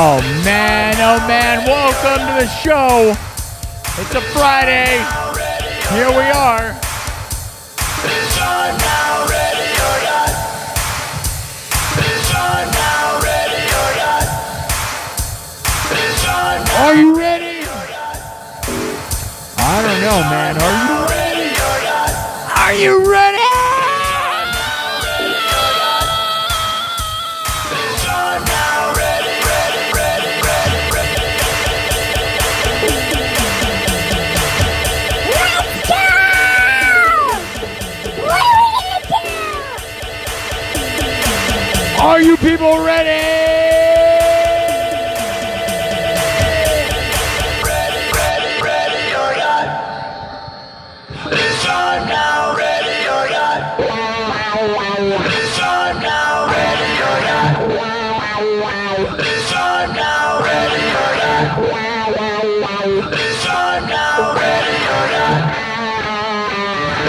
Oh man, welcome to the show. It's a Friday. Here we are. It's on now, ready or not. It's on now, ready or not. It's on now. Are you ready? I don't know, man. Are you ready? Are you ready? It's on now, ready, ready, ready, ready, ready. Let's go! Are you people ready? Ready, ready, ready or not. It's on now, ready or not. It's on now, ready or not. It's on now, ready or not. It's on now, ready or not.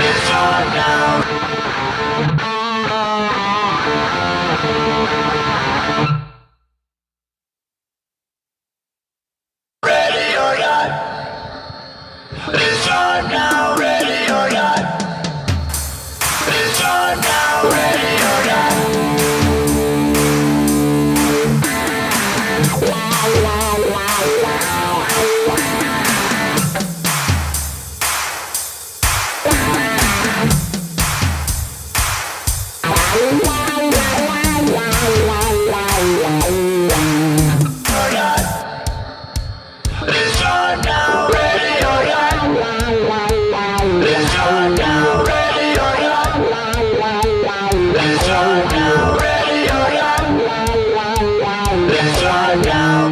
It's on now. Ready or not. It's on now, ready or not. It's on now, ready or not. It's on now, ready or not. It's on now, ready or not. It's on now, ready or not. It's on now.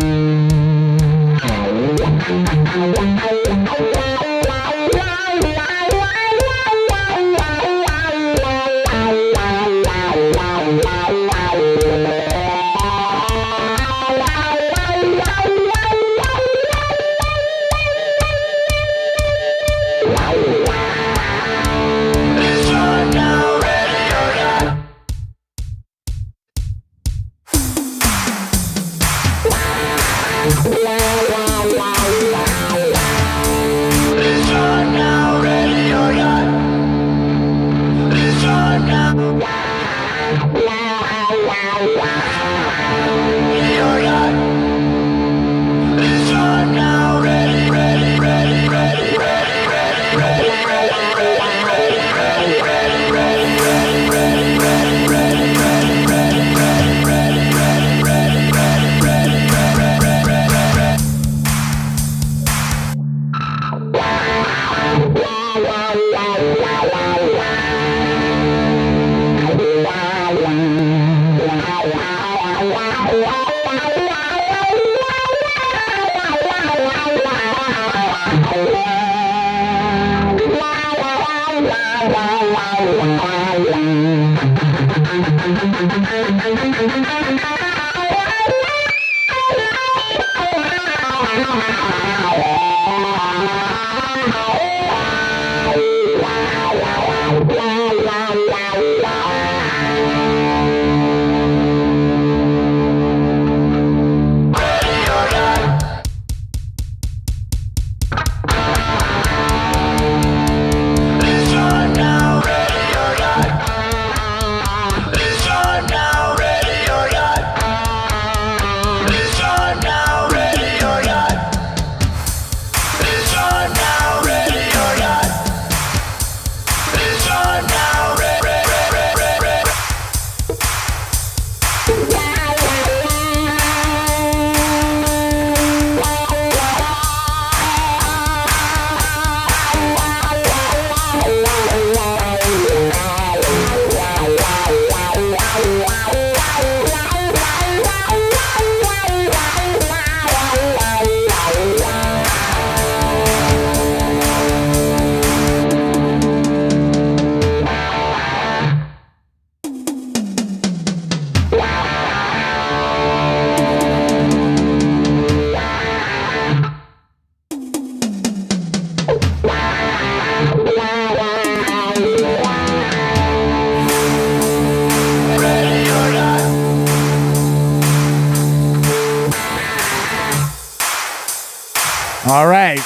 All right.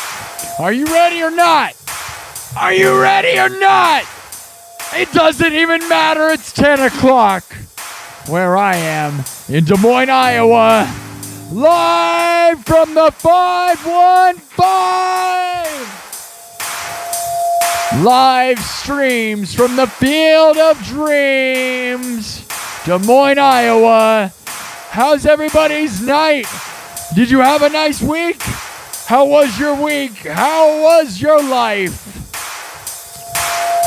Are you ready or not? Are you ready or not? It doesn't even matter. It's 10 o'clock where I am in Des Moines, Iowa. Live from the 515. Live streams from the Field of Dreams. Des Moines, Iowa. How's everybody's night? Did you have a nice week? How was your week? How was your life?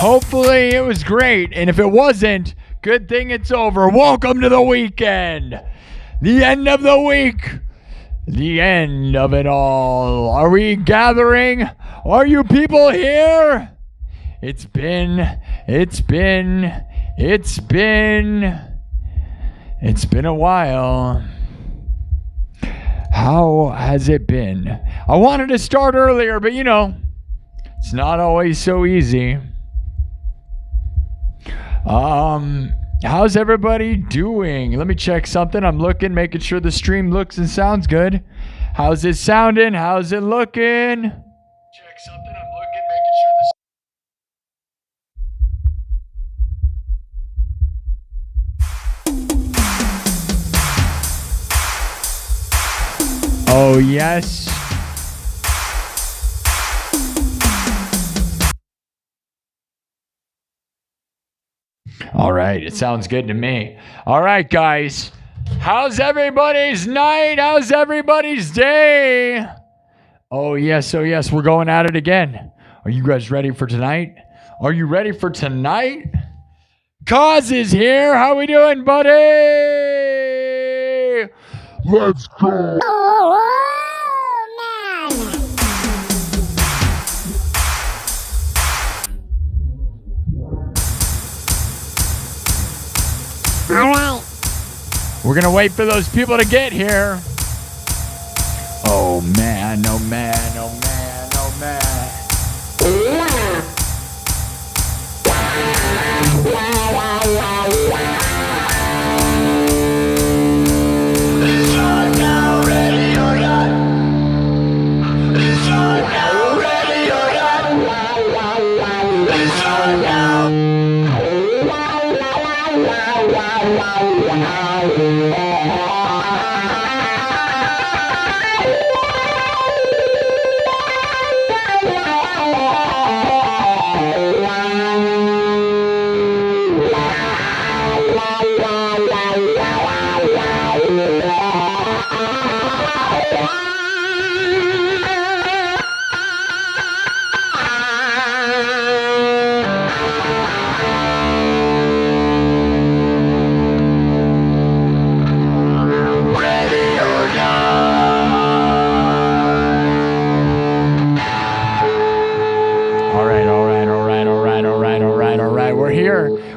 Hopefully it was great. And if it wasn't, good thing it's over. Welcome to the weekend. The end of the week. The end of it all. Are we gathering? Are you people here? It's been a while. How has it been? I wanted to start earlier, but you know, it's not always so easy. How's everybody doing? Let me check something. I'm looking, making sure the stream looks and sounds good. How's it sounding? How's it looking? Check something. I'm looking, making sure the Oh, yes. All right. It sounds good to me. All right, guys. How's everybody's night? How's everybody's day? Oh, yes. Oh, yes. We're going at it again. Are you guys ready for tonight? Are you ready for tonight? Cause is here. How we doing, buddy? Let's go. All right. We're going to wait for those people to get here. Oh, man. Oh, man. Oh, man. Oh, man. It's time now, ready or not. It's time now, ready or not. It's time now.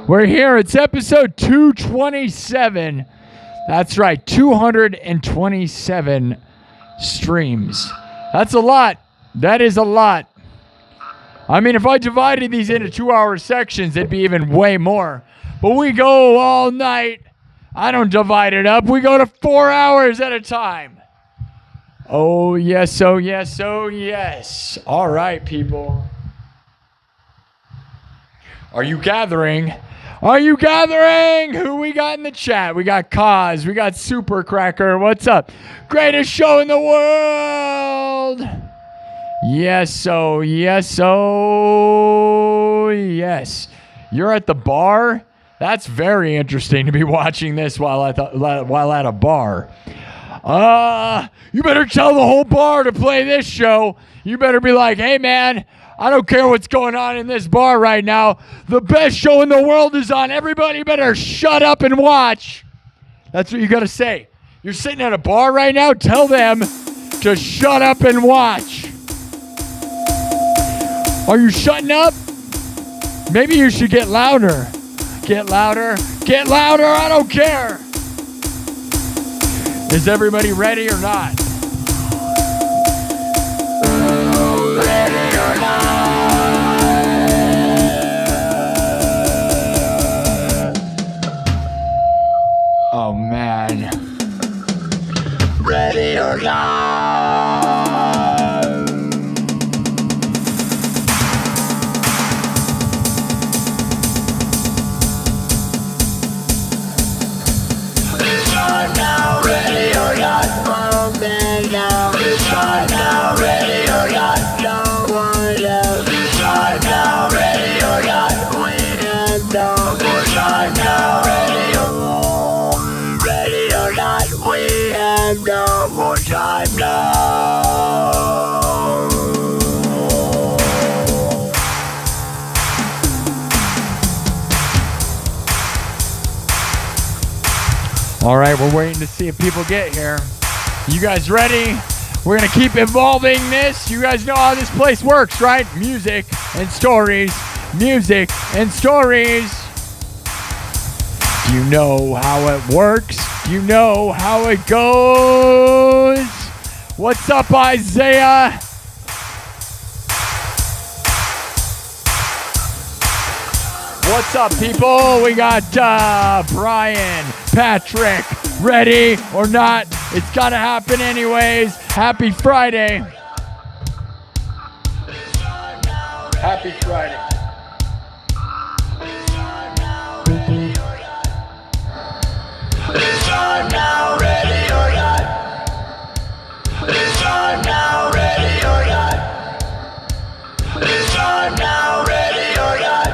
We're here. It's episode 227. That's right, 227 streams. That's a lot. That is a lot. I mean, if I divided these into 2-hour sections, it'd be even way more. But we go all night. I don't divide it up. We go to 4 hours at a time. Oh, yes, oh, yes, oh, yes. All right, people. Are you gathering? Are you gathering? Who we got in the chat? We got Kaz. We got Super Cracker. What's up? Greatest show in the world. Yes, oh, yes, oh, yes. You're at the bar? That's very interesting to be watching this while at a bar. You better tell the whole bar to play this show. You better be like, hey, man, I don't care what's going on in this bar right now. The best show in the world is on. Everybody better shut up and watch. That's what you got to say. You're sitting at a bar right now. Tell them to shut up and watch. Are you shutting up? Maybe you should get louder. Get louder. Get louder. I don't care. Is everybody ready or not? Ready or not. Oh, man. Ready or not. time now. Ready or not, we have no more time now. All right, we're waiting to see if people get here. You guys ready? We're gonna keep evolving this. You guys know how this place works, right? Music and stories. Music and stories. Do you know how it works? Do you know how it goes? What's up, Isaiah? What's up, people? We got Brian, Patrick, ready or not, it's gonna happen anyways. Happy Friday. Happy Friday. It's time now, ready or not. It's time now, ready or not. It's time now, ready or not. It's time now, ready or not.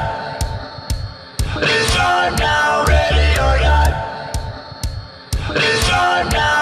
It's time now.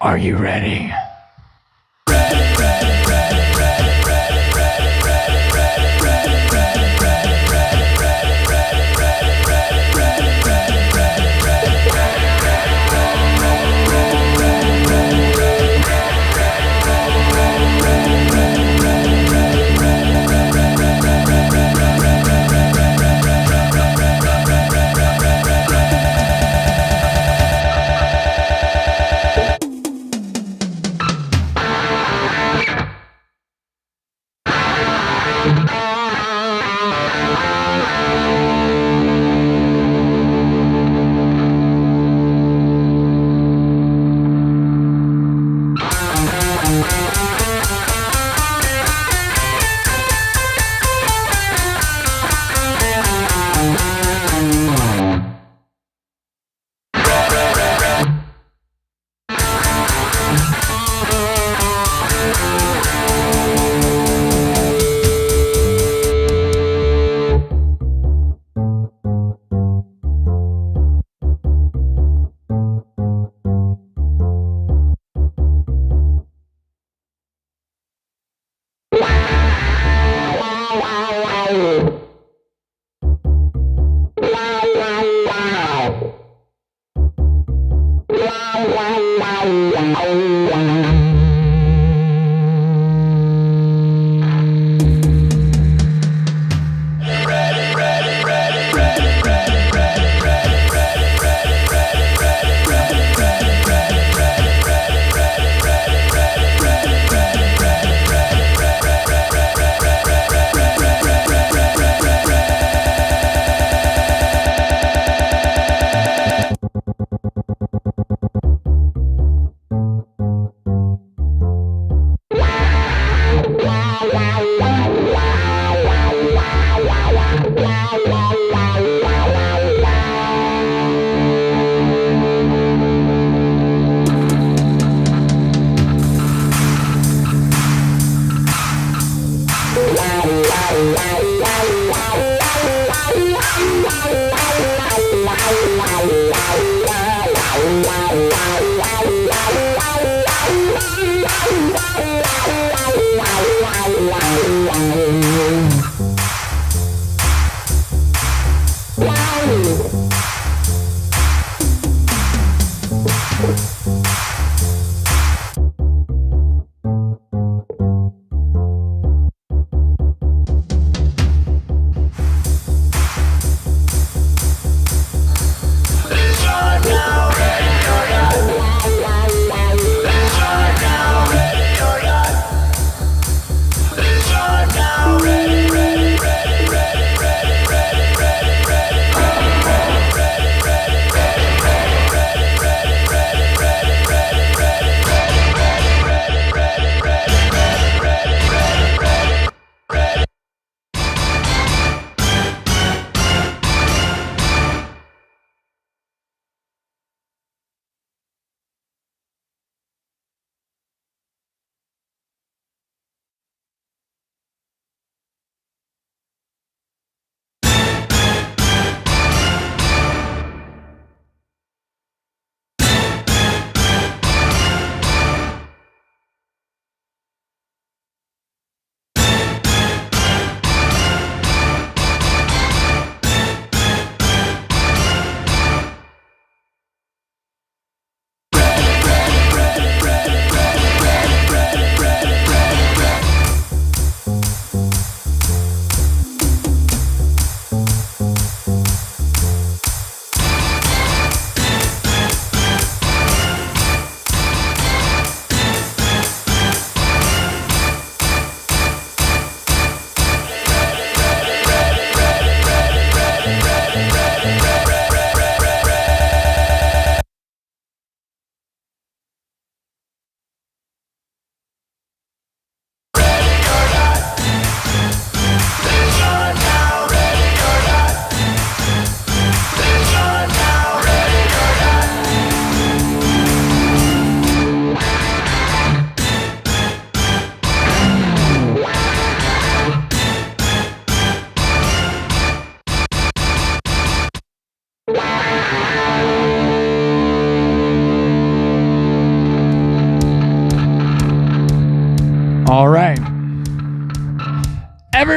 Are you ready?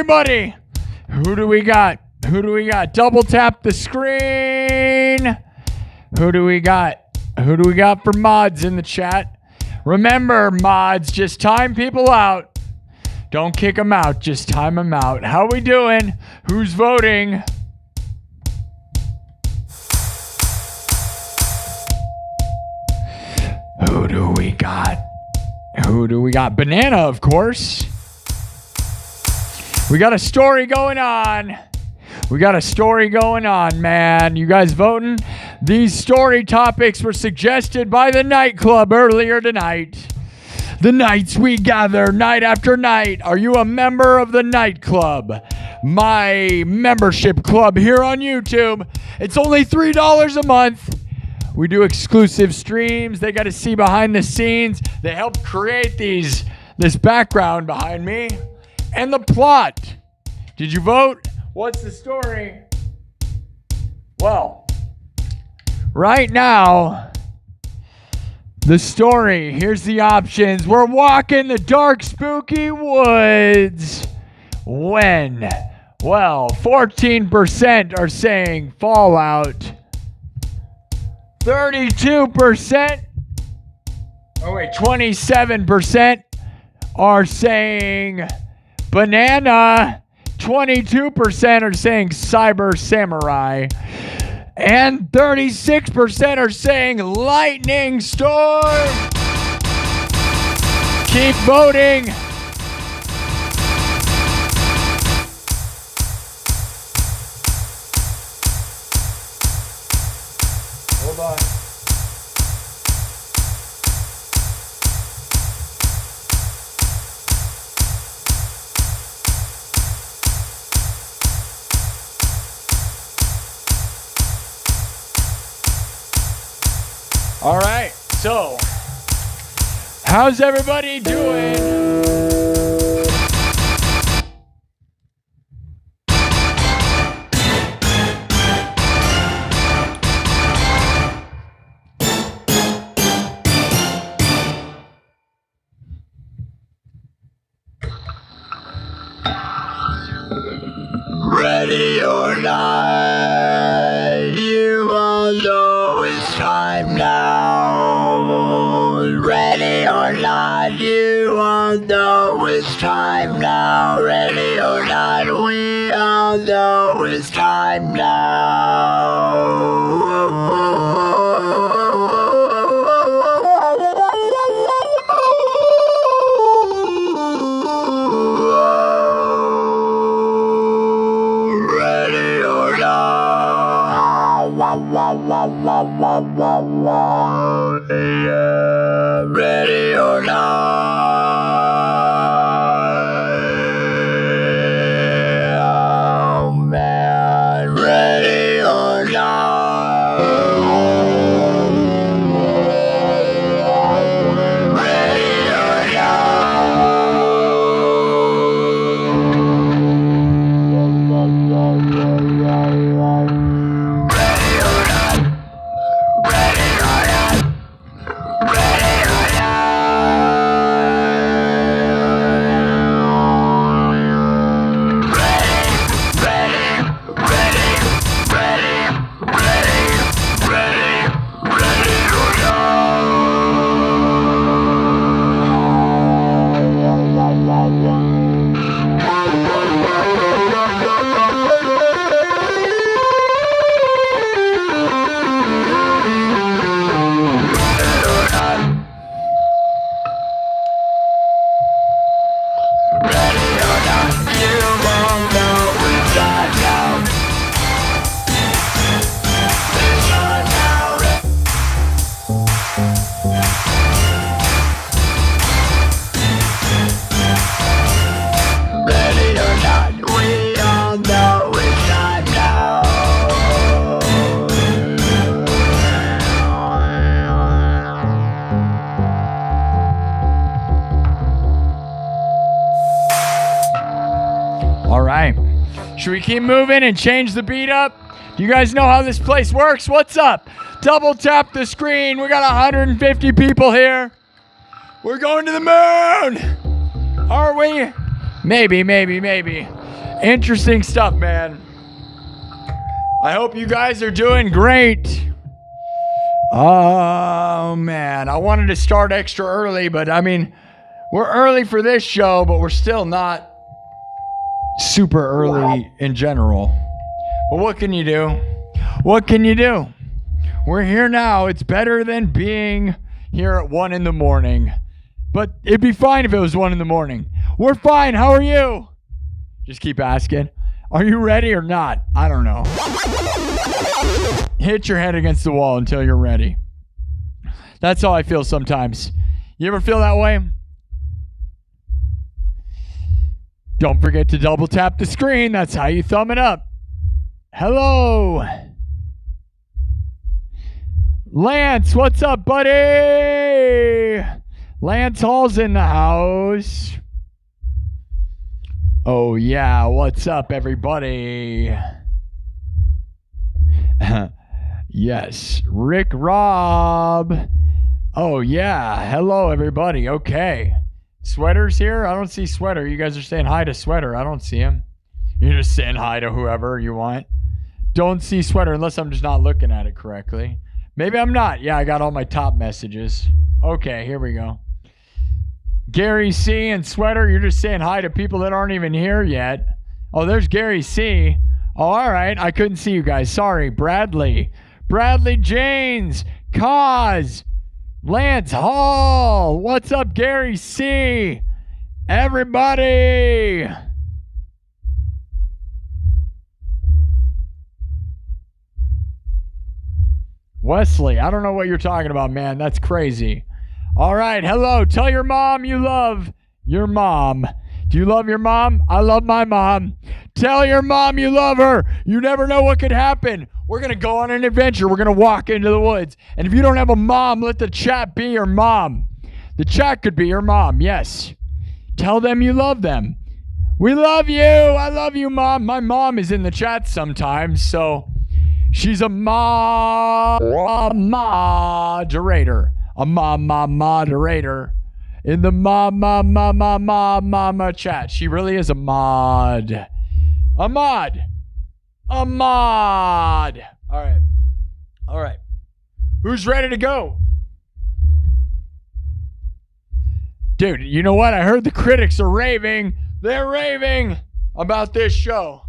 anybody? Who do we got? Who do we got? Double tap the screen. Who do we got? Who do we got for mods in the chat? Remember, mods, just time people out. Don't kick them out, just time them out. How we doing? Who's voting? Who do we got? Who do we got? Banana, of course. We got a story going on. We got a story going on, man. You guys voting? These story topics were suggested by the nightclub earlier tonight. The nights we gather night after night. Are you a member of the nightclub? My membership club here on YouTube. It's only $3 a month. We do exclusive streams. They got to see behind the scenes. They help create this background behind me. And the plot. Did you vote? What's the story? Well, right now, the story, here's the options. We're walking the dark, spooky woods. When? Well, 14% are saying Fallout. 32%. Oh, wait, 27% are saying Banana. 22% are saying Cyber Samurai. And 36% are saying Lightning Storm. Keep voting. Hold on. All right, so how's everybody doing? Ready or not, you all know it's time now. Ready or not, you all know it's time now. Ready or not, we all know it's time now. Yeah, ready or not. Oh man, ready or not. Ready or Should we keep moving and change the beat up? Do you guys know how this place works? What's up? Double tap the screen. We got 150 people here. We're going to the moon. Are we? Maybe. Interesting stuff, man. I hope you guys are doing great. Oh, man. I wanted to start extra early, but I mean, we're early for this show, but we're still not super early in general. But what can you do? What can you do? We're here now. It's better than being here at 1 in the morning. But it'd be fine if it was 1 in the morning. We're fine. How are you? Just keep asking. Are you ready or not? I don't know. Hit your head against the wall until you're ready. That's how I feel sometimes. You ever feel that way? Don't forget to double tap the screen. That's how you thumb it up. Hello. Lance, what's up, buddy? Lance Hall's in the house. Oh, yeah. What's up, everybody? Yes. Rick Rob. Oh, yeah. Hello, everybody. Okay. Sweater's here? I don't see Sweater. You guys are saying hi to Sweater. I don't see him. You're just saying hi to whoever you want. Don't see Sweater unless I'm just not looking at it correctly. Maybe I'm not. Yeah, I got all my top messages. Okay, here we go. Gary C. and Sweater, you're just saying hi to people that aren't even here yet. Oh, there's Gary C. Oh, all right. I couldn't see you guys. Sorry. Bradley. Bradley Janes. Kaz. Lance Hall. What's up, Gary C.? Everybody. Wesley, I don't know what you're talking about, man. That's crazy. All right. Hello. Tell your mom you love your mom. Do you love your mom? I love my mom. Tell your mom you love her. You never know what could happen. We're going to go on an adventure. We're going to walk into the woods. And if you don't have a mom, let the chat be your mom. The chat could be your mom. Yes. Tell them you love them. We love you. I love you, Mom. My mom is in the chat sometimes, so she's a moderator. A moderator in the mama chat. She really is a mod. A mod. A mod. All right. All right. Who's ready to go? Dude, you know what? I heard the critics are raving. They're raving about this show.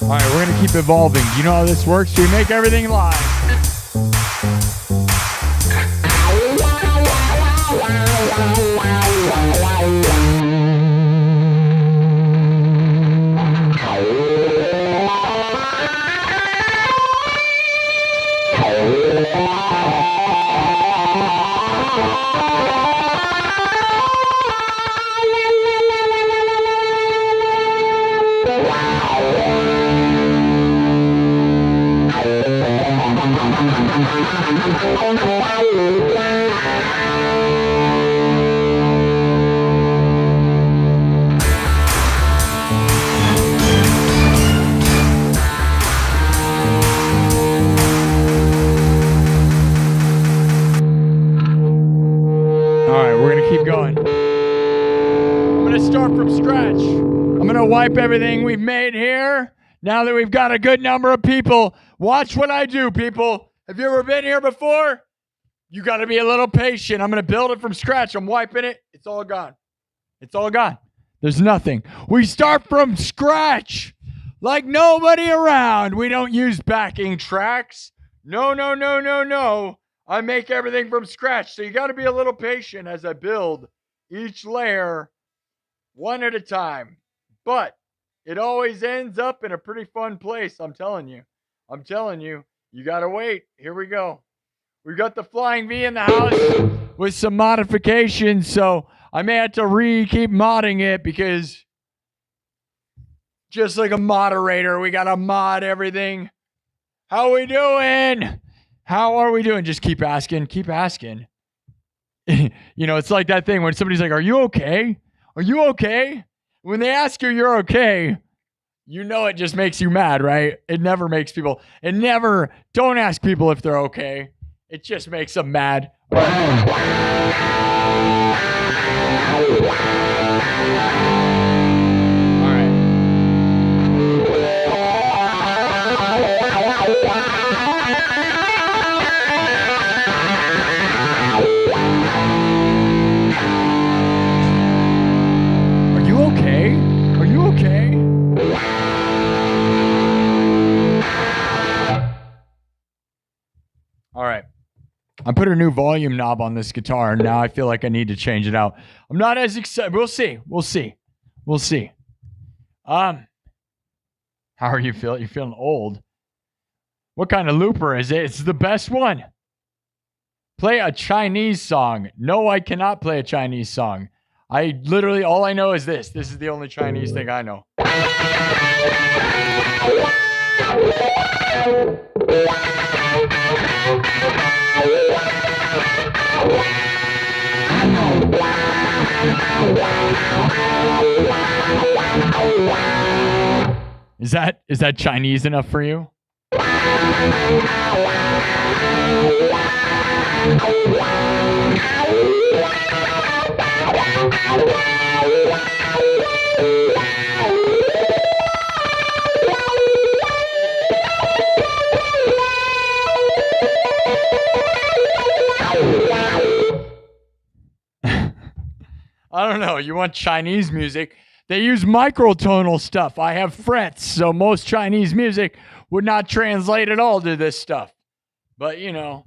All right, we're going to keep evolving. Do you know how this works? We make everything live. Wipe everything we've made here. Now that we've got a good number of people, watch what I do, people. Have you ever been here before? You got to be a little patient. I'm going to build it from scratch. I'm wiping it. It's all gone. It's all gone. There's nothing. We start from scratch like nobody around. We don't use backing tracks. No, no, no, no, no. I make everything from scratch. So you got to be a little patient as I build each layer one at a time. But it always ends up in a pretty fun place, I'm telling you. I'm telling you, you got to wait. Here we go. We've got the Flying V in the house with some modifications, so I may have to keep modding it because just like a moderator, we got to mod everything. How we doing? How are we doing? Just keep asking. Keep asking. You know, it's like that thing when somebody's like, are you okay? Are you okay? When they ask you you're okay, You know it just makes you mad, right? It never makes people, don't ask people if they're okay. It just makes them mad. All right. Are you okay? Are you okay? All right. I put a new volume knob on this guitar, and now I feel like I need to change it out. I'm not as excited. We'll see. How are you feeling? You're feeling old. What kind of looper is it? It's the best one. Play a Chinese song. No, I cannot play a Chinese song. I literally, all I know is this. This is the only Chinese thing I know. Is that Chinese enough for you? I don't know. You want Chinese music? They use microtonal stuff. I have frets, so most Chinese music would not translate at all to this stuff. But, you know,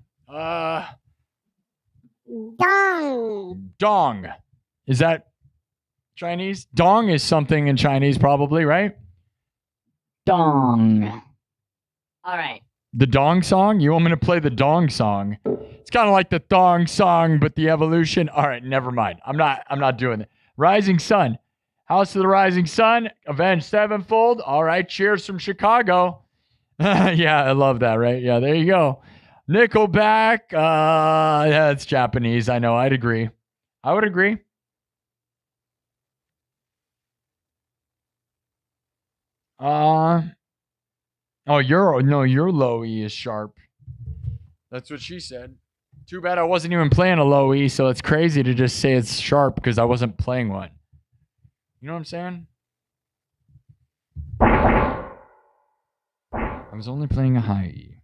Dong. Is that Chinese? Dong is something in Chinese probably, right? Dong. All right. The Dong song? You want me to play the Dong song? It's kind of like the Thong song, but the evolution. All right, never mind. I'm not doing it. Rising Sun. House of the Rising Sun. Avenged Sevenfold. All right, cheers from Chicago. Yeah, I love that, right? Yeah, there you go. Nickelback. Yeah, it's Japanese. I know. I'd agree. I would agree. Your low E is sharp. That's what she said. Too bad I wasn't even playing a low E, so it's crazy to just say it's sharp because I wasn't playing one. You know what I'm saying? I was only playing a high E.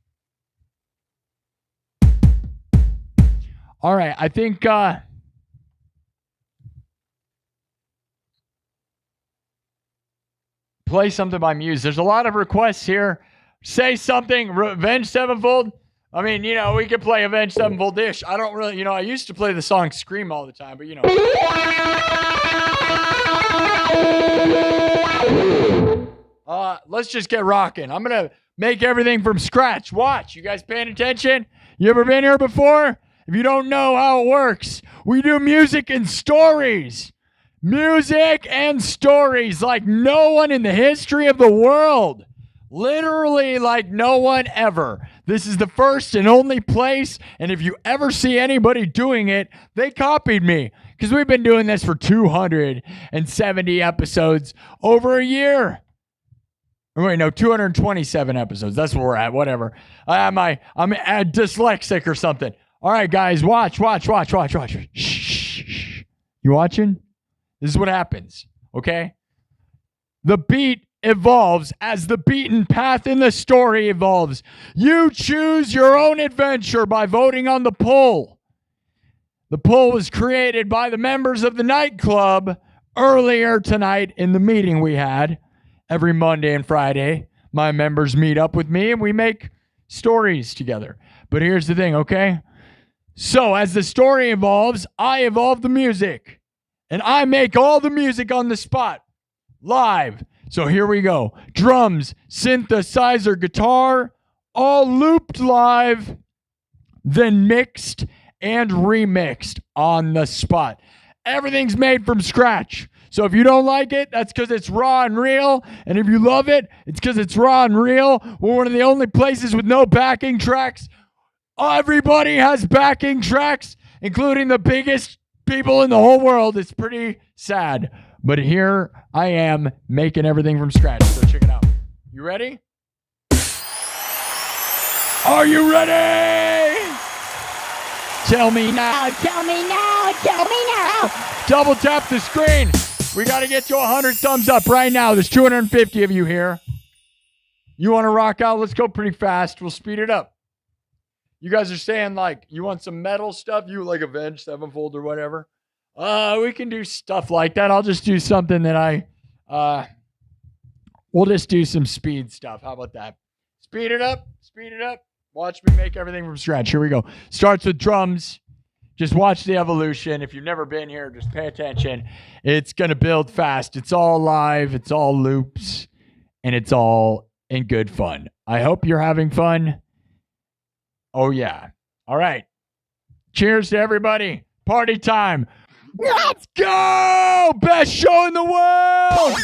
All right, I think play something by Muse. There's a lot of requests here. Say something. Avenged Sevenfold. I mean, you know, we could play Avenged Sevenfold-ish. I don't really, you know, I used to play the song Scream all the time, but you know. Let's just get rocking. I'm going to make everything from scratch. Watch. You guys paying attention? You ever been here before? If you don't know how it works, we do music and stories. Music and stories like no one in the history of the world. Literally like no one ever. This is the first and only place, and if you ever see anybody doing it, they copied me. Because we've been doing this for 270 episodes over a year. Wait, no, 227 episodes. That's where we're at. Whatever. I'm dyslexic or something. All right, guys, watch. Shh. You watching? This is what happens, okay? The beat evolves as the beaten path in the story evolves. You choose your own adventure by voting on the poll. The poll was created by the members of the nightclub earlier tonight in the meeting we had. Every Monday and Friday, my members meet up with me and we make stories together. But here's the thing, okay? So as the story evolves, I evolve the music. And I make all the music on the spot, live. So here we go. Drums, synthesizer, guitar, all looped live, then mixed and remixed on the spot. Everything's made from scratch. So if you don't like it, that's because it's raw and real. And if you love it, it's because it's raw and real. We're one of the only places with no backing tracks. Everybody has backing tracks, including the biggest people in the whole world. It's pretty sad. But here I am making everything from scratch. So check it out. You ready? Are you ready? Tell me now. Tell me now. Tell me now. Double tap the screen. We got to get to 100 thumbs up right now. There's 250 of you here. You want to rock out? Let's go pretty fast. We'll speed it up. You guys are saying, like, you want some metal stuff? You like Avenged Sevenfold or whatever? We can do stuff like that. I'll just do something that we'll just do some speed stuff. How about that? Speed it up. Speed it up. Watch me make everything from scratch. Here we go. Starts with drums. Just watch the evolution. If you've never been here, just pay attention. It's going to build fast. It's all live. It's all loops. And it's all in good fun. I hope you're having fun. Oh, yeah. All right. Cheers to everybody. Party time. Let's go! Best show in the world!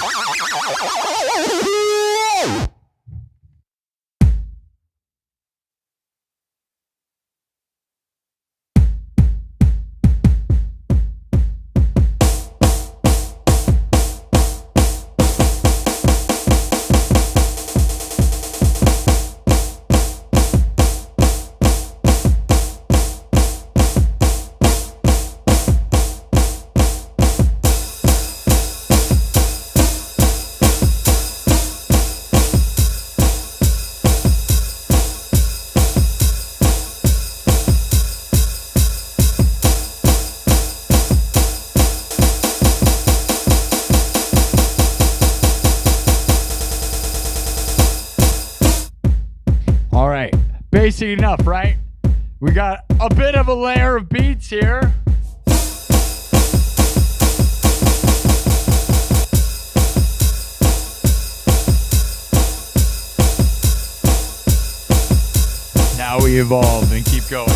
All right, basic enough, right? We got a bit of a layer of beats here. Now we evolve and keep going.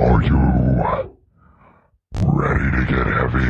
Are you ready to get heavy?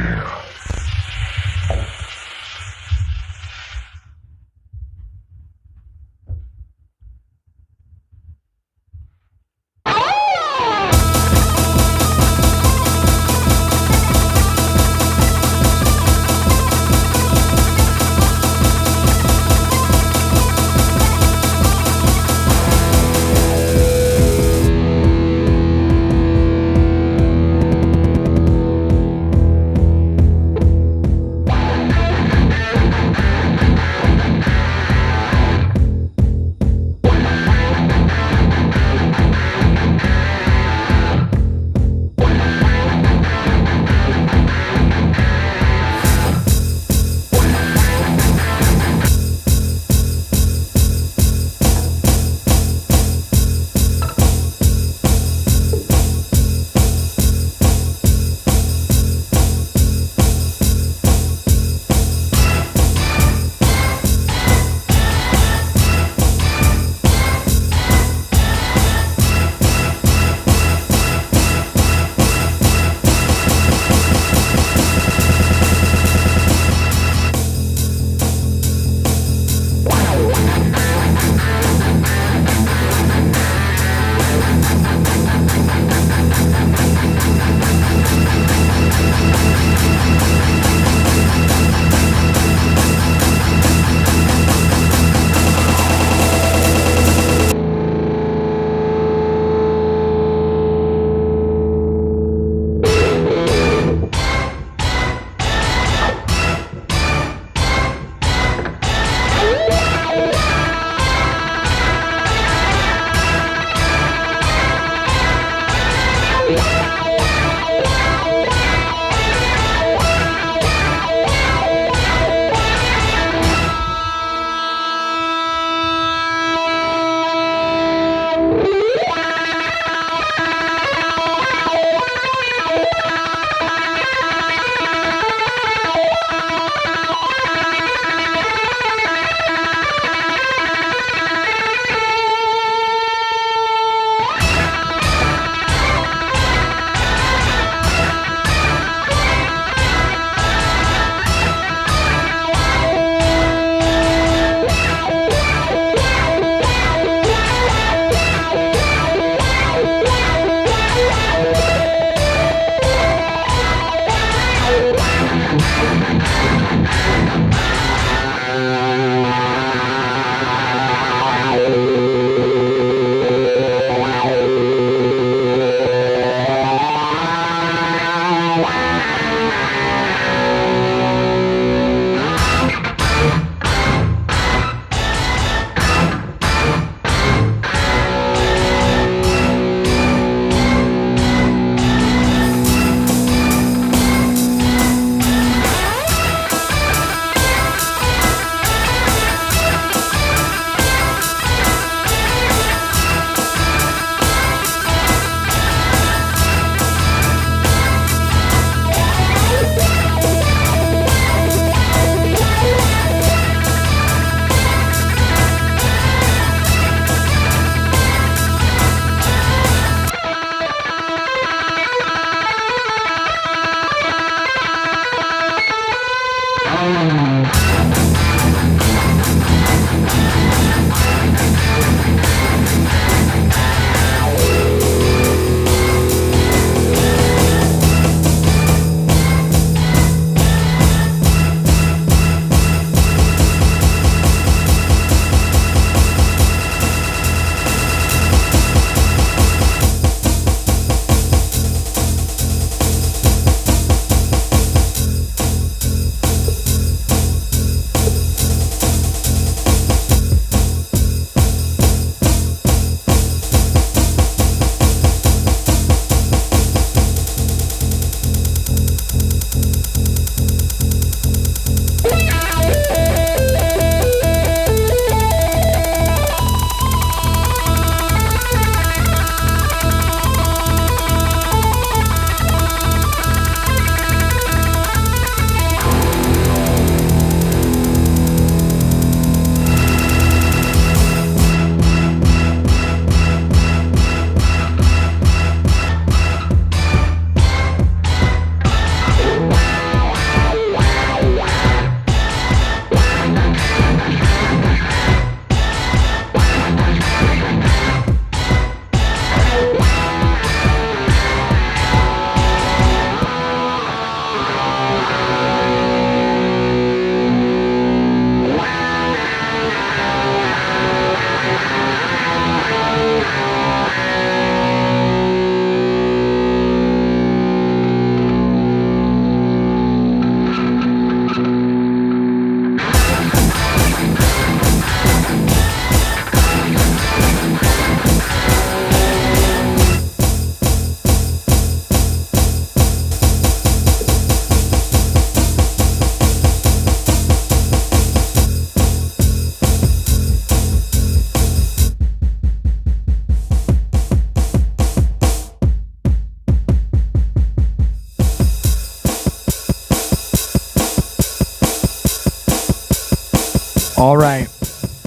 All right.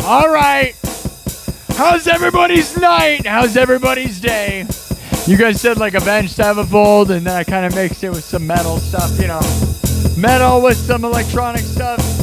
All right. How's everybody's night? How's everybody's day? You guys said like Avenged Sevenfold, and then I kind of mixed it with some metal stuff, you know. Metal with some electronic stuff.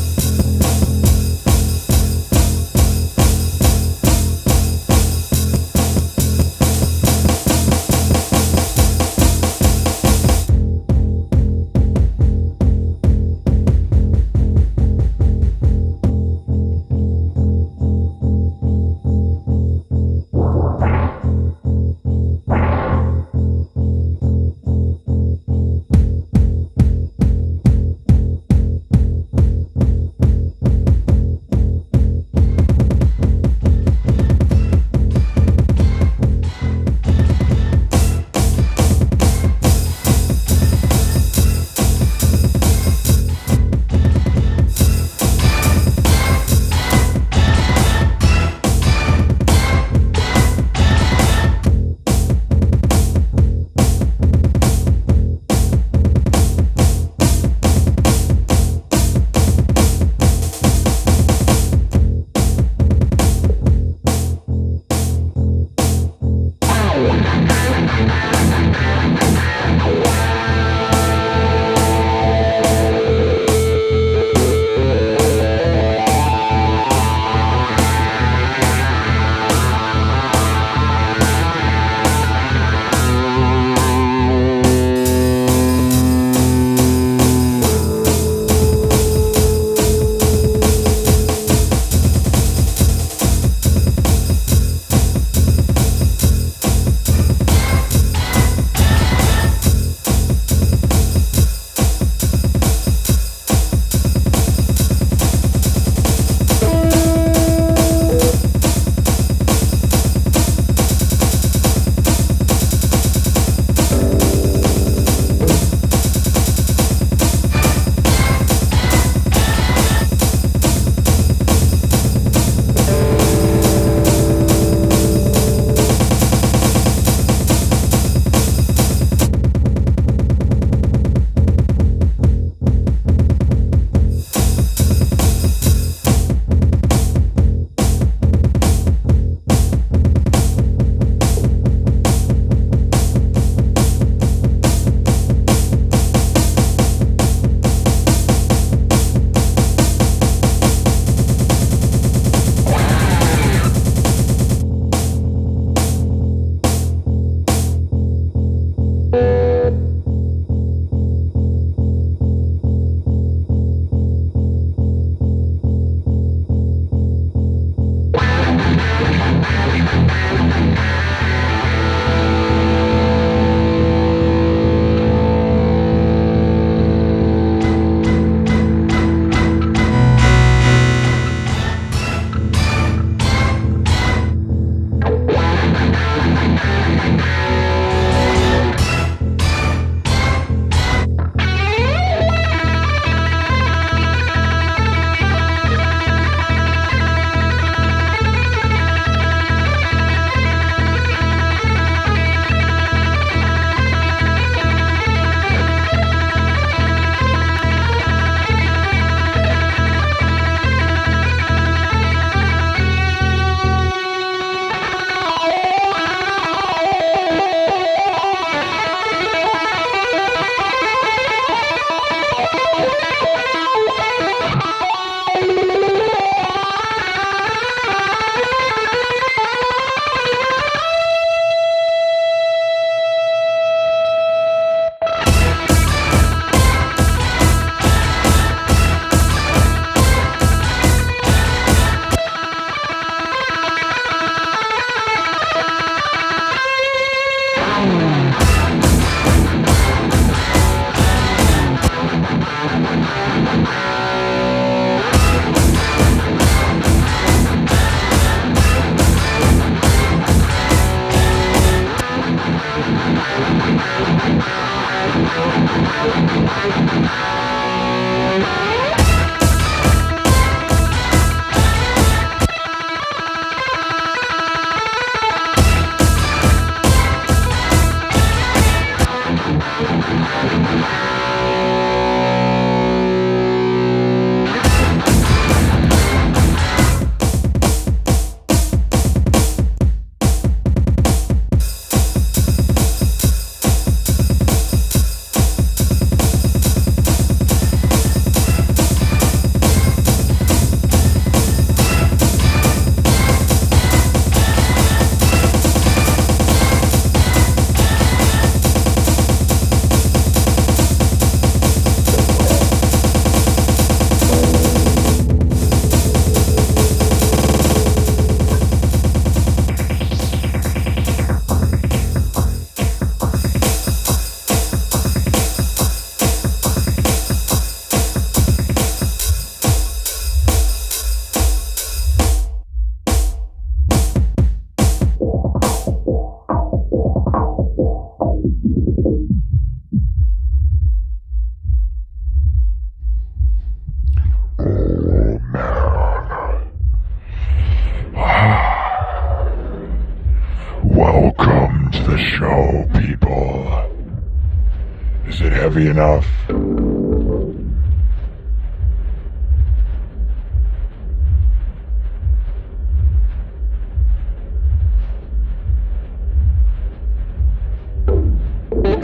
heavy enough.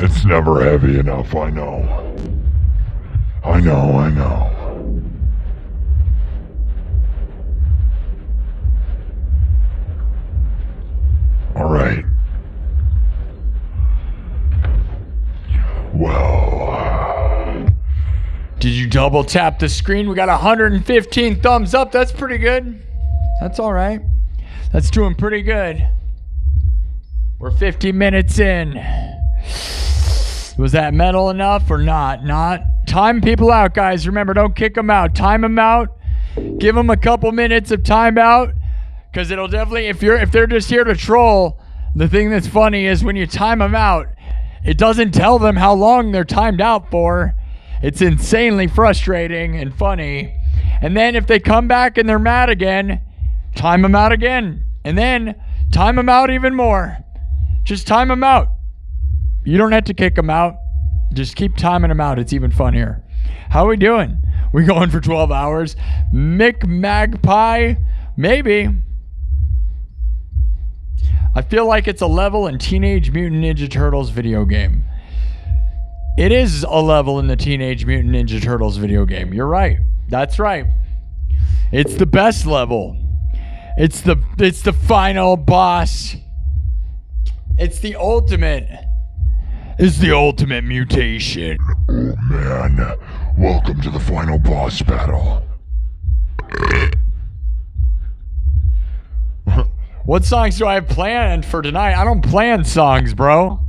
It's never heavy enough, I know. I know. All right. Well, Did you double tap the screen? We got 115 thumbs up. That's pretty good. That's all right. That's doing pretty good. We're 50 minutes in. Was that metal enough or not? Not. Time people out, guys. Remember, don't kick them out. Time them out. Give them a couple minutes of time out. Because it'll definitely, if they're just here to troll, the thing that's funny is when you time them out, it doesn't tell them how long they're timed out for. It's insanely frustrating and funny. And then if they come back and they're mad again, time them out again. And then time them out even more. Just time them out. You don't have to kick them out. Just keep timing them out. It's even funnier. How are we doing? We going for 12 hours? Mick Magpie? Maybe. I feel like it's a level in Teenage Mutant Ninja Turtles video game. It is a level in the Teenage Mutant Ninja Turtles video game. You're right. That's right. It's the best level. It's the final boss. It's the ultimate. It's the ultimate mutation. oh man, welcome to the final boss battle. What songs do I have planned for tonight? I don't plan songs, bro.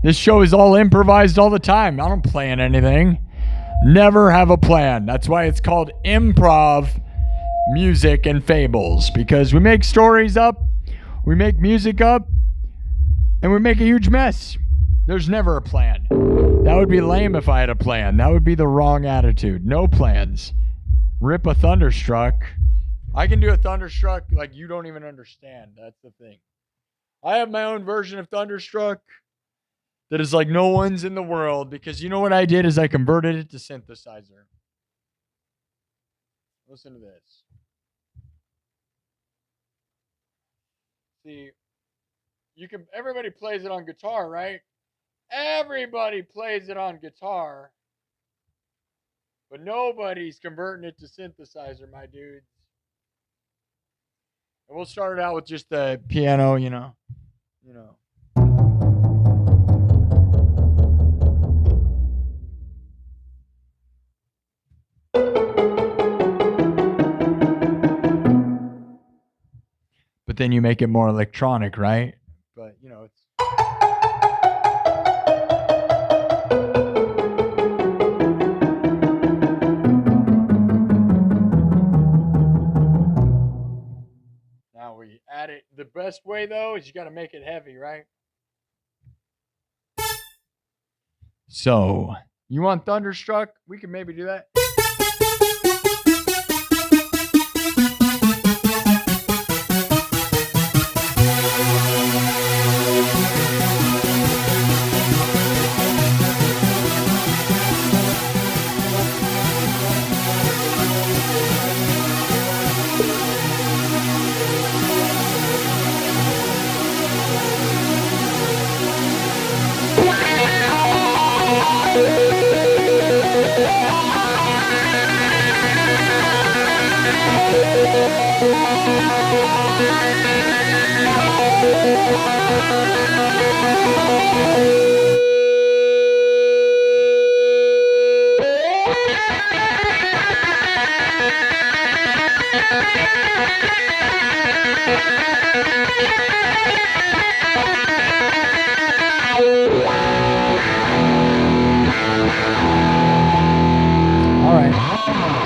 This show is all improvised all the time. I don't plan anything. Never have a plan. That's why it's called Improv Music and Fables. Because we make stories up, we make music up, and we make a huge mess. There's never a plan. That would be lame if I had a plan. That would be the wrong attitude. No plans. Rip a Thunderstruck. I can do a Thunderstruck like you don't even understand. That's the thing. I have my own version of Thunderstruck that is like no one's in the world because you know what I did is I converted it to synthesizer. Listen to this. See, everybody plays it on guitar, right? Everybody plays it on guitar. But nobody's converting it to synthesizer, my dudes. And we'll start it out with just the piano, you know. But then you make it more electronic, right? But, you know, it's... Now we add it. The best way, though, is you got to make it heavy, right? So, you want Thunderstruck? We can maybe do that.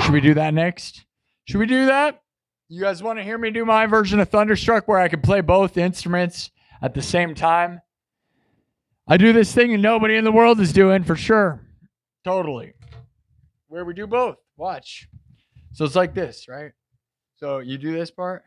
Should we do that next? Should we do that? You guys want to hear me do my version of Thunderstruck where I can play both instruments at the same time? I do this thing that nobody in the world is doing for sure. Totally. Where we do both. Watch. So it's like this, right? So you do this part.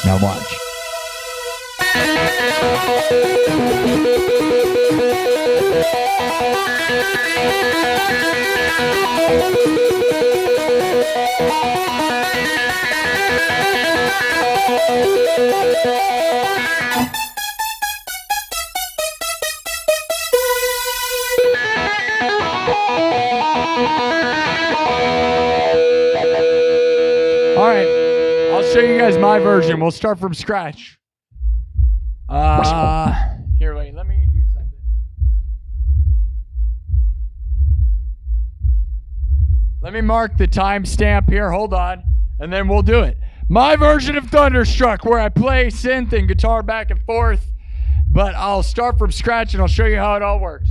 Now watch. All right, I'll show you guys my version. We'll start from scratch. Here, wait, let me do something. Let me mark the timestamp here. Hold on, and then we'll do it. My version of Thunderstruck, where I play synth and guitar back and forth, but I'll start from scratch and I'll show you how it all works.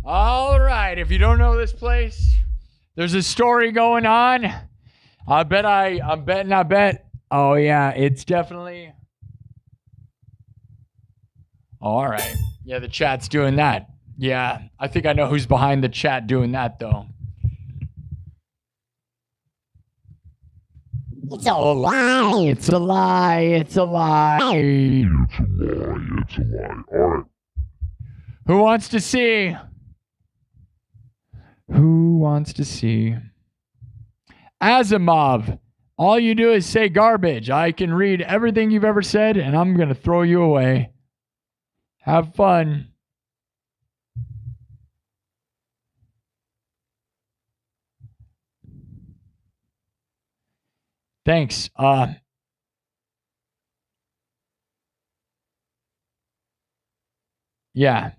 All right, if you don't know this place, there's a story going on. I bet. Oh yeah, it's definitely. All right. Yeah, the chat's doing that. Yeah, I think I know who's behind the chat doing that though. It's a lie. It's a lie. It's a lie. It's a lie. It's a lie. All right. Who wants to see? Who wants to see? Asimov, all you do is say garbage. I can read everything you've ever said, and I'm going to throw you away. Have fun. Thanks. Yeah.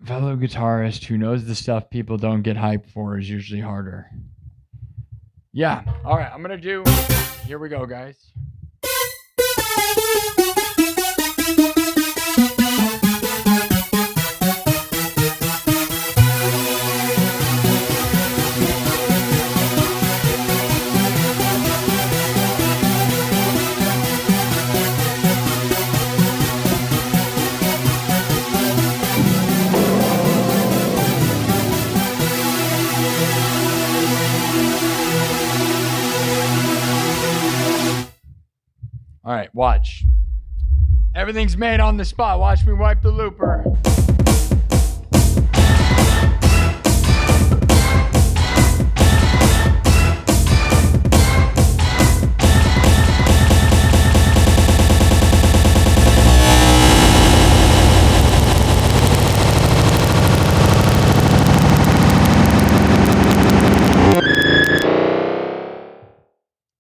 Fellow guitarist who knows the stuff people don't get hyped for is usually harder. Yeah. All right. I'm going to do. Here we go, guys. All right, watch. Everything's made on the spot. Watch me wipe the looper.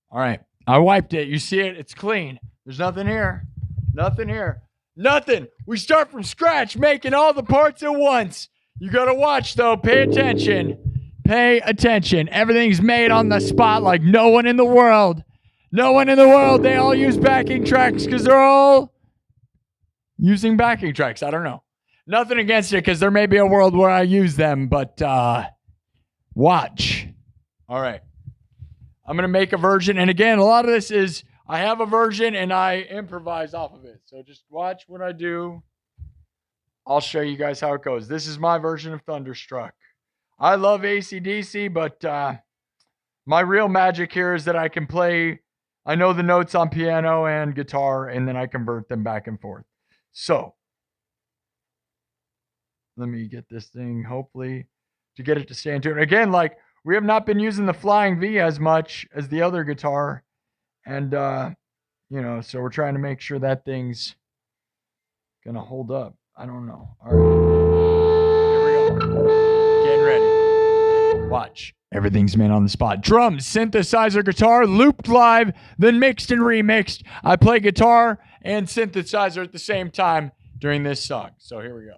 All right, I wiped it. You see it? It's clean. There's nothing here. Nothing here. Nothing. We start from scratch, making all the parts at once. You got to watch, though. Pay attention. Pay attention. Everything's made on the spot like no one in the world. No one in the world. They all use backing tracks because they're all using backing tracks. I don't know. Nothing against it because there may be a world where I use them, but watch. All right. I'm going to make a version. And again, a lot of this is I have a version and I improvise off of it. So just watch what I do. I'll show you guys how it goes. This is my version of Thunderstruck. I love AC/DC, but my real magic here is that I can play, I know the notes on piano and guitar, and then I convert them back and forth. So let me get this thing, hopefully, to get it to stay in tune. Again, like, we have not been using the Flying V as much as the other guitar. And, you know, so we're trying to make sure that thing's going to hold up. I don't know. All right. Here we go. Getting ready. Watch. Everything's made on the spot. Drums, synthesizer, guitar, looped live, then mixed and remixed. I play guitar and synthesizer at the same time during this song. So here we go.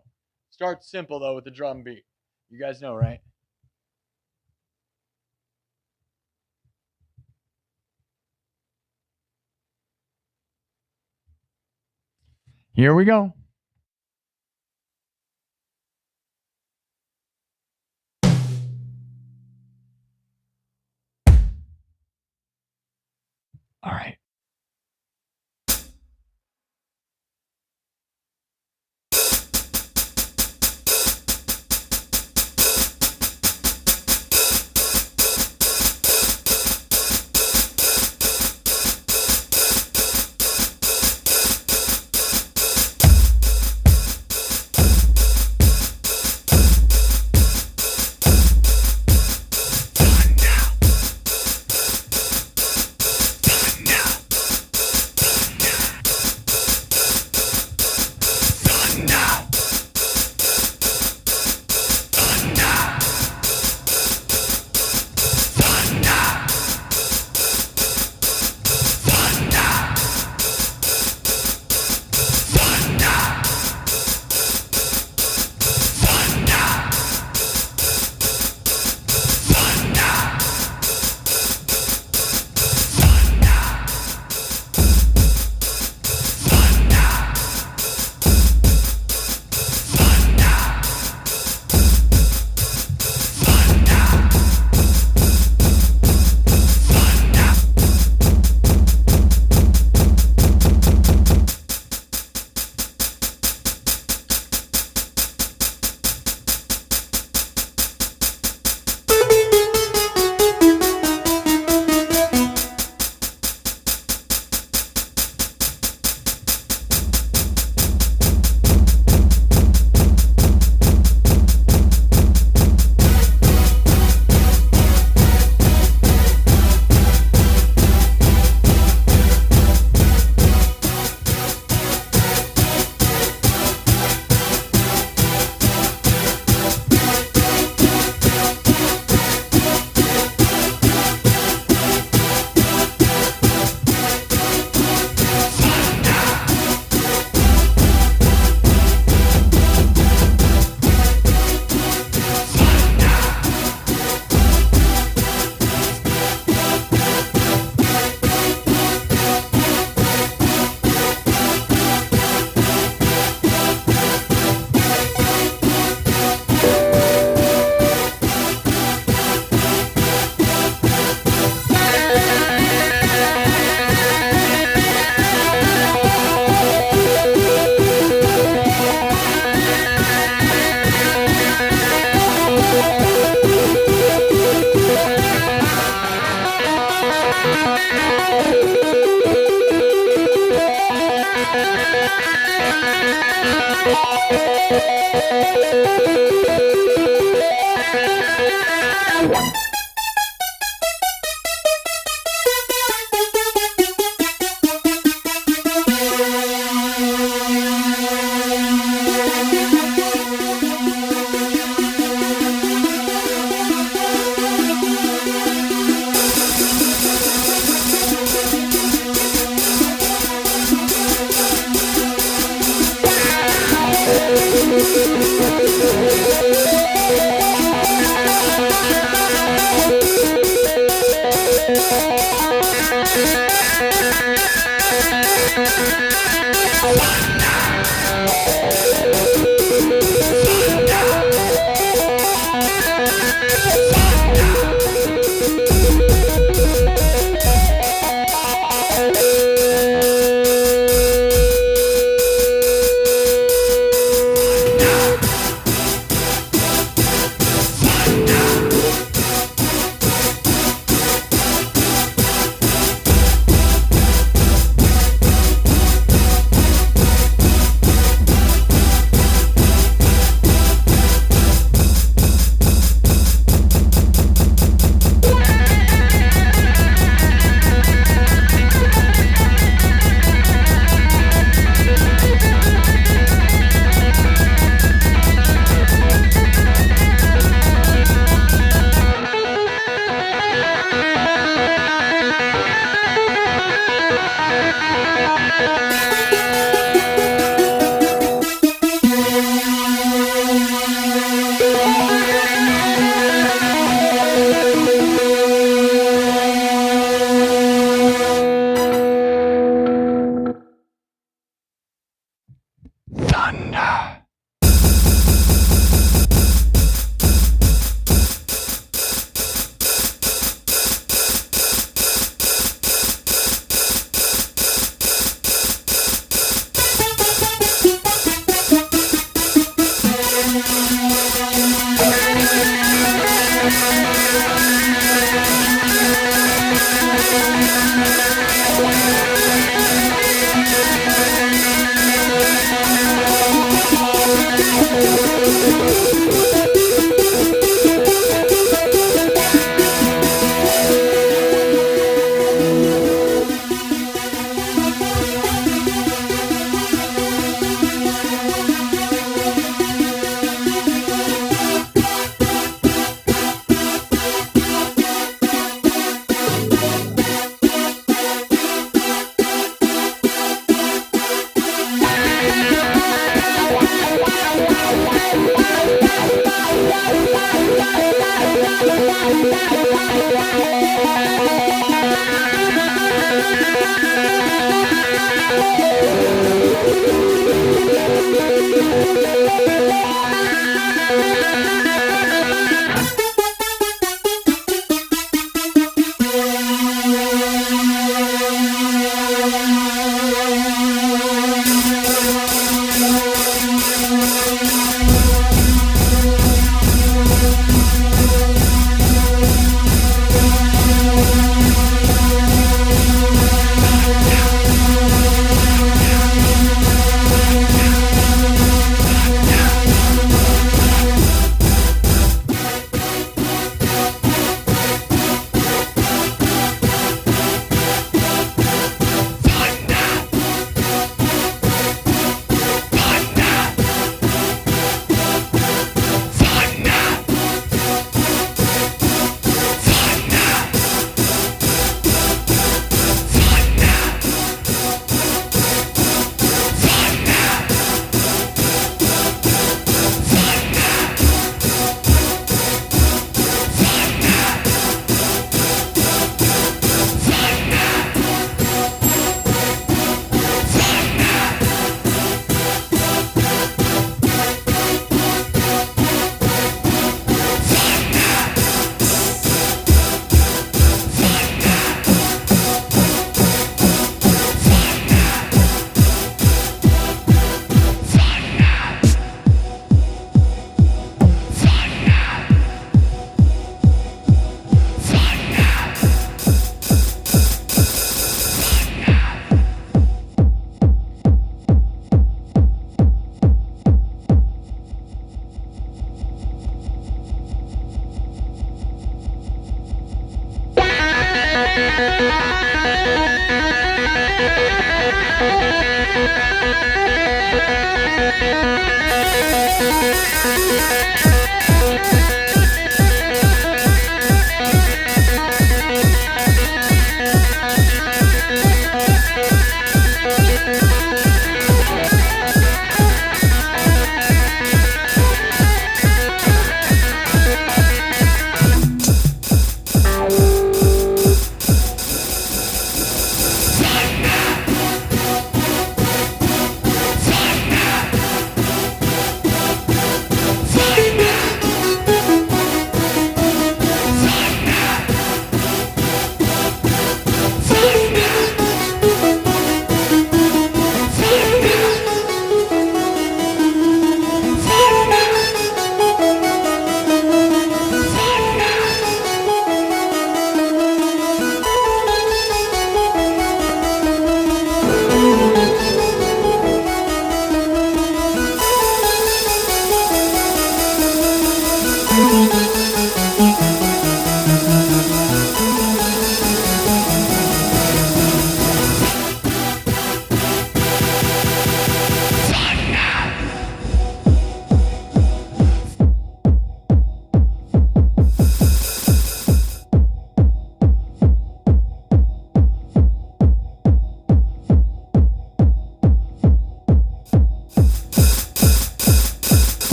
Starts simple, though, with the drum beat. You guys know, right? Here we go. All right.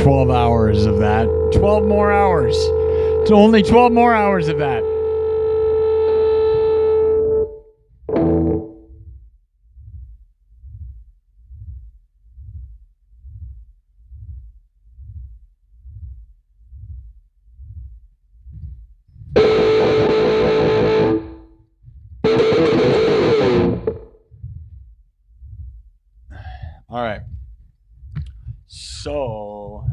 12 hours of that. 12 more hours. It's only 12 more hours of that. All right. So.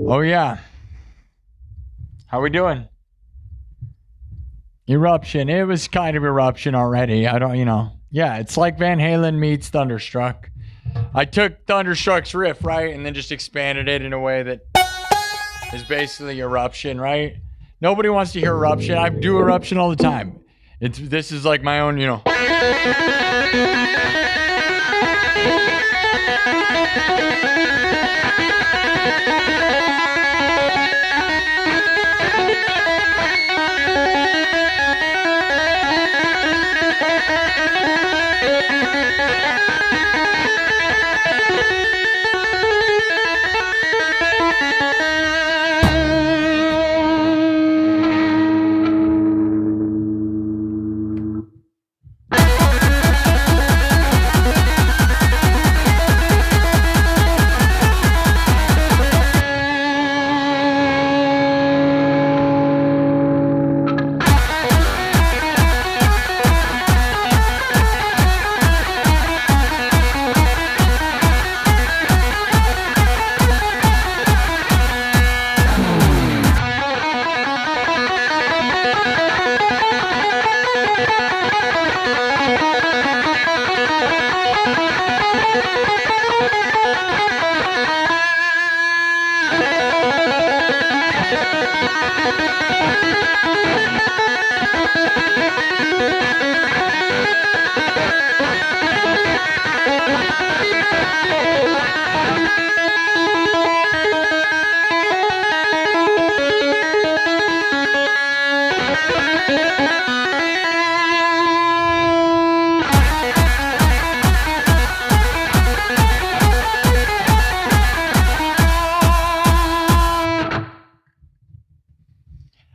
Oh, yeah. How we doing? Eruption. It was kind of Eruption already. I don't, Yeah, it's like Van Halen meets Thunderstruck. I took Thunderstruck's riff, right, and then just expanded it in a way that is basically Eruption, right? Nobody wants to hear Eruption. I do Eruption all the time. This is like my own,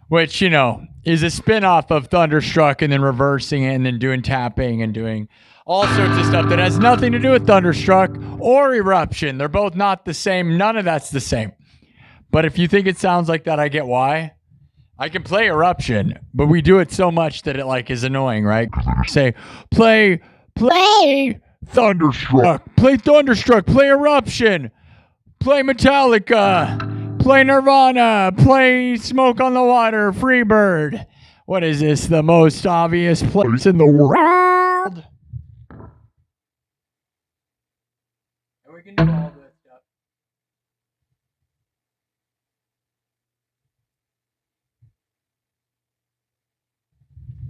which, is a spin-off of Thunderstruck and then reversing it and then doing tapping and doing all sorts of stuff that has nothing to do with Thunderstruck or Eruption. They're both not the same. None of that's the same. But if you think it sounds like that, I get why. I can play Eruption, but we do it so much that it is annoying, right? Say, play Thunderstruck, play Thunderstruck, play Eruption, play Metallica, play Nirvana, play Smoke on the Water, Freebird. What is this? The most obvious place in the world? And we can do all this stuff.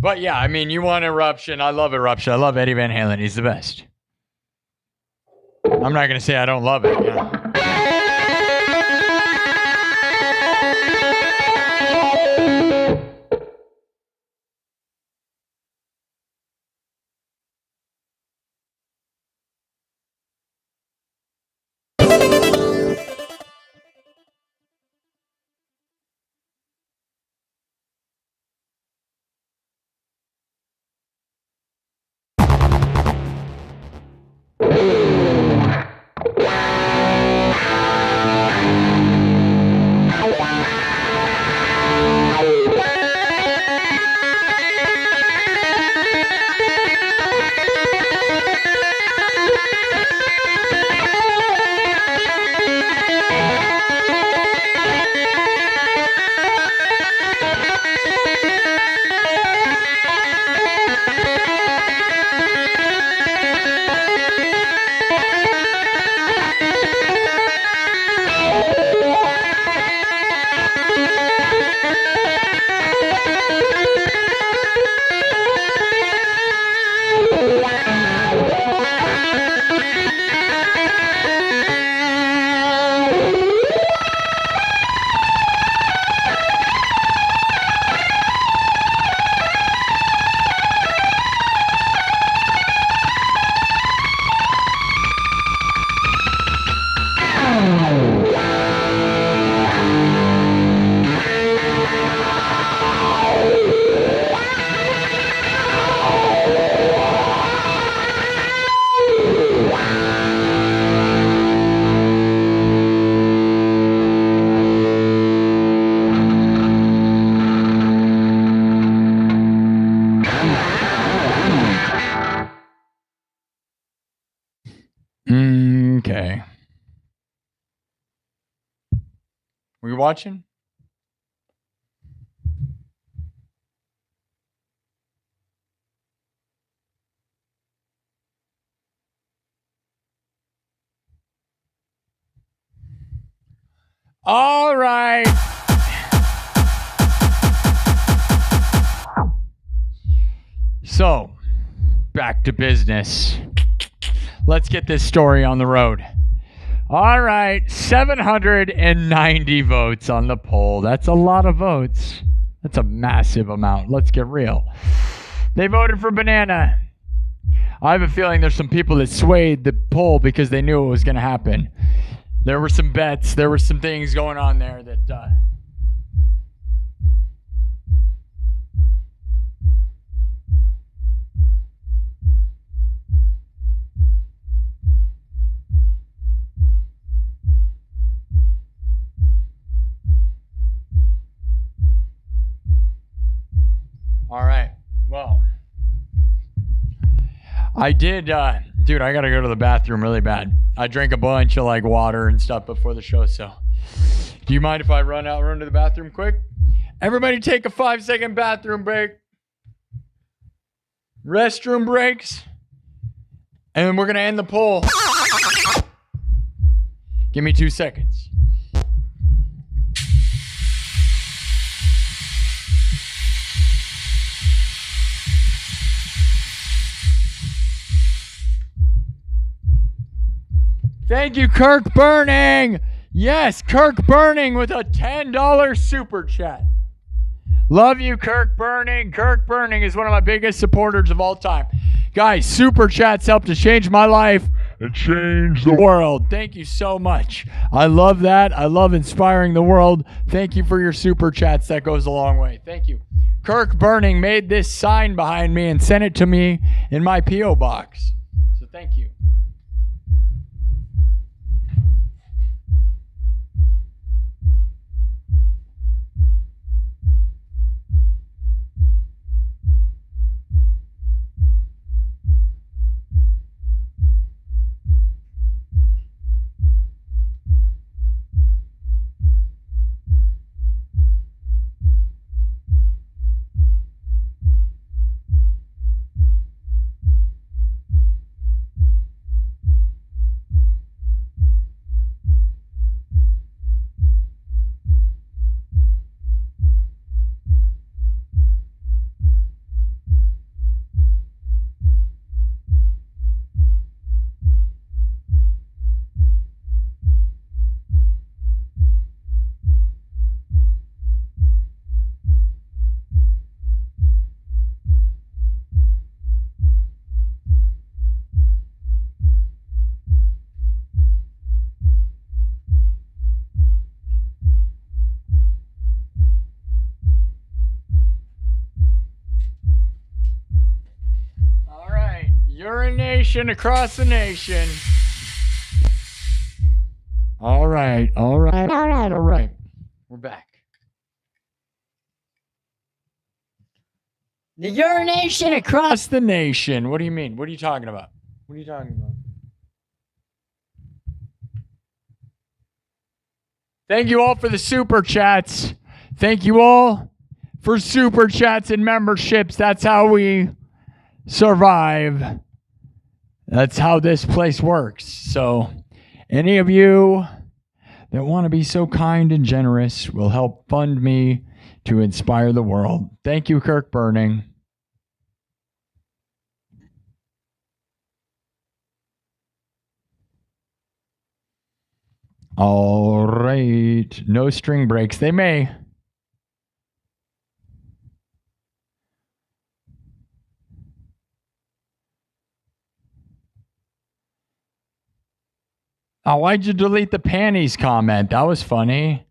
But yeah, you want Eruption. I love Eruption. I love Eddie Van Halen. He's the best. I'm not going to say I don't love it. watching? All right. So, back to business. Let's get this story on the road. All right, 790 votes on the poll. That's a lot of votes. That's a massive amount. Let's get real. They voted for banana. I have a feeling there's some people that swayed the poll because they knew it was going to happen. There were some bets. There were some things going on there that... All right. Well, I did, dude, I got to go to the bathroom really bad. I drank a bunch of like water and stuff before the show. So do you mind if I run to the bathroom quick? Everybody take a 5-second bathroom break. Restroom breaks. And then we're going to end the poll. Give me 2 seconds. Thank you, Kirk Burning. Yes, Kirk Burning with a $10 super chat. Love you, Kirk Burning. Kirk Burning is one of my biggest supporters of all time. Guys, super chats help to change my life And change the world. Thank you so much. I love that. I love inspiring the world. Thank you for your super chats. That goes a long way. Thank you. Kirk Burning made this sign behind me and sent it to me in my P.O. box. So thank you. Urination across the nation. All right. We're back. The urination across the nation. What do you mean? What are you talking about? What are you talking about? Thank you all for the super chats. Thank you all for super chats and memberships. That's how we survive. That's how this place works. So any of you that want to be so kind and generous will help fund me to inspire the world. Thank you, Kirk Burning. All right. No string breaks. They may. Oh, why'd you delete the panties comment? That was funny.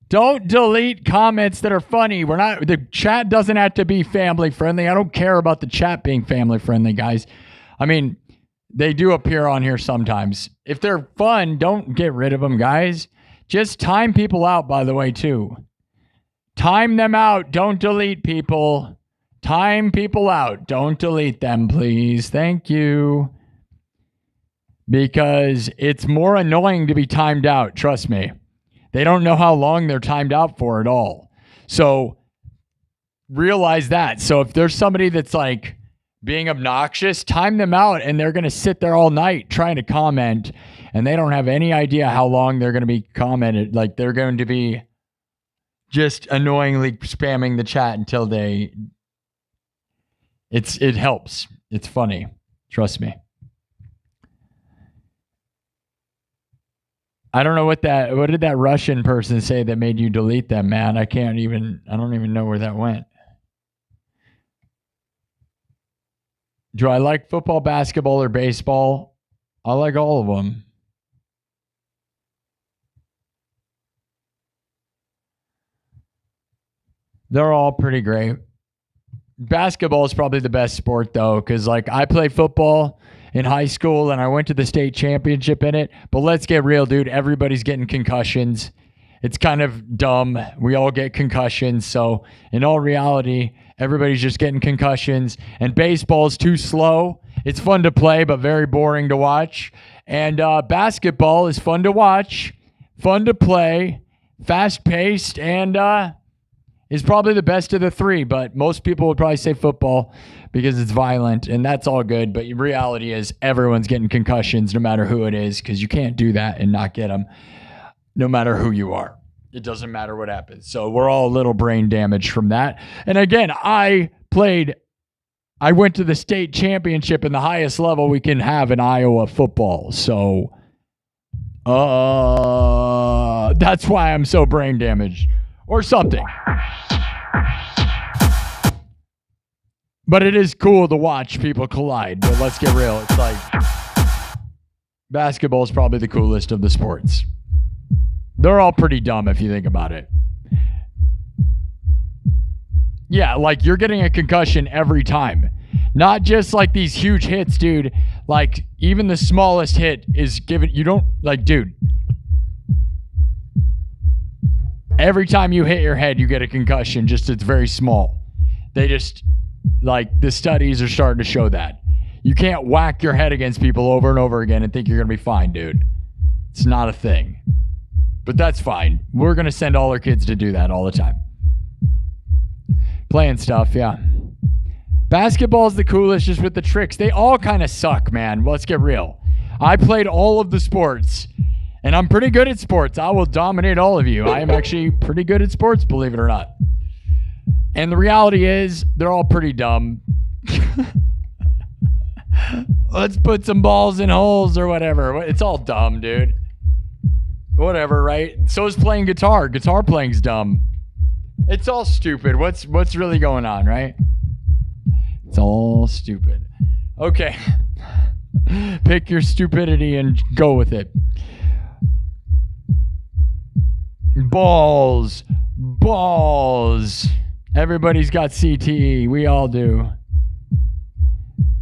Don't delete comments that are funny. The chat doesn't have to be family friendly. I don't care about the chat being family friendly, guys. I mean, they do appear on here sometimes. If they're fun, don't get rid of them, guys. Just time people out, by the way, too. Time them out. Don't delete people. Time people out. Don't delete them, please. Thank you. Because it's more annoying to be timed out. Trust me. They don't know how long they're timed out for at all. So realize that. So if there's somebody that's like being obnoxious, time them out, and they're going to sit there all night trying to comment, and they don't have any idea how long they're going to be commented. Like they're going to be just annoyingly spamming the chat until it helps. It's funny. Trust me. I don't know what did that Russian person say that made you delete them, man? I don't even know where that went. Do I like football, basketball, or baseball? I like all of them. They're all pretty great. Basketball is probably the best sport, though, because like I played football in high school and I went to the state championship in it. But let's get real, dude. Everybody's getting concussions. It's kind of dumb. We all get concussions. So in all reality, everybody's just getting concussions. And baseball is too slow. It's fun to play, but very boring to watch. And basketball is fun to watch, fun to play, fast-paced, and is probably the best of the three. But most people would probably say football because it's violent, and that's all good. But the reality is everyone's getting concussions no matter who it is, because you can't do that and not get them no matter who you are. It doesn't matter what happens. So we're all a little brain damaged from that. And again, I went to the state championship in the highest level we can have in Iowa football. So that's why I'm so brain damaged or something. But it is cool to watch people collide. But let's get real. It's like basketball is probably the coolest of the sports. They're all pretty dumb if you think about it. Yeah, like you're getting a concussion every time. Not just like these huge hits, dude. Like even the smallest hit is given. You don't like, dude. Every time you hit your head, you get a concussion. Just it's very small. They just like the studies are starting to show that. You can't whack your head against people over and over again and think you're going to be fine, dude. It's not a thing. But that's fine. We're going to send all our kids to do that all the time. Playing stuff, yeah. Basketball is the coolest just with the tricks. They all kind of suck, man. Let's get real. I played all of the sports, and I'm pretty good at sports. I will dominate all of you. I am actually pretty good at sports, believe it or not. And the reality is, they're all pretty dumb. Let's put some balls in holes or whatever. It's all dumb, dude. Whatever, right? So is playing guitar. Guitar playing's dumb. It's all stupid. What's really going on, right? It's all stupid. Okay. Pick your stupidity and go with it. Balls. Everybody's got CTE. We all do.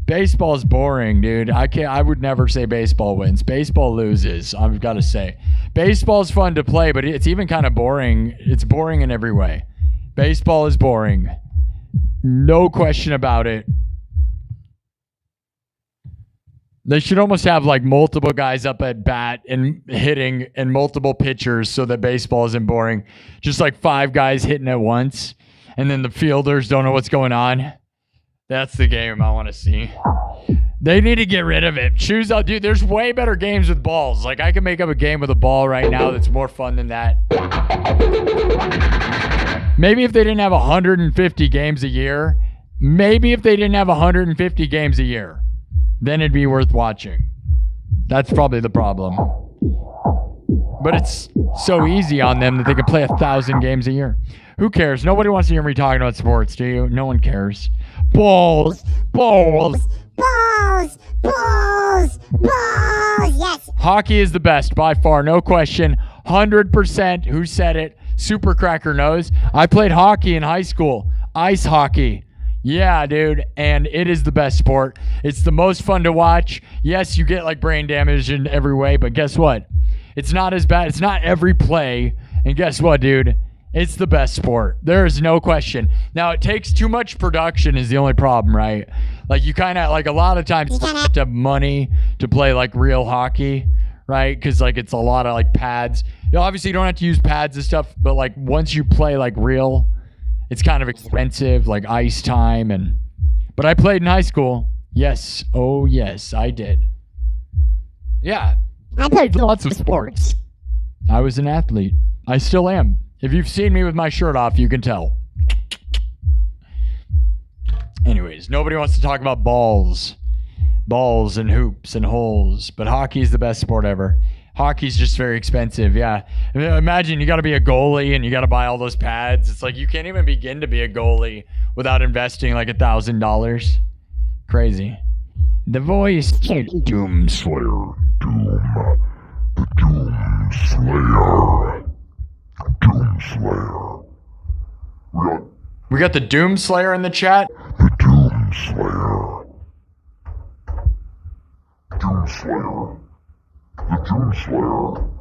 Baseball's boring, dude. I would never say baseball wins. Baseball loses, I've got to say. Baseball's fun to play, but it's even kind of boring. It's boring in every way. Baseball is boring. No question about it. They should almost have like multiple guys up at bat and hitting and multiple pitchers so that baseball isn't boring. Just like 5 guys hitting at once, and then the fielders don't know what's going on. That's the game I want to see. They need to get rid of it. Choose out, dude. There's way better games with balls. Like I can make up a game with a ball right now that's more fun than that. Maybe if they didn't have 150 games a year, then it'd be worth watching. That's probably the problem. But it's so easy on them that they can play 1,000 games a year. Who cares? Nobody wants to hear me talking about sports, do you? No one cares. Balls. Yes. Hockey is the best by far, no question. 100%. Who said it? Super Cracker knows. I played hockey in high school. Ice hockey. Yeah, dude. And it is the best sport. It's the most fun to watch. Yes, you get like brain damage in every way, but guess what? It's not as bad. It's not every play. And guess what, dude? It's the best sport. There is no question. Now, it takes too much production is the only problem, right? Like, you kind of, like, a lot of times you have to have money to play, like, real hockey, right? Because, like, it's a lot of, like, pads. obviously you don't have to use pads and stuff, but like once you play like real, it's kind of expensive, like ice time. But I played in high school. Yes. Oh yes, I did. Yeah. I played lots of sports. I was an athlete. I still am. If you've seen me with my shirt off, you can tell. Anyways, nobody wants to talk about balls and hoops and holes, but hockey's the best sport ever. Hockey's just very expensive, yeah. I mean, imagine you got to be a goalie and you got to buy all those pads. It's like you can't even begin to be a goalie without investing like $1,000. Crazy. The voice. Doom Slayer. The Doom Slayer. Doom Slayer. We got the Doom Slayer in the chat. The Doom Slayer. Doom Slayer. The Doom Slayer.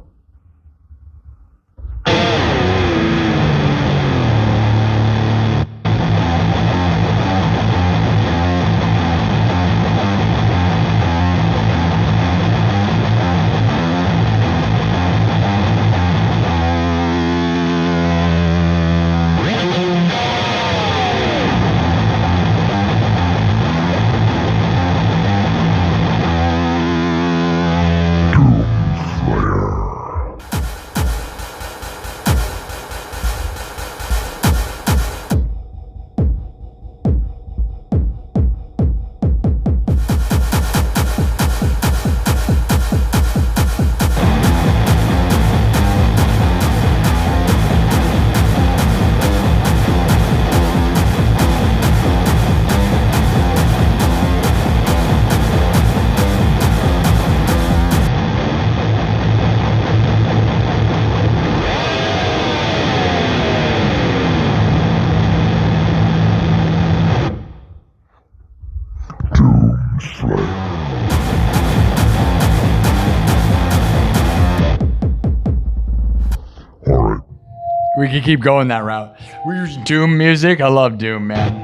We can keep going that route. We use Doom music. I love Doom, man.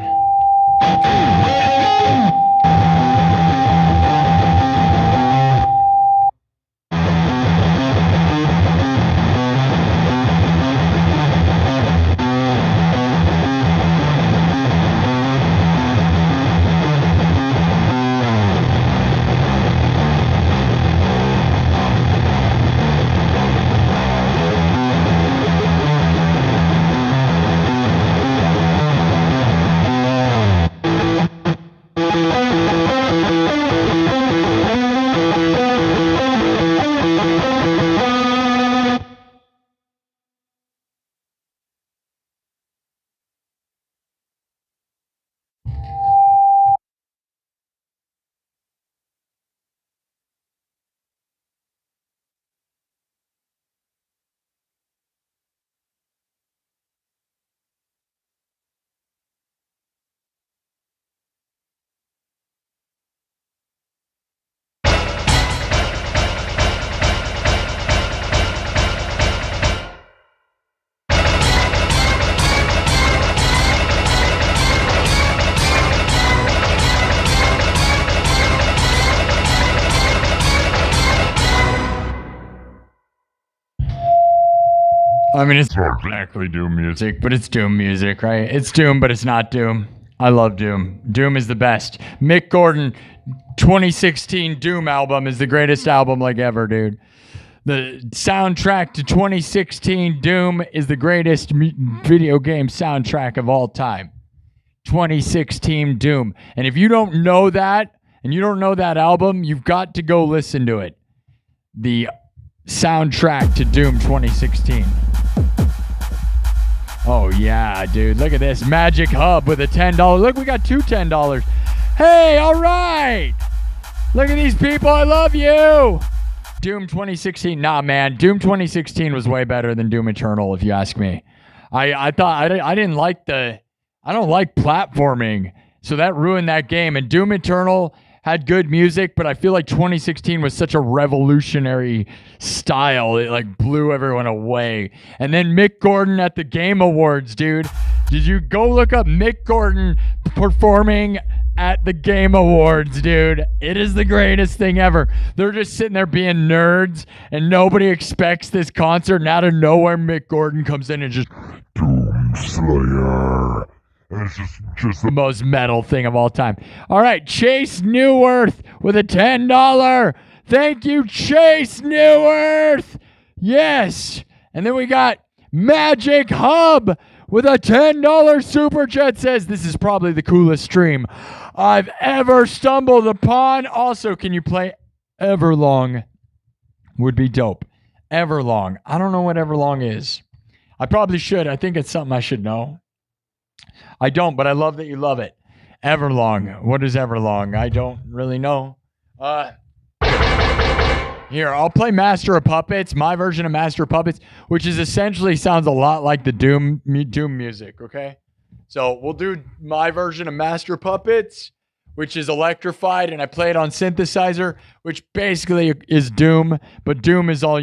I mean, it's not exactly Doom music, but it's Doom music, right? It's Doom, but it's not Doom. I love Doom. Doom is the best. Mick Gordon, 2016 Doom album is the greatest album like ever, dude. The soundtrack to 2016 Doom is the greatest video game soundtrack of all time. 2016 Doom. And if you don't know that, and you don't know that album, you've got to go listen to it. The soundtrack to Doom 2016. Oh yeah, dude. Look at this. Magic Hub with a $10. Look, we got two $10. Hey, all right. Look at these people. I love you. Doom 2016. Nah, man. Doom 2016 was way better than Doom Eternal, if you ask me. I thought I didn't like I don't like platforming, so that ruined that game. And Doom Eternal had good music, but I feel like 2016 was such a revolutionary style. It like blew everyone away. And then Mick Gordon at the Game Awards, dude. Did you go look up Mick Gordon performing at the Game Awards, dude. It is the greatest thing ever. They're just sitting there being nerds, and nobody expects this concert, and out of nowhere, Mick Gordon comes in and just Doomslayer. And it's just the most metal thing of all time. All right, Chase Newworth with a $10. Thank you, Chase Newworth. Yes. And then we got Magic Hub with a $10 super chat. Says this is probably the coolest stream I've ever stumbled upon. Also, can you play Everlong? Would be dope. Everlong. I don't know what Everlong is. I probably should. I think it's something I should know. I don't, but I love that you love it. Everlong. What is Everlong? I don't really know. Here, I'll play Master of Puppets, my version of Master of Puppets, which is essentially sounds a lot like the Doom music, okay? So we'll do my version of Master of Puppets, which is electrified, and I play it on synthesizer, which basically is Doom, but Doom is all,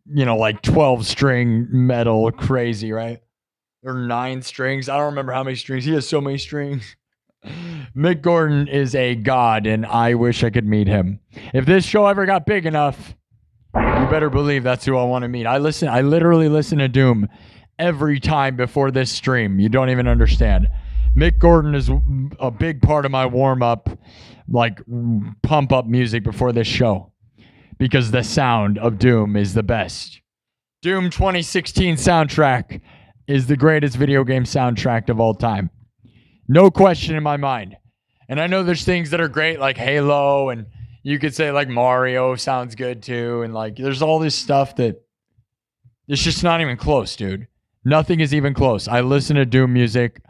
like 12-string metal crazy, right? Or 9 strings. I don't remember how many strings. He has so many strings. Mick Gordon is a god, and I wish I could meet him. If this show ever got big enough, you better believe that's who I want to meet. I literally listen to Doom every time before this stream. You don't even understand. Mick Gordon is a big part of my warm-up, like pump-up music before this show, because the sound of Doom is the best. Doom 2016 soundtrack is the greatest video game soundtrack of all time. No question in my mind. And I know there's things that are great, like Halo, and you could say like Mario sounds good too. And like there's all this stuff that it's just not even close, dude. Nothing is even close. I listen to Doom music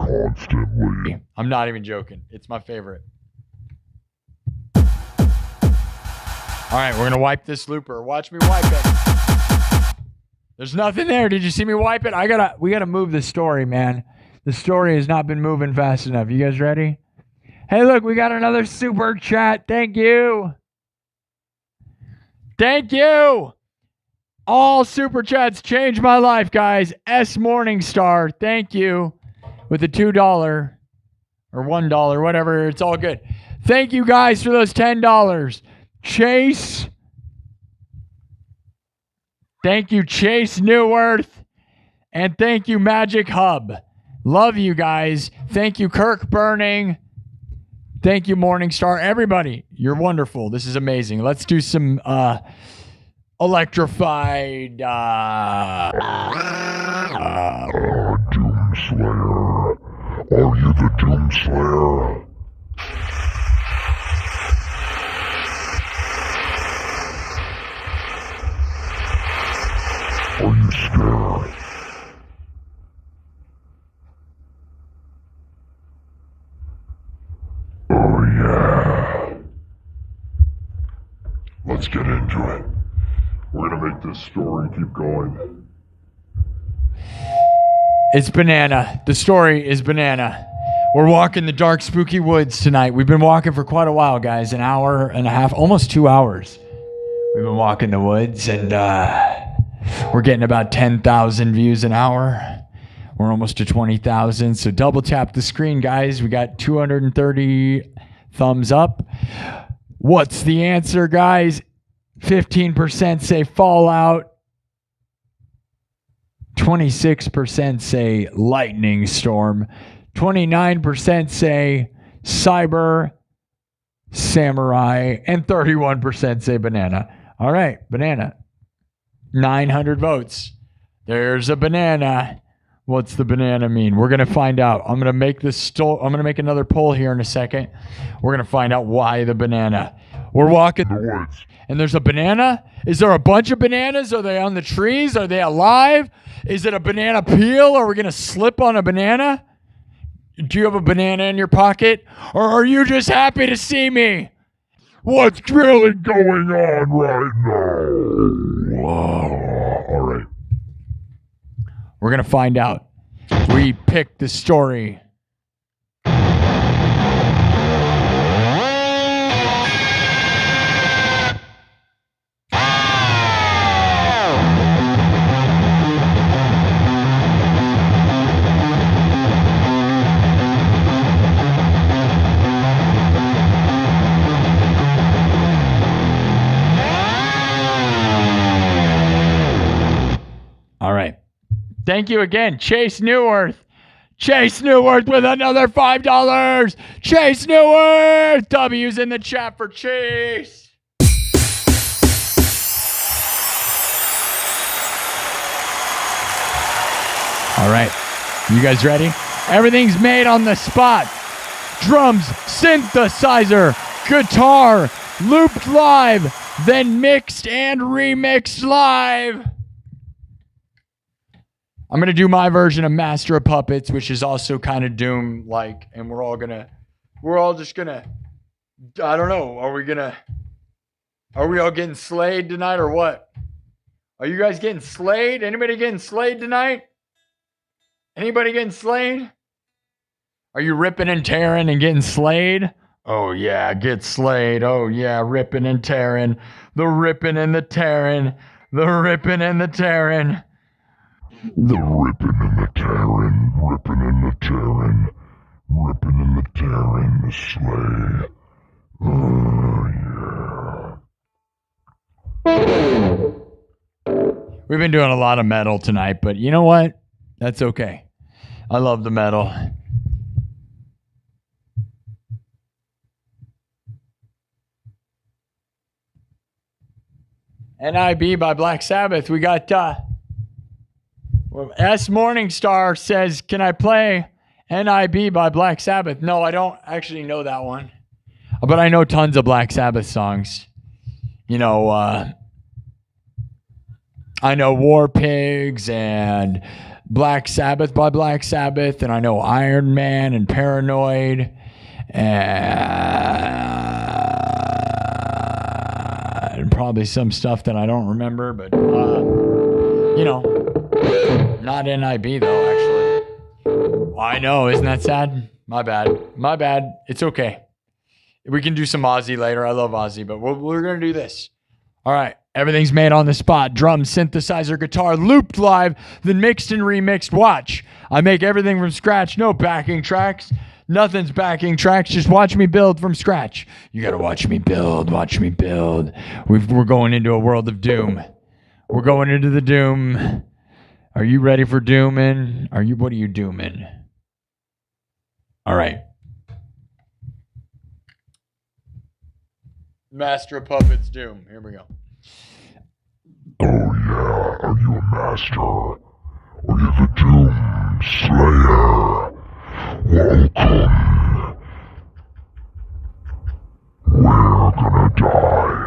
constantly. I'm not even joking. It's my favorite. All right, we're going to wipe this looper. Watch me wipe it. There's nothing there. Did you see me wipe it? We got to move the story, man. The story has not been moving fast enough. You guys ready? Hey, look, we got another super chat. Thank you. Thank you. All super chats changed my life, guys. S Morningstar, thank you. With the $2 or $1, whatever. It's all good. Thank you, guys, for those $10. Chase. Thank you, Chase Newworth. And thank you, Magic Hub. Love you guys. Thank you, Kirk Burning. Thank you, Morningstar. Everybody, you're wonderful. This is amazing. Let's do some electrified. Doomslayer. Are you the Doomslayer? Are you scared? Oh yeah. Let's get into it. We're gonna make this story keep going. It's banana. The story is banana. We're walking the dark, spooky woods tonight. We've been walking for quite a while, guys. An hour and a half, almost 2 hours. We've been walking the woods, and we're getting about 10,000 views an hour. We're almost to 20,000. So double tap the screen, guys. We got 230 thumbs up. What's the answer, guys? 15% say Fallout. 26% say Lightning Storm. 29% say Cyber Samurai. And 31% say Banana. All right, banana. 900 votes. There's a banana. What's the banana mean? We're going to find out. I'm going to make I'm going to make another poll here in a second. We're going to find out why the banana. We're walking the woods. And there's a banana? Is there a bunch of bananas? Are they on the trees? Are they alive? Is it a banana peel? Are we going to slip on a banana? Do you have a banana in your pocket? Or are you just happy to see me? What's really going on right now? All right. We're going to find out. We picked the story. Thank you again, Chase Newworth. Chase Newworth with another $5. Chase Newworth. W's in the chat for Chase. All right. You guys ready? Everything's made on the spot. Drums, synthesizer, guitar, looped live, then mixed and remixed live. I'm going to do my version of Master of Puppets, which is also kind of Doom-like, and we're all just going to, I don't know, are we all getting slayed tonight or what? Are you guys getting slayed? Anybody getting slayed tonight? Anybody getting slayed? Are you ripping and tearing and getting slayed? Oh yeah, get slayed. Oh yeah, ripping and tearing. The ripping and the tearing. The ripping and the tearing. The ripping and the tearing, ripping and the tearing, ripping and the tearing, the sleigh. Oh yeah. We've been doing a lot of metal tonight, but you know what? That's okay. I love the metal. NIB by Black Sabbath. We got S Morningstar says, can I play NIB by Black Sabbath? No, I don't actually know that one. But I know tons of Black Sabbath songs. You know, I know War Pigs and Black Sabbath by Black Sabbath, and I know Iron Man and Paranoid, and probably some stuff that I don't remember, but, you know, not NIB though, actually. Well, I know, isn't that sad? My bad. It's okay. We can do some Ozzy later. I love Ozzy, but we're going to do this. All right. Everything's made on the spot. Drums, synthesizer, guitar, looped live, then mixed and remixed. Watch. I make everything from scratch. No backing tracks. Nothing's backing tracks. Just watch me build from scratch. You got to watch me build. Watch me build. We're going into a world of doom. We're going into the doom. Are you ready for dooming? What are you dooming? All right. Master of Puppets Doom. Here we go. Oh yeah, are you a master? Are you the Doom Slayer? Welcome. We're gonna die.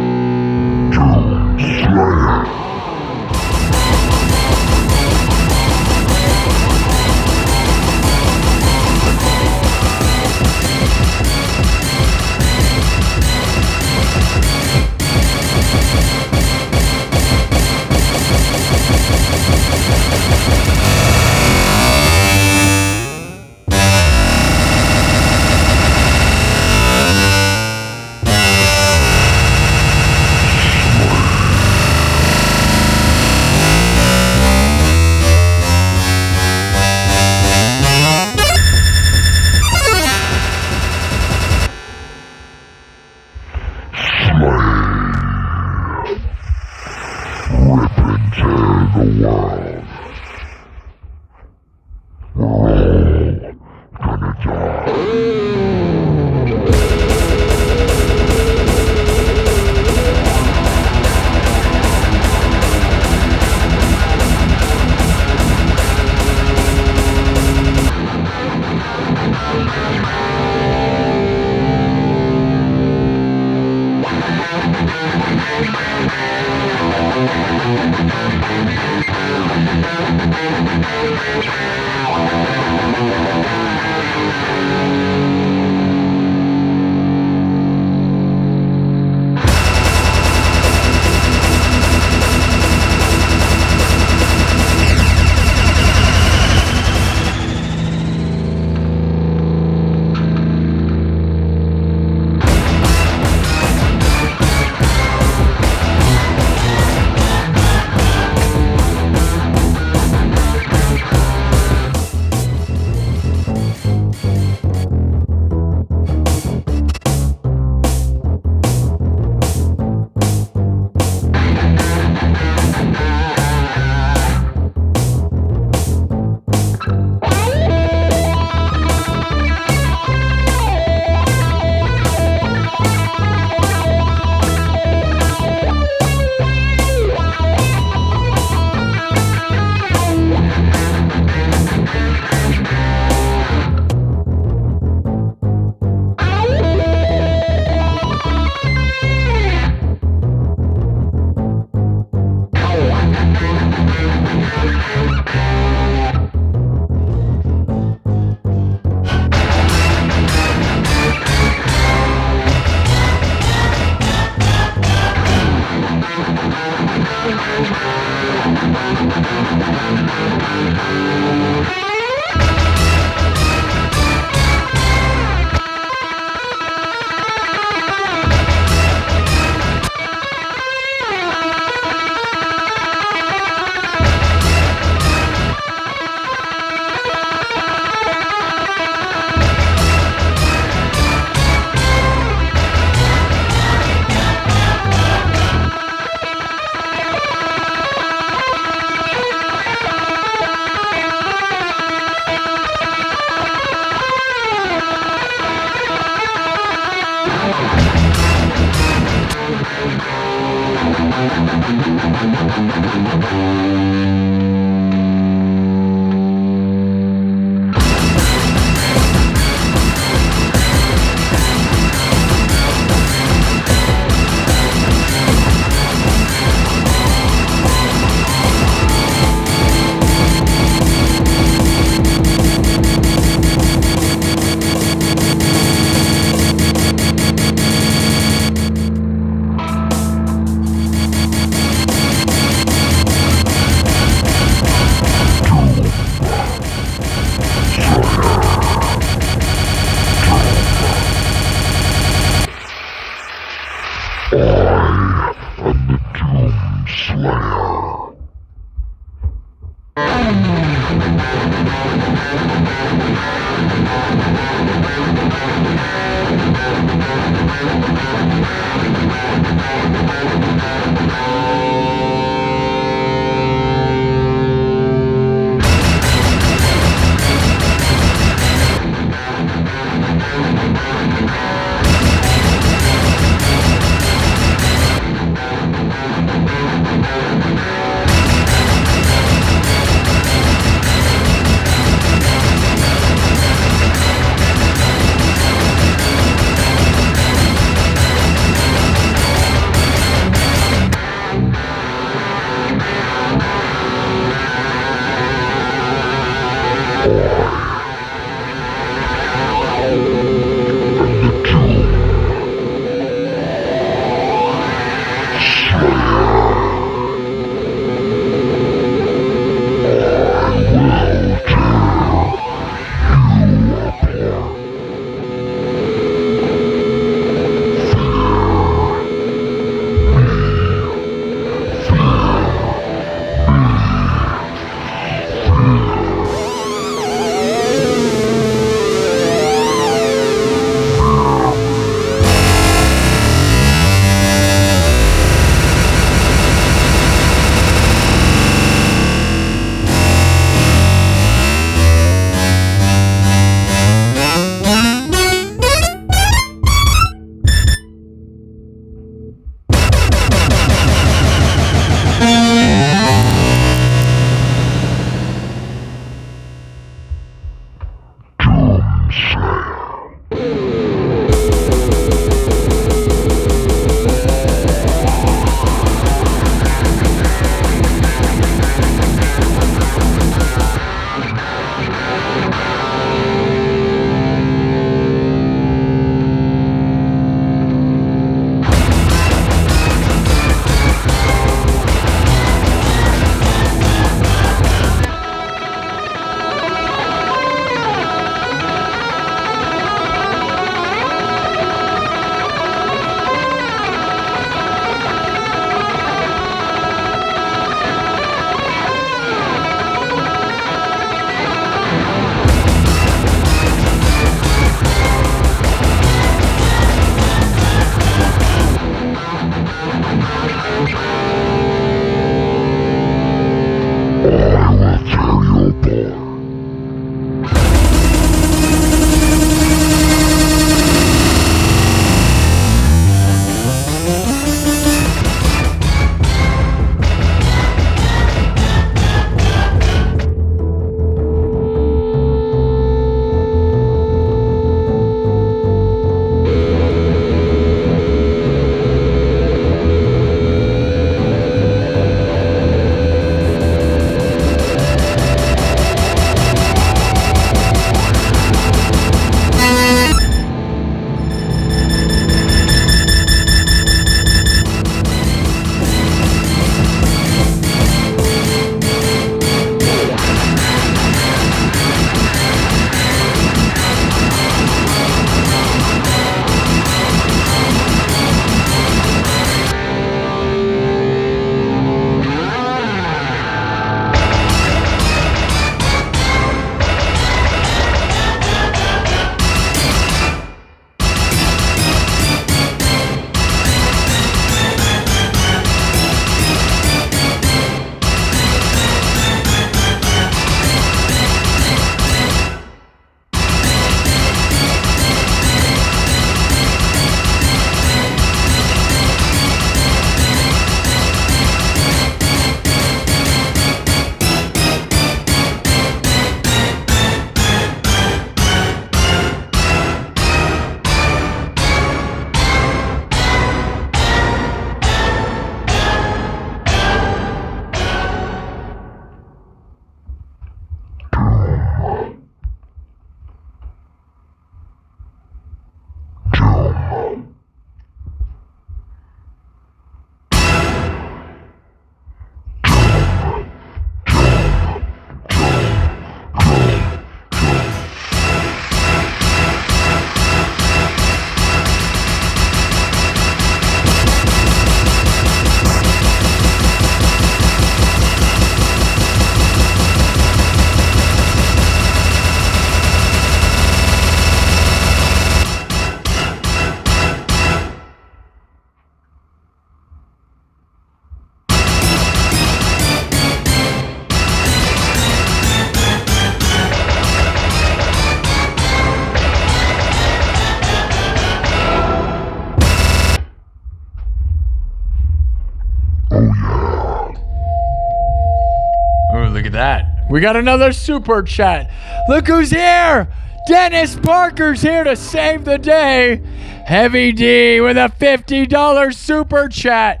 We got another super chat. Look who's here. Dennis Parker's here to save the day. Heavy D with a $50 super chat.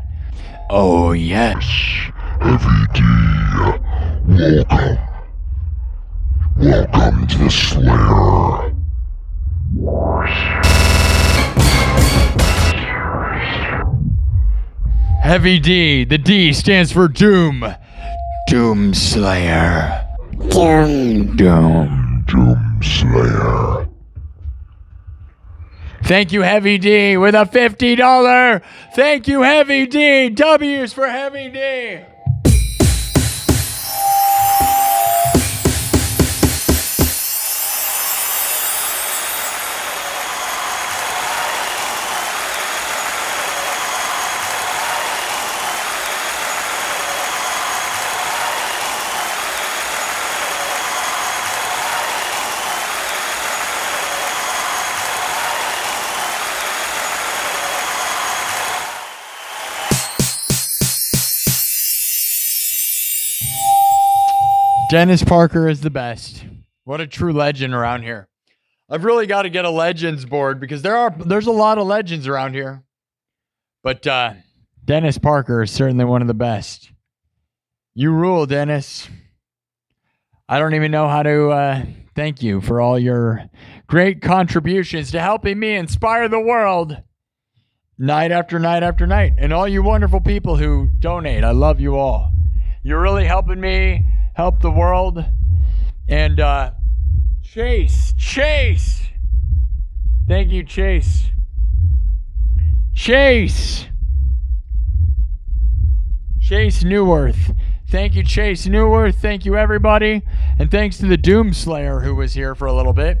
Oh, yes. Heavy D, welcome. Welcome to the Slayer. Heavy D. The D stands for Doom. Doom Slayer. Doom Slayer. Thank you, Heavy D, with a $50. Thank you, Heavy D. W's for Heavy D. Dennis Parker is the best. What a true legend around here. I've really got to get a legends board because there's a lot of legends around here. But Dennis Parker is certainly one of the best. You rule, Dennis. I don't even know how to thank you for all your great contributions to helping me inspire the world night after night after night. And all you wonderful people who donate, I love you all. You're really helping me help the world. And Chase. Thank you, Chase. Chase Newworth. Thank you, Chase Newworth. Thank you, everybody. And thanks to the Doomslayer who was here for a little bit.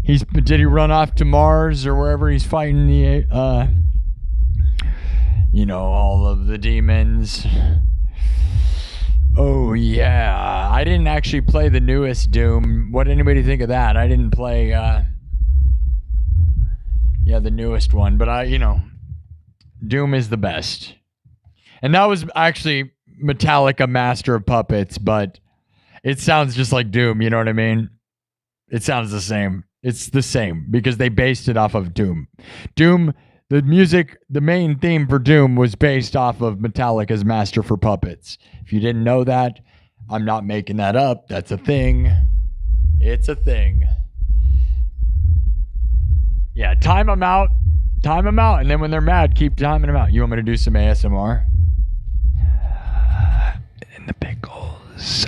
Did he run off to Mars or wherever he's fighting the, all of the demons? Oh, yeah. I didn't actually play the newest Doom. What did anybody think of that? I didn't play, the newest one. But Doom is the best. And that was actually Metallica Master of Puppets, but it sounds just like Doom, you know what I mean? It sounds the same. It's the same because they based it off of Doom. Doom, the music, the main theme for Doom was based off of Metallica's Master for Puppets. If you didn't know that, I'm not making that up. That's a thing. It's a thing. Yeah, time them out. And then when they're mad, keep timing them out. You want me to do some ASMR? In the pickles,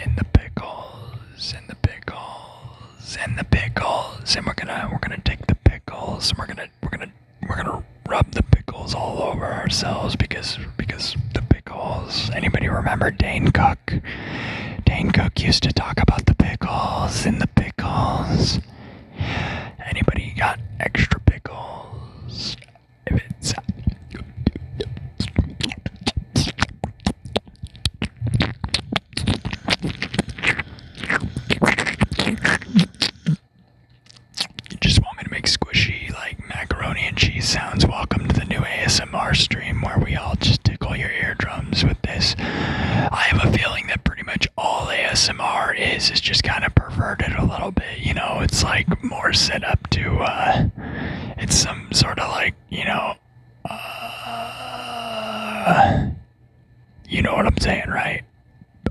in the pickles, in the pickles, in the pickles. And we're gonna take the pickles and we're gonna rub the pickles all over ourselves because the pickles. Anybody remember Dane Cook? Dane Cook used to talk about the pickles and the pickles. Anybody got extra pickles? If it's you just want me to make squishy like macaroni and cheese sounds, welcome to the new ASMR stream where we all just tickle your eardrums with this. I have a feeling that pretty much all ASMR is just kind of perverted a little bit, it's like more set up to it's some sort of like, you know what I'm saying, right?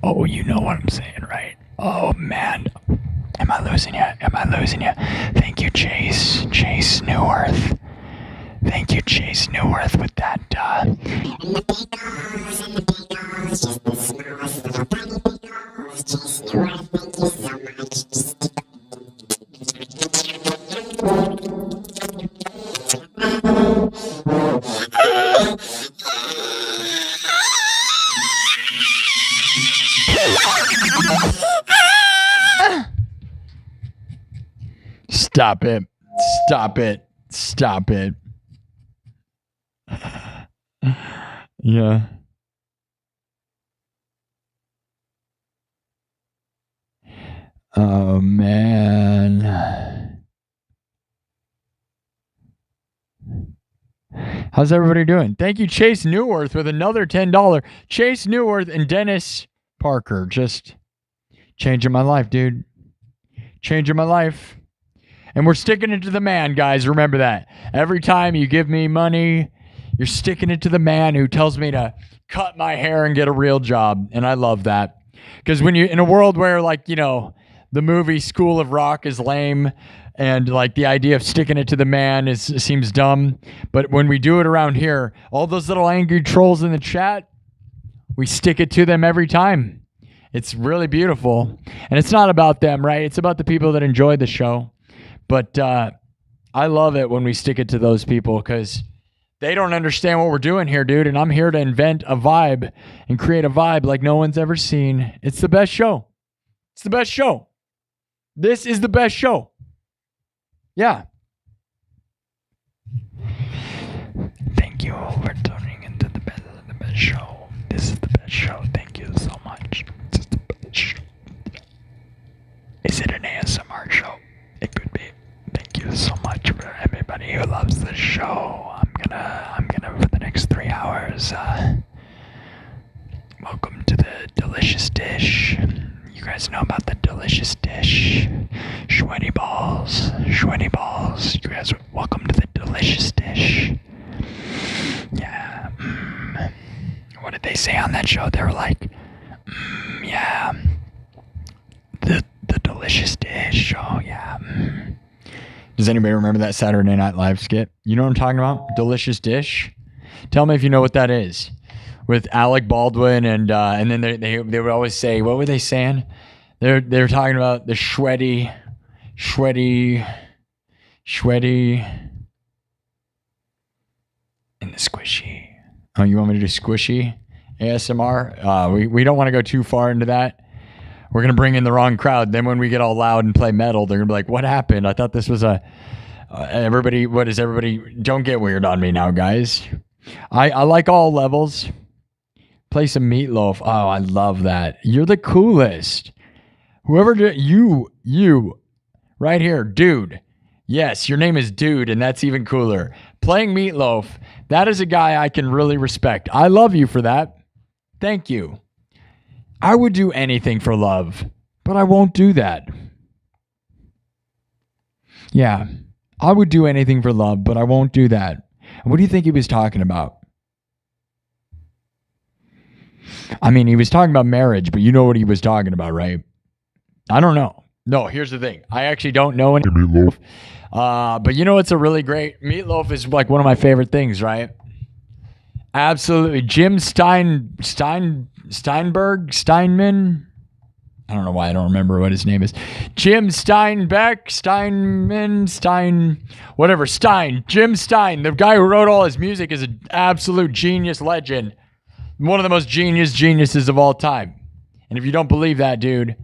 Oh, you know what I'm saying, right? Oh man, am I losing you? Thank you, Chase Newworth. Thank you, Chase Newworth, with that, Stop it. Yeah. Oh, man. How's everybody doing? Thank you, Chase Newworth, with another $10. Chase Newworth and Dennis Parker. Just Changing my life, dude. Changing my life. And we're sticking it to the man, guys. Remember that. Every time you give me money, you're sticking it to the man who tells me to cut my hair and get a real job. And I love that. Because when you, in a world where, like, you know, the movie School of Rock is lame and like the idea of sticking it to the man seems dumb. But when we do it around here, all those little angry trolls in the chat, we stick it to them every time. It's really beautiful. And it's not about them, right? It's about the people that enjoy the show. But I love it when we stick it to those people because they don't understand what we're doing here, dude. And I'm here to invent a vibe and create a vibe like no one's ever seen. It's the best show. It's the best show. This is the best show. Yeah. Thank you for tuning into the best show. This is the best show. Thank you so much. This is the best show. Is it an ASMR show? It could be. Thank you so much for everybody who loves the show. I'm gonna for the next 3 hours. Welcome to the delicious dish. You guys know about the delicious dish. Sweaty balls. Sweaty balls. You guys, welcome to the delicious dish. Yeah. What did they say on that show? They were like, yeah. The delicious dish. Oh, yeah. Does anybody remember that Saturday Night Live skit? You know what I'm talking about? Delicious dish. Tell me if you know what that is. With Alec Baldwin and then they would always say, what were they saying? They're talking about the sweaty, and the squishy. Oh, you want me to do squishy ASMR? We don't want to go too far into that. We're going to bring in the wrong crowd. Then when we get all loud and play metal, they're going to be like, what happened? I thought this was everybody, what is everybody? Don't get weird on me now, guys. I like all levels. Play some Meatloaf. Oh, I love that. You're the coolest. Whoever you right here, dude. Yes, your name is Dude, and that's even cooler. Playing Meatloaf, that is a guy I can really respect. I love you for that. Thank you. I would do anything for love, but I won't do that. Yeah, I would do anything for love, but I won't do that. And what do you think he was talking about? I mean, he was talking about marriage, but you know what he was talking about, right? I don't know. No, here's the thing. I actually don't know any Meatloaf. But you know what's a really great... Meatloaf is like one of my favorite things, right? Absolutely. Jim Steinman? I don't know why I don't remember what his name is. Jim Steinbeck? Whatever. Jim Stein. The guy who wrote all his music is an absolute genius legend. One of the most geniuses of all time. And if you don't believe that, dude,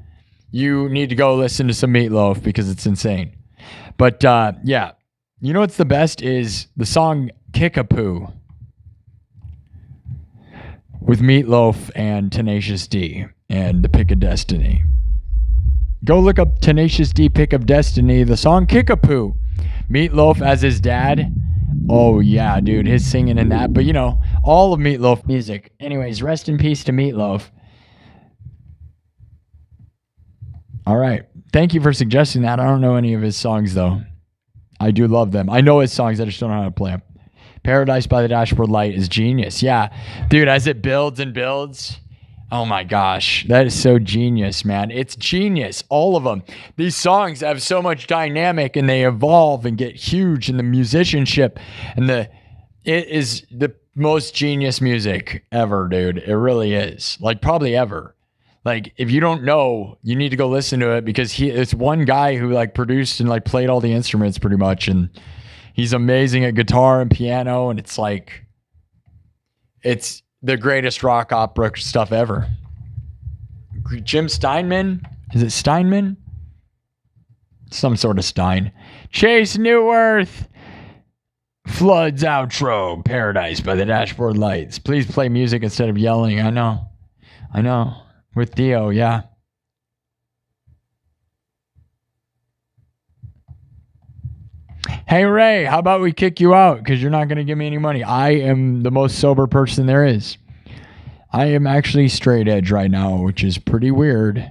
you need to go listen to some Meatloaf because it's insane. But yeah, you know what's the best is the song Kickapoo with Meatloaf and Tenacious D and the Pick of Destiny. Go look up Tenacious D, Pick of Destiny, the song Kickapoo. Meatloaf as his dad. Oh yeah, dude, his singing in that. But you know, all of Meatloaf music. Anyways, rest in peace to Meatloaf. All right. Thank you for suggesting that. I don't know any of his songs, though. I do love them. I know his songs. I just don't know how to play them. Paradise by the Dashboard Light is genius. Yeah. Dude, as it builds and builds. Oh, my gosh. That is so genius, man. It's genius. All of them. These songs have so much dynamic, and they evolve and get huge in the musicianship. And it is the most genius music ever, dude. It really is. Like, probably ever. Like, if you don't know, you need to go listen to it because it's one guy who like produced and like played all the instruments pretty much. And he's amazing at guitar and piano. And it's like, it's the greatest rock opera stuff ever. Jim Steinman. Is it Steinman? Some sort of Stein. Chase Newworth. Floods outro. Paradise by the Dashboard Lights. Please play music instead of yelling. I know. With Dio, yeah. Hey, Ray, how about we kick you out? Because you're not going to give me any money. I am the most sober person there is. I am actually straight edge right now, which is pretty weird.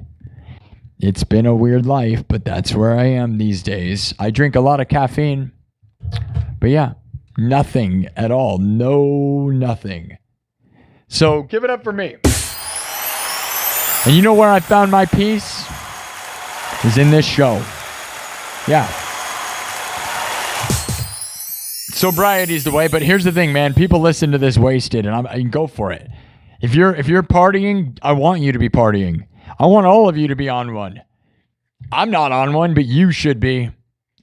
It's been a weird life, but that's where I am these days. I drink a lot of caffeine, but yeah, nothing at all. No, nothing. So give it up for me. And you know where I found my peace? Is in this show. Yeah. Sobriety is the way, but here's the thing, man. People listen to this wasted, and I go for it. If you're partying, I want you to be partying. I want all of you to be on one. I'm not on one, but you should be.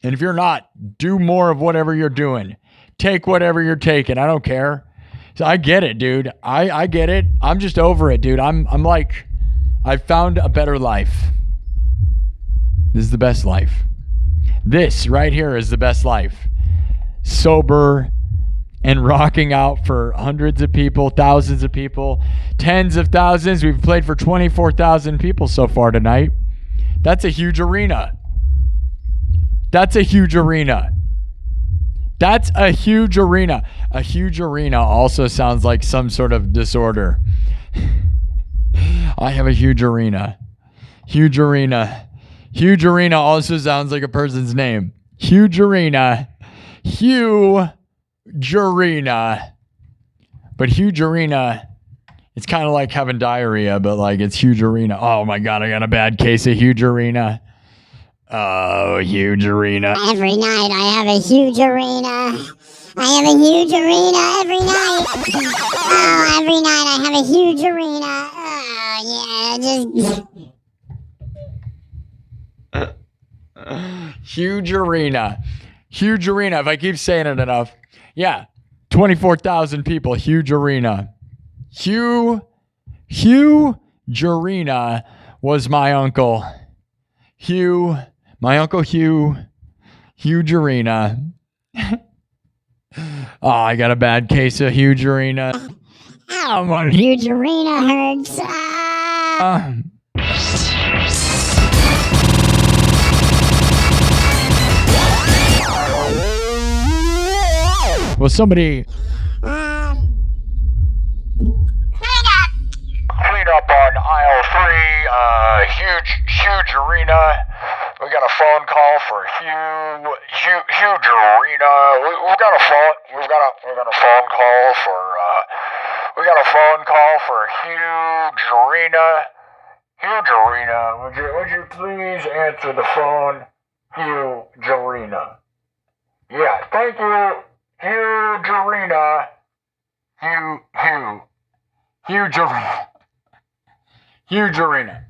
And if you're not, do more of whatever you're doing. Take whatever you're taking. I don't care. So I get it, dude. I get it. I'm just over it, dude. I'm like, I found a better life. This is the best life. This right here is the best life. Sober and rocking out for hundreds of people, thousands of people, tens of thousands. We've played for 24,000 people so far tonight. That's a huge arena. That's a huge arena. That's a huge arena. A huge arena also sounds like some sort of disorder. I have a huge arena. Huge arena. Huge arena also sounds like a person's name. Huge arena. Hugh Jarena. But huge arena, it's kind of like having diarrhea, but like it's huge arena. Oh my God, I got a bad case of huge arena. Oh, huge arena. Every night I have a huge arena. I have a huge arena every night. Oh, every night I have a huge arena. Oh, yeah, just... Huge arena. Huge arena. If I keep saying it enough. Yeah. 24,000 people. Huge arena. Hugh Jarena was my uncle. My uncle Hugh Jarena. Oh, I got a bad case of Hugh Jarena. Oh, my huge arena hurts. Well, somebody clean up on aisle 3, huge arena. We got a phone call for huge arena. We've got a phone. We've got a phone call for. We got a phone call for huge arena. Huge arena. Would you please answer the phone, huge arena? Yeah, thank you. Huge arena. Huge arena. Huge arena.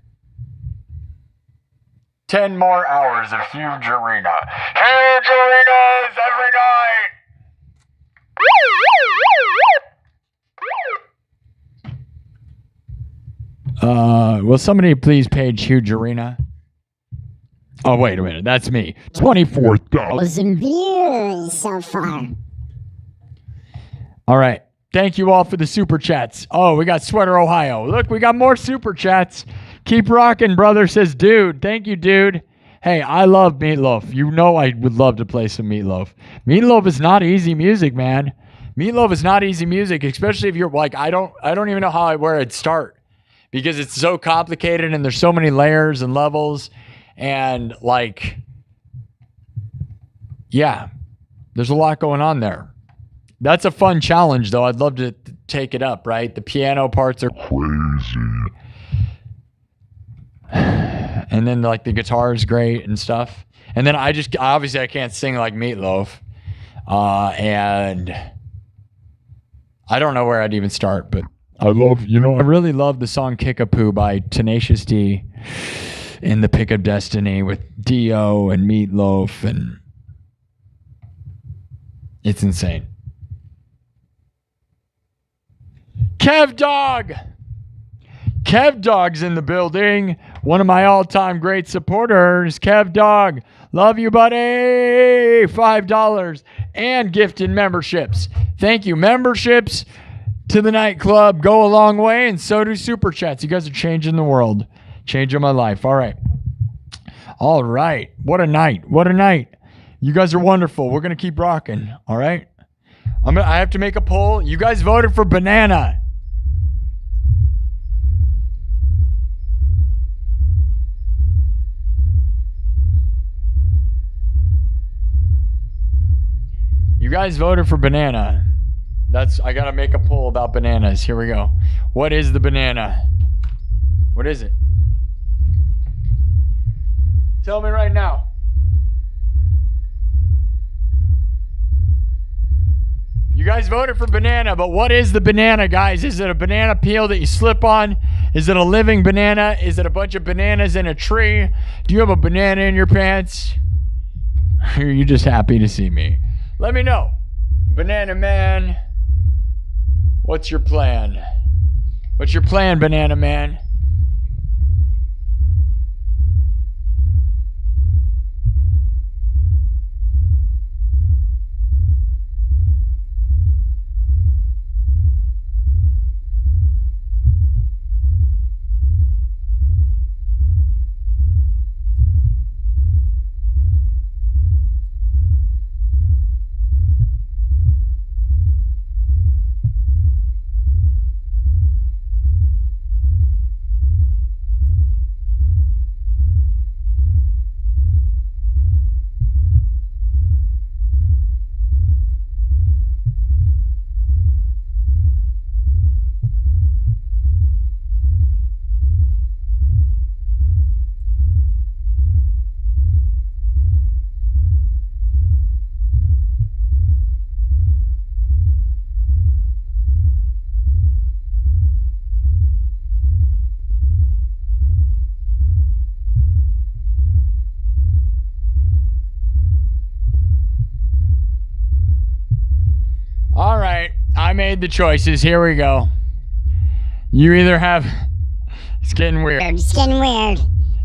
10 more hours of huge arena. Huge arenas every night. Will somebody please page huge arena? Oh, wait a minute. That's me. 24,000 views so far. All right. Thank you all for the super chats. Oh, we got Sweater Ohio. Look, we got more super chats. Keep rocking, brother, says dude. Thank you, dude. Hey, I love Meatloaf. You know I would love to play some Meatloaf. Meatloaf is not easy music, man. Meatloaf is not easy music, especially if you're like, I don't even know where I'd start because it's so complicated and there's so many layers and levels and like, yeah, there's a lot going on there. That's a fun challenge, though. I'd love to take it up, right? The piano parts are crazy. And then like the guitar is great and stuff. And then obviously I can't sing like Meatloaf. And I don't know where I'd even start, but I really love the song Kickapoo by Tenacious D in the Pick of Destiny with Dio and Meatloaf, and it's insane. Kev Dog's in the building. One of my all-time great supporters. Kev Dog. Love you, buddy. $5 and gifted memberships. Thank you. Memberships to the nightclub go a long way, and so do super chats. You guys are changing the world. Changing my life. All right. What a night. You guys are wonderful. We're going to keep rocking. All right. I have to make a poll. You guys voted for banana. You guys voted for banana. I gotta make a poll about bananas. Here we go. What is the banana? What is it? Tell me right now. You guys voted for banana, but what is the banana, guys? Is it a banana peel that you slip on? Is it a living banana? Is it a bunch of bananas in a tree? Do you have a banana in your pants? Or are you just happy to see me? Let me know. Banana Man. What's your plan? What's your plan, Banana Man? All right, I made the choices. Here we go. You either have... It's getting weird. It's getting weird.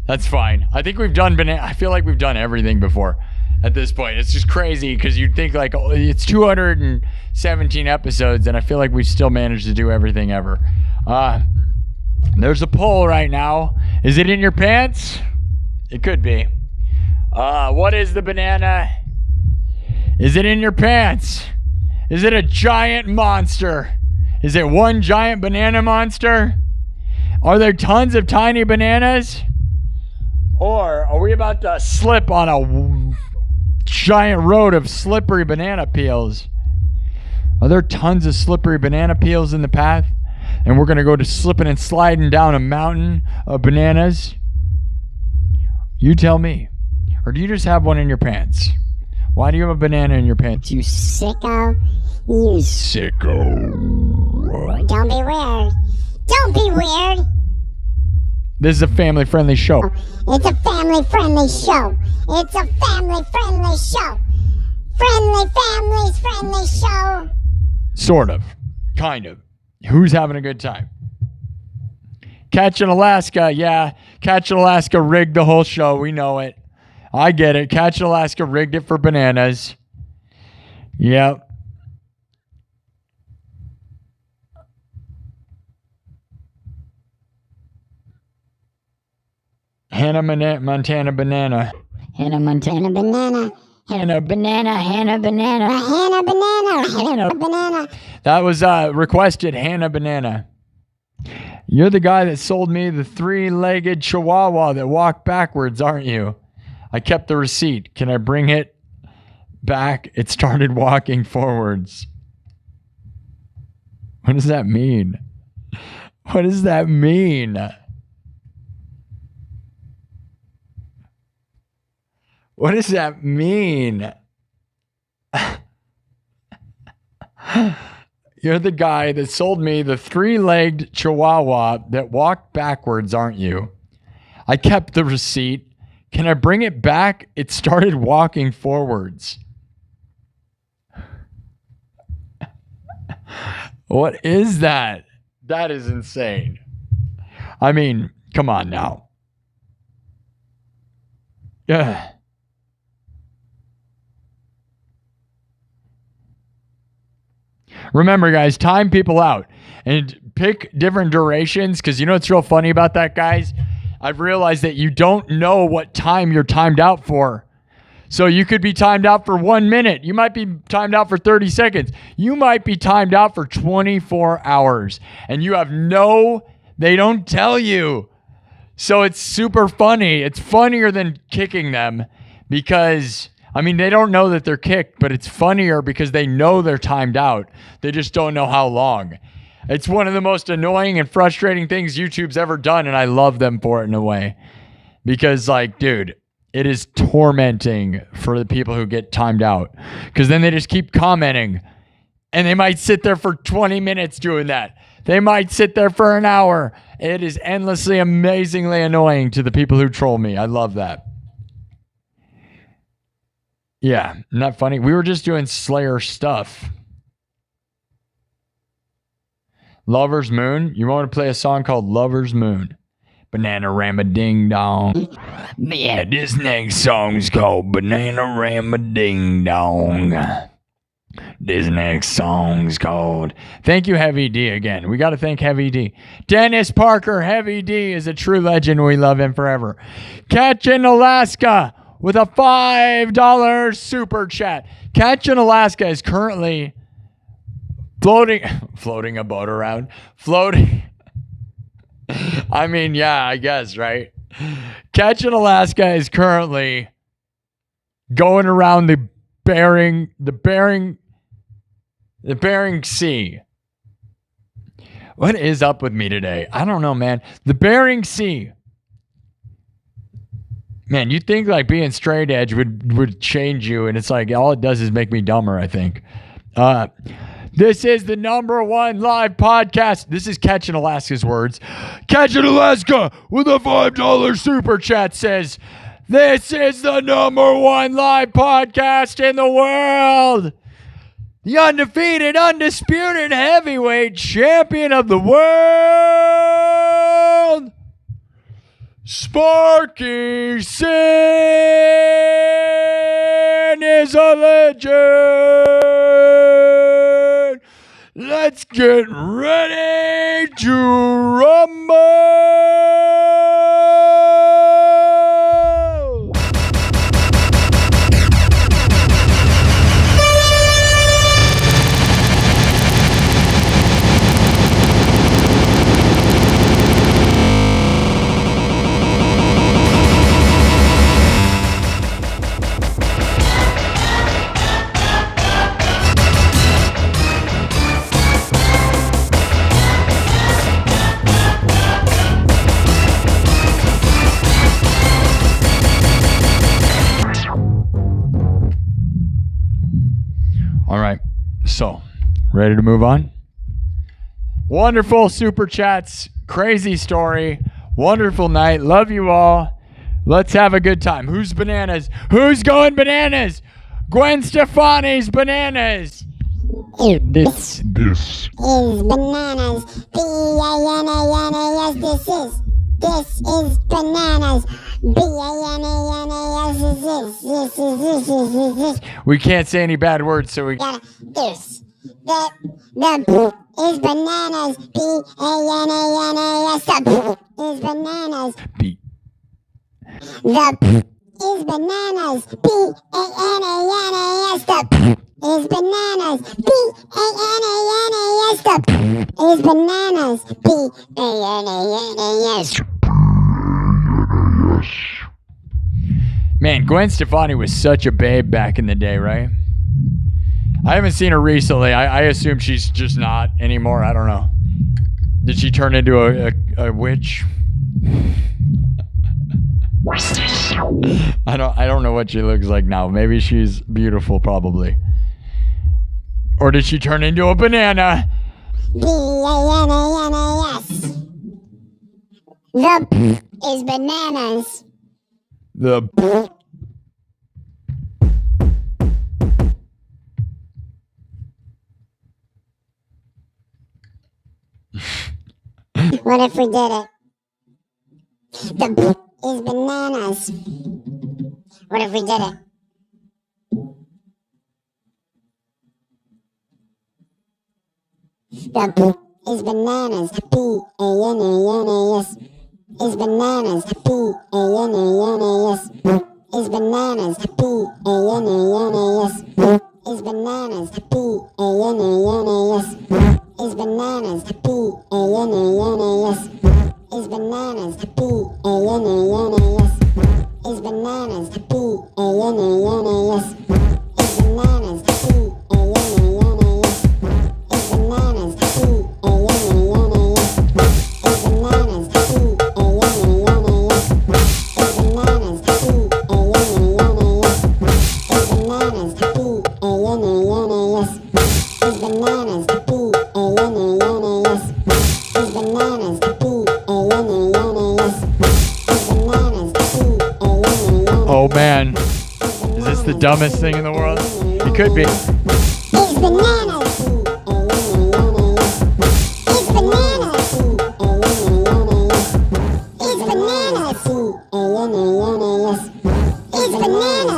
That's fine. I think we've done banana. I feel like we've done everything before at this point. It's just crazy because you'd think like, oh, it's 217 episodes and I feel like we've still managed to do everything ever. There's a poll right now. Is it in your pants? It could be. What is the banana? Is it in your pants? Is it a giant monster? Is it one giant banana monster? Are there tons of tiny bananas? Or are we about to slip on a giant road of slippery banana peels? Are there tons of slippery banana peels in the path? And we're going to go to slipping and sliding down a mountain of bananas? You tell me. Or do you just have one in your pants? Why do you have a banana in your pants? You sicko. You Sicko. Don't be weird. Don't be weird. This is a family-friendly show. It's a family-friendly show. It's a family-friendly show. Friendly families, friendly show. Sort of. Kind of. Who's having a good time? Catch in Alaska. Yeah. Catch in Alaska rigged the whole show. We know it. I get it. Catch in Alaska rigged it for bananas. Yep. Hannah Montana banana. Hannah Montana banana. Hannah banana. Hannah banana. Hannah banana. Hannah banana. That was requested. Hannah banana. You're the guy that sold me the 3-legged chihuahua that walked backwards, aren't you? I kept the receipt. Can I bring it back? It started walking forwards. What does that mean? What does that mean? What does that mean? You're the guy that sold me the 3-legged chihuahua that walked backwards, aren't you? I kept the receipt. Can I bring it back? It started walking forwards. What is that? That is insane. I mean, come on now. Yeah. Remember, guys, time people out and pick different durations because you know what's real funny about that, guys? I've realized that you don't know what time you're timed out for. So you could be timed out for 1 minute. You might be timed out for 30 seconds. You might be timed out for 24 hours. And you have they don't tell you. So it's super funny. It's funnier than kicking them because I mean, they don't know that they're kicked, but it's funnier because they know they're timed out. They just don't know how long. It's one of the most annoying and frustrating things YouTube's ever done, and I love them for it in a way. Because, like, dude, it is tormenting for the people who get timed out. Because then they just keep commenting, and they might sit there for 20 minutes doing that. They might sit there for an hour. It is endlessly, amazingly annoying to the people who troll me. I love that. Yeah, not funny. We were just doing Slayer stuff. Lover's Moon. You want to play a song called Lover's Moon? Banana Rama Ding Dong. Yeah, this next song's called Banana Rama Ding Dong. This next song's called... Thank you, Heavy D, again. We got to thank Heavy D. Dennis Parker, Heavy D, is a true legend. We love him forever. Catch in Alaska with a $5 super chat. Catch in Alaska is currently floating a boat around. I mean, yeah, I guess, right? Catch in Alaska is currently going around the Bering Sea. What is up with me today? I don't know, man. The Bering Sea. Man, you'd think like being straight edge would change you, and it's like all it does is make me dumber, I think. This is the #1 live podcast. This is Catchin' Alaska's words. Catchin' Alaska with a $5 super chat says, this is the #1 live podcast in the world. The undefeated, undisputed heavyweight champion of the world, Sparky SINN is a legend. Let's get ready to rumble. All right, so ready to move on? Wonderful super chats, crazy story, wonderful night. Love you all. Let's have a good time. Who's bananas? Who's going bananas? Gwen Stefani's bananas. This is bananas. B-A-N-A-N-A-S. This is bananas. B-A-N-A-N-A-S. This. We can't say any bad words, so we... This. The is bananas. B-A-N-A-N-A-S. The is bananas. B. The is bananas. B-A-N-A-N-A-S. The is bananas. B-A-N-A-N-A-S. The is bananas. B-A-N-A-N-A-S. Man, Gwen Stefani was such a babe back in the day, right? I haven't seen her recently. I assume she's just not anymore. I don't know. Did she turn into a witch? I don't know what she looks like now. Maybe she's beautiful, probably. Or did she turn into a banana? B-A-N-A-N-A-S. The is bananas. The What if we did it? The is bananas. What if we did it? The is bananas. B-A-N-A-N-A-S. Is bananas. B-A-N-A-N-A-S. Is bananas. B-A-N-A-N-A-S. Is bananas. B-A-N-A-N-A-S. Is bananas. B-A-N-A-N-A-S. Is bananas. B-A-N-A-N-A-S. is bananas. B-A-N-A-N-A-S. Is bananas. B-A-N-A-N-A-S. Is bananas. B-A-N-A-N-A-S. Is bananas. B-A-N-A-N-A-S. Is bananas. B-A-N-A-N-A-S. Is bananas. B-A-N-A-N-A-S. Is bananas. B-A-N-A-N-A-S. Is bananas. B-A-N-A-N-A-S. Oh man, is this the dumbest thing in the world? It could be. It's bananas. It's bananas. It's bananas. It's bananas.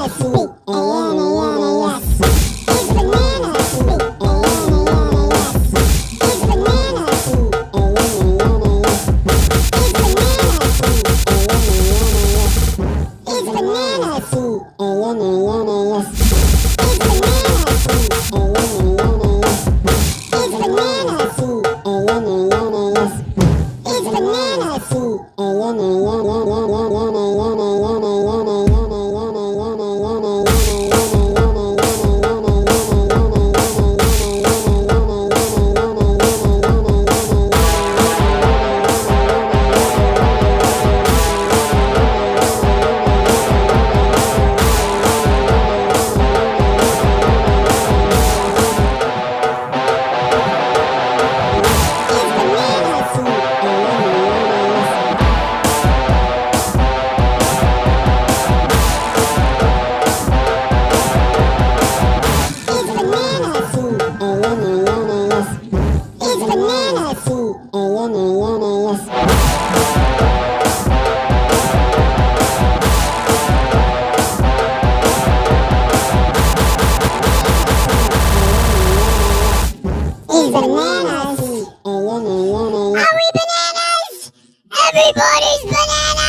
Everybody's banana!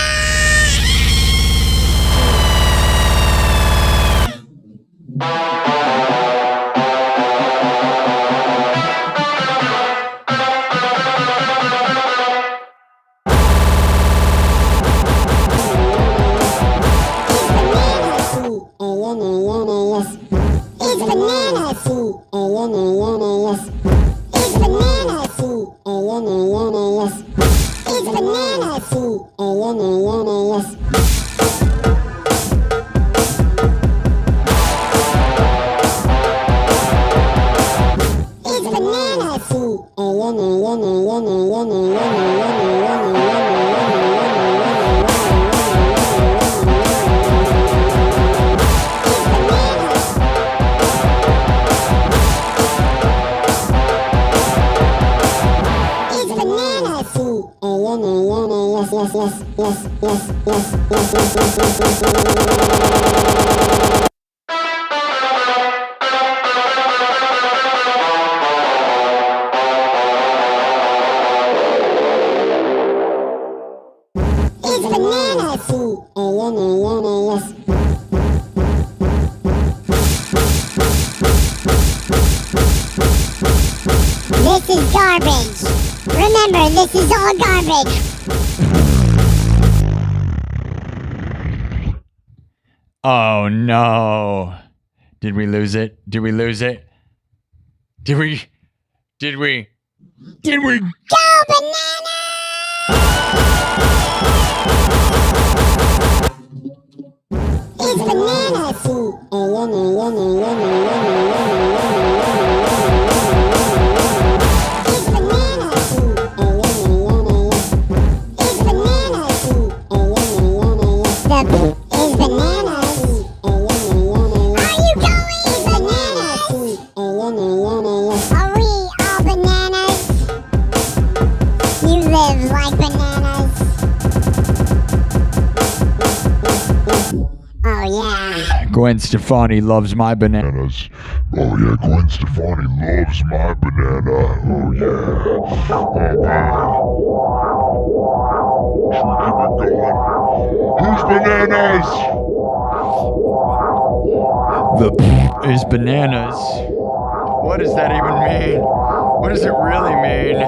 It's bananas. A-N-A-N-A-S. It's bananas. A-N-A-N-A-S. It's bananas. A-N-A-N-A-S. It's bananas. This is garbage. Remember, this is all garbage. Oh no. Did we lose it? Did we lose it? Did we? Go banana! It's bananas. Gwen Stefani loves my banana. Bananas. Oh yeah, Gwen Stefani loves my banana. Oh yeah. Oh man. Should we keep it going? Who's bananas? The is bananas. What does that even mean? What does it really mean?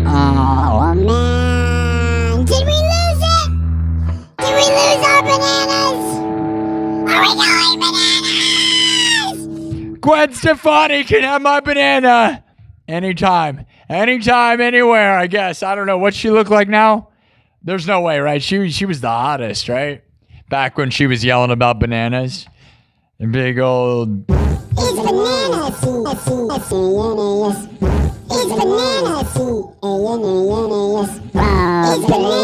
Oh man, did we lose it? Did we lose our bananas? Are we going bananas? Gwen Stefani can have my banana anytime, anywhere. I guess I don't know what she look like now. There's no way, right? She was the hottest, right? Back when she was yelling about bananas and big old. It's banana seed. It's banana seed. Oh, baby.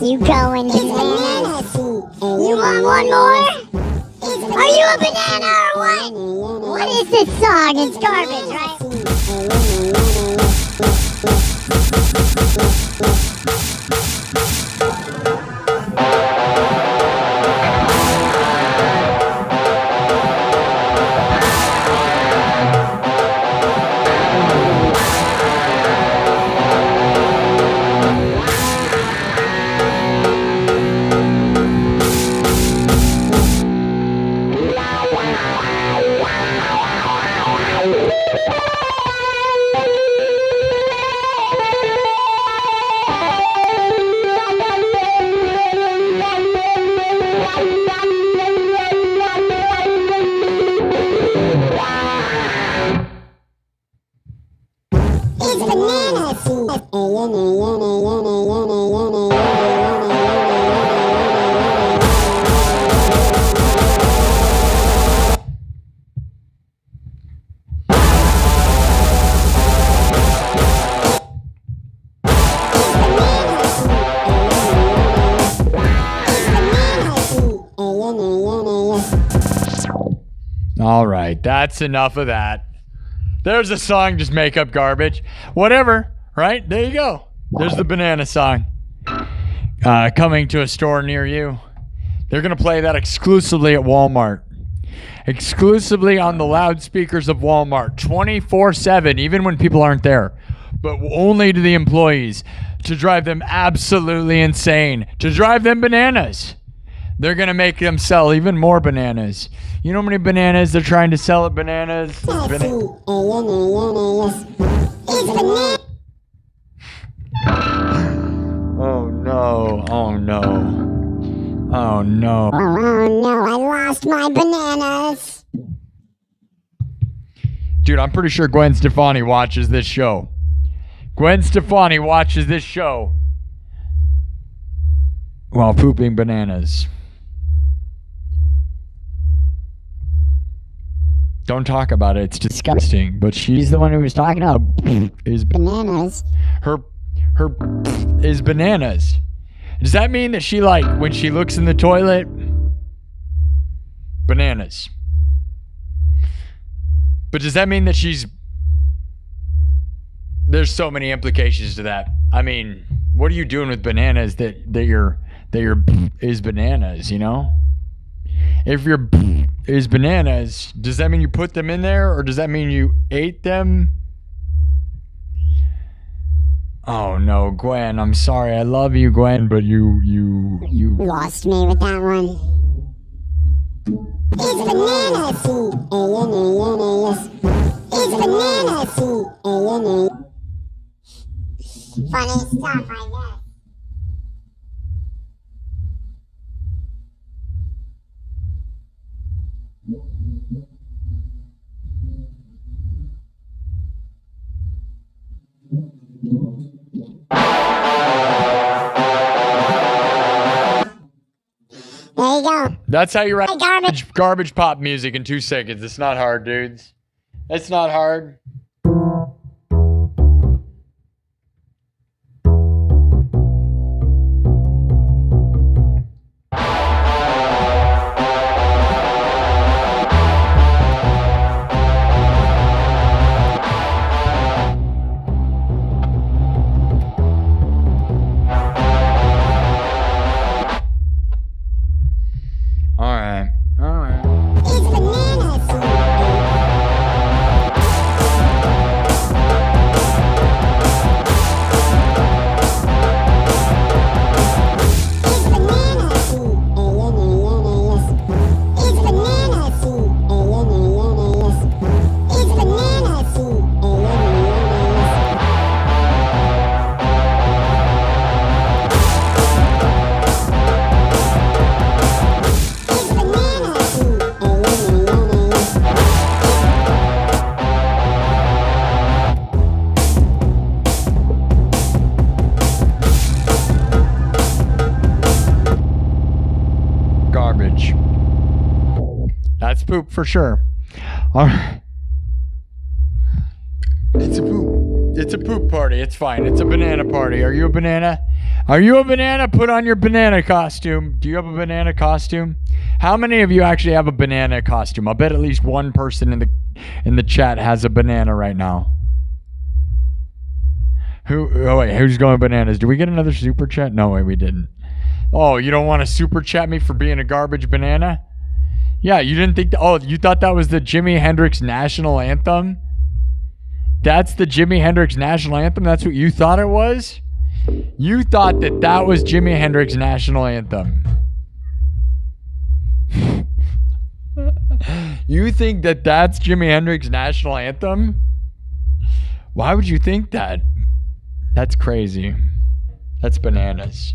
You going banana seed. You want one more? Are you a banana or what? What is this song? It's garbage, right? All right, that's enough of that. There's a song, just make up garbage. Whatever, right? There you go. There's the banana song. Coming to a store near you. They're going to play that exclusively at Walmart. exclusively on the loudspeakers of Walmart 24/7, even when people aren't there, but only to the employees, to drive them absolutely insane, to drive them bananas. They're going to make them sell even more bananas. You know how many bananas they're trying to sell at bananas? It's banana. Oh no, oh no, oh no. Oh no, I lost my bananas. Dude, I'm pretty sure Gwen Stefani watches this show. Gwen Stefani watches this show while pooping bananas. Don't talk about it, it's disgusting. But she's the one who was talking about is Bananas. her is bananas. Does that mean that she, like, when she looks in the toilet, bananas? But does that mean that she's... There's so many implications to that. I mean, what are you doing with bananas that your is bananas, you know? If your is bananas, does that mean you put them in there, or does that mean you ate them? Oh no, Gwen, I'm sorry. I love you, Gwen, but you Lost me with that one. It's banana C-A-N-A-N-A-S. It's banana C-A-N-A. Funny stuff, I guess. There you go. That's how you write Garbage. garbage pop music in 2 seconds. It's not hard, dudes. It's not hard. It's banana That's poop for sure. All right. It's a poop. It's a poop party. It's fine. It's a banana party. Are you a banana? Are you a banana? Put on your banana costume. Do you have a banana costume? How many of you actually have a banana costume? I'll bet at least one person in the chat has a banana right now. Who's going bananas? Did we get another super chat? No way, we didn't. Oh, you don't want to super chat me for being a garbage banana? Yeah, you didn't think you thought that was the Jimi Hendrix national anthem? That's the Jimi Hendrix national anthem? That's what you thought it was? You thought that was Jimi Hendrix national anthem. You think that's Jimi Hendrix national anthem? Why would you think that? That's crazy. That's bananas.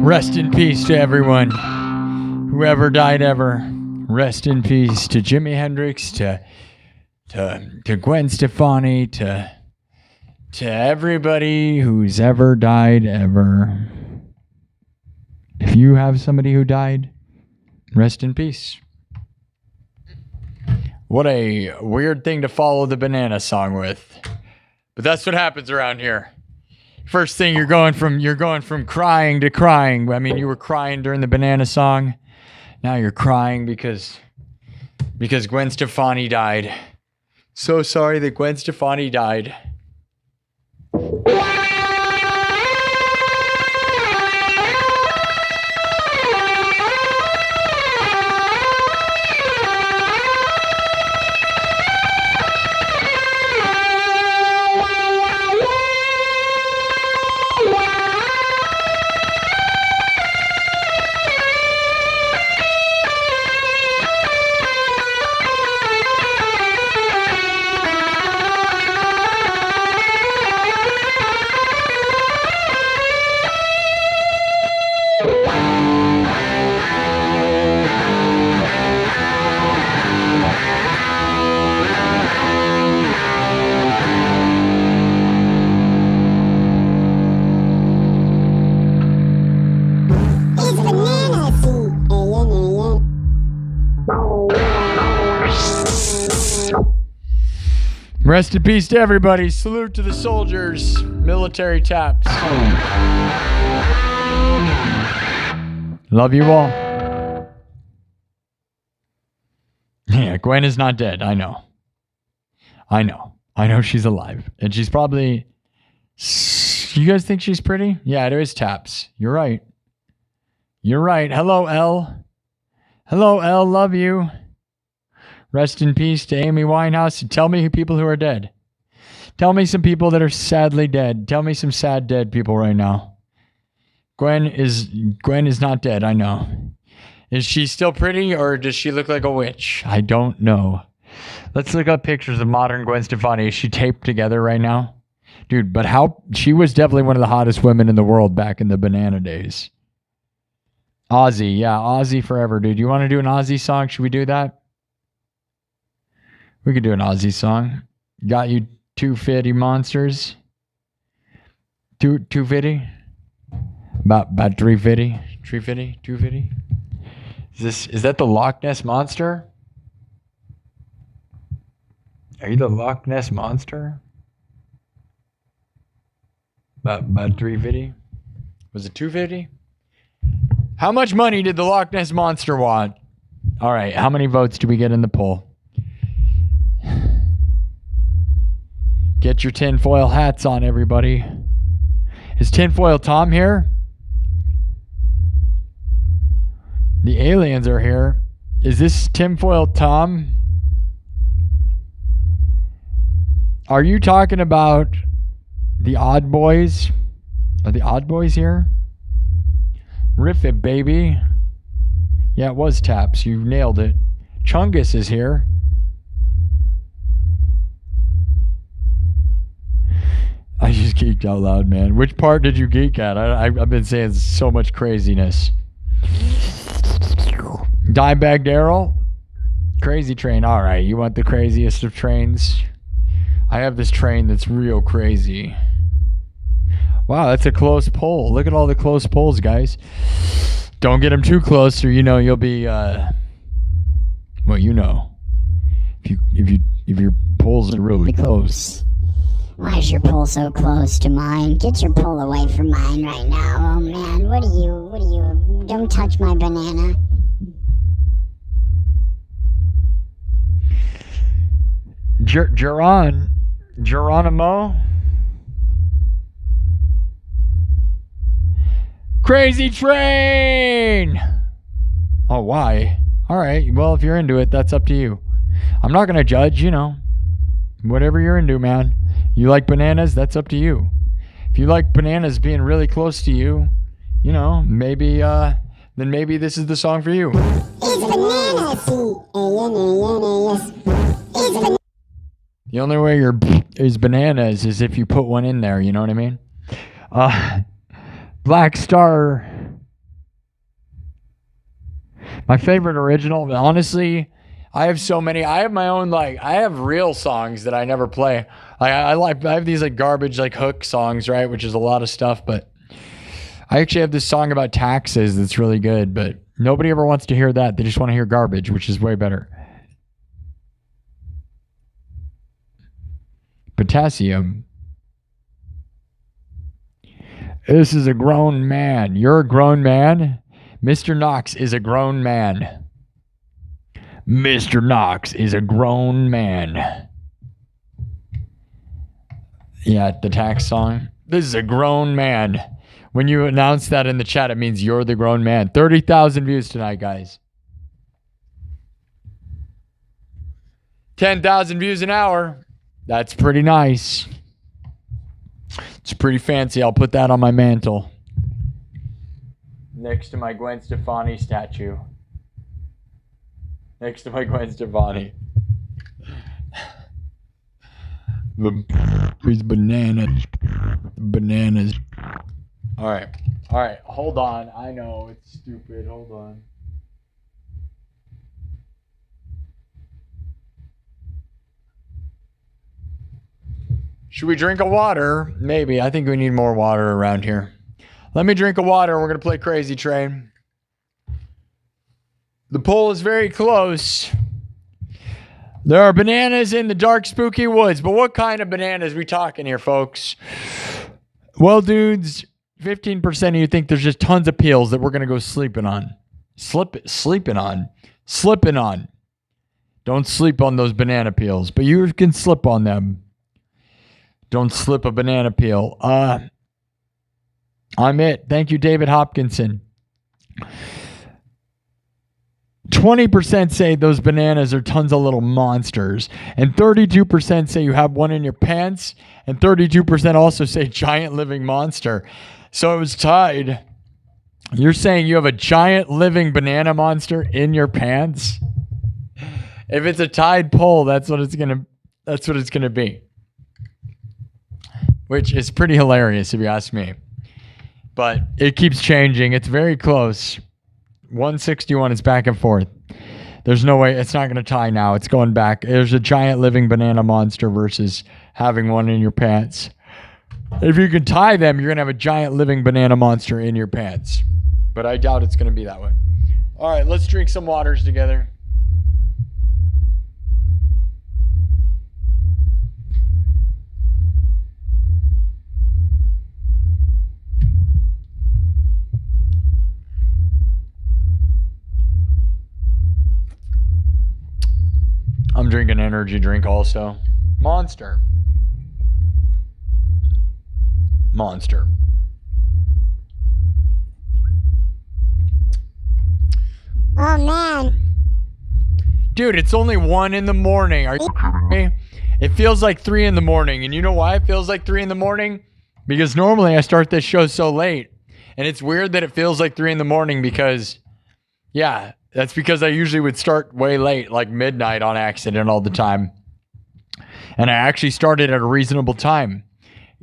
Rest in peace to everyone, whoever died ever. Rest in peace to Jimi Hendrix, to Gwen Stefani, to everybody who's ever died ever. If you have somebody who died, rest in peace. What a weird thing to follow the banana song with. But that's what happens around here. First thing, you're going from crying to crying. I mean, you were crying during the banana song. Now you're crying because Gwen Stefani died. So sorry that Gwen Stefani died. Rest in peace to everybody. Salute to the soldiers. Military taps. Love you all. Yeah, Gwen is not dead. I know. I know she's alive. And she's probably... You guys think she's pretty? Yeah, there is taps. You're right. You're right. Hello, Elle. Hello, Elle. Love you. Rest in peace to Amy Winehouse. Tell me people who are dead. Tell me some people that are sadly dead. Tell me some sad dead people right now. Gwen is not dead, I know. Is she still pretty or does she look like a witch? I don't know. Let's look up pictures of modern Gwen Stefani. Is she taped together right now? Dude, but she was definitely one of the hottest women in the world back in the banana days. Ozzy, yeah, Ozzy forever, dude. You want to do an Ozzy song? Should we do that? We could do an Ozzy song. Got you two fitty monsters. Two fitty? About 350? 350? 250? Is that the Loch Ness Monster? Are you the Loch Ness Monster? About 350? Was it 250? How much money did the Loch Ness Monster want? All right, how many votes do we get in the poll? Get your tinfoil hats on, everybody. Is Tinfoil Tom here? The aliens are here. Is this Tinfoil Tom? Are you talking about the Odd Boys? Are the Odd Boys here? Riff it, baby. Yeah, it was Taps. You nailed it. Chungus is here. I just keep geeked out loud, man. Which part did you geek at? I've been saying so much craziness. Dimebag Daryl? Crazy train. All right, you want the craziest of trains? I have this train that's real crazy. Wow, that's a close pull. Look at all the close pulls, guys. Don't get them too close, or you'll be. Well, if your pulls are really close. Why is your pull so close to mine? Get your pull away from mine right now. Oh man, what are you? Don't touch my banana. Geronimo? Crazy train! Oh, why? Alright, well, if you're into it, that's up to you. I'm not gonna judge, whatever you're into, man. You like bananas, that's up to you. If you like bananas being really close to you, maybe then maybe this is the song for you. It's bananas. The only way is bananas is if you put one in there, you know what I mean? Black Star. My favorite original, honestly, I have so many. I have my own, I have real songs that I never play. I have these garbage hook songs, right? Which is a lot of stuff, but I actually have this song about taxes that's really good, but nobody ever wants to hear that. They just want to hear garbage, which is way better. Potassium. This is a grown man. You're a grown man? Mr. Knox is a grown man. Mr. Knox is a grown man. Yeah, the tax song. This is a grown man. When you announce that in the chat, it means you're the grown man. 30,000 views tonight, guys. 10,000 views an hour. That's pretty nice. It's pretty fancy. I'll put that on my mantle. Next to my Gwen Stefani statue. Next to my Gwen Stefani. These bananas. Bananas. Alright. Alright. Hold on. I know. It's stupid. Hold on. Should we drink a water? Maybe. I think we need more water around here. Let me drink a water. We're going to play Crazy Train. The poll is very close. There are bananas in the dark, spooky woods. But what kind of bananas are we talking here, folks? Well, dudes, 15% of you think there's just tons of peels that we're going to go sleeping on. Sleeping on. Don't sleep on those banana peels. But you can slip on them. Don't slip a banana peel. I'm it. Thank you, David Hopkinson. 20% say those bananas are tons of little monsters. And 32% say you have one in your pants. And 32% also say giant living monster. So it was tied. You're saying you have a giant living banana monster in your pants? If it's a tied poll, that's what it's gonna be. Which is pretty hilarious if you ask me. But it keeps changing. It's very close. 161 is back and forth. There's no way. It's not going to tie now. It's going back. There's a giant living banana monster versus having one in your pants. If you can tie them, you're going to have a giant living banana monster in your pants. But I doubt it's going to be that way. All right, let's drink some waters together. I'm drinking an energy drink also. Monster. Oh man. Dude, it's only 1 in the morning. Are you kidding me? It feels like 3 in the morning. And you know why it feels like 3 in the morning? Because normally I start this show so late. And it's weird that it feels like 3 in the morning because, yeah, that's because I usually would start way late, like midnight on accident all the time. And I actually started at a reasonable time.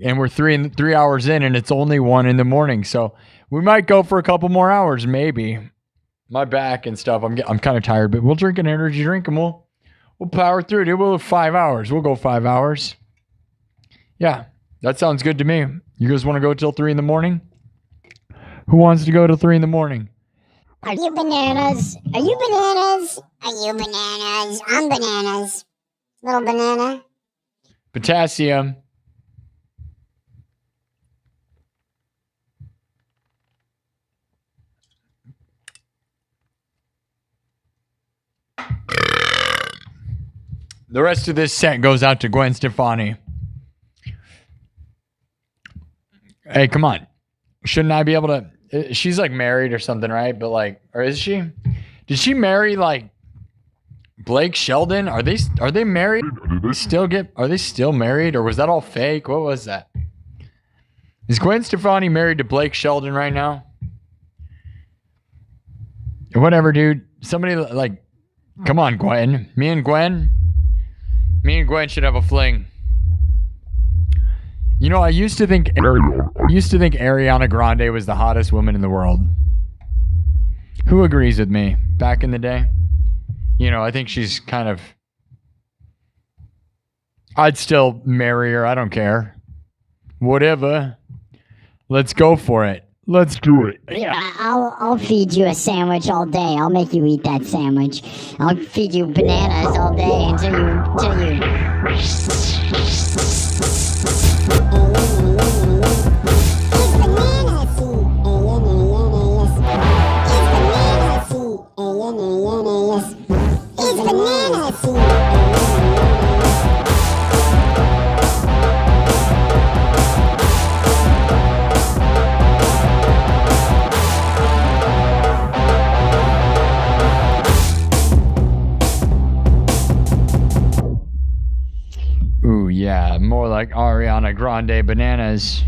and we're 3 hours in, and it's only 1 in the morning. So we might go for a couple more hours, maybe. My back and stuff. I'm kind of tired, but we'll drink an energy drink and we'll power through, dude. We'll go 5 hours. We'll go 5 hours. Yeah, that sounds good to me. You guys want to go till 3 in the morning? Who wants to go till 3 in the morning? Are you bananas? Are you bananas? Are you bananas? I'm bananas. Little banana. Potassium. The rest of this set goes out to Gwen Stefani. Hey, come on. Shouldn't I be able to... She's like married or something, right? But like... Or is she? Did she marry like Blake Shelton? Are they married? Are they still married? Or was that all fake? What was that? Is Gwen Stefani married to Blake Shelton right now? Whatever, dude. Somebody like... Come on, Gwen. Me and Gwen should have a fling. You know, I used to think Ariana Grande was the hottest woman in the world. Who agrees with me? Back in the day, you know, I think she's kind of. I'd still marry her. I don't care. Whatever. Let's go for it. Let's do it. Yeah, I'll feed you a sandwich all day. I'll make you eat that sandwich. I'll feed you bananas all day until you. It's banana seed. Ooh, yeah, more like Ariana Grande bananas.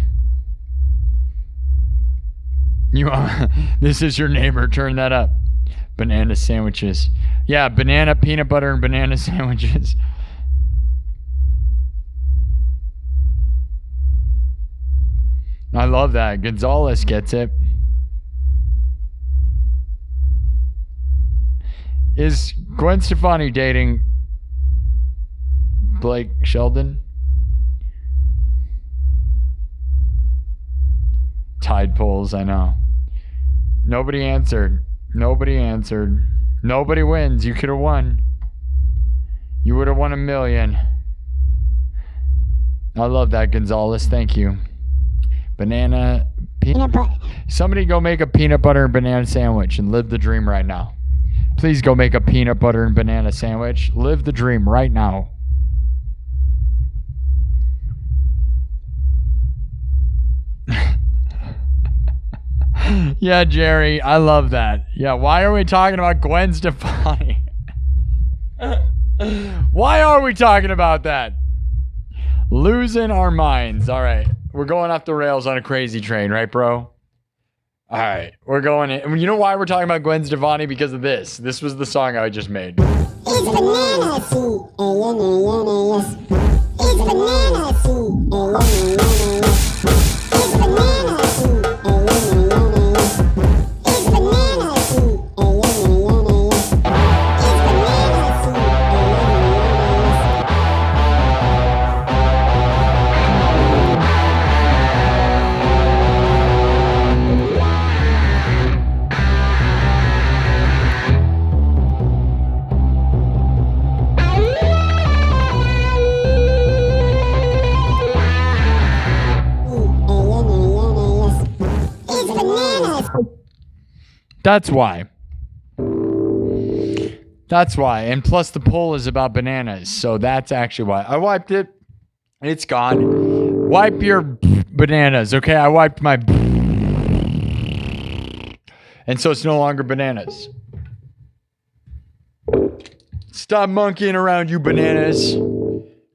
This is your neighbor. Turn that up. Banana sandwiches. Yeah, banana, peanut butter, and banana sandwiches. I love that. Gonzalez gets it. Is Gwen Stefani dating Blake Shelton? Tide pools, I know. Nobody answered. Nobody wins. You could have won. You would have won $1 million. I love that, Gonzalez. Thank you. Banana. Peanut butter. Somebody go make a peanut butter and banana sandwich and live the dream right now. Please go make a peanut butter and banana sandwich. Live the dream right now. Yeah, Jerry, I love that. Yeah, why are we talking about Gwen Stefani? Why are we talking about that? Losing our minds. All right, we're going off the rails on a crazy train, right, bro? All right, we're going in. You know why we're talking about Gwen Stefani? Because of this. This was the song I just made. It's banana seed. It's banana seed. It's banana seed. That's why. That's why. And plus the poll is about bananas. So that's actually why. I wiped it. It's gone. Wipe your bananas. Okay, I wiped my. And so it's no longer bananas. Stop monkeying around, you bananas.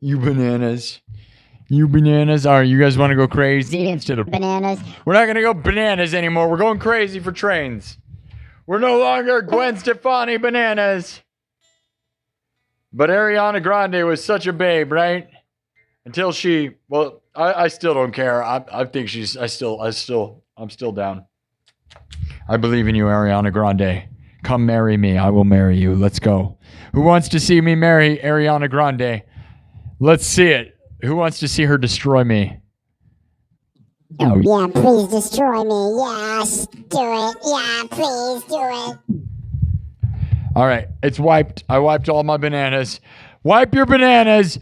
You bananas. You bananas. All right, you guys want to go crazy instead of bananas? We're not going to go bananas anymore. We're going crazy for trains. We're no longer Gwen Stefani bananas. But Ariana Grande was such a babe, right? Until she, well, I still don't care. I think I'm still down. I believe in you, Ariana Grande. Come marry me. I will marry you. Let's go. Who wants to see me marry Ariana Grande? Let's see it. Who wants to see her destroy me? Oh, yeah, please destroy me. Yes, do it. Yeah, please do it. All right, it's wiped. I wiped all my bananas. Wipe your bananas.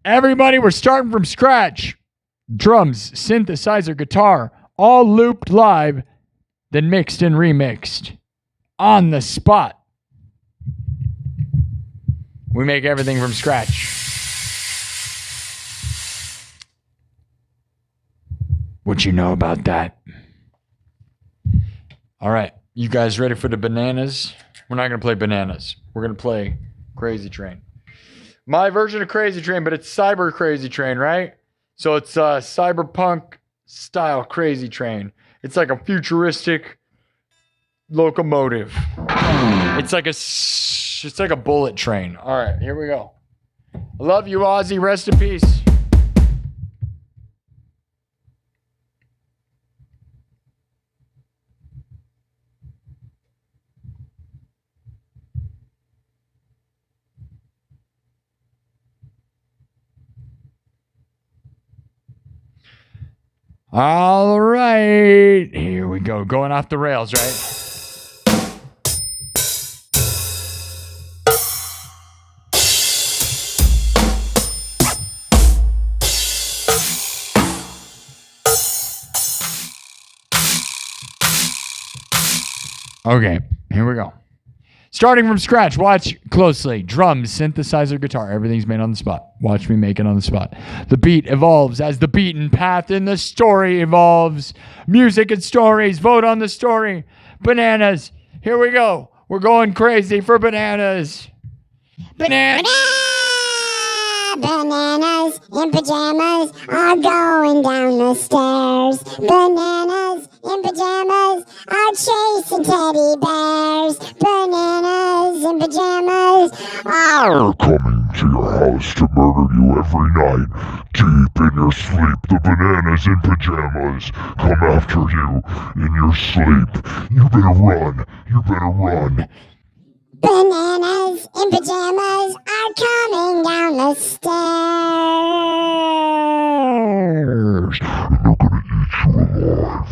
Everybody, we're starting from scratch. Drums, synthesizer, guitar, all looped live, then mixed and remixed. On the spot. We make everything from scratch. What you know about that? All right, you guys ready for the bananas? We're not going to play bananas. We're going to play Crazy Train. My version of Crazy Train, but it's Cyber Crazy Train, right? So it's cyberpunk style Crazy Train. It's like a futuristic locomotive. It's like a bullet train. All right, here we go. I love you, Ozzy. Rest in peace. All right, here we go. Going off the rails, right? Okay, here we go. Starting from scratch, watch closely. Drums, synthesizer, guitar, everything's made on the spot. Watch me make it on the spot. The beat evolves as the beaten path in the story evolves. Music and stories, vote on the story. Bananas, here we go. We're going crazy for bananas. Bananas. Bananas in pajamas are going down the stairs. Bananas in pajamas are chasing teddy bears. Bananas in pajamas are coming to your house to murder you every night. Deep in your sleep, the bananas in pajamas come after you in your sleep. You better run. You better run. Bananas in pajamas are coming down the stairs. And they're gonna eat you alive.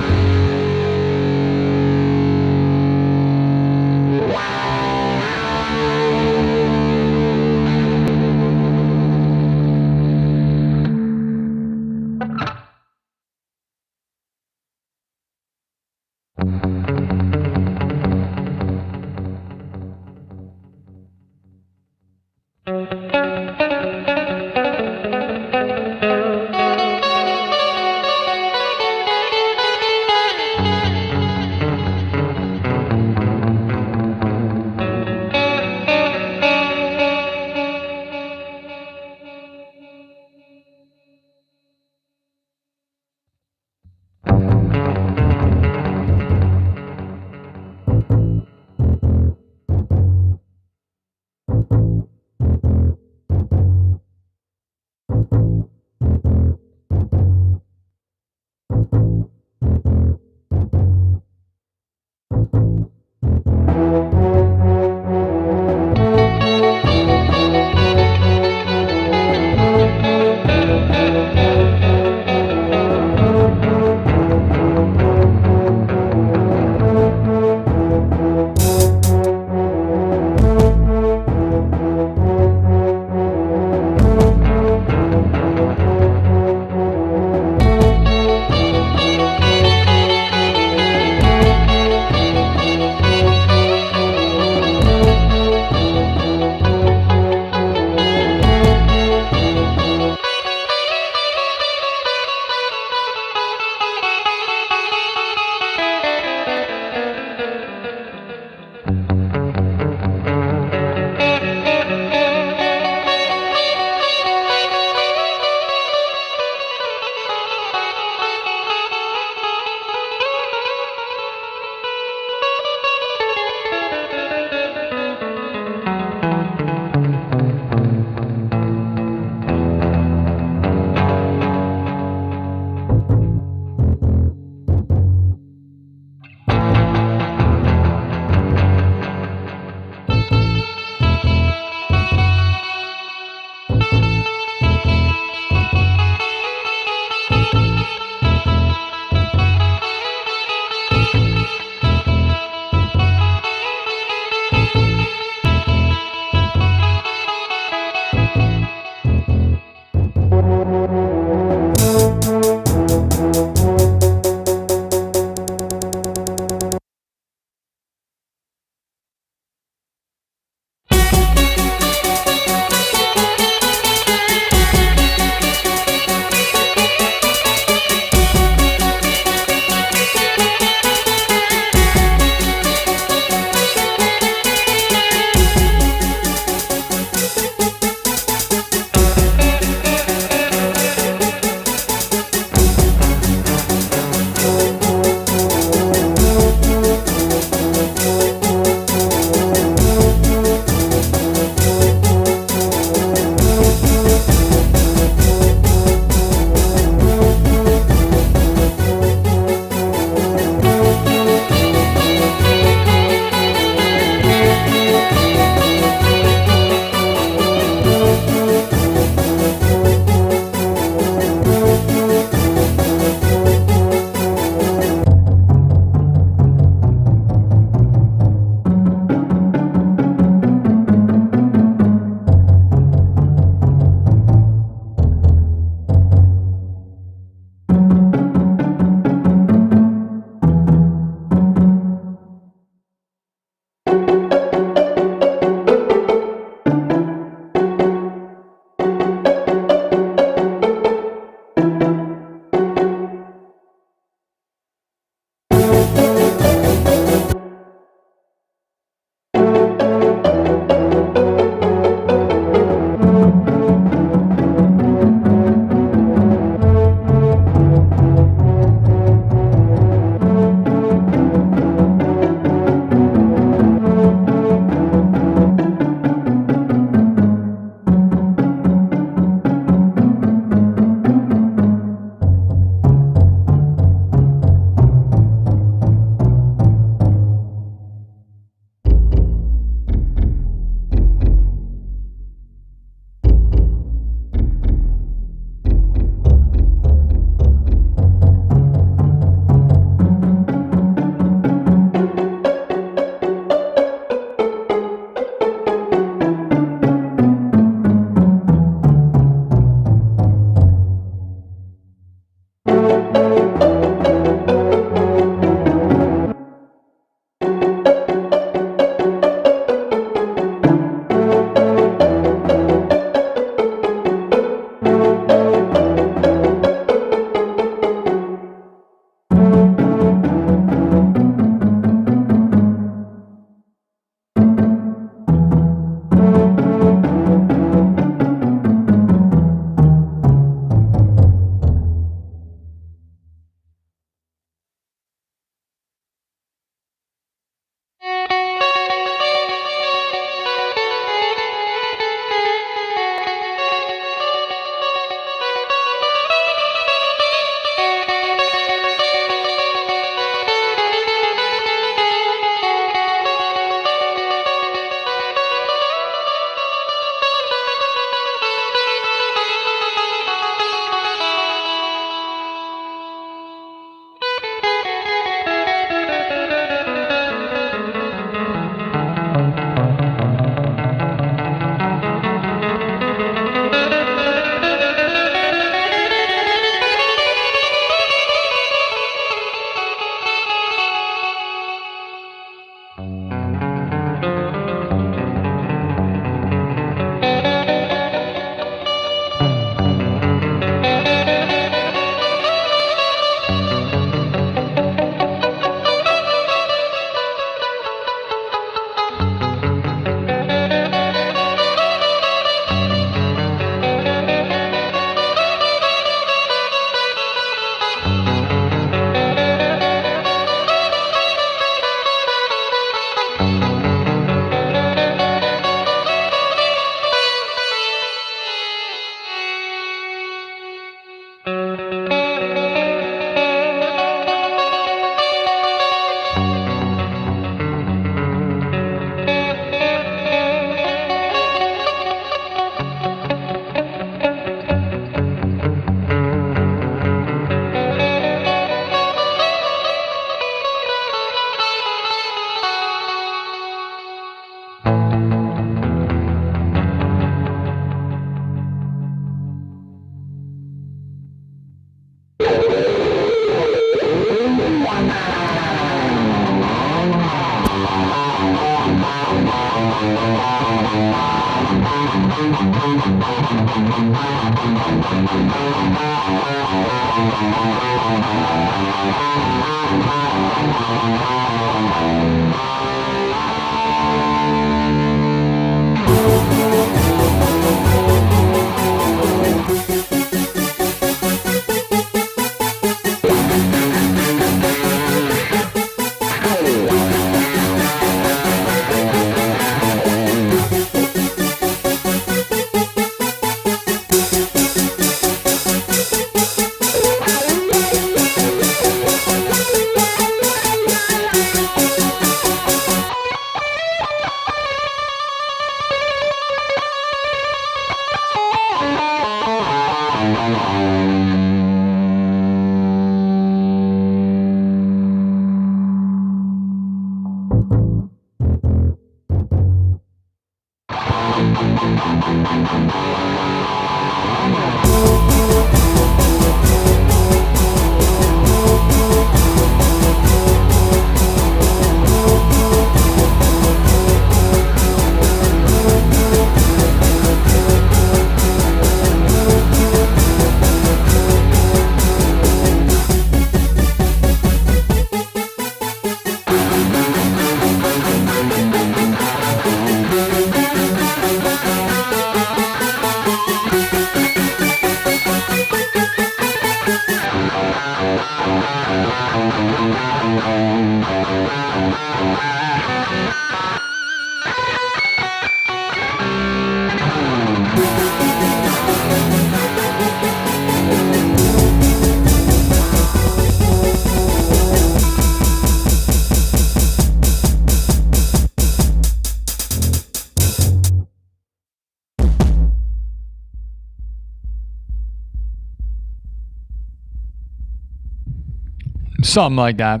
Something like that.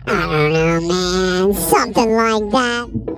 I don't know, man. Something like that.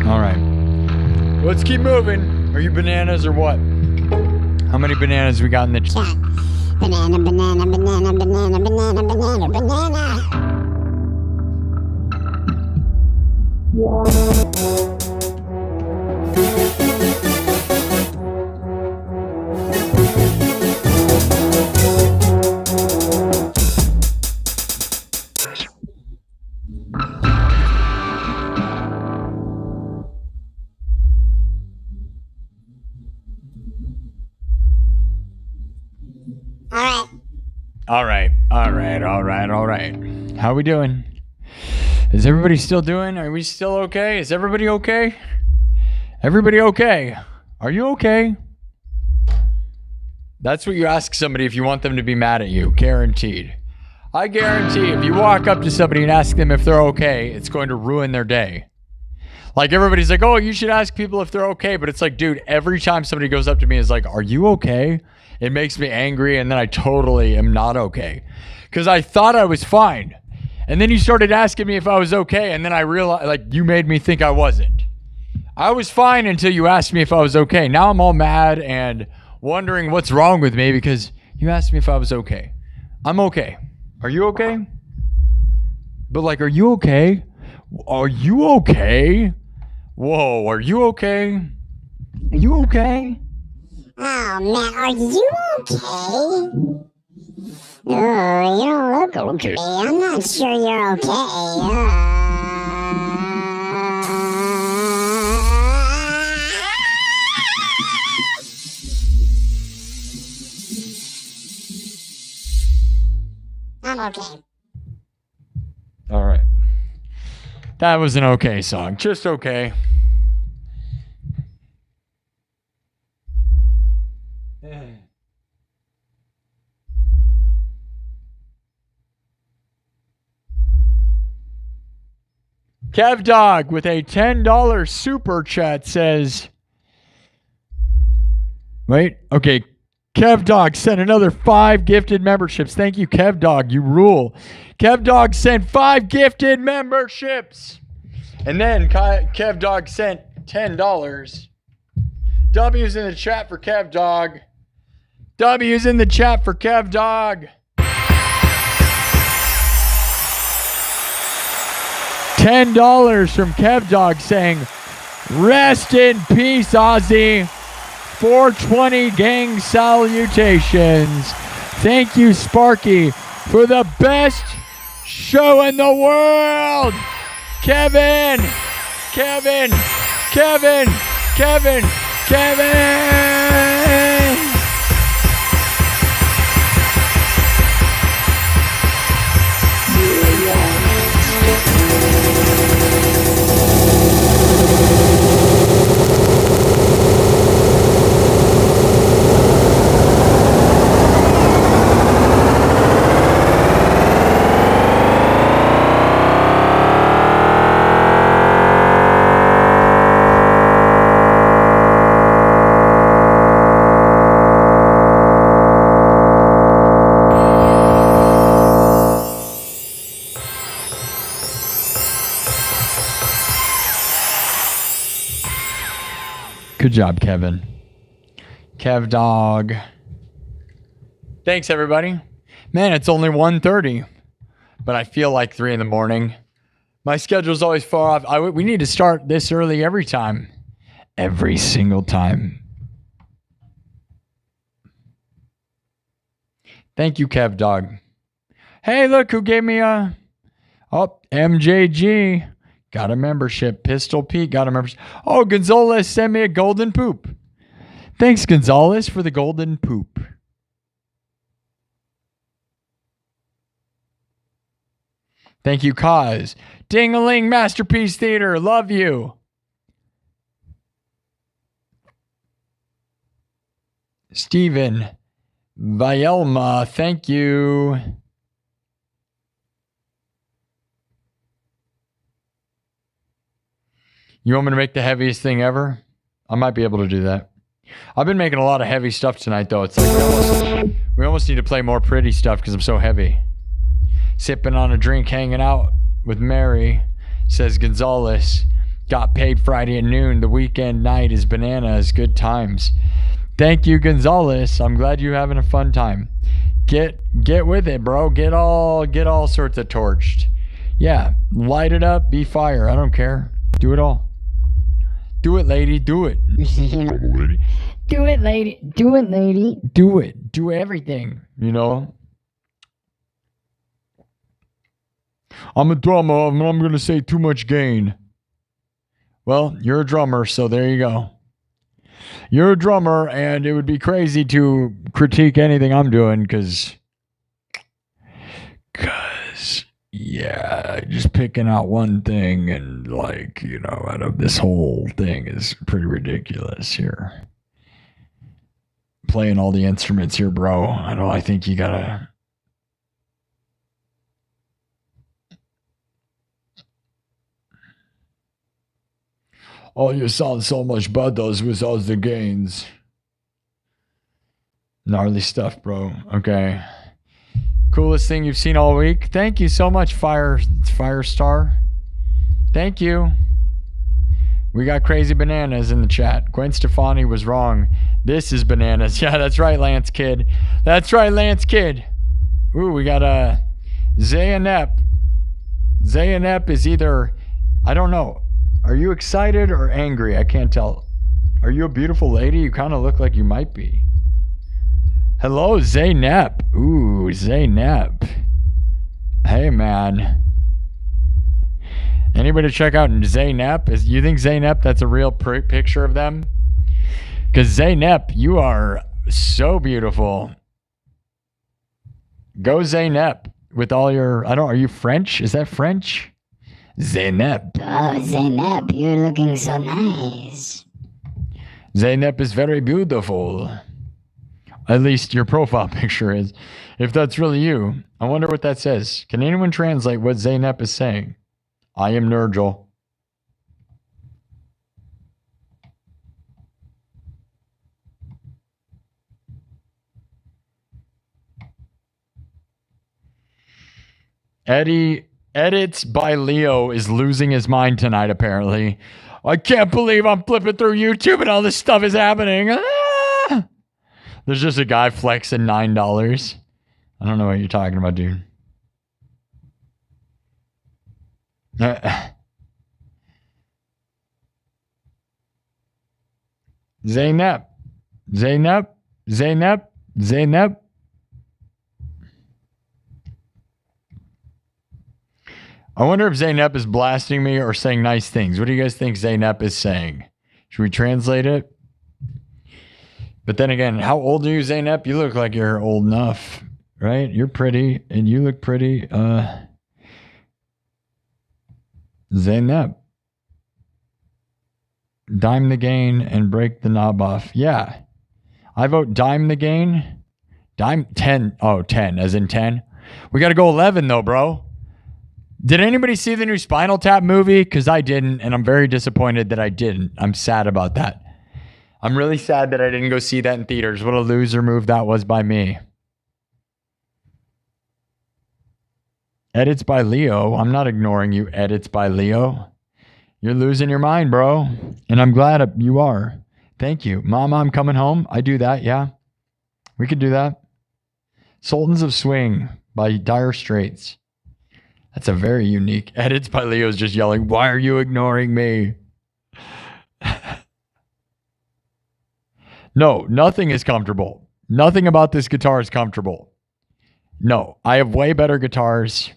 All right. Let's keep moving. Are you bananas or what? How many bananas we got in the chat? Banana, banana, banana, banana, banana, banana, banana. All right. How we doing? Is everybody still doing? Are we still okay? Is everybody okay? Everybody okay? Are you okay? That's what you ask somebody if you want them to be mad at you. Guaranteed. I guarantee if you walk up to somebody and ask them if they're okay, it's going to ruin their day. Like everybody's like, oh, you should ask people if they're okay. But it's like, dude, every time somebody goes up to me and is like, are you okay? It makes me angry. And then I totally am not okay. Because I thought I was fine. And then you started asking me if I was okay. And then I realized, like, you made me think I wasn't. I was fine until you asked me if I was okay. Now I'm all mad and wondering what's wrong with me because you asked me if I was okay. I'm okay. Are you okay? But like, are you okay? Are you okay? Whoa, are you okay? Are you okay? Oh, man, are you okay? You don't look okay. I'm not sure you're okay. I'm okay. All right. That was an okay song. Just okay. Kev Dog with a $10 super chat says, wait, okay. Kev Dog sent another 5 gifted memberships. Thank you, Kev Dog. You rule. Kev Dog sent 5 gifted memberships. And then Kev Dog sent $10. W's in the chat for Kev Dog. W's in the chat for Kev Dog. $10 from Kev Dog saying, rest in peace, Ozzy. 420 gang salutations. Thank you, Sparky, for the best show in the world. Kevin. Good job, Kevin. Kev Dog. Thanks, everybody. Man, it's only 1:30, but I feel like 3 in the morning. My schedule's always far off. We need to start this early every time. Every single time. Thank you, Kev Dog. Hey, look who gave me a... Oh, MJG. Got a membership. Pistol Pete got a membership. Oh, Gonzalez sent me a golden poop. Thanks, Gonzalez, for the golden poop. Thank you, Kaz. Ding-a-ling, Masterpiece Theater. Love you. Steven Vielma, thank you. You want me to make the heaviest thing ever? I might be able to do that. I've been making a lot of heavy stuff tonight, though. It's like we almost need to play more pretty stuff because I'm so heavy. Sipping on a drink, hanging out with Mary, says Gonzalez. Got paid Friday at noon. The weekend night is bananas. Good times. Thank you, Gonzalez. I'm glad you're having a fun time. Get with it, bro. Get all sorts of torched. Yeah, light it up. Be fire. I don't care. Do it all. Do it, lady. Do it. Do it, lady. Do it, lady. Do it. Do everything. You know? I'm a drummer. I'm going to say too much gain. Well, you're a drummer, so there you go. You're a drummer, and it would be crazy to critique anything I'm doing because, yeah, just picking out one thing and, like, you know, out of this whole thing is pretty ridiculous here. Playing all the instruments here, bro. I think you gotta... Oh, you sound so much better without the gains. Gnarly stuff, bro. Okay. Coolest thing you've seen all week. Thank you so much, Firestar. Thank you. We got crazy bananas in the chat. Gwen Stefani was wrong. This is bananas. Yeah, that's right, Lance Kid. That's right, Lance Kid. Ooh, we got a Zaynep. Zaynep is either, I don't know. Are you excited or angry? I can't tell. Are you a beautiful lady? You kind of look like you might be. Hello, Zaynep. Ooh, Zaynep. Hey, man. Anybody check out Zaynep? You think Zaynep, that's a real picture of them? Because Zaynep, you are so beautiful. Go Zaynep with all your, are you French? Is that French? Zaynep. Oh, Zaynep, you're looking so nice. Zaynep is very beautiful. At least your profile picture is. If that's really you, I wonder what that says. Can anyone translate what Zaynep is saying? I am Nurgle. Eddie Edits by Leo is losing his mind tonight, apparently. I can't believe I'm flipping through YouTube and all this stuff is happening. Ah! There's just a guy flexing $9. I don't know what you're talking about, dude. Zaynep. Zaynep. Zaynep. Zaynep. I wonder if Zaynep is blasting me or saying nice things. What do you guys think Zaynep is saying? Should we translate it? But then again, how old are you, Zaynep? You look like you're old enough, right? You're pretty and you look pretty. Zaynep. Dime the gain and break the knob off. Yeah. I vote dime the gain. Dime 10. Oh, 10 as in 10. We got to go 11 though, bro. Did anybody see the new Spinal Tap movie? Because I didn't, and I'm very disappointed that I didn't. I'm sad about that. I'm really sad that I didn't go see that in theaters. What a loser move that was by me. Edits by Leo. I'm not ignoring you, edits by Leo. You're losing your mind, bro. And I'm glad you are. Thank you. Mama, I'm coming home. I do that, yeah. We could do that. Sultans of Swing by Dire Straits. That's a very unique. Edits by Leo's just yelling, why are you ignoring me? No, nothing is comfortable. Nothing about this guitar is comfortable. No, I have way better guitars.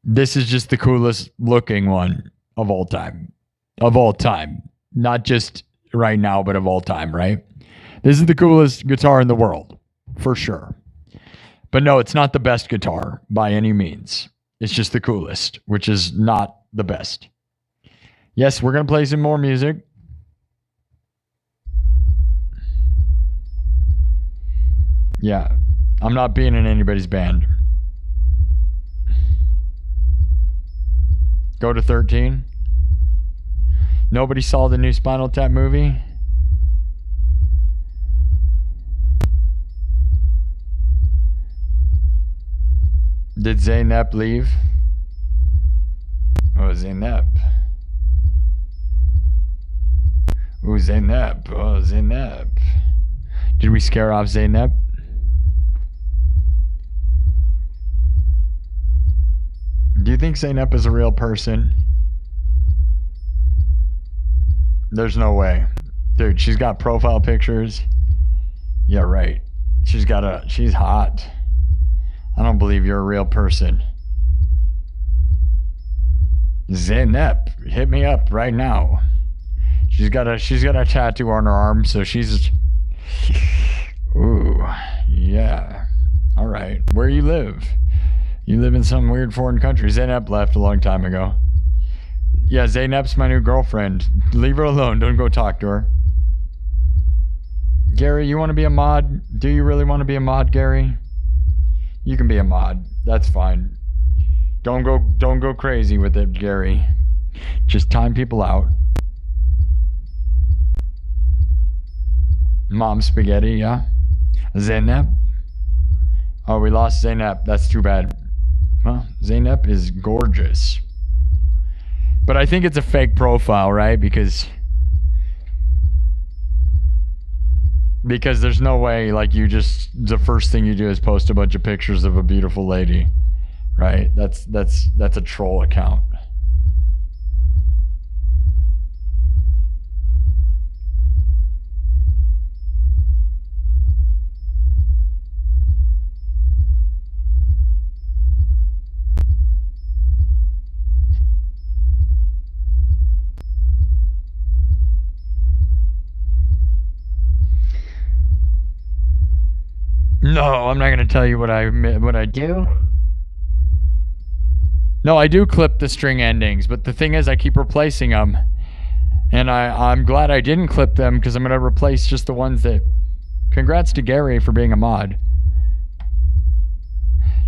This is just the coolest looking one of all time. Of all time. Not just right now, but of all time, right? This is the coolest guitar in the world, for sure. But no, it's not the best guitar by any means. It's just the coolest, which is not the best. Yes, we're going to play some more music. Yeah, I'm not being in anybody's band. Go to 13. Nobody saw the new Spinal Tap movie? Did Zaynep leave? Oh, Zaynep. Oh, Zaynep. Oh, Zaynep. Did we scare off Zaynep? Do you think Zaynep is a real person? There's no way. Dude, she's got profile pictures. Yeah, right. She's hot. I don't believe you're a real person. Zaynep, hit me up right now. She's got a tattoo on her arm, so she's. Ooh, yeah. All right. Where you live? You live in some weird foreign country. Zaynep left a long time ago. Yeah, Zaynep's my new girlfriend. Leave her alone. Don't go talk to her. Gary, you want to be a mod? Do you really want to be a mod, Gary? You can be a mod. That's fine. Don't go crazy with it, Gary. Just time people out. Mom spaghetti, yeah. Zaynep. Oh, we lost Zaynep. That's too bad. Well, Zaynep is gorgeous. But I think it's a fake profile, right? Because there's no way, like, the first thing you do is post a bunch of pictures of a beautiful lady, right? That's a troll account. No, I'm not gonna tell you what I do. No, I do clip the string endings, but the thing is, I keep replacing them, and I'm glad I didn't clip them because I'm gonna replace just the ones that. Congrats to Gary for being a mod.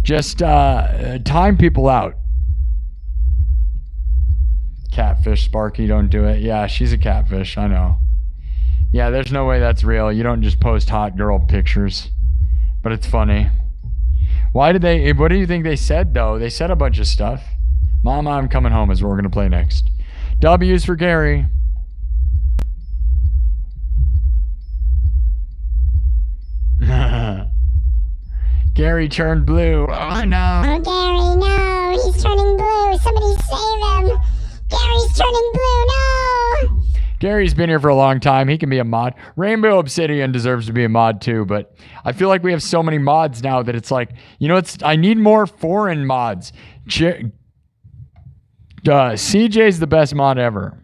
Just time people out. Catfish, Sparky, don't do it. Yeah, she's a catfish, I know. Yeah, there's no way that's real. You don't just post hot girl pictures. But it's funny. Why did they, what do you think they said though? They said a bunch of stuff. Mama, I'm Coming Home is what we're gonna play next. W's for Gary. Gary turned blue. Oh no. Oh, Gary, no. He's turning blue. Somebody save him. Gary's turning blue. No. Gary's been here for a long time. He can be a mod. Rainbow Obsidian deserves to be a mod too, but I feel like we have so many mods now that it's like, you know, I need more foreign mods. CJ's the best mod ever.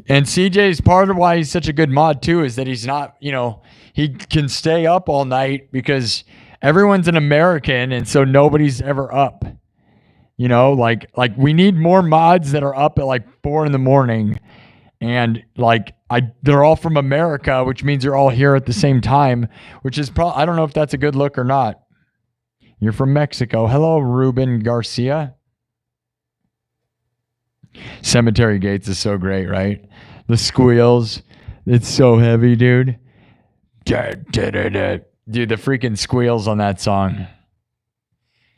And CJ's part of why he's such a good mod too is that he's not, you know, he can stay up all night because everyone's an American and so nobody's ever up. You know, like we need more mods that are up at like 4 a.m. and like they're all from America, which means they're all here at the same time, which is probably, I don't know if that's a good look or not. You're from Mexico. Hello, Ruben Garcia. Cemetery Gates is so great, right? The squeals. It's so heavy, dude. Dude, the freaking squeals on that song.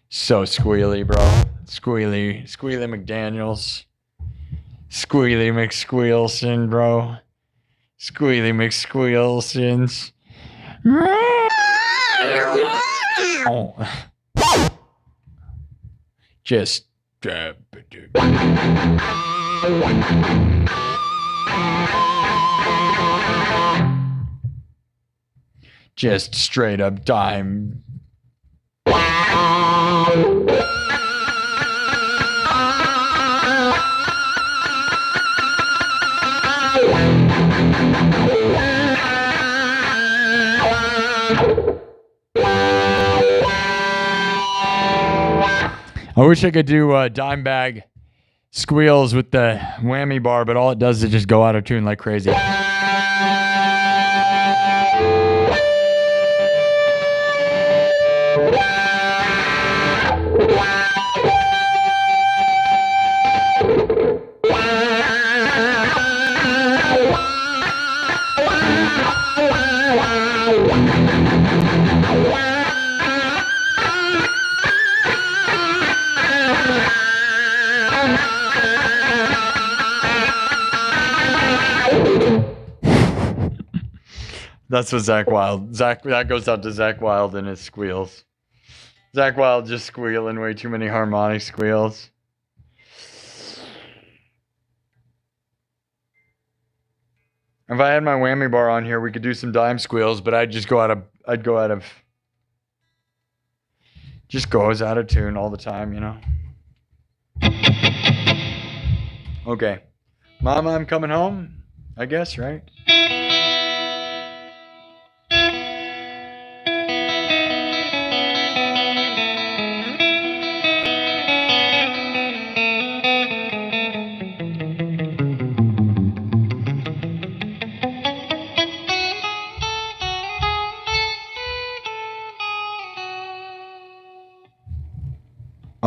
So squealy, bro. Squealy McDaniels. Squealy McSquealson, bro. Squealy McSquealsons. Oh. Just straight up dime. I wish I could do dime bag squeals with the whammy bar, but all it does is just go out of tune like crazy. That's what Zach Wild. That goes out to Zach Wild and his squeals. Zach Wild just squealing way too many harmonic squeals. If I had my whammy bar on here, we could do some dime squeals, but just goes out of tune all the time, you know. Okay. Mama, I'm Coming Home, I guess, right?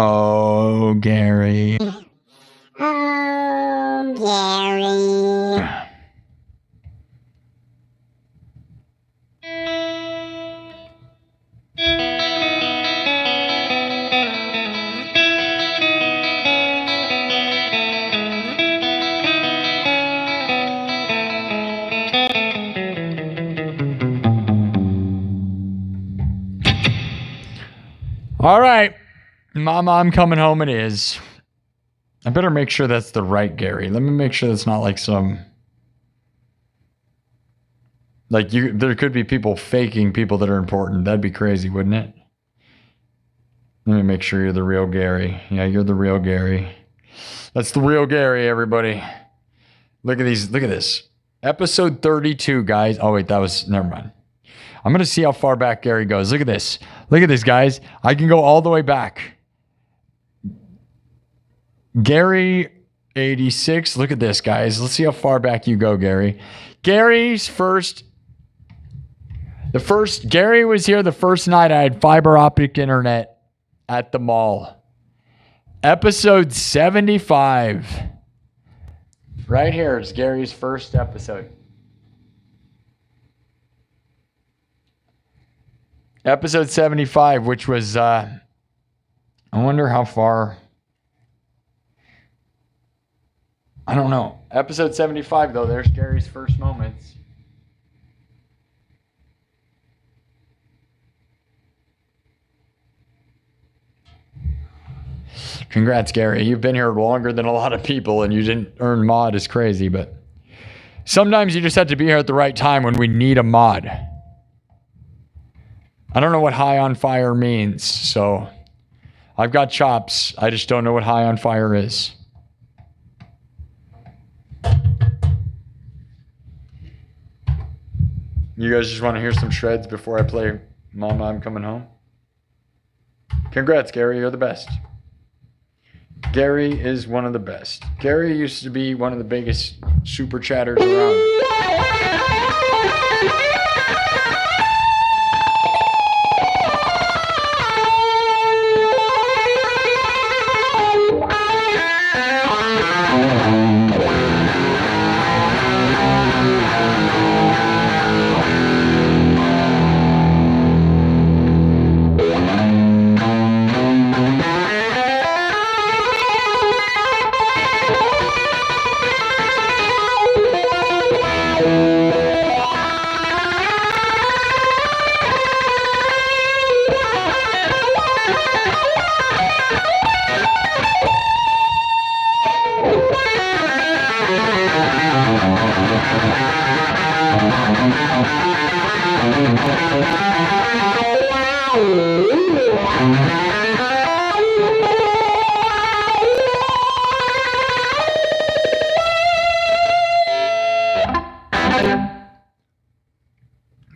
Oh, Gary. Oh, Gary. All right. Mama, I'm Coming Home it is. I better make sure that's the right Gary. Let me make sure that's not like some... Like, there could be people faking people that are important. That'd be crazy, wouldn't it? Let me make sure you're the real Gary. Yeah, you're the real Gary. That's the real Gary, everybody. Look at these. Look at this. Episode 32, guys. Oh, wait, that was... Never mind. I'm going to see how far back Gary goes. Look at this. Look at this, guys. I can go all the way back. Gary 86. Look at this, guys. Let's see how far back you go, Gary. Gary was here the first night I had fiber optic internet at the mall. Episode 75. Right here is Gary's first episode. Episode 75, which was, I wonder how far. I don't know. Episode 75, though, there's Gary's first moments. Congrats, Gary. You've been here longer than a lot of people, and you didn't earn mod is crazy, but sometimes you just have to be here at the right time when we need a mod. I don't know what high on fire means, so I've got chops. I just don't know what high on fire is. You guys just want to hear some shreds before I play Mama, I'm Coming Home? Congrats, Gary. You're the best. Gary is one of the best. Gary used to be one of the biggest super chatters around.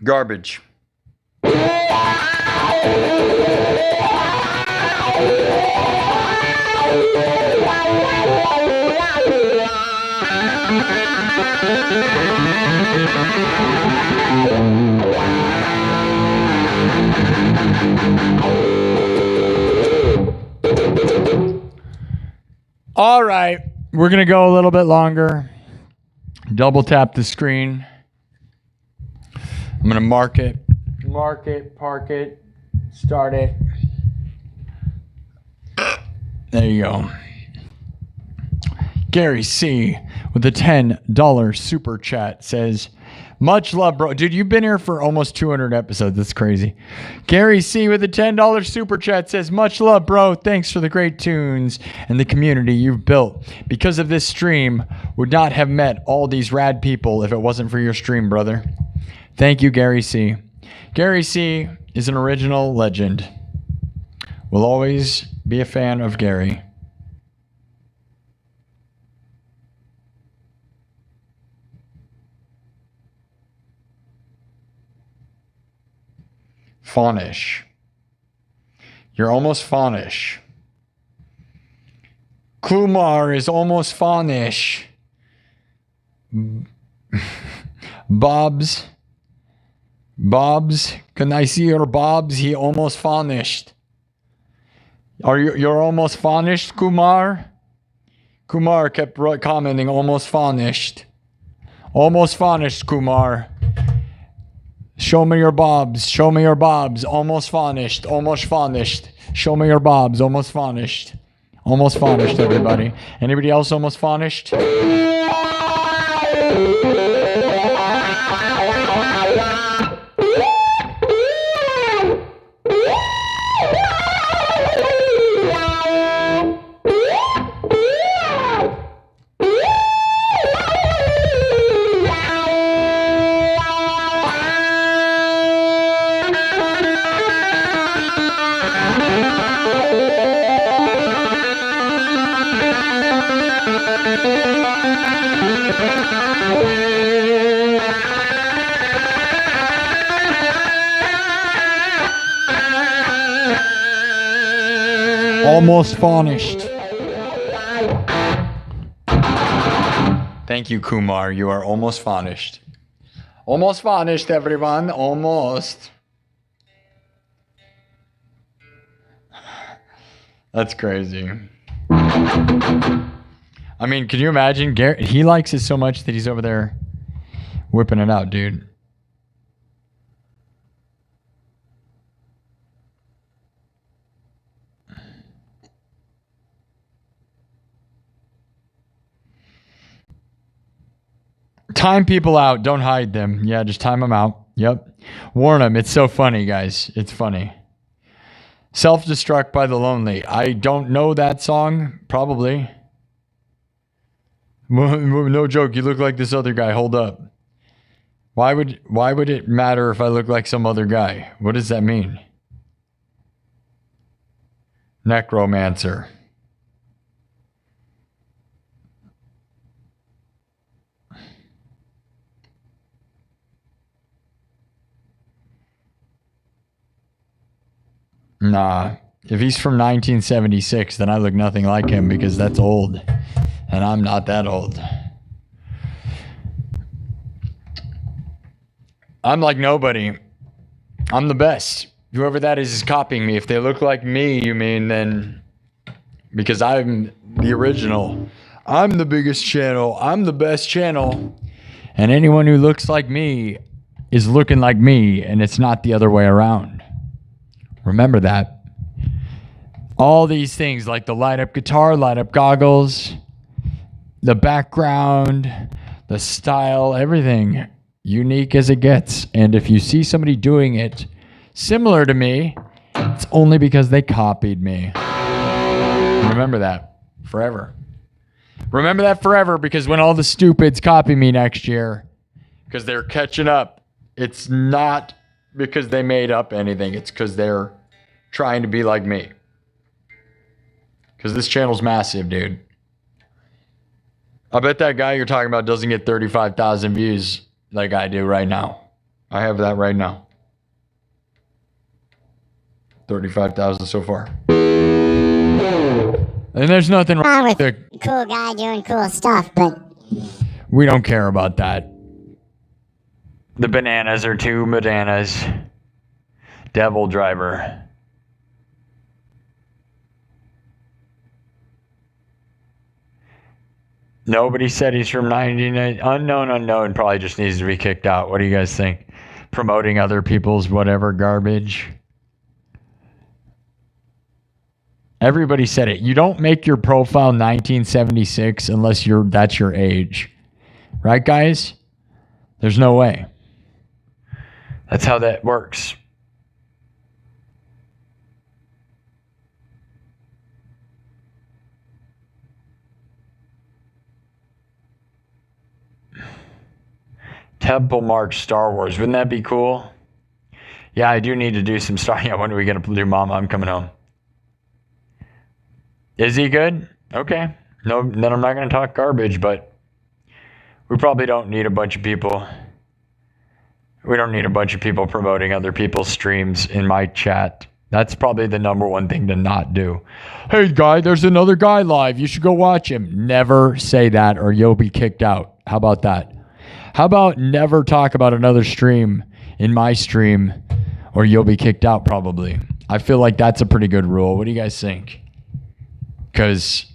Garbage. All right, we're going to go a little bit longer. Double tap the screen. I'm going to mark it, park it, start it. There you go. Gary C. with a $10 super chat says, much love, bro. Dude, you've been here for almost 200 episodes. That's crazy. Gary C. with a $10 super chat says, much love, bro. Thanks for the great tunes and the community you've built. Because of this stream, would not have met all these rad people if it wasn't for your stream, brother. Thank you, Gary C. Gary C. is an original legend. Will always be a fan of Gary. Faunish. You're almost faunish. Kumar is almost faunish. Bob's, can I see your Bob's? He almost furnished. You're almost furnished, Kumar? Kumar kept commenting, almost furnished. Almost furnished, Kumar. Show me your Bob's. Show me your Bob's. Almost furnished. Almost furnished. Show me your Bob's. Almost furnished. Almost furnished, everybody. Anybody else almost furnished? almost furnished. Thank you, Kumar. You are almost furnished. Almost furnished, everyone. Almost. That's crazy. I mean, can you imagine? Garrett, he likes it so much that he's over there whipping it out, dude. Time people out. Don't hide them. Yeah, just time them out. Yep. Warn them. It's so funny, guys. It's funny. Self-Destruct by The Lonely. I don't know that song. Probably. No joke. You look like this other guy. Hold up. Why would it matter if I look like some other guy? What does that mean? Necromancer. Nah, if he's from 1976, then I look nothing like him because that's old. And I'm not that old. I'm like nobody. I'm the best. Whoever that is copying me. If they look like me, you mean, then... Because I'm the original. I'm the biggest channel. I'm the best channel. And anyone who looks like me is looking like me, and it's not the other way around. Remember that. All these things like the light up guitar, light up goggles, the background, the style, everything unique as it gets. And if you see somebody doing it similar to me, it's only because they copied me. Remember that forever. Remember that forever, because when all the stupids copy me next year, because they're catching up, it's not because they made up anything. It's because they're trying to be like me. Because this channel's massive, dude. I bet that guy you're talking about doesn't get 35,000 views like I do right now. I have that right now. 35,000 so far. And there's nothing wrong with a cool guy doing cool stuff, but we don't care about that. The bananas are 2 bananas. Devil Driver. Nobody said he's from 99. Unknown. Probably just needs to be kicked out. What do you guys think? Promoting other people's whatever garbage. Everybody said it. You don't make your profile 1976 unless that's your age. Right, guys? There's no way. That's how that works. Temple March Star Wars. Wouldn't that be cool? Yeah, I do need to do some Star. Yeah, when are we going to do Mama, I'm Coming Home? Is he good? Okay. No, then I'm not going to talk garbage, but we probably don't need a bunch of people. We don't need a bunch of people promoting other people's streams in my chat. That's probably the number one thing to not do. Hey, guy, there's another guy live. You should go watch him. Never say that or you'll be kicked out. How about that? How about never talk about another stream in my stream or you'll be kicked out probably. I feel like that's a pretty good rule. What do you guys think? Because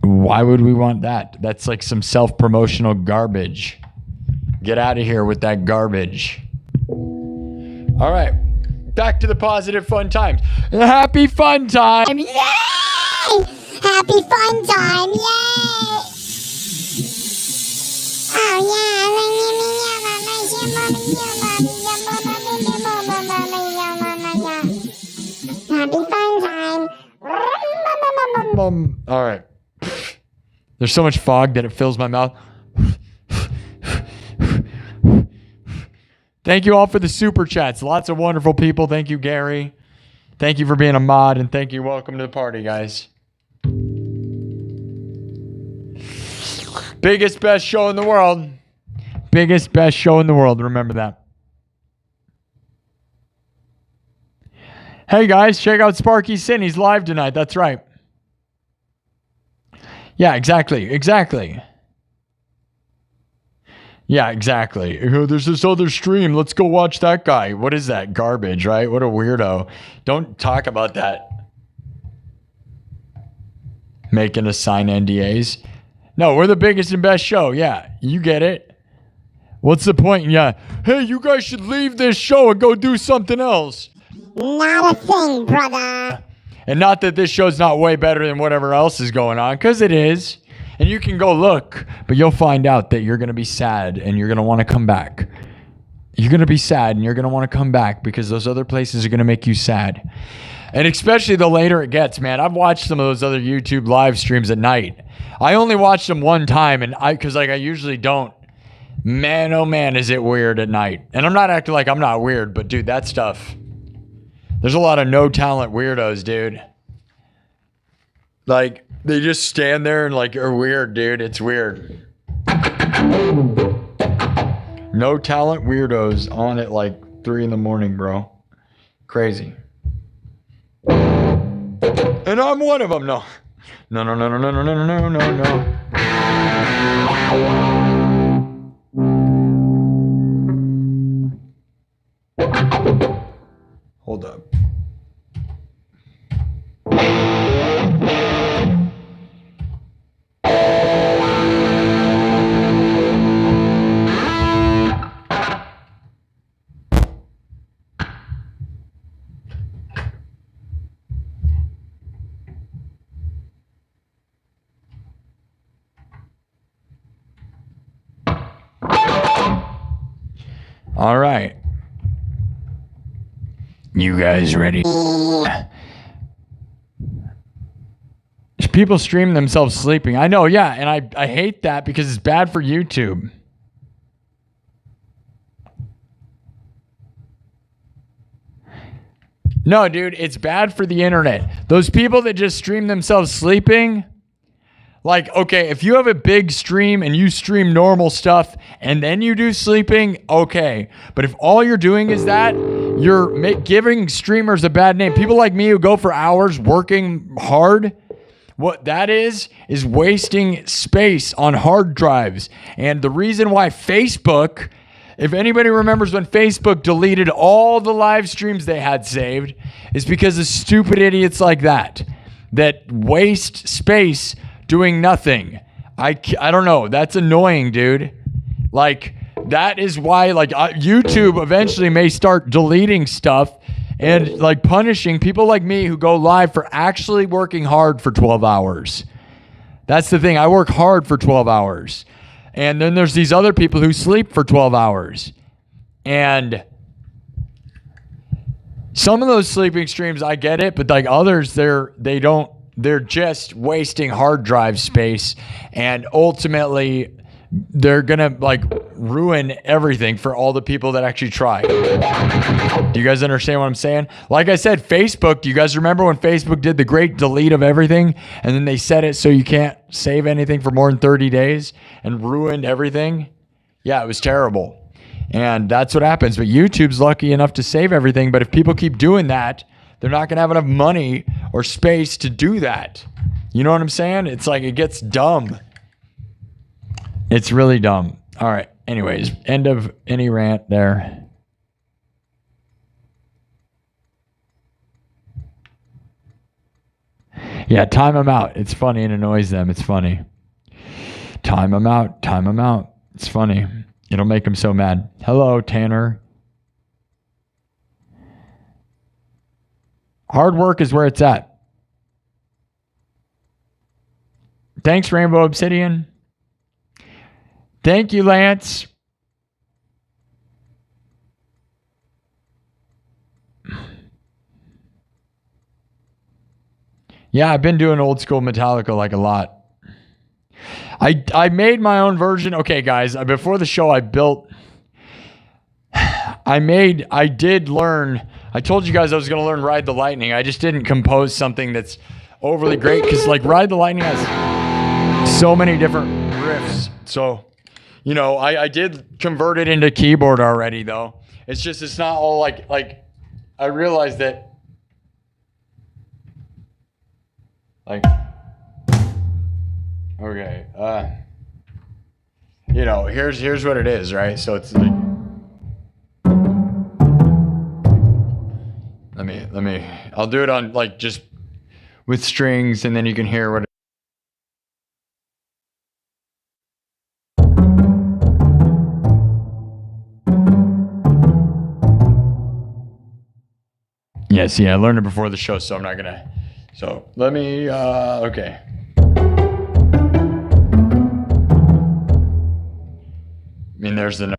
why would we want that? That's like some self-promotional garbage. Get out of here with that garbage. All right. Back to the positive fun times. Happy fun time. yay! Happy fun time, yay! Happy fun time. All right. There's so much fog that it fills my mouth. Thank you all for the super chats. Lots of wonderful people. Thank you, Gary. Thank you for being a mod, and thank you. Welcome to the party, guys. Biggest, best show in the world. Biggest, best show in the world. Remember that. Hey guys, check out Sparky SINN. He's live tonight. That's right. Yeah, exactly. Yeah, exactly. There's this other stream. Let's go watch that guy. What is that? Garbage, right? What a weirdo. Don't talk about that. Making us sign NDAs. No, we're the biggest and best show. Yeah, you get it. What's the point? Yeah. Hey, you guys should leave this show and go do something else. Not a thing, brother. And not that this show's not way better than whatever else is going on, because it is. And you can go look, but you'll find out that you're going to be sad and you're going to want to come back. You're going to be sad and you're going to want to come back because those other places are going to make you sad. And especially the later it gets, man. I've watched some of those other YouTube live streams at night. I only watched them one time, and because I usually don't. Man, oh man, is it weird at night. And I'm not acting like I'm not weird, but dude, that stuff. There's a lot of no talent weirdos, dude. Like, they just stand there and like are weird, dude. It's weird. No talent weirdos on at like 3 a.m, bro. Crazy. And I'm one of them. No. Hold up. All right. You guys ready? People stream themselves sleeping. I know, yeah, and I hate that because it's bad for YouTube. No, dude, it's bad for the internet. Those people that just stream themselves sleeping, like, okay, if you have a big stream and you stream normal stuff and then you do sleeping, okay. But if all you're doing is that, you're giving streamers a bad name. People like me who go for hours working hard, what that is wasting space on hard drives. And the reason why Facebook, if anybody remembers when Facebook deleted all the live streams they had saved, is because of stupid idiots like that waste space doing nothing. I don't know. That's annoying, dude. Like, that is why, like, YouTube eventually may start deleting stuff and, like, punishing people like me who go live for actually working hard for 12 hours. That's the thing. I work hard for 12 hours. And then there's these other people who sleep for 12 hours. And some of those sleeping streams, I get it, but like others, they're just wasting hard drive space, and ultimately they're gonna like ruin everything for all the people that actually try. Do you guys understand what I'm saying? Like I said, Facebook, do you guys remember when Facebook did the great delete of everything, and then they set it so you can't save anything for more than 30 days and ruined everything? Yeah, it was terrible. And that's what happens. But YouTube's lucky enough to save everything, but if people keep doing that, they're not going to have enough money or space to do that. You know what I'm saying? It's like, it gets dumb. It's really dumb. All right. Anyways, end of any rant there. Yeah, time them out. It's funny and annoys them. It's funny. Time them out. Time them out. It's funny. It'll make them so mad. Hello, Tanner. Hard work is where it's at. Thanks, Rainbow Obsidian. Thank you, Lance. Yeah, I've been doing old school Metallica like a lot. I made my own version. Okay, guys, before the show I did learn. I told you guys I was going to learn Ride the Lightning. I just didn't compose something that's overly great because, like, Ride the Lightning has so many different riffs. So, you know, I did convert it into keyboard already, though. It's just, it's not all like I realized that Like, okay, you know, here's what it is, right? So it's like, let me, I'll do it on like just with strings, and then you can hear what. Yeah, see, I learned it before the show, so I'm not gonna. So let me. Okay. I mean, there's the.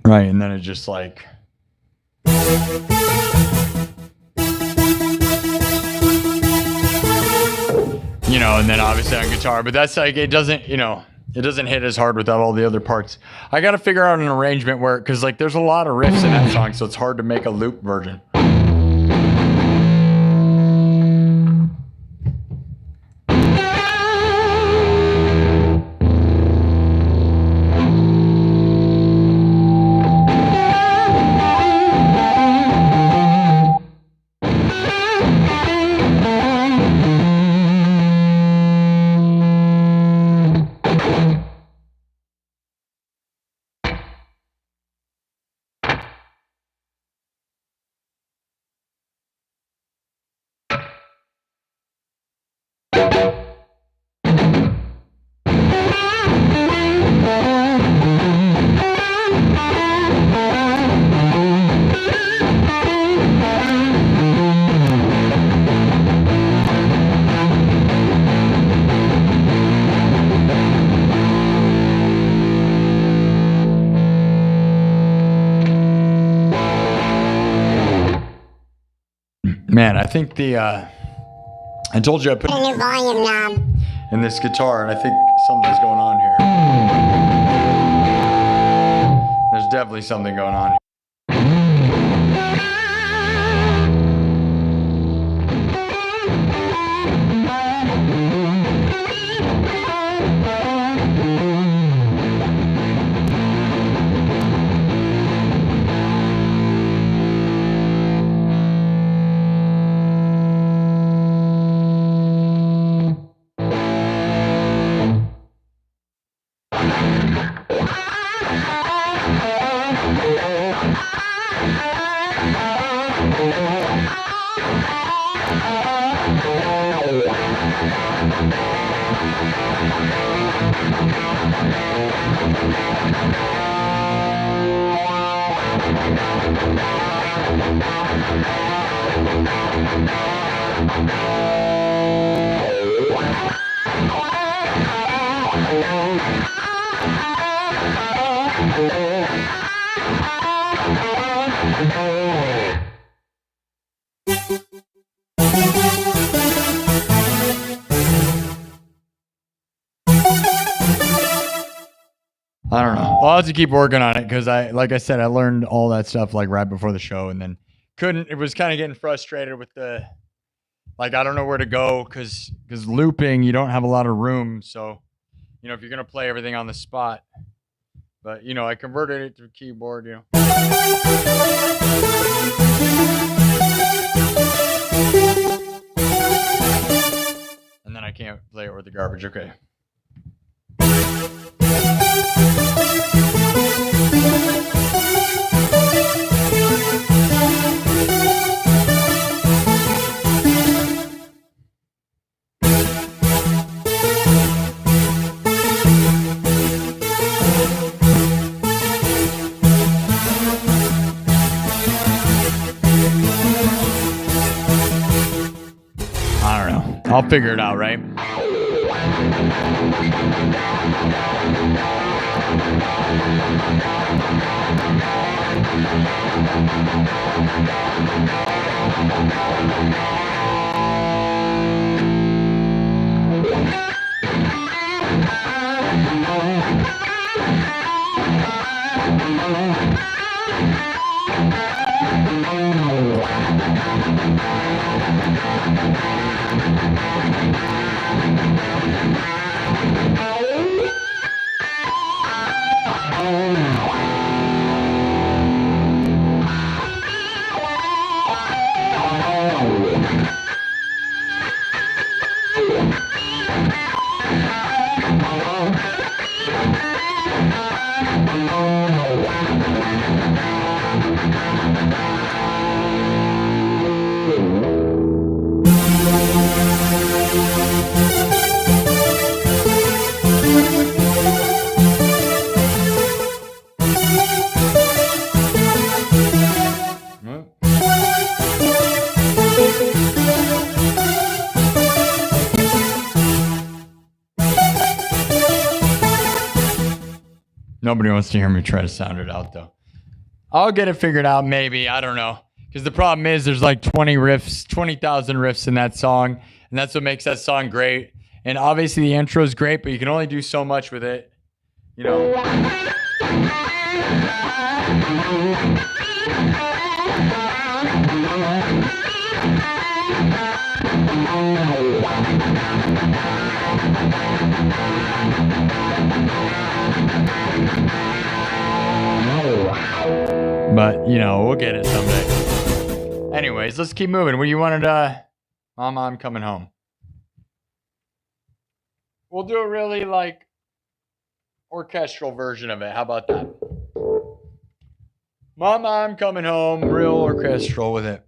Right, and then it just like. You know, and then obviously on guitar, but that's like, it doesn't, you know, it doesn't hit as hard without all the other parts. I got to figure out an arrangement where, because like there's a lot of riffs in that song, so it's hard to make a loop version. Man, I think the, I told you I put A new volume knob. in this guitar, and I think something's going on here. There's definitely something going on here. I don't know. I'll have to keep working on it because like I said, I learned all that stuff like right before the show, and then it was kind of getting frustrated with the, like, I don't know where to go because looping, you don't have a lot of room. So, you know, if you're going to play everything on the spot, but, you know, I converted it to keyboard, you know. And then I can't play it with the garbage. Okay. I don't know. I'll figure it out, right? Nobody wants to hear me try to sound it out, though. I'll get it figured out, maybe. I don't know. Because the problem is there's like 20,000 riffs in that song. And that's what makes that song great. And obviously the intro is great, but you can only do so much with it. You know? But, you know, we'll get it someday. Anyways, let's keep moving. Well, you wanted, Mama, I'm coming home. We'll do a really, like, orchestral version of it. How about that? Mama, I'm coming home. Real orchestral with it.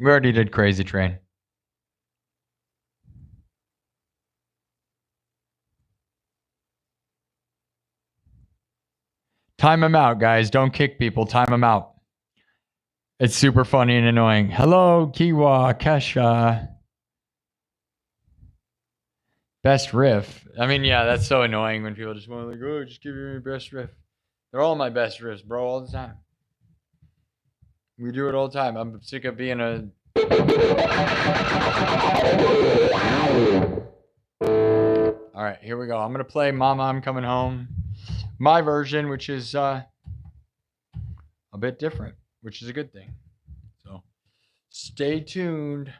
We already did Crazy Train. Time them out, guys. Don't kick people. Time them out. It's super funny and annoying. Hello, Kiwa, Kesha. Best riff. I mean, yeah, that's so annoying when people just want to like, oh, just give me your best riff. They're all my best riffs, bro, all the time. We do it all the time. I'm sick of being a... All right, here we go. I'm going to play Mama, I'm Coming Home. My version, which is a bit different, which is a good thing. So stay tuned.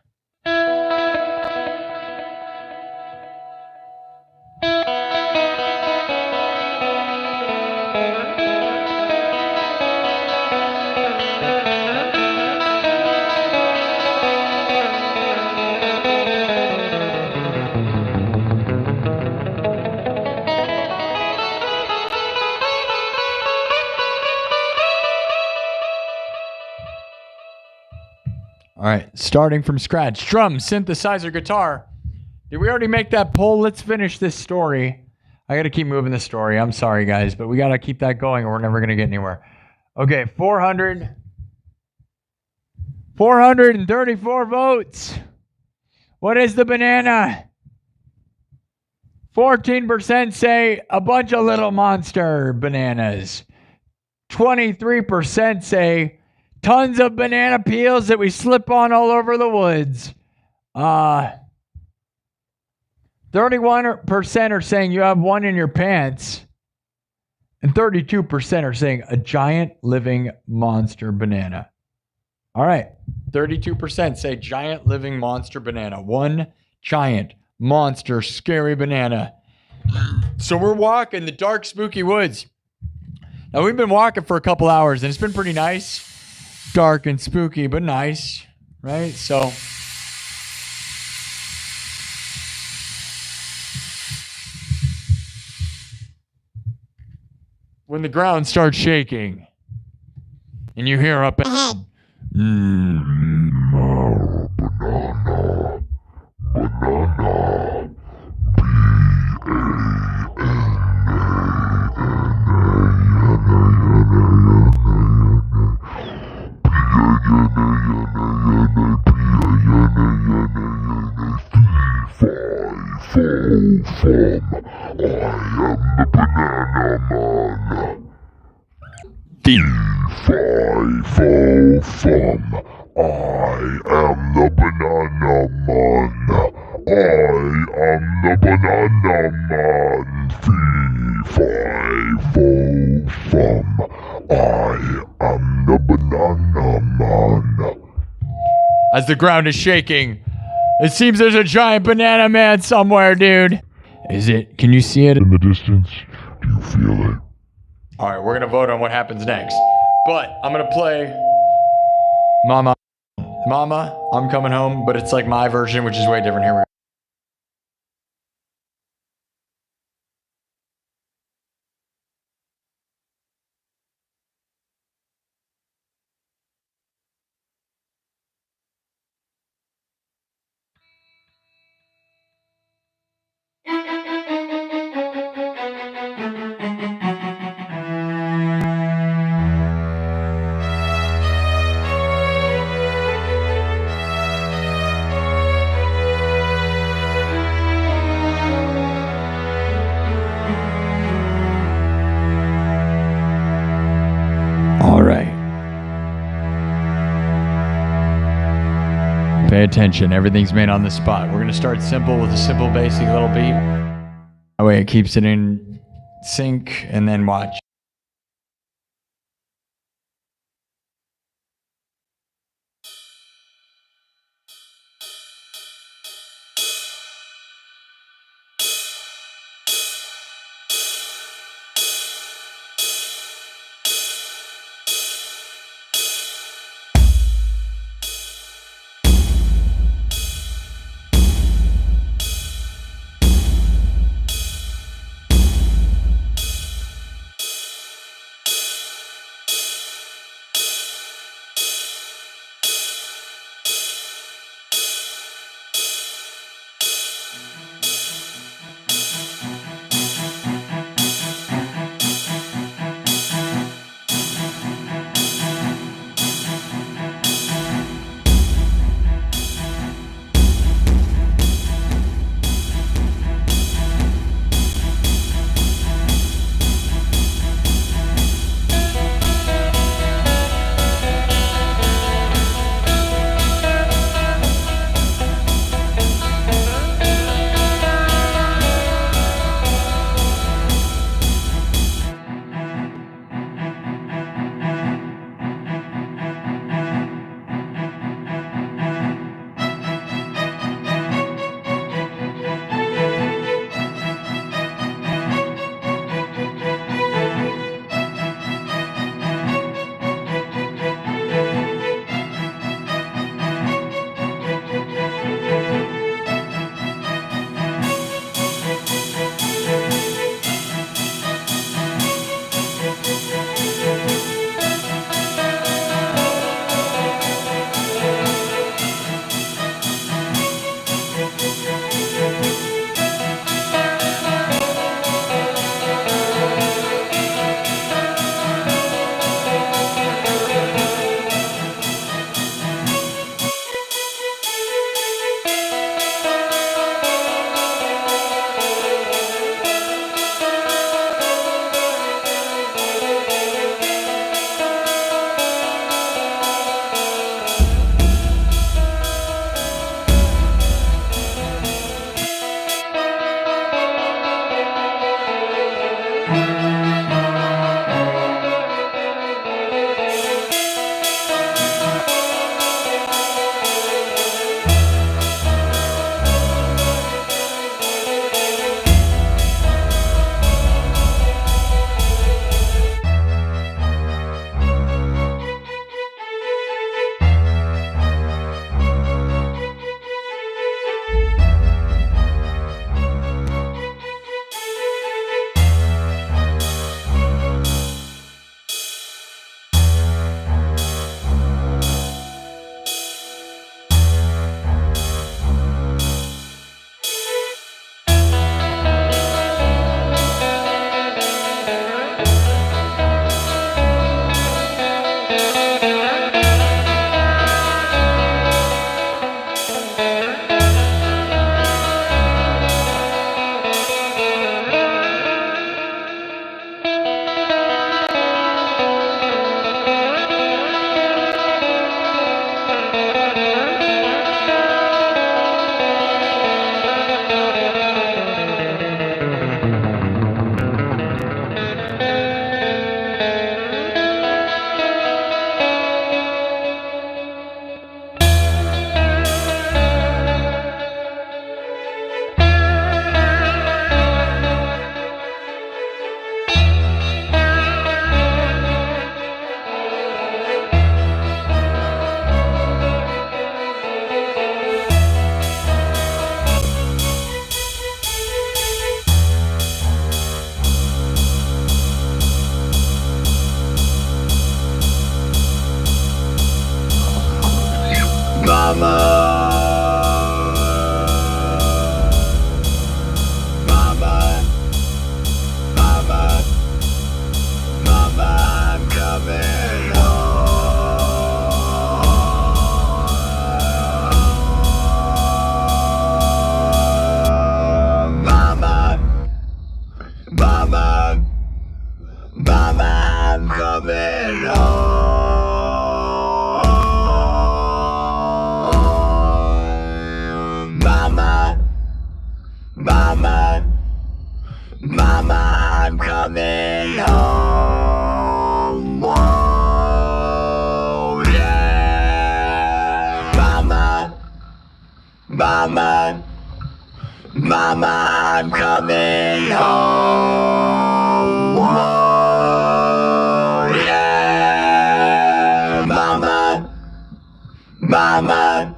All right, starting from scratch. Drum, synthesizer, guitar. Did we already make that poll? Let's finish this story. I got to keep moving the story. I'm sorry, guys, but we got to keep that going or we're never going to get anywhere. Okay, 434 votes. What is the banana? 14% say a bunch of little monster bananas. 23% say tons of banana peels that we slip on all over the woods. 31% are saying you have one in your pants. And 32% are saying a giant living monster banana. All right. 32% say giant living monster banana. One giant monster scary banana. So we're walking the dark spooky woods. Now we've been walking for a couple hours and it's been pretty nice. Dark and spooky, but nice, right? So when the ground starts shaking and you hear up ahead, Banana, banana, Fe-Fi-Fo-Fum, I am the banana man. I am the banana man. Fe-Fi-Fo-Fum, I am the banana man. as the ground is shaking, it seems there's a giant banana man somewhere, dude. Is it? Can you see it In the distance, do you feel it? All right, we're going to vote on what happens next. But I'm going to play Mama. Mama, I'm coming home, but it's like my version, which is way different. Here we go. All right. Pay attention. Everything's made on the spot. We're going to start simple with a simple basic little beat. That way it keeps it in sync, and then watch. Mama, Mama, I'm coming home. Whoa, yeah. Mama, Mama,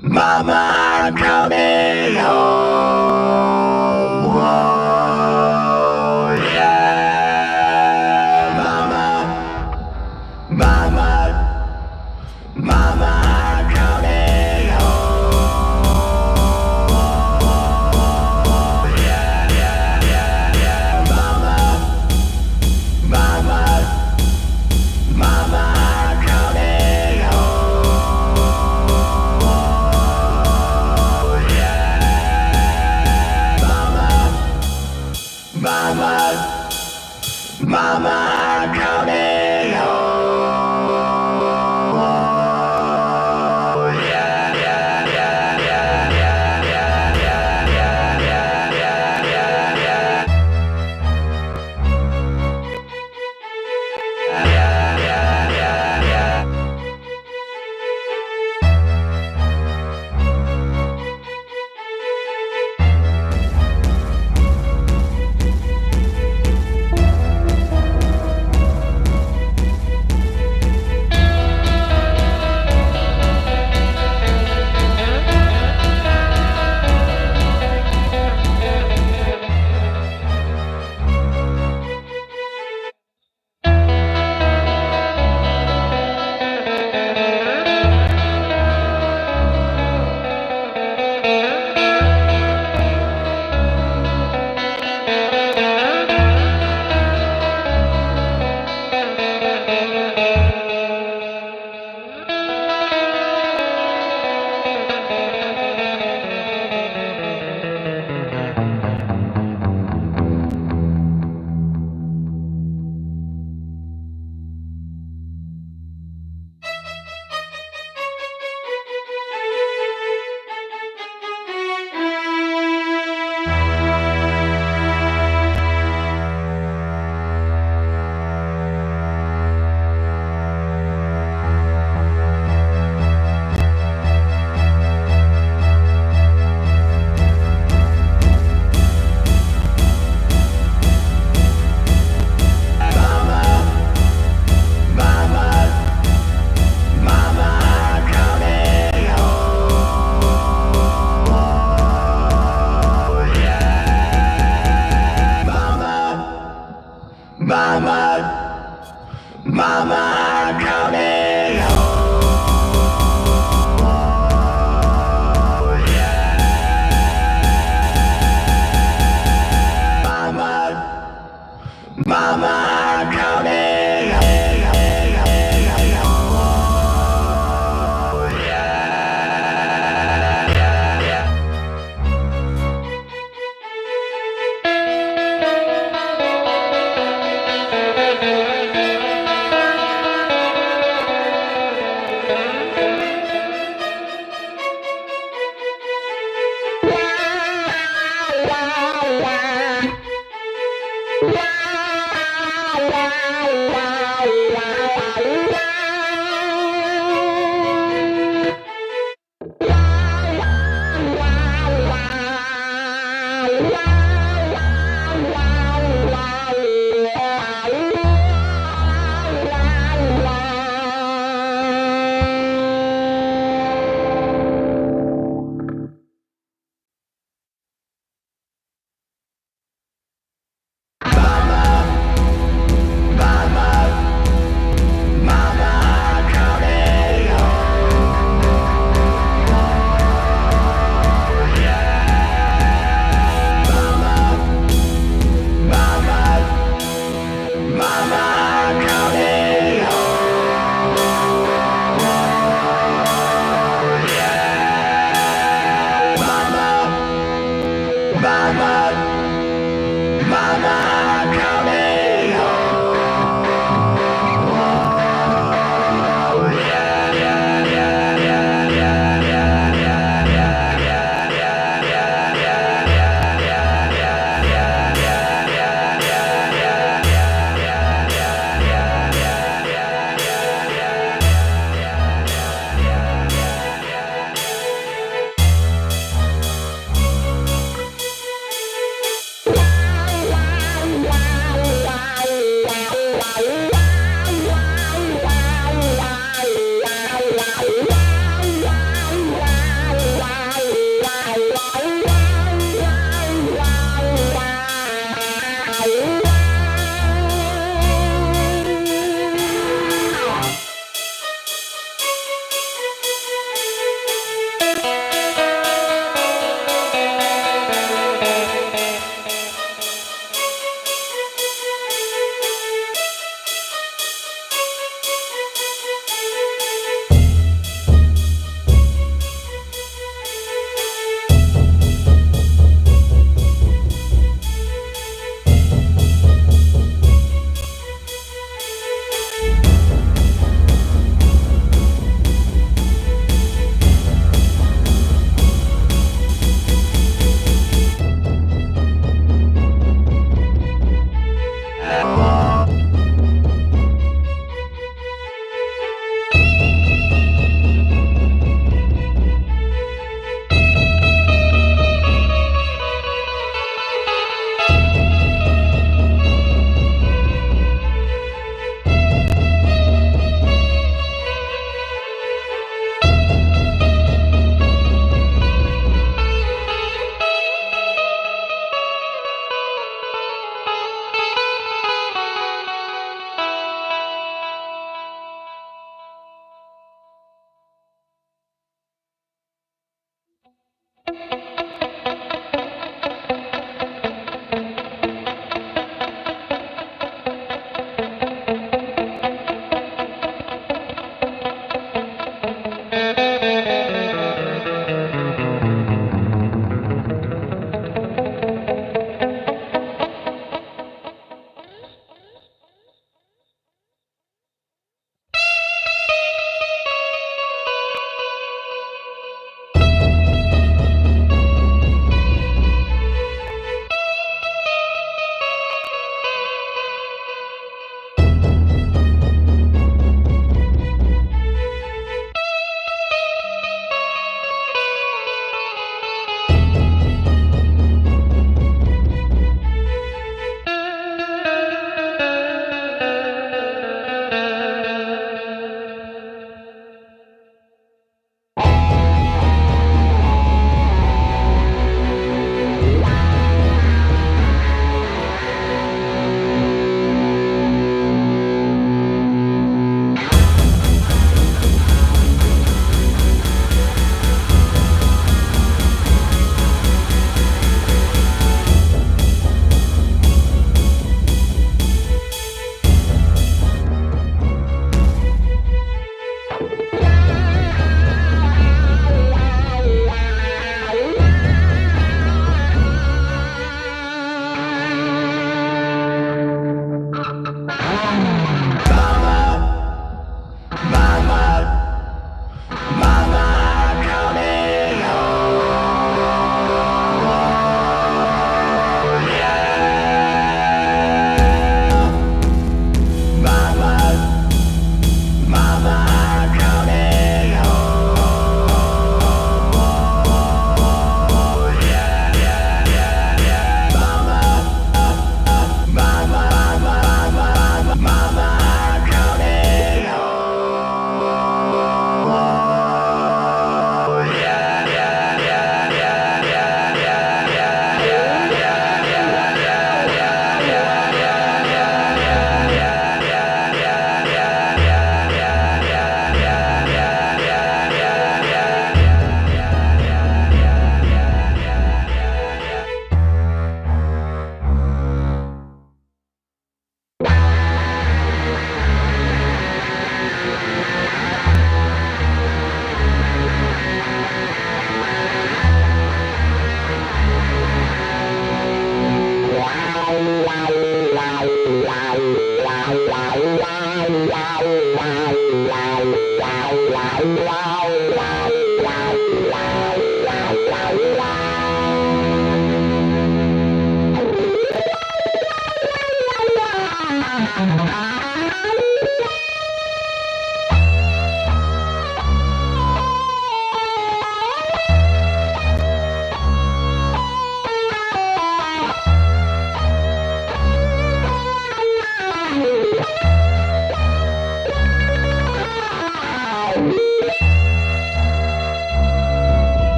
Mama, I'm coming home. Whoa, yeah. Mama, Mama, Mama, I'm coming home. Yeah, yeah, yeah, yeah. Mama, Mama, Mama, I'm coming home. Yeah.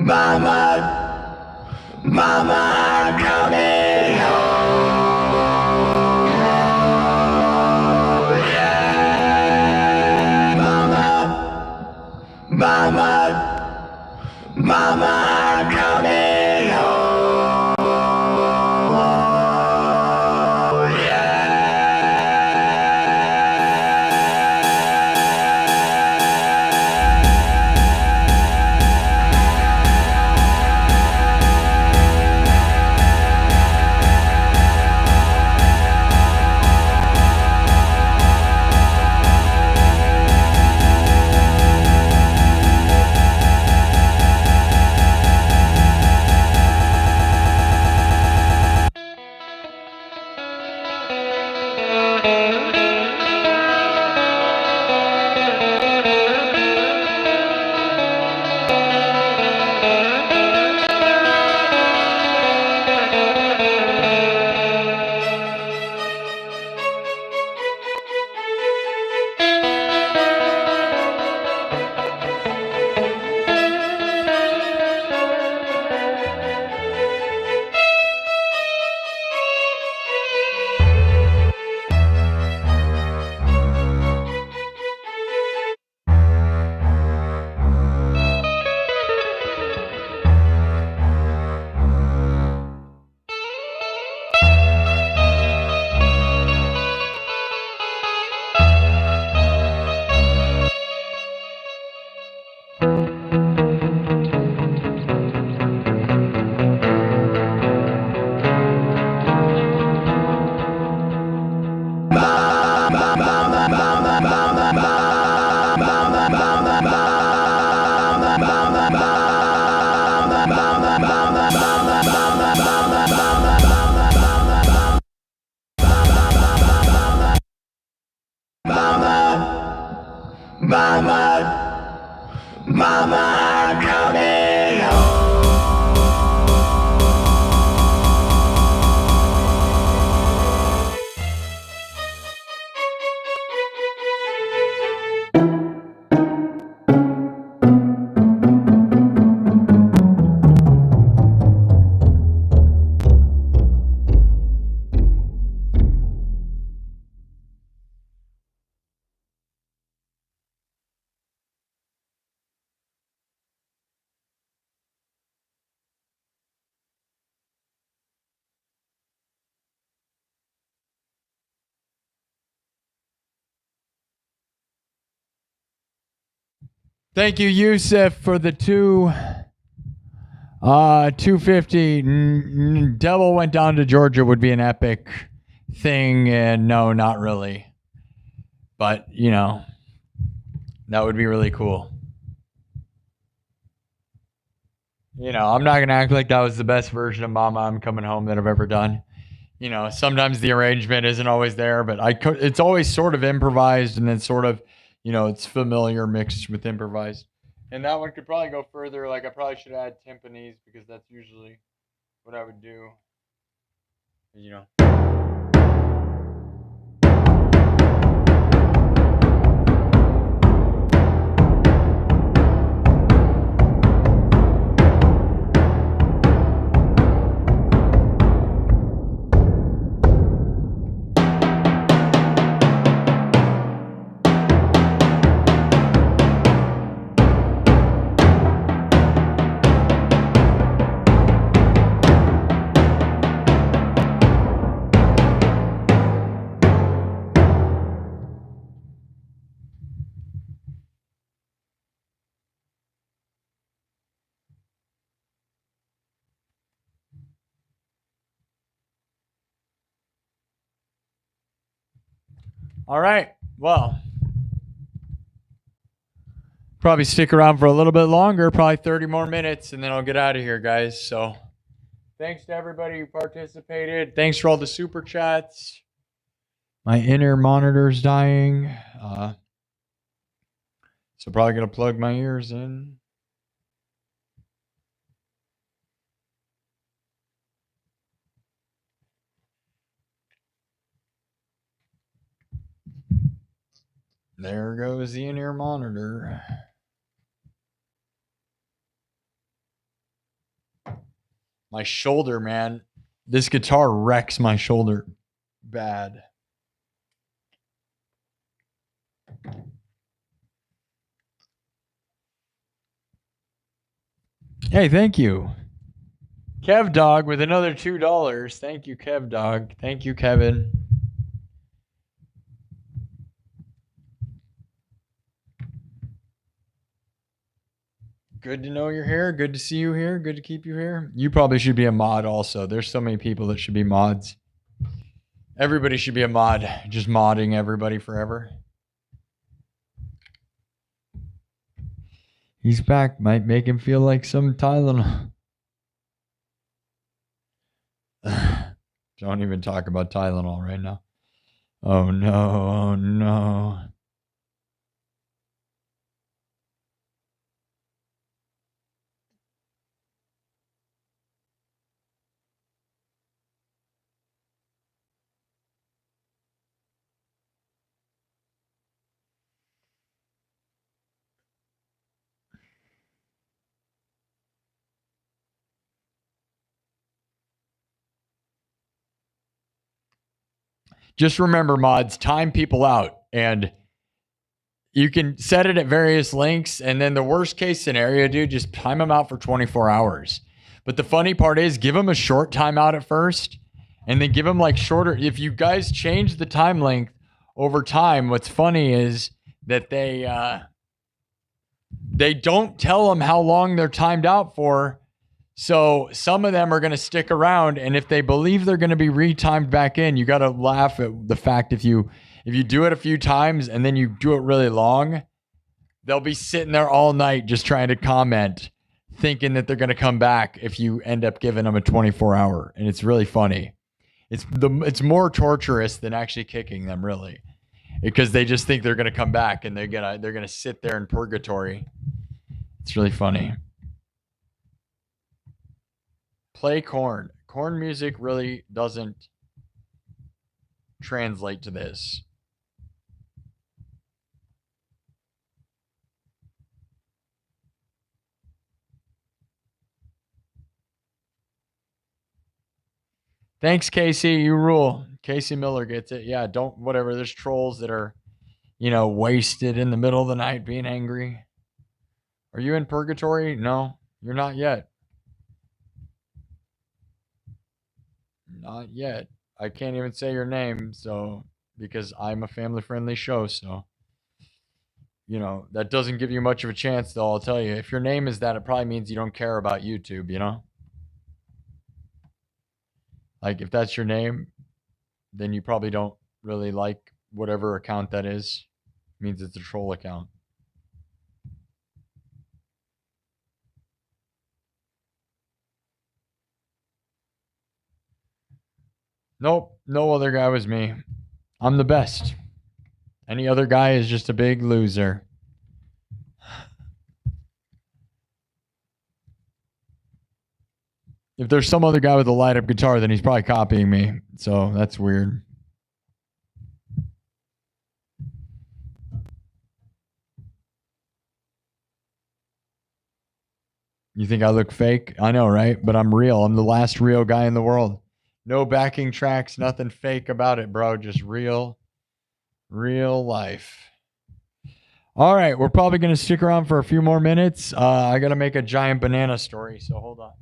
Mama, Mama, I'm coming home. Yeah, Mama, Mama, Mama, I'm coming home. Mama, Mama, I'm coming home. Thank you, Yusuf, for the 250. Devil Went Down to Georgia would be an epic thing, and no, not really. But, you know, that would be really cool. You know, I'm not going to act like that was the best version of Mama, I'm Coming Home that I've ever done. You know, sometimes the arrangement isn't always there, but it's always sort of improvised and then sort of, you know, it's familiar mixed with improvised. And that one could probably go further. Like, I probably should add timpanis because that's usually what I would do. You know. All right. Well, probably stick around for a little bit longer, probably 30 more minutes, and then I'll get out of here, guys. So thanks to everybody who participated. Thanks for all the super chats. My in-ear monitor's dying. So probably going to plug my ears in. There goes the in-ear monitor. My shoulder, man. This guitar wrecks my shoulder bad. Hey, thank you. Kev Dog with another $2. Thank you, Kev Dog. Thank you, Kevin. Good to know you're here. Good to see you here. Good to keep you here. You probably should be a mod also. There's so many people that should be mods. Everybody should be a mod. Just modding everybody forever. He's back. Might make him feel like some Tylenol. Don't even talk about Tylenol right now. Oh no, oh no. Just remember, mods, time people out, and you can set it at various lengths. And then the worst case scenario, dude, just time them out for 24 hours. But the funny part is, give them a short timeout at first, and then give them like shorter. If you guys change the time length over time, what's funny is that they don't tell them how long they're timed out for. So some of them are going to stick around, and if they believe they're going to be retimed back in, you got to laugh at the fact if you do it a few times and then you do it really long, they'll be sitting there all night just trying to comment, thinking that they're going to come back if you end up giving them a 24-hour, and it's really funny. It's more torturous than actually kicking them, really, because they just think they're going to come back and they're going to sit there in purgatory. It's really funny. Play corn. Corn music really doesn't translate to this. Thanks, Casey. You rule. Casey Miller gets it. Yeah, don't, whatever. There's trolls that are, wasted in the middle of the night being angry. Are you in purgatory? No, you're not yet. Not yet. I can't even say your name, so, because I'm a family-friendly show, so, that doesn't give you much of a chance, though, I'll tell you. If your name is that, it probably means you don't care about YouTube, Like, if that's your name, then you probably don't really like whatever account that is. It means it's a troll account. Nope, no other guy was me. I'm the best. Any other guy is just a big loser. If there's some other guy with a light up guitar, then he's probably copying me. So that's weird. You think I look fake? I know, right? But I'm real. I'm the last real guy in the world. No backing tracks, nothing fake about it, bro. Just real life. All right, we're probably going to stick around for a few more minutes. I got to make a giant banana story, so hold on.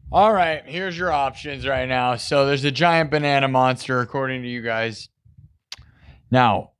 All right, here's your options right now. So there's a giant banana monster, according to you guys. Now,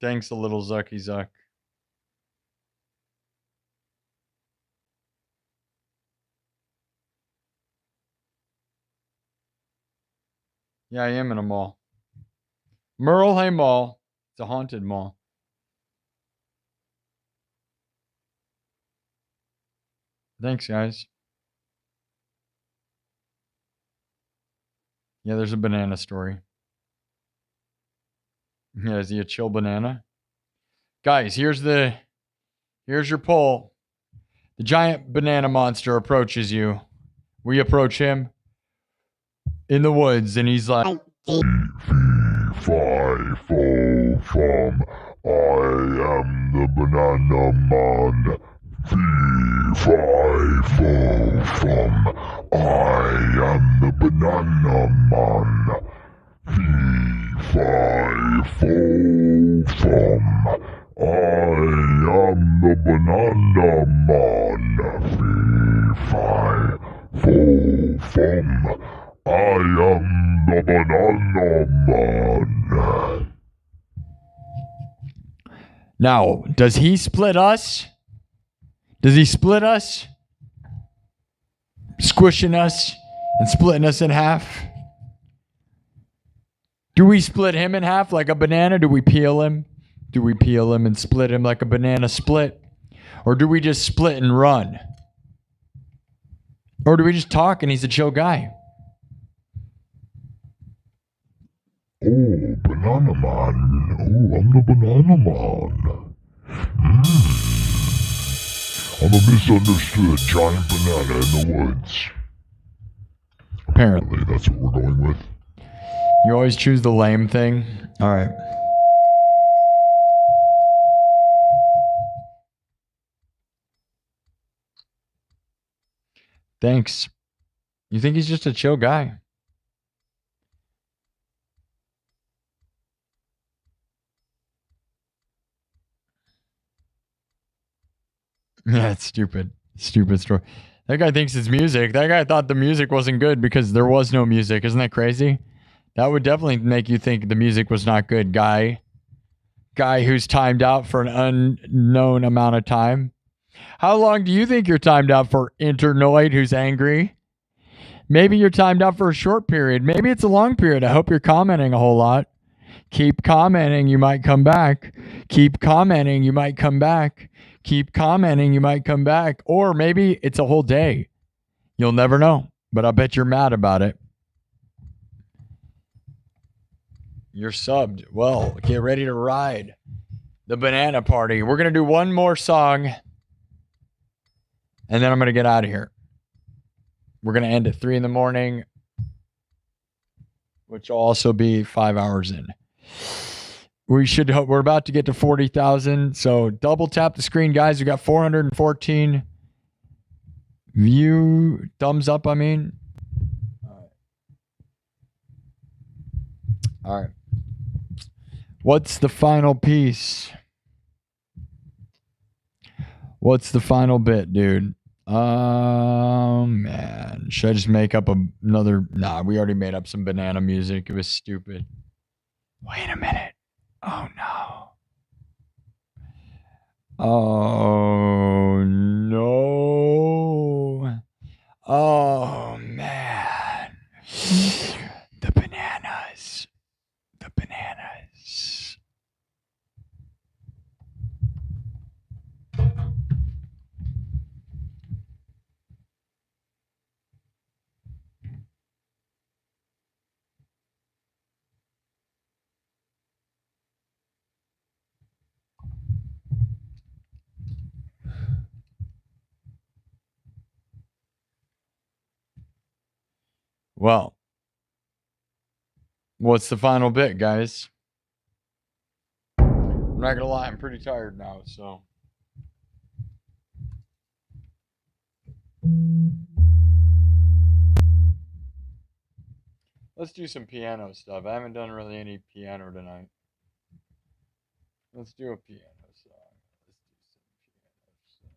thanks a little Zucky Zuck. Yeah, I am in a mall. Merle Hay Mall. It's a haunted mall. Thanks, guys. Yeah, there's a banana story. Yeah, is he a chill banana? Guys, here's your poll. The giant banana monster approaches you. We approach him in the woods, and he's like, Fe-Fi-Fo-Fum, I am the banana man. Fe-Fi-Fo-Fum, I am the banana man. Fe-Fi-Fo-Fum, I am the banana man. Fe-Fi-Fo-Fum, I am the banana man. now, does he split us? Does he split us? Squishing us and splitting us in half? Do we split him in half like a banana? Do we peel him? Do we peel him and split him like a banana split? Or do we just split and run? Or do we just talk and he's a chill guy? Oh, banana man. Oh, I'm the banana man. I'm a misunderstood giant banana in the woods. Apparently. That's what we're going with. You always choose the lame thing? Alright. Thanks. You think he's just a chill guy? Yeah, it's stupid. Stupid story. That guy thinks it's music. That guy thought the music wasn't good because there was no music. Isn't that crazy? That would definitely make you think the music was not good, guy. Guy who's timed out for an unknown amount of time. How long do you think you're timed out for, Internoid, who's angry? Maybe you're timed out for a short period. Maybe it's a long period. I hope you're commenting a whole lot. Keep commenting, you might come back. Keep commenting, you might come back. Keep commenting, you might come back. Or maybe it's a whole day. You'll never know, but I bet you're mad about it. You're subbed. Well, get ready to ride the banana party. We're going to do one more song, and then I'm going to get out of here. We're going to end at 3 in the morning, which will also be 5 hours in. We're about to get to 40,000. So double tap the screen, guys. We got 414 thumbs up. I mean, all right. What's the final piece? What's the final bit, dude? Man. Should I just make up another? Nah, we already made up some banana music. It was stupid. Wait a minute. Oh, no. Oh, no. Oh, man. The bananas. The bananas. Well, what's the final bit, guys? I'm not gonna lie, I'm pretty tired now, so. Let's do some piano stuff. I haven't done really any piano tonight. Let's do a piano song. Let's do some piano stuff.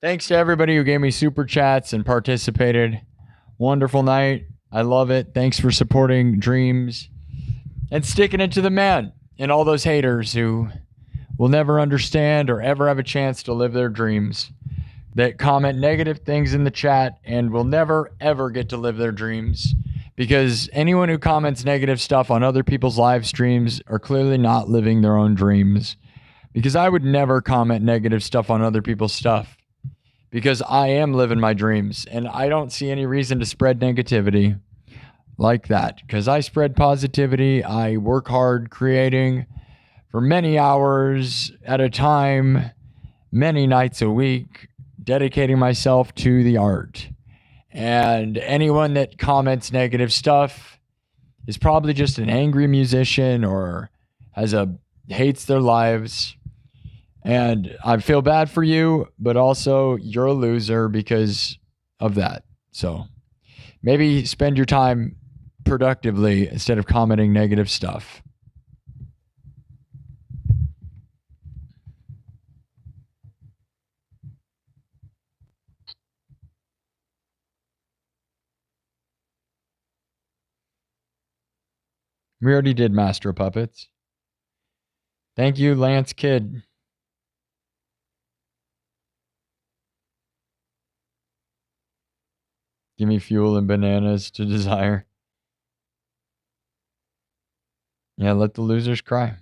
Thanks to everybody who gave me super chats and participated. Wonderful night. I love it. Thanks for supporting Dreams and sticking it to the man and all those haters who will never understand or ever have a chance to live their dreams, that comment negative things in the chat and will never, ever get to live their dreams, because anyone who comments negative stuff on other people's live streams are clearly not living their own dreams, because I would never comment negative stuff on other people's stuff, because I am living my dreams and I don't see any reason to spread negativity like that, because I spread positivity. I work hard creating for many hours at a time, many nights a week, dedicating myself to the art. And anyone that comments negative stuff is probably just an angry musician or hates their lives. And I feel bad for you, but also you're a loser because of that. So maybe spend your time productively instead of commenting negative stuff. We already did Master of Puppets. Thank you, Lance Kidd. Give me fuel and bananas to desire. Yeah, let the losers cry.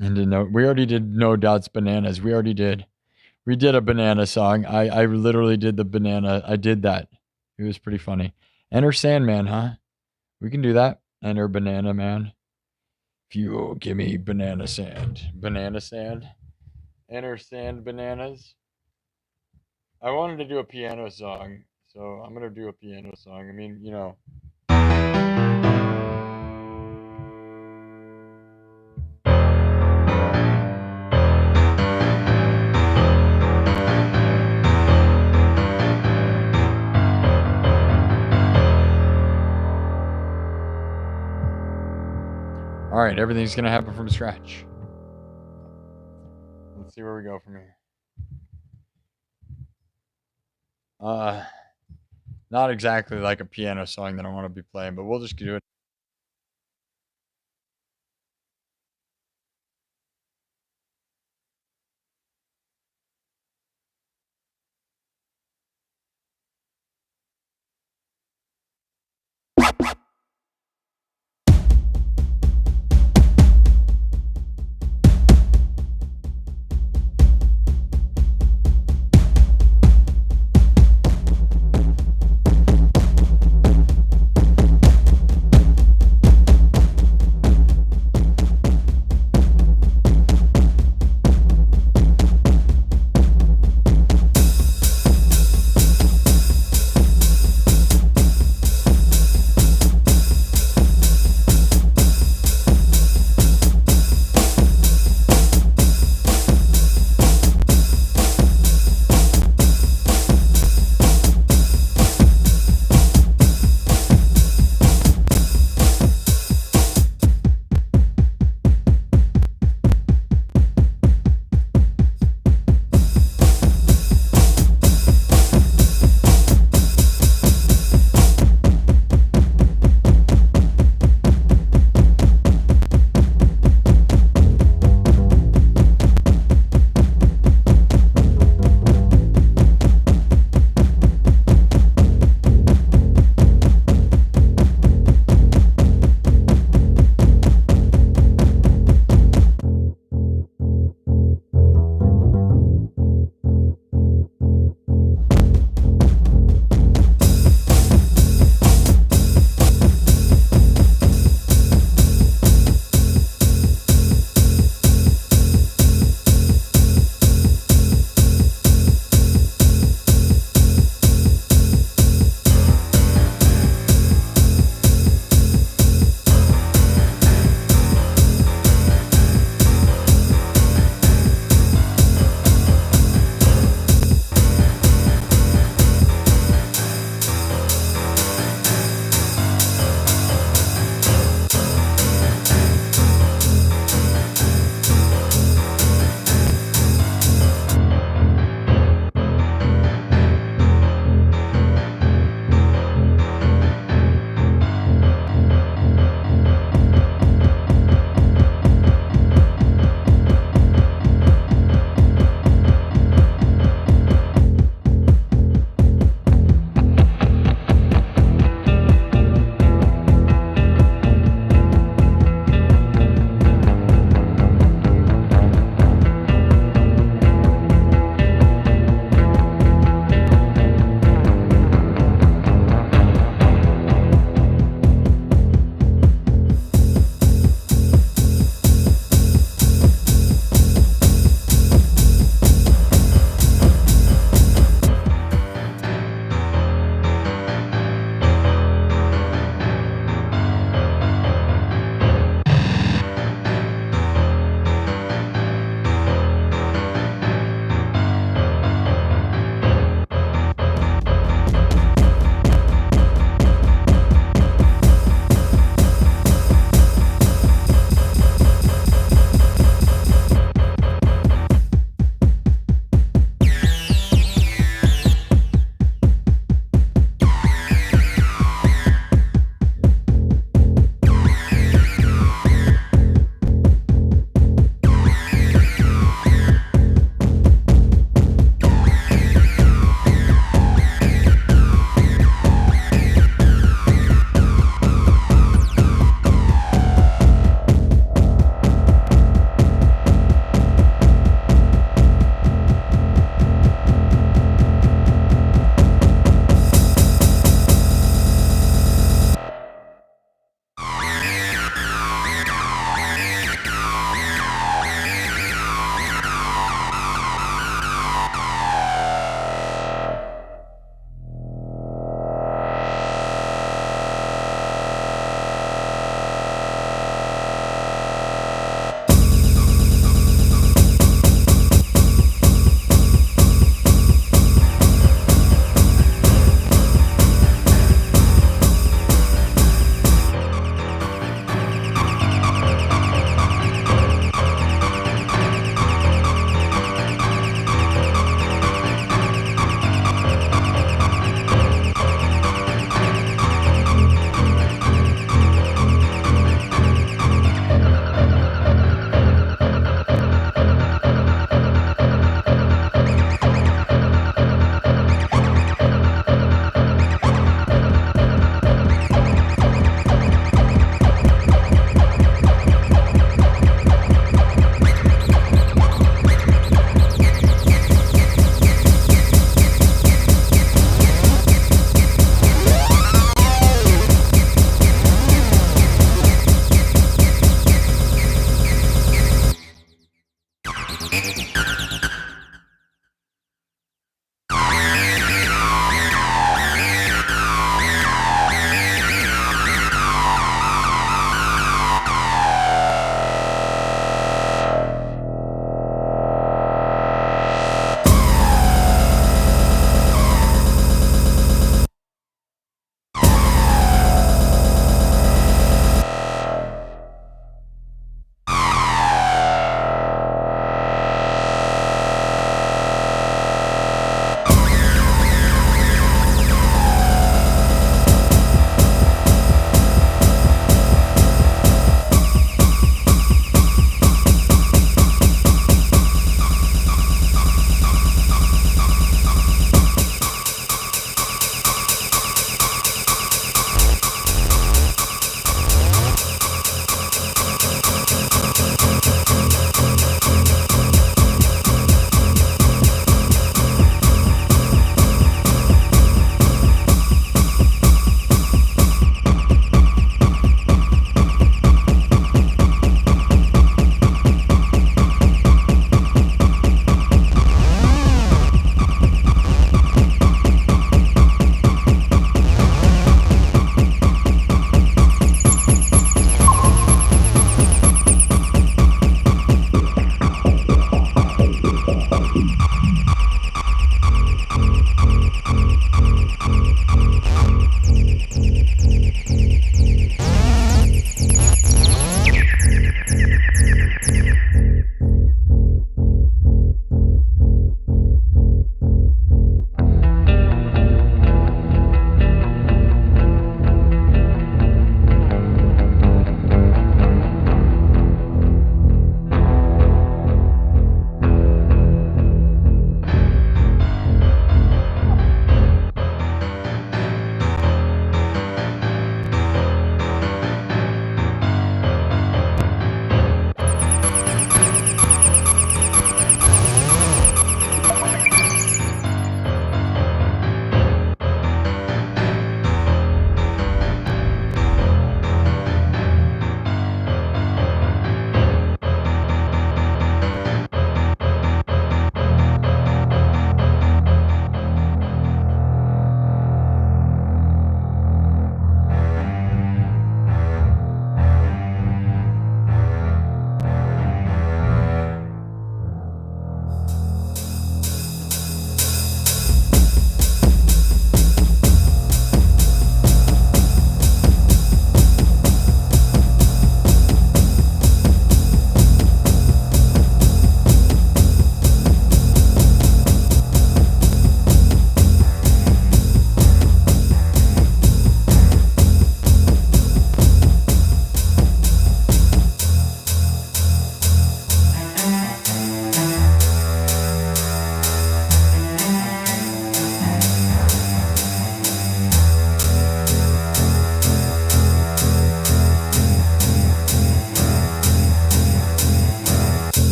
And we already did No Doubts Bananas. We already did. We did a banana song. I literally did the banana. I did that. It was pretty funny. Enter Sandman, huh? We can do that. Enter Banana Man. Fuel, give me banana sand. Banana sand. Enter sand bananas. I wanted to do a piano song, so I'm going to do a piano song. I mean, you know. All right, everything's going to happen from scratch. Let's see where we go from here. Not exactly like a piano song that I want to be playing, but we'll just do it.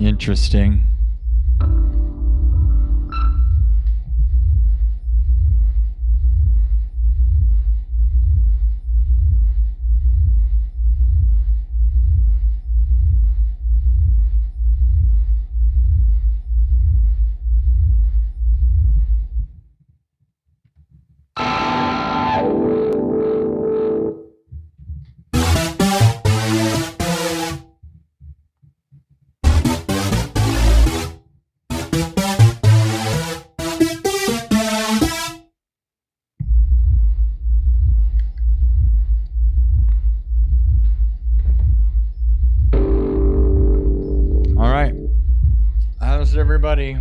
Interesting. How's everybody?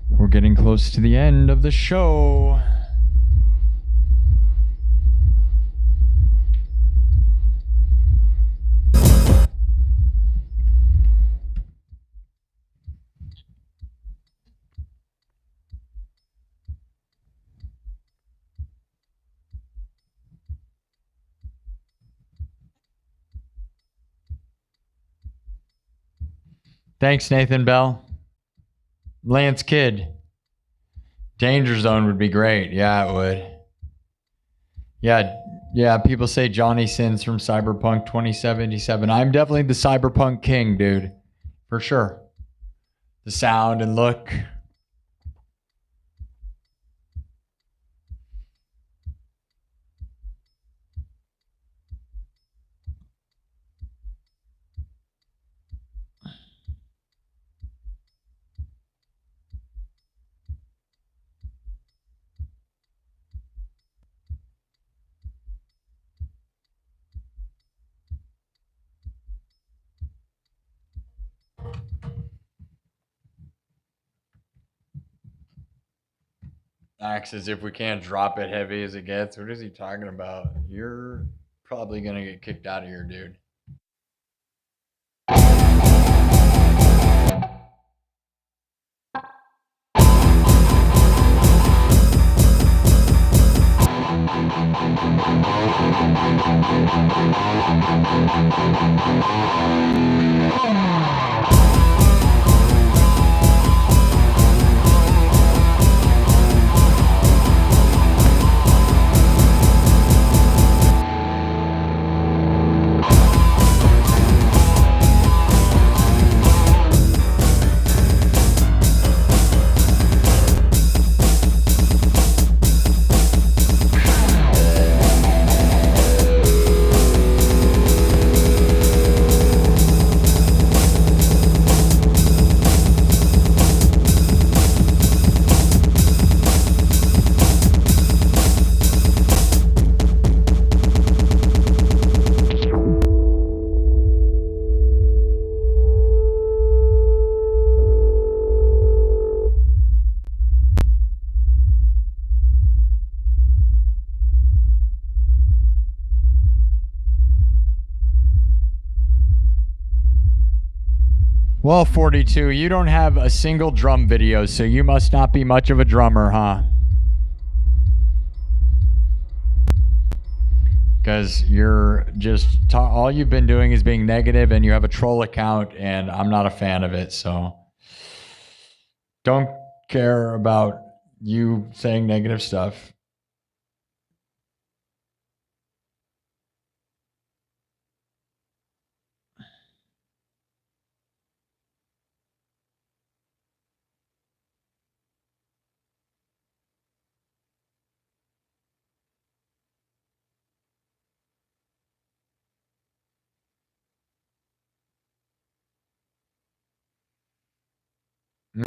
We're getting close to the end of the show. Thanks, Nathan Bell. Lance Kidd. Danger Zone would be great. Yeah, it would. Yeah, people say Johnny Sins from Cyberpunk 2077. I'm definitely the Cyberpunk king, dude. For sure. The sound and look. Acts as if we can't drop it heavy as it gets. What is he talking about? You're probably gonna get kicked out of here, dude. Well, 42, you don't have a single drum video, so you must not be much of a drummer, huh? Because you're just, all you've been doing is being negative, and you have a troll account, and I'm not a fan of it, so don't care about you saying negative stuff.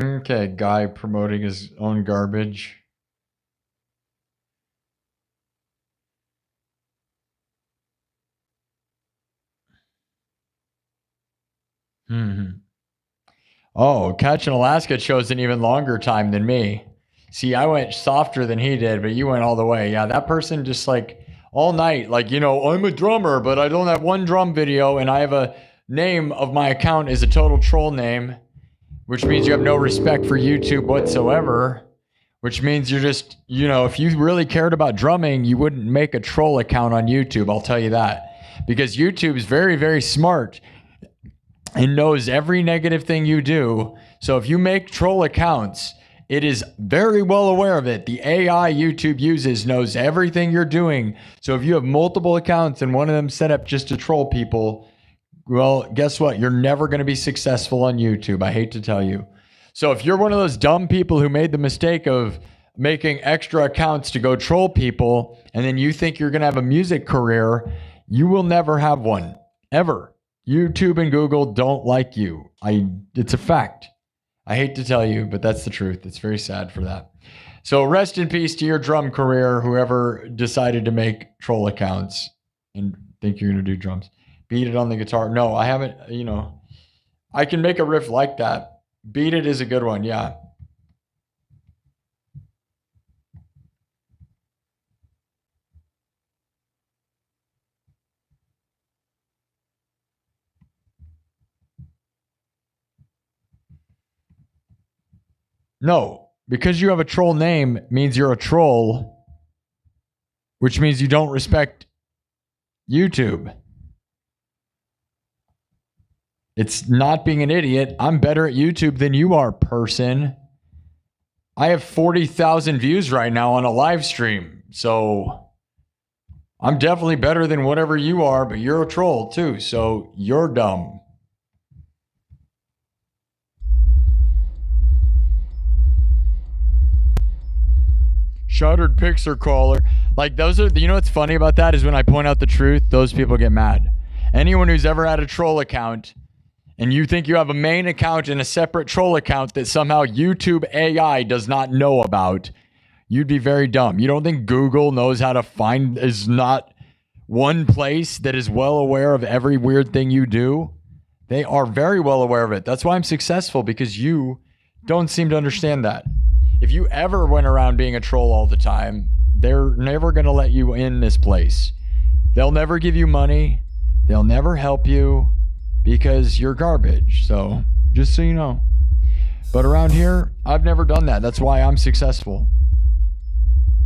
Okay, guy promoting his own garbage. Oh, Catch in Alaska chose an even longer time than me. See, I went softer than he did, but you went all the way. Yeah, that person just like all night, like, you know, I'm a drummer, but I don't have one drum video, and I have a name of my account is a total troll name, which means you have no respect for YouTube whatsoever, which means you're just, you know, if you really cared about drumming, you wouldn't make a troll account on YouTube, I'll tell you that. Because YouTube is very, very smart. and knows every negative thing you do. So if you make troll accounts, it is very well aware of it. The AI YouTube uses knows everything you're doing. So if you have multiple accounts and one of them set up just to troll people, well, guess what? You're never going to be successful on YouTube. I hate to tell you. So if you're one of those dumb people who made the mistake of making extra accounts to go troll people, and then you think you're going to have a music career, you will never have one, ever. YouTube and Google don't like you. It's a fact. I hate to tell you, but that's the truth. It's very sad for that. So rest in peace to your drum career, whoever decided to make troll accounts and think you're going to do drums. Beat It on the guitar. No, I haven't, I can make a riff like that. Beat It is a good one, yeah. No, because you have a troll name means you're a troll, which means you don't respect YouTube. It's not being an idiot. I'm better at YouTube than you are, person. I have 40,000 views right now on a live stream. So I'm definitely better than whatever you are, but you're a troll too. So you're dumb. Shuttered Pixar Caller. Like those are, you know what's funny about that is when I point out the truth, those people get mad. Anyone who's ever had a troll account and you think you have a main account and a separate troll account that somehow YouTube AI does not know about, you'd be very dumb. You don't think Google knows how to find, is not one place that is well aware of every weird thing you do? They are very well aware of it. That's why I'm successful, because you don't seem to understand that. If you ever went around being a troll all the time, they're never going to let you in this place. They'll never give you money. They'll never help you because you're garbage. So just so you know. But around here, I've never done that. That's why I'm successful.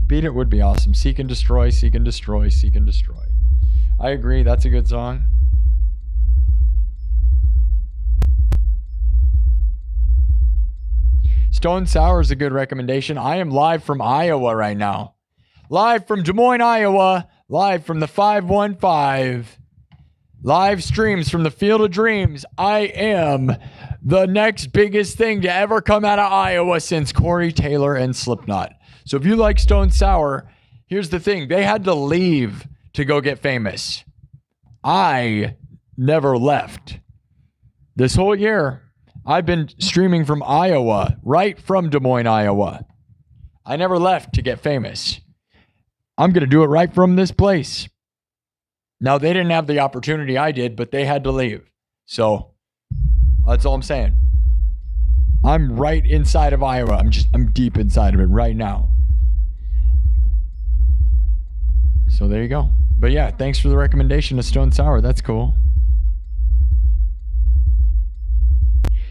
Beat It would be awesome. Seek and Destroy, Seek and Destroy, Seek and Destroy. I agree. That's a good song. Stone Sour is a good recommendation. I am live from Iowa right now. Live from Des Moines, Iowa. Live from the 515. Live streams from the Field of Dreams. I am the next biggest thing to ever come out of Iowa since Corey Taylor and Slipknot. So if you like Stone Sour, here's the thing. They had to leave to go get famous. I never left. This whole year, I've been streaming from Iowa, right from Des Moines, Iowa. I never left to get famous. I'm going to do it right from this place. Now, they didn't have the opportunity I did, but they had to leave. So that's all I'm saying. I'm right inside of Iowa. I'm deep inside of it right now. So there you go. But yeah, thanks for the recommendation of Stone Sour. That's cool.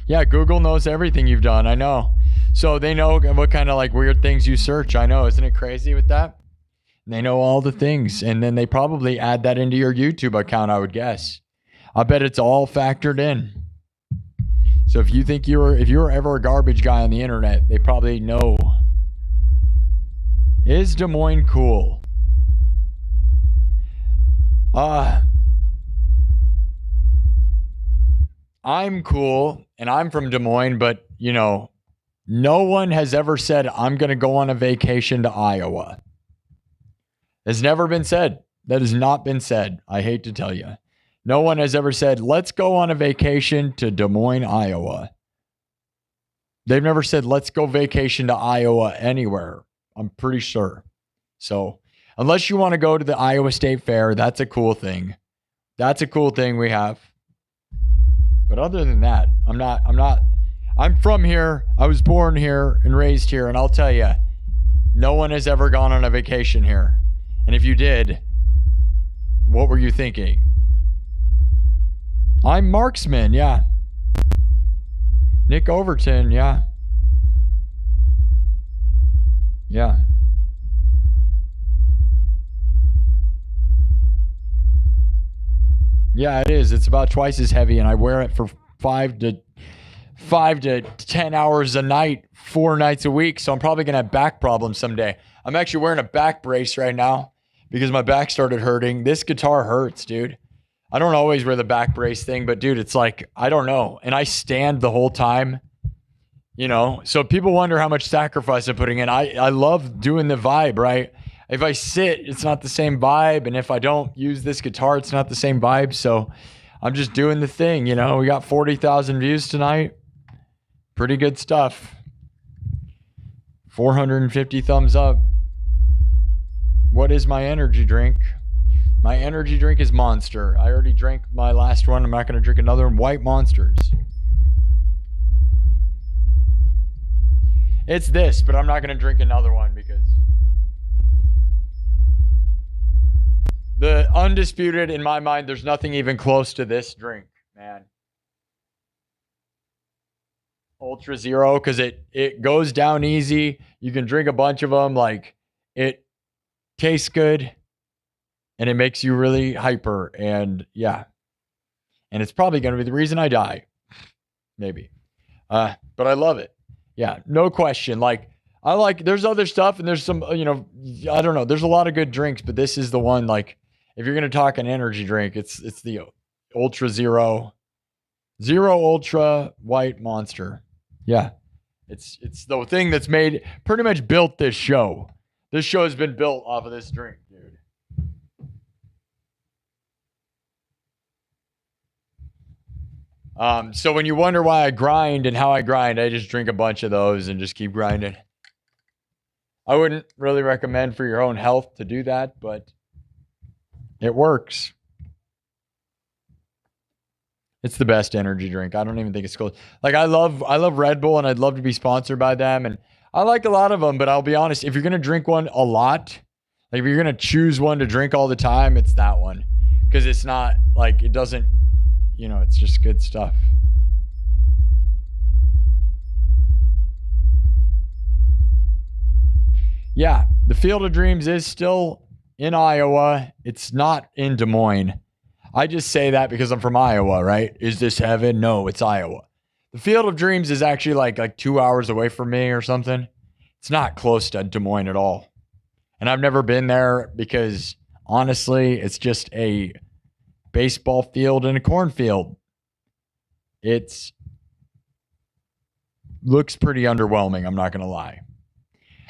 Yeah, Google knows everything you've done. I know. So they know what kind of like weird things you search. I know. Isn't it crazy with that? They know all the things. And then they probably add that into your YouTube account, I would guess. I bet it's all factored in. So if you think if you're ever a garbage guy on the internet, they probably know. Is Des Moines cool? I'm cool, and I'm from Des Moines, but, no one has ever said, I'm going to go on a vacation to Iowa. It's never been said. That has not been said. I hate to tell you. No one has ever said, let's go on a vacation to Des Moines, Iowa. They've never said, let's go vacation to Iowa anywhere. I'm pretty sure. So unless you want to go to the Iowa State Fair, that's a cool thing. That's a cool thing we have. But other than that, I'm from here. I was born here and raised here. And I'll tell you, no one has ever gone on a vacation here. And if you did, what were you thinking? I'm Marksman, yeah. Nick Overton, yeah. Yeah. Yeah, it is. It's about twice as heavy, and I wear it for 5 to 10 hours a night, 4 nights a week. So I'm probably going to have back problems someday. I'm actually wearing a back brace right now because my back started hurting. This guitar hurts, dude. I don't always wear the back brace thing, but dude, it's like, I don't know. And I stand the whole time, you know? So people wonder how much sacrifice I'm putting in. I love doing the vibe, right? If I sit, it's not the same vibe. And if I don't use this guitar, it's not the same vibe. So I'm just doing the thing, you know? We got 40,000 views tonight. Pretty good stuff. 450 thumbs up. What is my energy drink? My energy drink is Monster. I already drank my last one. I'm not going to drink another one. White Monsters. It's this, but I'm not going to drink another one because the undisputed, in my mind, there's nothing even close to this drink, man. Ultra Zero, because it goes down easy. You can drink a bunch of them. Like, it tastes good and it makes you really hyper. And yeah, and it's probably going to be the reason I die, maybe. But I love it. Yeah, no question. Like, there's other stuff and there's some, you know, I don't know. There's a lot of good drinks, but this is the one. Like, if you're going to talk an energy drink, it's the Ultra Zero Ultra White Monster. Yeah, it's the thing that's pretty much built this show. This show has been built off of this drink, dude. So when you wonder why I grind and how I grind, I just drink a bunch of those and just keep grinding. I wouldn't really recommend for your own health to do that, but it works. It's the best energy drink. I don't even think it's cool. Like, I love Red Bull and I'd love to be sponsored by them. And I like a lot of them, but I'll be honest, if you're going to drink one a lot, like if you're going to choose one to drink all the time, it's that one. Because it's not like, it doesn't, you know, it's just good stuff. Yeah, the Field of Dreams is still in Iowa. It's not in Des Moines. I just say that because I'm from Iowa, right? Is this heaven? No, it's Iowa. The Field of Dreams is actually like 2 hours away from me or something. It's not close to Des Moines at all. And I've never been there because, honestly, it's just a baseball field and a cornfield. It looks pretty underwhelming, I'm not going to lie.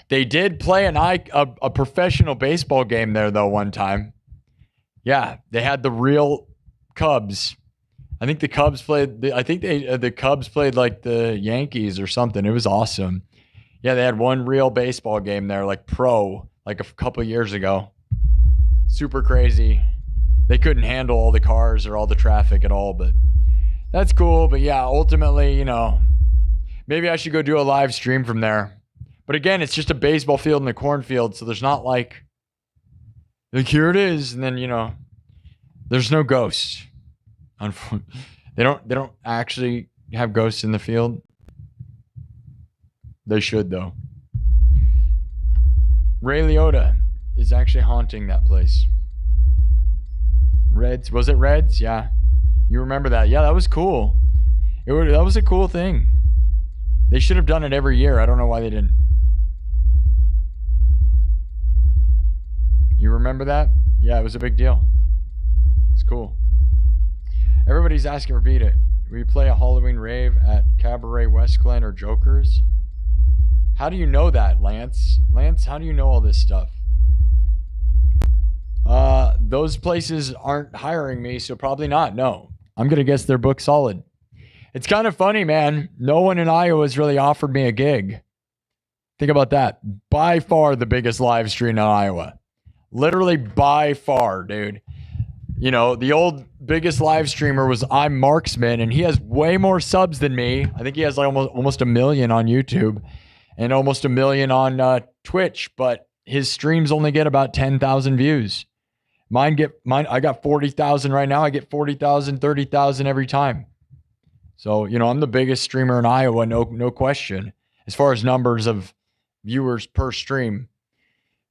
They did play a professional baseball game there, though, one time. Yeah, they had the real Cubs. I think the Cubs played. The Cubs played like the Yankees or something. It was awesome. Yeah, they had one real baseball game there, like pro, like a couple years ago. Super crazy. They couldn't handle all the cars or all the traffic at all, but that's cool. But yeah, ultimately, you know, maybe I should go do a live stream from there. But again, it's just a baseball field and a cornfield, so there's not like here it is, and then, you know, there's no ghosts. They don't actually have ghosts in the field. They should, though. Ray Liotta is actually haunting that place. Reds, was it Reds? Yeah, you remember that? Yeah, that was cool. That was a cool thing. They should have done it every year. I don't know why they didn't. You remember that? Yeah, it was a big deal. It's cool. Everybody's asking for Beat It. We play a Halloween rave at Cabaret West Glen or Joker's. How do you know that, Lance? Lance, how do you know all this stuff? Those places aren't hiring me, so probably not. No. I'm going to guess they're booked solid. It's kind of funny, man. No one in Iowa has really offered me a gig. Think about that. By far the biggest live stream in Iowa. Literally by far, dude. You know, the old biggest live streamer was I'm Marksman, and he has way more subs than me. I think he has like almost 1 million on YouTube and almost 1 million on Twitch, but his streams only get about 10,000 views. I got 40,000 right now. I get 40,000, 30,000 every time. So, you know, I'm the biggest streamer in Iowa, no question, as far as numbers of viewers per stream.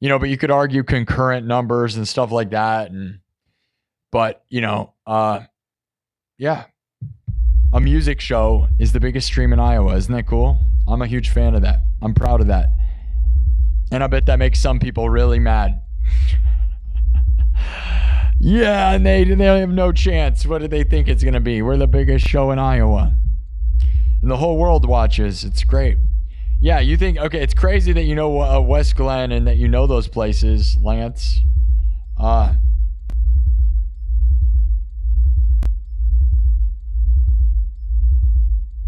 You know, but you could argue concurrent numbers and stuff like that. But, you know, yeah, a music show is the biggest stream in Iowa. Isn't that cool? I'm a huge fan of that. I'm proud of that. And I bet that makes some people really mad. Yeah, and they have no chance. What do they think it's going to be? We're the biggest show in Iowa. And the whole world watches. It's great. Yeah, you think, okay, it's crazy that you know West Glen and that you know those places, Lance.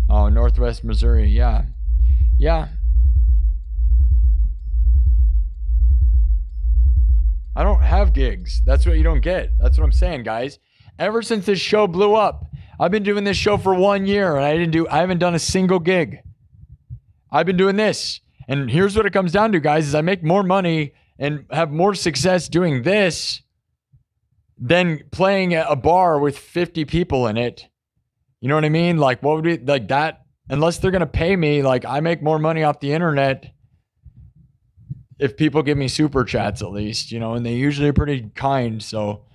Oh, Northwest Missouri, yeah. Yeah. I don't have gigs. That's what you don't get. That's what I'm saying, guys. Ever since this show blew up, I've been doing this show for 1 year and I haven't done a single gig. I've been doing this. And here's what it comes down to, guys, is I make more money and have more success doing this than playing at a bar with 50 people in it. You know what I mean? Like, what would be like that? Unless they're going to pay me, like I make more money off the internet if people give me super chats at least, you know, and they usually are pretty kind. So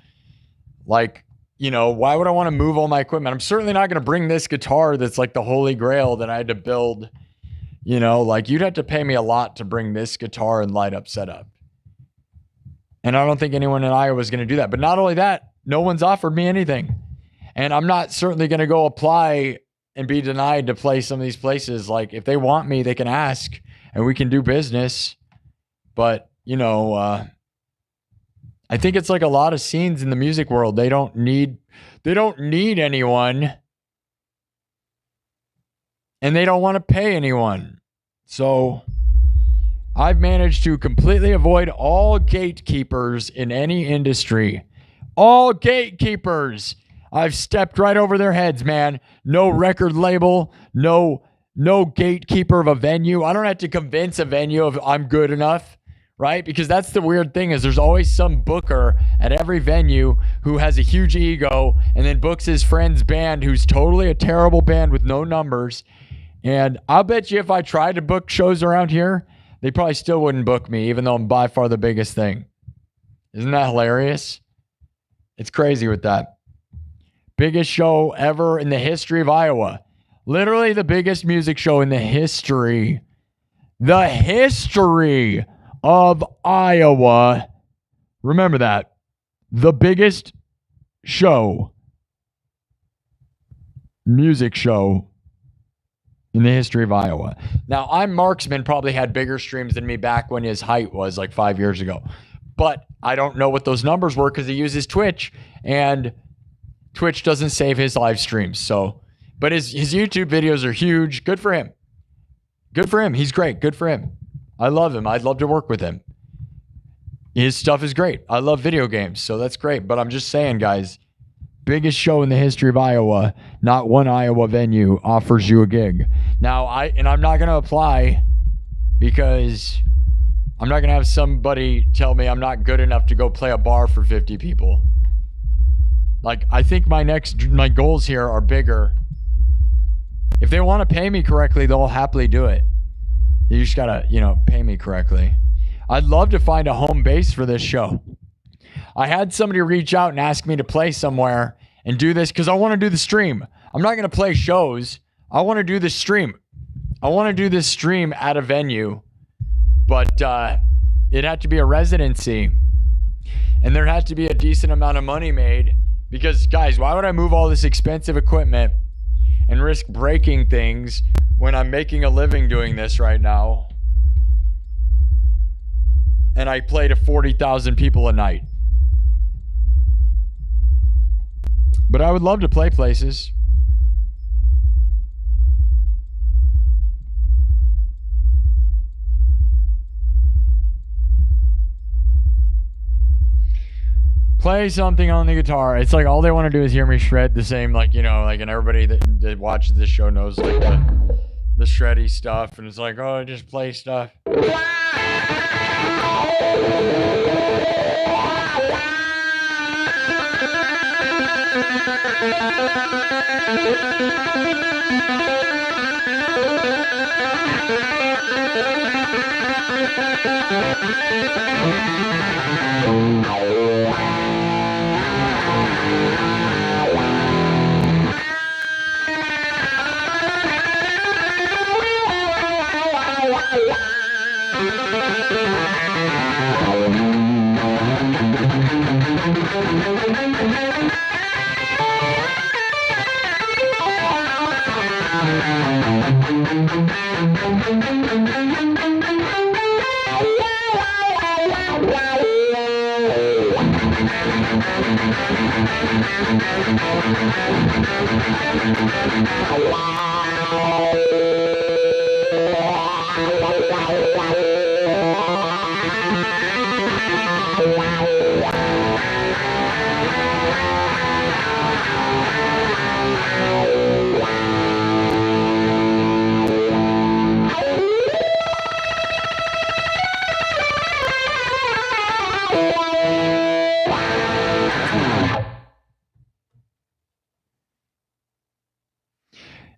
like, you know, why would I want to move all my equipment? I'm certainly not going to bring this guitar that's like the holy grail that I had to build, you know, like you'd have to pay me a lot to bring this guitar and light up setup. And I don't think anyone in Iowa is going to do that. But not only that, no one's offered me anything. And I'm not certainly going to go apply and be denied to play some of these places. Like if they want me, they can ask and we can do business. But, you know, I think it's like a lot of scenes in the music world. They don't need anyone and they don't want to pay anyone. So I've managed to completely avoid all gatekeepers in any industry. All gatekeepers. I've stepped right over their heads, man. No record label, no gatekeeper of a venue. I don't have to convince a venue if I'm good enough, right? Because that's the weird thing is there's always some booker at every venue who has a huge ego and then books his friend's band who's totally a terrible band with no numbers. And I'll bet you if I tried to book shows around here, they probably still wouldn't book me, even though I'm by far the biggest thing. Isn't that hilarious? It's crazy with that. Biggest show ever in the history of Iowa. Literally the biggest music show in the history of Iowa. Remember that. The biggest music show in the history of Iowa. Now, Marksman probably had bigger streams than me back when his height was like 5 years ago. But I don't know what those numbers were because he uses Twitch and Twitch doesn't save his live streams. So, but his YouTube videos are huge. Good for him. Good for him. He's great. Good for him. I love him. I'd love to work with him. His stuff is great. I love video games. So that's great. But I'm just saying, guys, biggest show in the history of Iowa. Not one Iowa venue offers you a gig. Now, I'm not going to apply because I'm not going to have somebody tell me I'm not good enough to go play a bar for 50 people. Like, I think my goals here are bigger. If they want to pay me correctly, they'll happily do it. You just got to, pay me correctly. I'd love to find a home base for this show. I had somebody reach out and ask me to play somewhere and do this because I want to do the stream. I'm not going to play shows. I want to do the stream. I want to do this stream at a venue, but it had to be a residency and there had to be a decent amount of money made because, guys, why would I move all this expensive equipment and risk breaking things when I'm making a living doing this right now? And I play to 40,000 people a night. But I would love to play places. Play something on the guitar. It's like all they want to do is hear me shred the same, and everybody that watches this show knows like the shreddy stuff, and it's like, oh, just play stuff.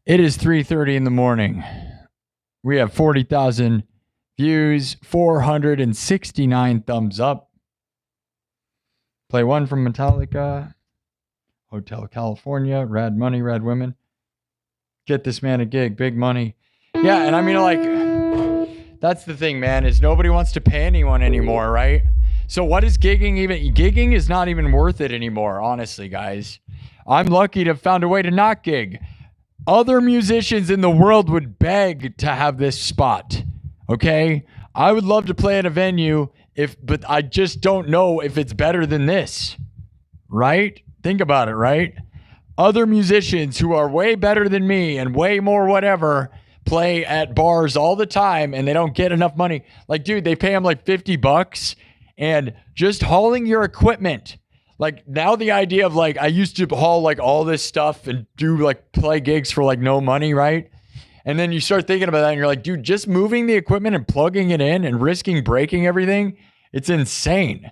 It is 3:30 in the morning. We have 40,000 views, 469 thumbs up. Play one from Metallica, Hotel California, Rad Money, Rad Women. Get this man a gig, big money. Yeah, and I mean, like, that's the thing, man, is nobody wants to pay anyone anymore, right? So what is gigging even? Gigging is not even worth it anymore, honestly, guys. I'm lucky to have found a way to not gig. Other musicians in the world would beg to have this spot, okay? I would love to play at a venue, but I just don't know if it's better than this, right? Think about it, right? Other musicians who are way better than me and way more whatever play at bars all the time and they don't get enough money. Like, dude, they pay them like $50 and just hauling your equipment. Like, now the idea of, like, I used to haul like all this stuff and do like play gigs for like no money, right? And then you start thinking about that and you're like, dude, just moving the equipment and plugging it in and risking breaking everything, it's insane.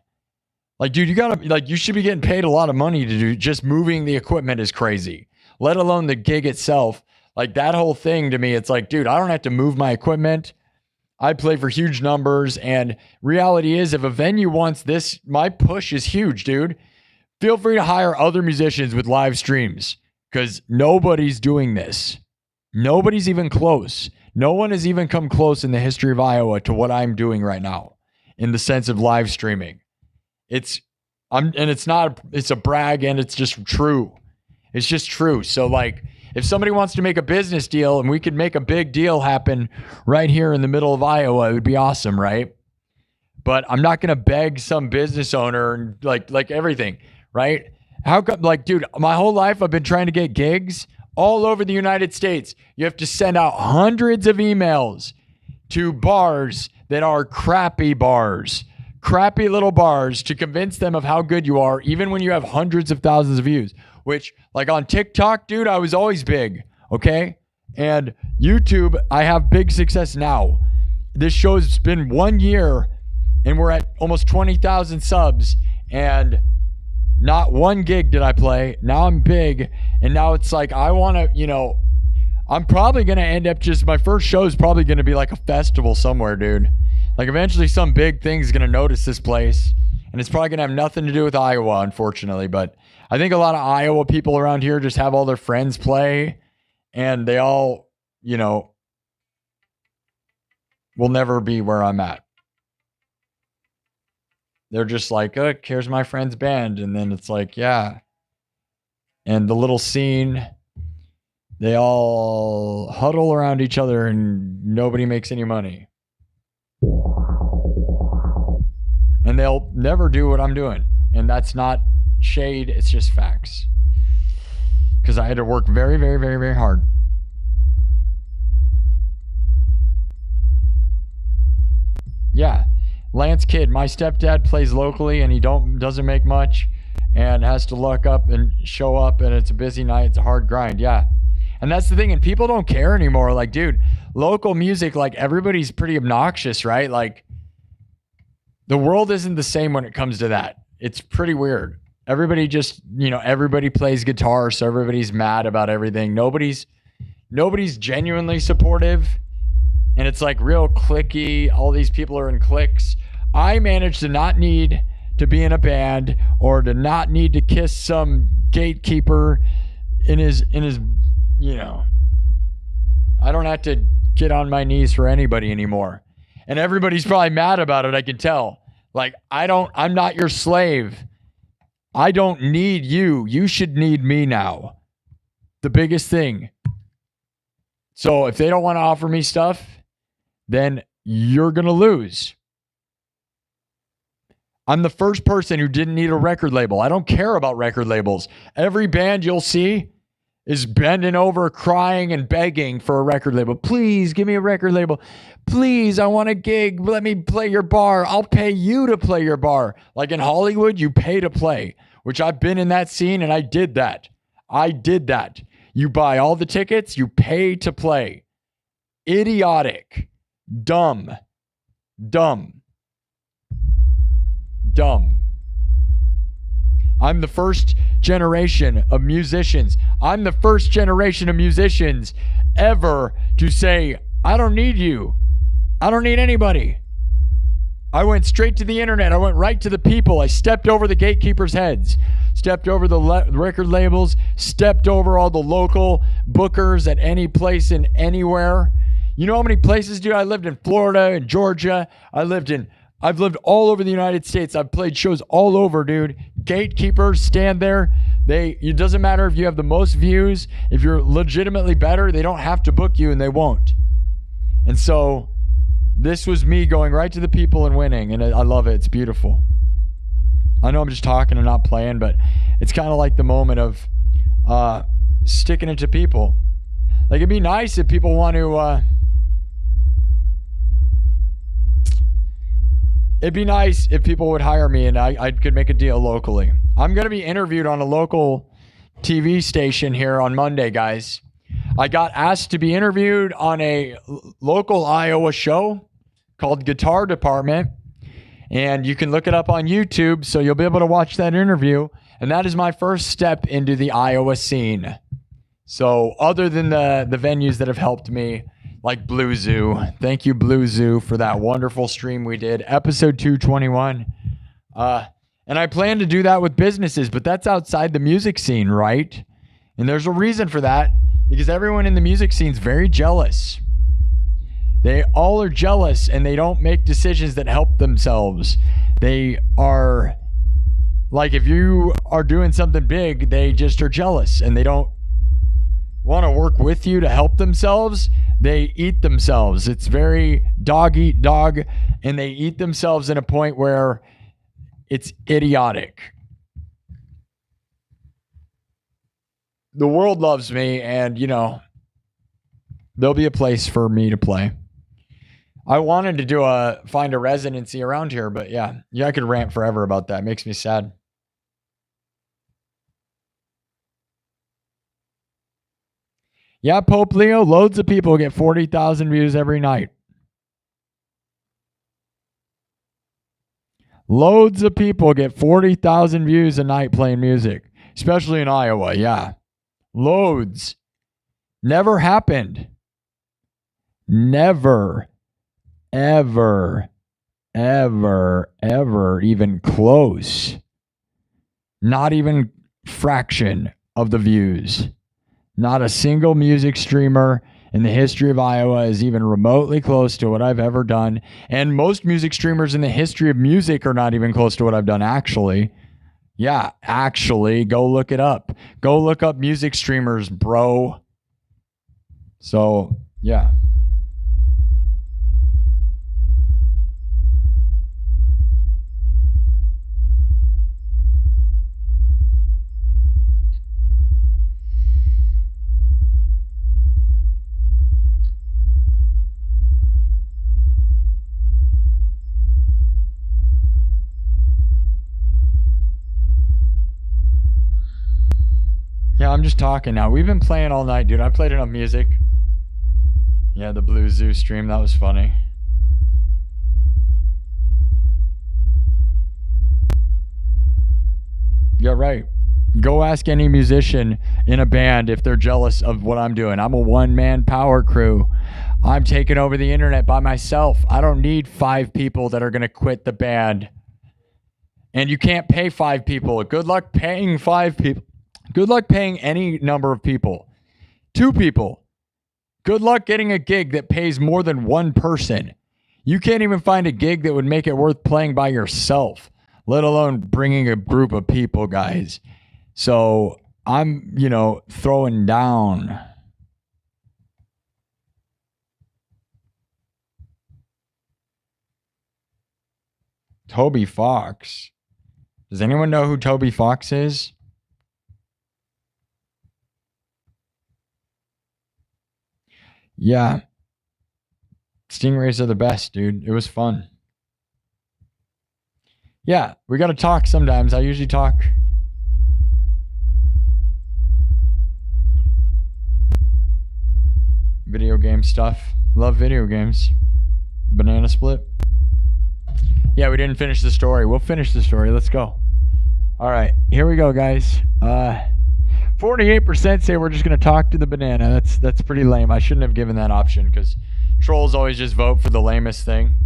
Like, dude, you should be getting paid a lot of money to do just moving the equipment is crazy, let alone the gig itself. Like, that whole thing to me, it's like, dude, I don't have to move my equipment. I play for huge numbers. And reality is, if a venue wants this, my push is huge, dude. Feel free to hire other musicians with live streams because nobody's doing this. Nobody's even close. No one has even come close in the history of Iowa to what I'm doing right now in the sense of live streaming. It's a brag and it's just true. It's just true. So, like, if somebody wants to make a business deal and we could make a big deal happen right here in the middle of Iowa, it would be awesome, right? But I'm not going to beg some business owner and like everything. Right? How come, like, dude, my whole life I've been trying to get gigs all over the United States. You have to send out hundreds of emails to bars that are crappy bars, crappy little bars to convince them of how good you are, even when you have hundreds of thousands of views, which, like, on TikTok, dude, I was always big. Okay. And YouTube, I have big success now. This show's been 1 year and we're at almost 20,000 subs and not one gig did I play. Now I'm big. And now it's like, I want to, I'm probably going to end up my first show is probably going to be like a festival somewhere, dude. Like, eventually some big thing's going to notice this place. And it's probably going to have nothing to do with Iowa, unfortunately. But I think a lot of Iowa people around here just have all their friends play. And they all, will never be where I'm at. They're just like, oh, here's my friend's band. And then it's like, yeah. And the little scene, they all huddle around each other and nobody makes any money. And they'll never do what I'm doing. And that's not shade. It's just facts. Because I had to work very, very, very, very hard. Yeah. Lance Kidd, my stepdad plays locally and he doesn't make much and has to look up and show up and it's a busy night. It's a hard grind. Yeah. And that's the thing. And people don't care anymore. Like, dude, local music, like, everybody's pretty obnoxious, right? Like, the world isn't the same when it comes to that. It's pretty weird. Everybody just, everybody plays guitar. So everybody's mad about everything. Nobody's genuinely supportive. And it's like real cliquey. All these people are in cliques. I managed to not need to be in a band or to not need to kiss some gatekeeper in his, I don't have to get on my knees for anybody anymore. And everybody's probably mad about it, I can tell. Like, I'm not your slave. I don't need you. You should need me now. The biggest thing. So if they don't want to offer me stuff, then you're going to lose. I'm the first person who didn't need a record label. I don't care about record labels. Every band you'll see is bending over, crying and begging for a record label. Please give me a record label. Please, I want a gig. Let me play your bar. I'll pay you to play your bar. Like in Hollywood, you pay to play, which I've been in that scene and I did that. You buy all the tickets, you pay to play. Idiotic. Dumb. I'm the first generation of musicians. I'm the first generation of musicians ever to say, I don't need you. I don't need anybody. I went straight to the internet. I went right to the people. I stepped over the gatekeepers' heads, stepped over the record labels, stepped over all the local bookers at any place and anywhere. You know how many places, dude? I lived in Florida and Georgia. I've lived all over the United States. I've played shows all over, dude. Gatekeepers stand there. It doesn't matter if you have the most views. If you're legitimately better, they don't have to book you and they won't. And so this was me going right to the people and winning. And I love it. It's beautiful. I know I'm just talking and not playing, but it's kind of like the moment of sticking it to people. Like, it'd be nice if people want to... It'd be nice if people would hire me and I could make a deal locally. I'm going to be interviewed on a local TV station here on Monday, guys. I got asked to be interviewed on a local Iowa show called Guitar Department. And you can look it up on YouTube, so you'll be able to watch that interview. And that is my first step into the Iowa scene. So other than the venues that have helped me, like Blue Zoo. Thank you, Blue Zoo, for that wonderful stream we did. Episode 221. And I plan to do that with businesses, but that's outside the music scene, right? And there's a reason for that, because everyone in the music scene is very jealous. They all are jealous, and they don't make decisions that help themselves. They are, like, if you are doing something big, they just are jealous, and they don't want to work with you to help themselves. They eat themselves. It's very dog eat dog, and they eat themselves in a point where it's idiotic. The world loves me, and, you know, there'll be a place for me to play. I wanted to find a residency around here, but yeah, I could rant forever about that. It makes me sad. Yeah, Pope Leo, loads of people get 40,000 views every night. Loads of people get 40,000 views a night playing music, especially in Iowa. Yeah, loads. Never happened. Never, ever, ever, ever even close. Not even fraction of the views. Not a single music streamer in the history of Iowa is even remotely close to what I've ever done. And most music streamers in the history of music are not even close to what I've done, actually. Yeah, actually, go look it up. Go look up music streamers, bro. So, yeah. Yeah, I'm just talking now. We've been playing all night, dude. I played enough music. Yeah, the Blue Zoo stream. That was funny. Yeah, right. Go ask any musician in a band if they're jealous of what I'm doing. I'm a one-man power crew. I'm taking over the internet by myself. I don't need 5 people that are going to quit the band. And you can't pay 5 people. Good luck paying 5 people. Good luck paying any number of people. 2 people. Good luck getting a gig that pays more than 1 person. You can't even find a gig that would make it worth playing by yourself, let alone bringing a group of people, guys. So I'm, throwing down. Toby Fox. Does anyone know who Toby Fox is? Yeah. Stingrays are the best, dude. It was fun. Yeah, we got to talk sometimes. I usually talk. Video game stuff. Love video games. Banana split. Yeah, we didn't finish the story. We'll finish the story. Let's go. All right, here we go, guys. 48% say we're just going to talk to the banana. That's pretty lame. I shouldn't have given that option because trolls always just vote for the lamest thing.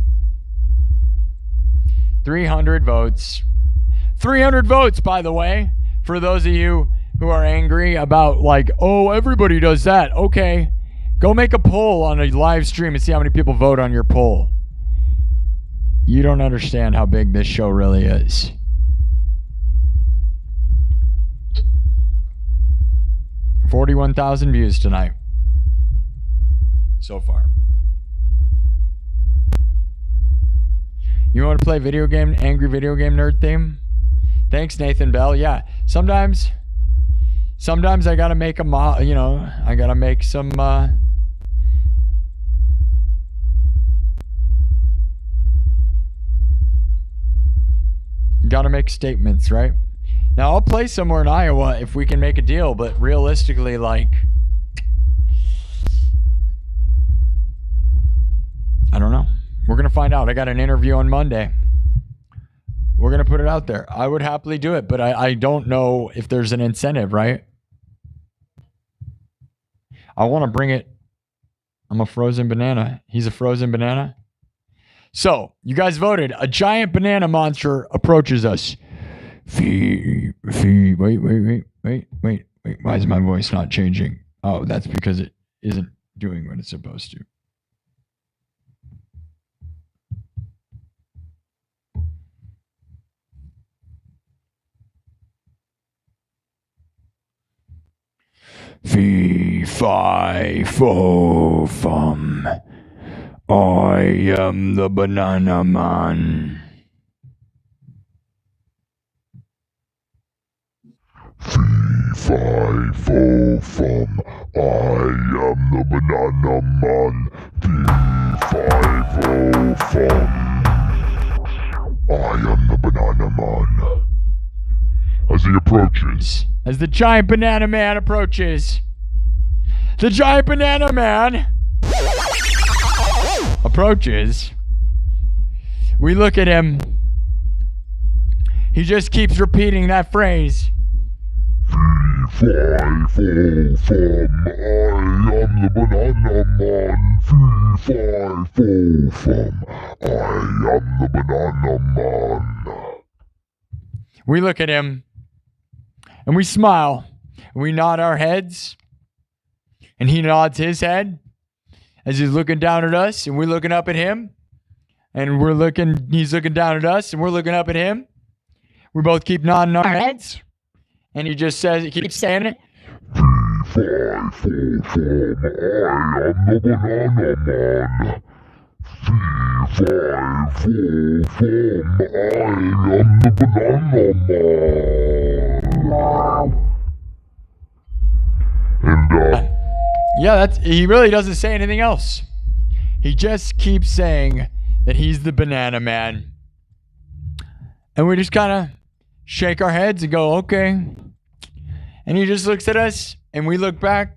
300 votes. 300 votes, by the way, for those of you who are angry about like, oh, everybody does that. Okay, go make a poll on a live stream and see how many people vote on your poll. You don't understand how big this show really is. $41,000 views tonight so far. You want to play angry video game nerd theme? Thanks, Nathan Bell. Yeah, sometimes I gotta make I gotta make some gotta make statements, right? Now I'll play somewhere in Iowa if we can make a deal, but realistically, like, I don't know. We're gonna find out. I got an interview on Monday. We're gonna put it out there. I would happily do it, but I don't know if there's an incentive, right? I want to bring it. I'm a frozen banana. He's a frozen banana. So, you guys voted. A giant banana monster approaches us. Wait. Why is my voice not changing? Oh, that's because it isn't doing what it's supposed to. Fe-Fi-Fo-Fum. I am the banana man. Fe-Fi-Fo-Fum. I am the banana man. Fe-Fi-Fo-Fum. I am the banana man. As he approaches. As the giant banana man approaches. The giant banana man approaches. We look at him. He just keeps repeating that phrase. Fe-Fi-Fo-Fum. I am the banana man. Fe-Fi-Fo-Fum. I am the banana man. We look at him. And we smile. And we nod our heads. And he nods his head. As he's looking down at us. And we're looking up at him. And he's looking down at us. And we're looking up at him. We both keep nodding our heads. And he keeps saying it. Fe-Fi-Fo-Fum. I am the banana man. Fe-Fi-Fo-Fum. I am the banana man. And yeah, he really doesn't say anything else. He just keeps saying that he's the banana man. And we just kind of shake our heads and go, okay. And he just looks at us and we look back.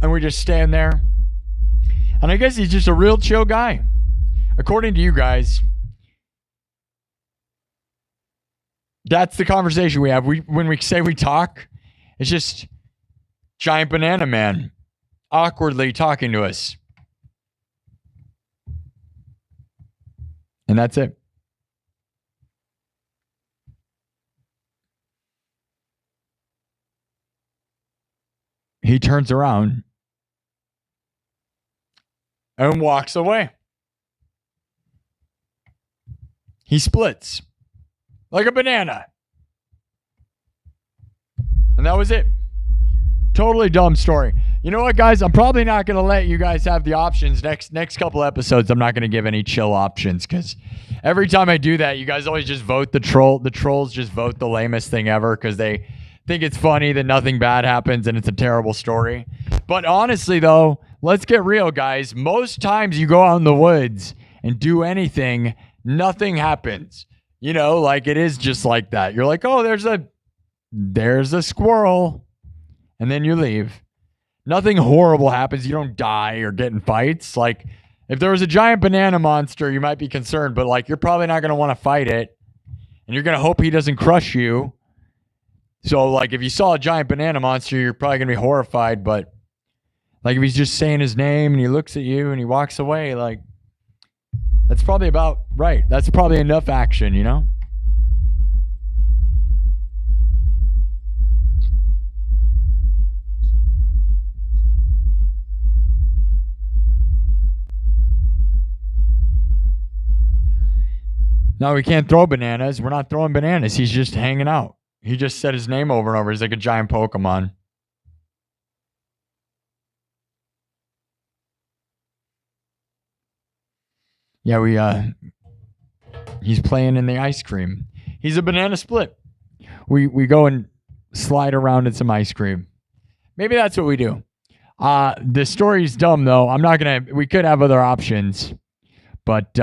And we just stand there. And I guess he's just a real chill guy. According to you guys. That's the conversation we have. When we say we talk, it's just giant banana man awkwardly talking to us. And that's it. He turns around and walks away. He splits like a banana. And that was it. Totally dumb story. You know what, guys? I'm probably not going to let you guys have the options. Next couple episodes, I'm not going to give any chill options because every time I do that, you guys always just vote the troll. The trolls just vote the lamest thing ever because they think it's funny that nothing bad happens and it's a terrible story. But honestly, though, let's get real, guys. Most times you go out in the woods and do anything, nothing happens. You know, like it is just like that. You're like, oh, there's a squirrel. And then you leave. Nothing horrible happens. You don't die or get in fights. Like, if there was a giant banana monster, you might be concerned, but like, you're probably not going to want to fight it. And you're going to hope he doesn't crush you. So, like, if you saw a giant banana monster, you're probably going to be horrified. But, like, if he's just saying his name and he looks at you and he walks away, like, that's probably about right. That's probably enough action, you know? No, we can't throw bananas. We're not throwing bananas. He's just hanging out. He just said his name over and over. He's like a giant Pokemon. Yeah, he's playing in the ice cream. He's a banana split. We go and slide around in some ice cream. Maybe that's what we do. The story's dumb though. We could have other options, but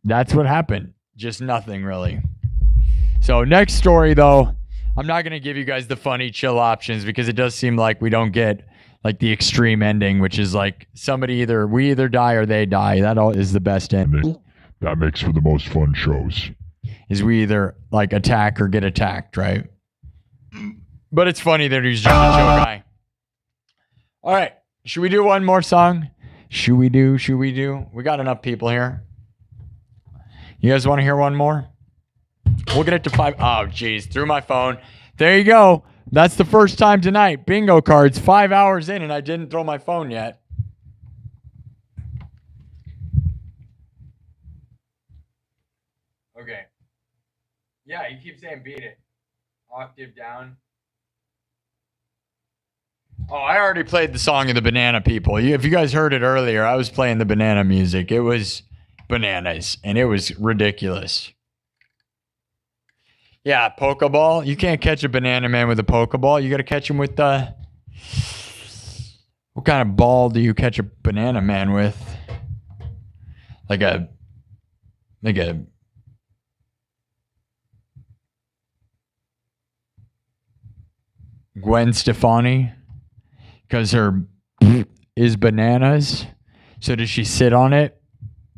that's what happened. Just nothing really. So next story though, I'm not going to give you guys the funny chill options because it does seem like we don't get like the extreme ending, which is like we either die or they die. That is the best ending. That makes for the most fun shows. Is we either like attack or get attacked, right? But it's funny that he's just a chill guy. All right. Should we do one more song? Should we do? We got enough people here. You guys want to hear one more? We'll get it to 5. Oh, geez. Through my phone. There you go. That's the first time tonight. Bingo cards. 5 hours in and I didn't throw my phone yet. Okay. Yeah, you keep saying beat it. Octave down. Oh, I already played the song of the banana people. If you guys heard it earlier, I was playing the banana music. It was bananas, and it was ridiculous. Yeah, Pokeball. You can't catch a banana man with a Pokeball. You got to catch him with what kind of ball do you catch a banana man with? Like a Gwen Stefani, because her is bananas. So does she sit on it?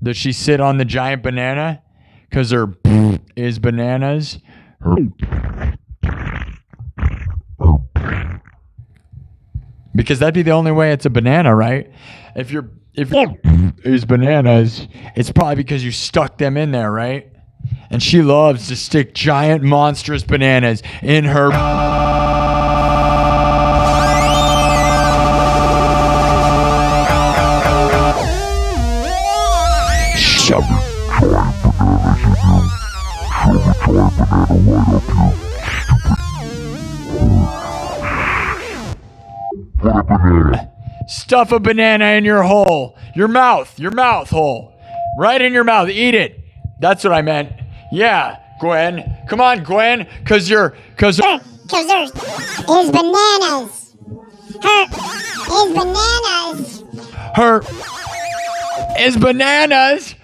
Does she sit on the giant banana? Because her is bananas. Because that'd be the only way it's a banana, right? If is bananas, it's probably because you stuck them in there, right? And she loves to stick giant monstrous bananas in her. Stuff a banana in your hole. Your mouth hole. Right in your mouth. Eat it. That's what I meant. Yeah, Gwen. Come on, Gwen. Cause there's bananas. Her is bananas.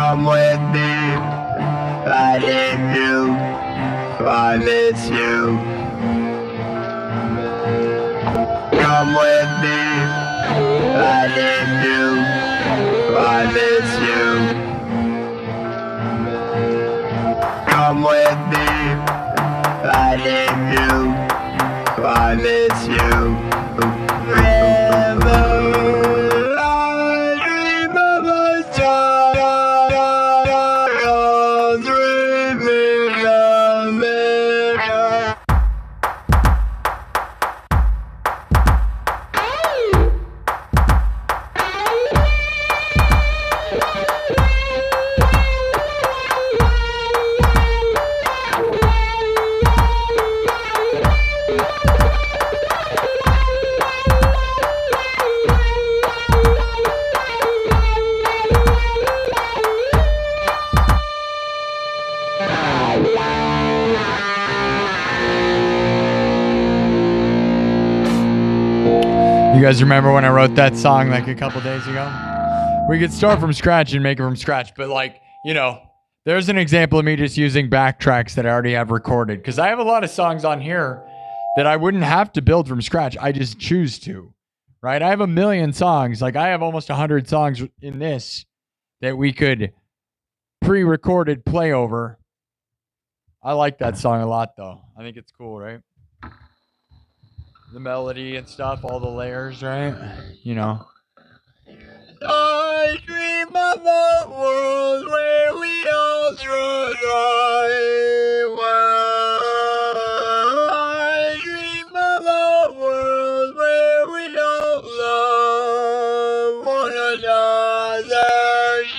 Come with me, I need you, I miss you. Come with me, I need you, I miss you. Come with me, I need you, I miss you. You guys remember when I wrote that song like a couple days ago? We could start from scratch and make it from scratch, but like, you know, there's an example of me just using backtracks that I already have recorded, because I have a lot of songs on here that I wouldn't have to build from scratch. I just choose to, right? I have a million songs. Like I have almost 100 songs in this that we could pre-recorded play over. I like that song a lot though. I think it's cool, right? The melody and stuff, all the layers, right? You know. I dream of a world where we all thrive. I dream of a world where we all love one another.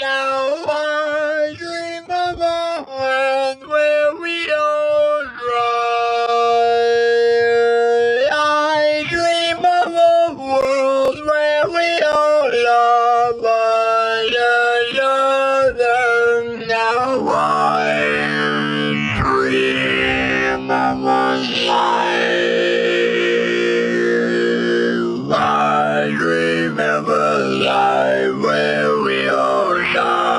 Now I dream of a world where we all thrive. I dream of a world where we all love one another. Now I dream of a life. I dream of a life where we all die.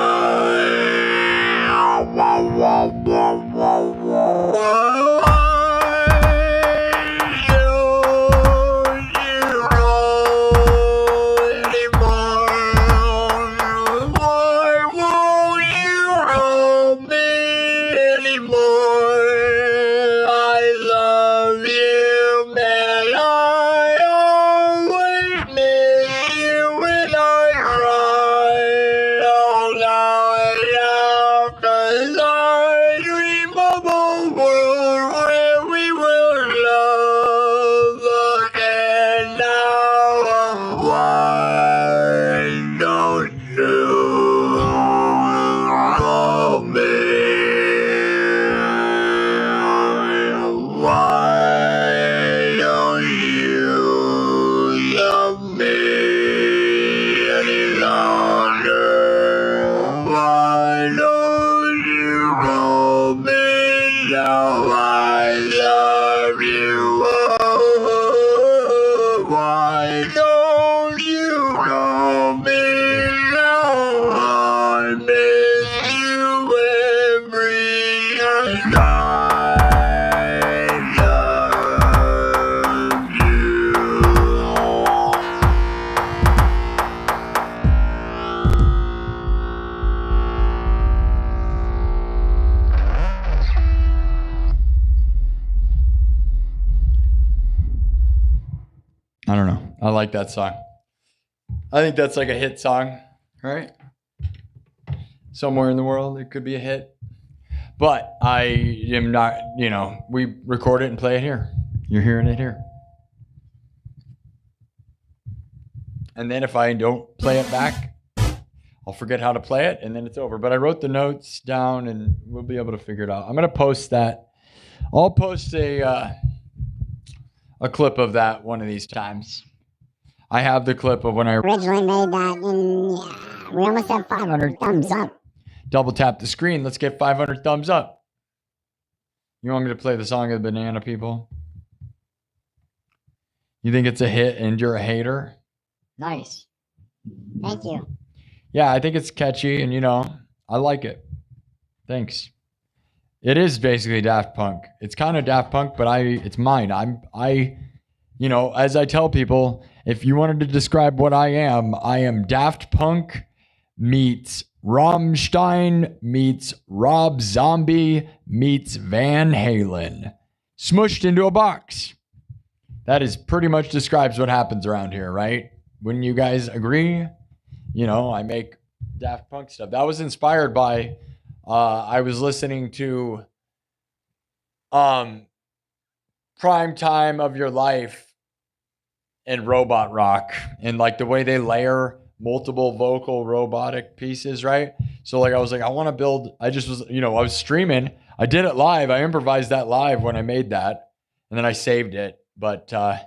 I don't know. I like that song. I think that's like a hit song, right? Somewhere in the world, it could be a hit. But I am not, you know, we record it and play it here. You're hearing it here. And then if I don't play it back, I'll forget how to play it, and then it's over. But I wrote the notes down, and we'll be able to figure it out. I'm going to post that. I'll post a clip of that one of these times. I have the clip of when I Originally made that, and yeah, we almost have 500 thumbs up. double tap the screen. Let's get 500 thumbs up. You want me to play the song of the Banana People? You think it's a hit and you're a hater? Nice. Thank you. Yeah, I think it's catchy, and I like it. Thanks. It is basically Daft Punk. It's kind of Daft Punk, but it's mine. As I tell people, if you wanted to describe what I am Daft Punk meets Rammstein meets Rob Zombie meets Van Halen. Smushed into a box. That is pretty much describes what happens around here, right? Wouldn't you guys agree? I make Daft Punk stuff. That was inspired by, I was listening to Prime Time of Your Life and Robot Rock, and like the way they layer multiple vocal robotic pieces, right? So like I was like, I want to build, I just was, I was streaming. I did it live. I improvised that live when I made that, and then I saved it. But I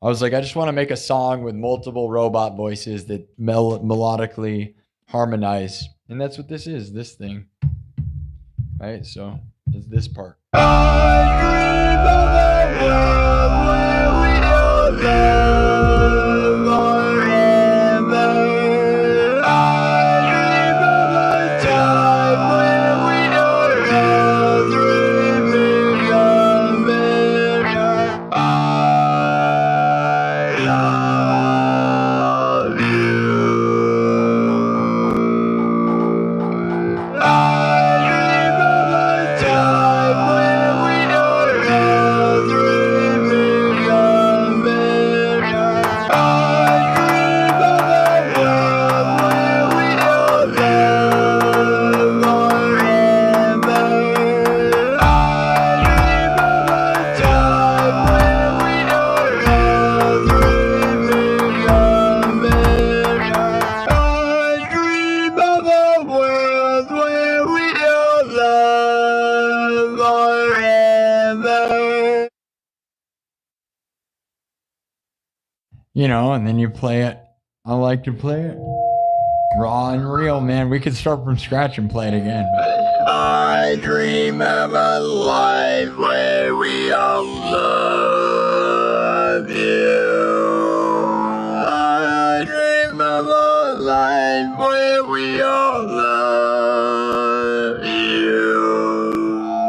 was like, I just want to make a song with multiple robot voices that melodically harmonize. And that's what this is, this thing. Right? So it's this part. And then you play it. I like to play it raw and real, man. We could start from scratch and play it again. But I dream of a life where we all love you. I dream of a life where we all love you.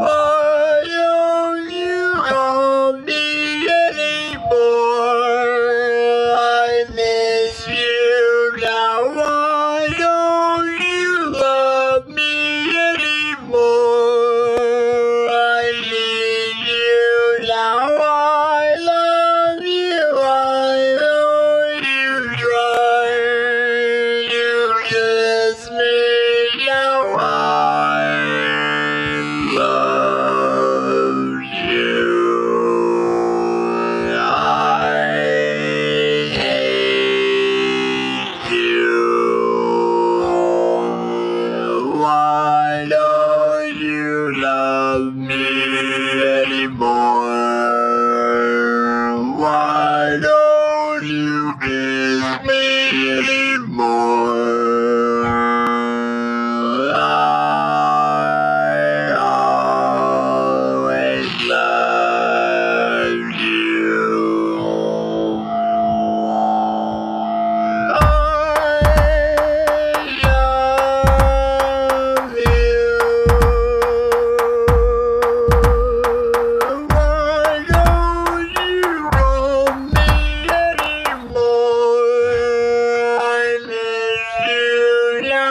Why don't you call me anymore? I miss you now. Why don't you love me anymore? I need you now. I love you. I know you try. You kiss me now. I love you. I hate you. Why don't you love me anymore? Why don't you kiss me anymore? I always loved you. I love you. Why don't you call me anymore? I miss you now.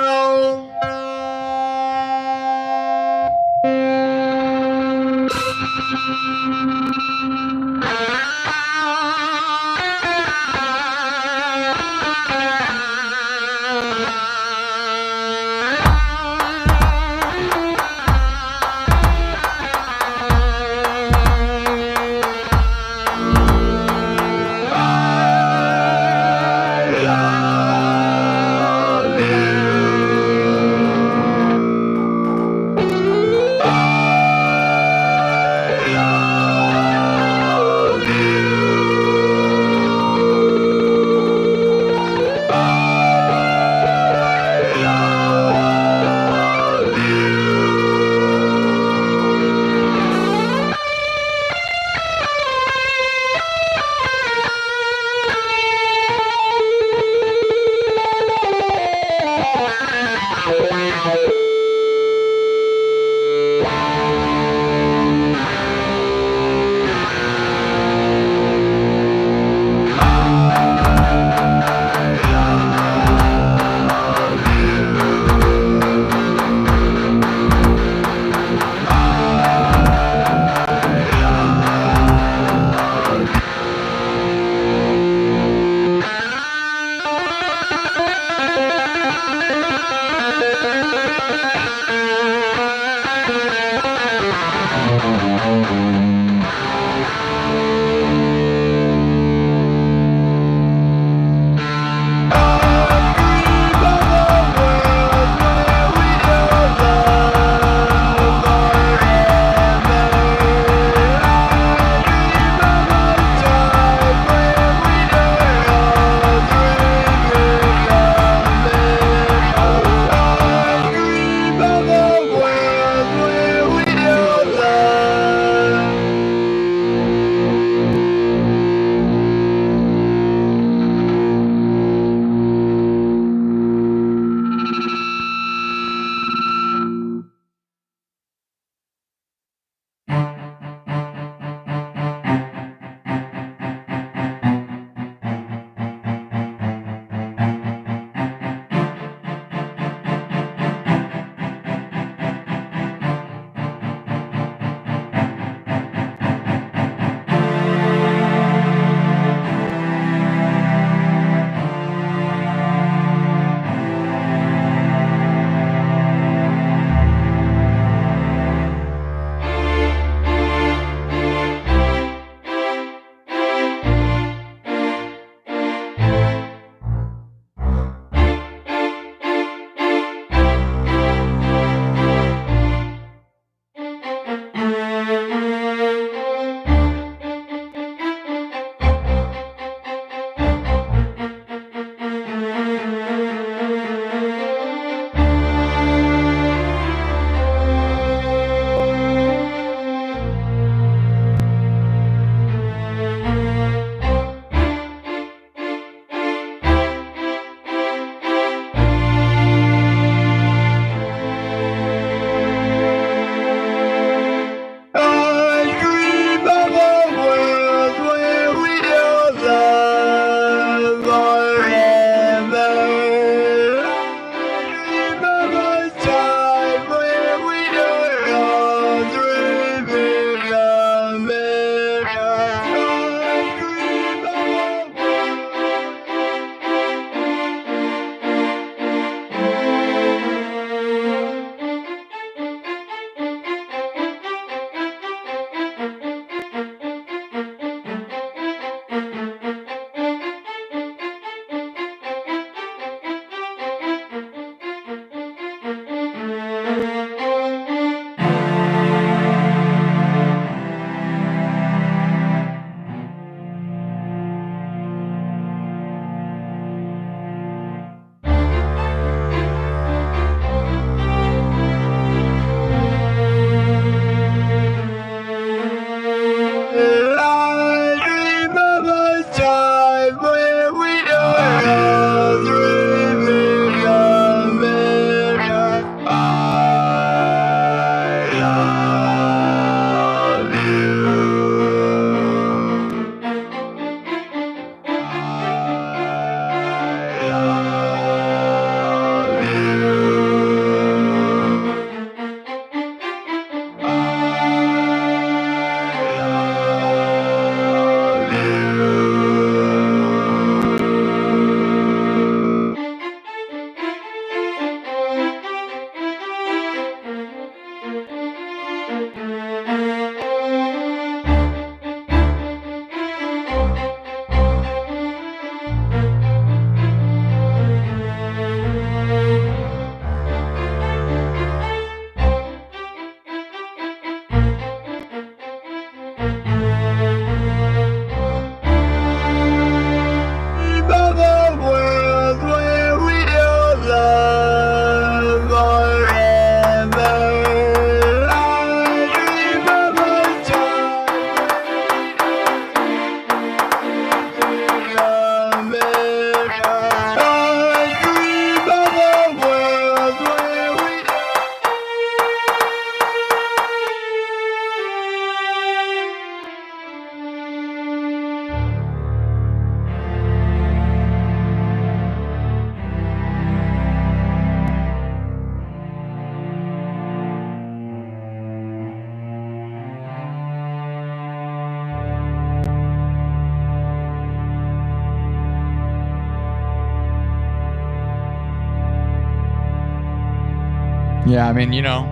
Yeah, I mean, you know,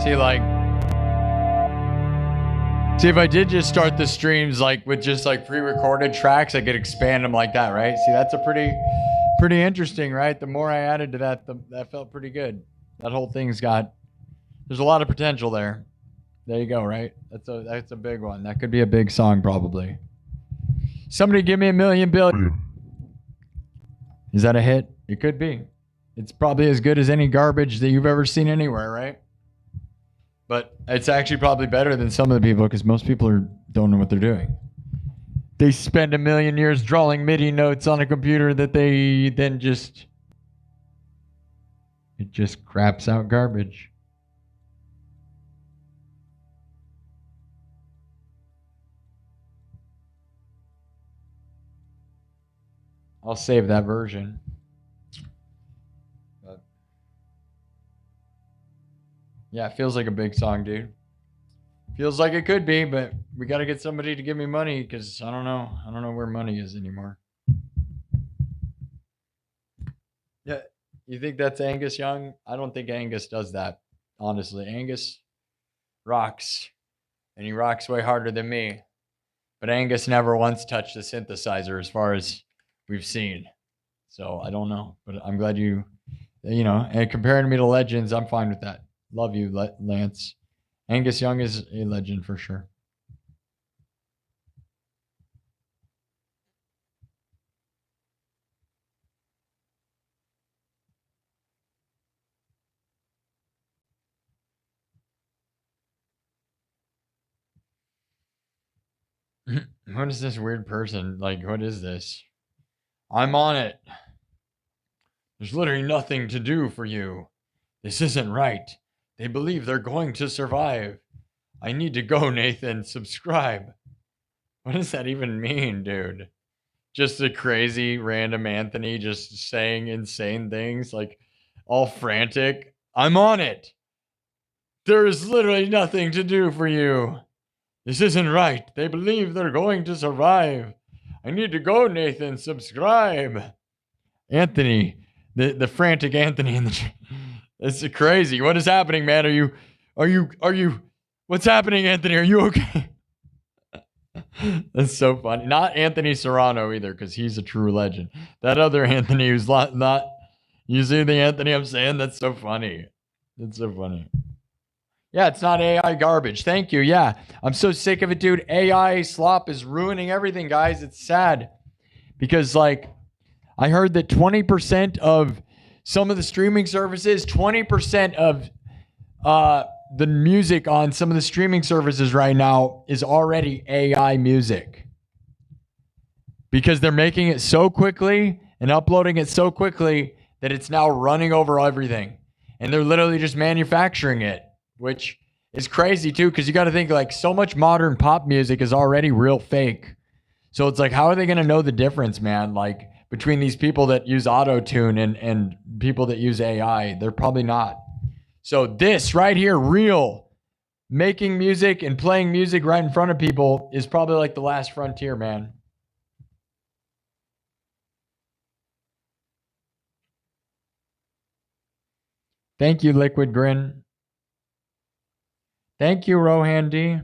see, like, see, if I did just start the streams like with just like pre-recorded tracks, I could expand them like that, right? See, that's a pretty interesting, right? The more I added to that, that felt pretty good. That whole thing's got, there's a lot of potential there. There you go, right? That's a big one. That could be a big song, probably. Somebody give me $1 million billion. Is that a hit? It could be. It's probably as good as any garbage that you've ever seen anywhere, right? But it's actually probably better than some of the people because most people don't know what they're doing. They spend 1 million years drawing MIDI notes on a computer that they then just... It just craps out garbage. I'll save that version. But yeah, it feels like a big song, dude. Feels like it could be, but we got to get somebody to give me money because I don't know where money is anymore. Yeah, you think that's Angus Young? I don't think Angus does that, honestly. Angus rocks, and he rocks way harder than me. But Angus never once touched a synthesizer as far as we've seen. So I don't know, but I'm glad you know, and comparing me to legends, I'm fine with that. Love you, Lance. Angus Young is a legend for sure. What is this weird person? Like, what is this? I'm on it. There's literally nothing to do for you. This isn't right. They believe they're going to survive. I need to go, Nathan. Subscribe. What does that even mean, dude? Just a crazy random Anthony just saying insane things, like all frantic. I'm on it. There is literally nothing to do for you. This isn't right. They believe they're going to survive. I need to go, Nathan. Subscribe. Anthony, the frantic Anthony in the chat. This is crazy. What is happening, man? Are you, what's happening, Anthony? Are you okay? That's so funny. Not Anthony Serrano either, because he's a true legend. That other Anthony who's not, you see the Anthony I'm saying? That's so funny. That's so funny. Yeah, it's not AI garbage. Thank you. Yeah, I'm so sick of it, dude. AI slop is ruining everything, guys. It's sad. Because, like, I heard that 20% of some of the streaming services, 20% of the music on some of the streaming services right now is already AI music. Because they're making it so quickly and uploading it so quickly that it's now running over everything. And they're literally just manufacturing it. Which is crazy too, because you got to think like so much modern pop music is already real fake. So it's like, how are they going to know the difference, man? Like between these people that use auto-tune and people that use AI, they're probably not. So this right here, real, making music and playing music right in front of people is probably like the last frontier, man. Thank you, Liquid Grin. Thank you, Rohan D.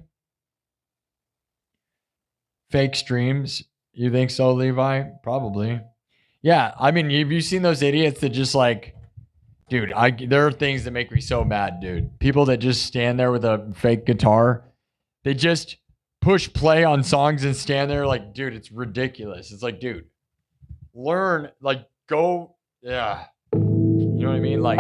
Fake streams. You think so, Levi? Probably. Yeah, I mean, have you seen those idiots that just like, dude, there are things that make me so mad, dude. People that just stand there with a fake guitar. They just push play on songs and stand there like, dude, it's ridiculous. It's like, dude, learn, like, go, yeah. You know what I mean? Like...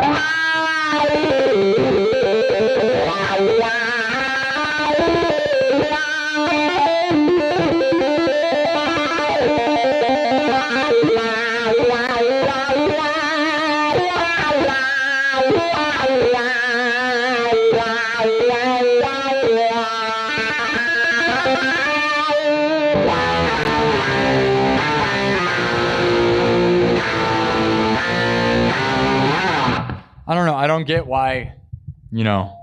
I don't know. I don't get why, you know,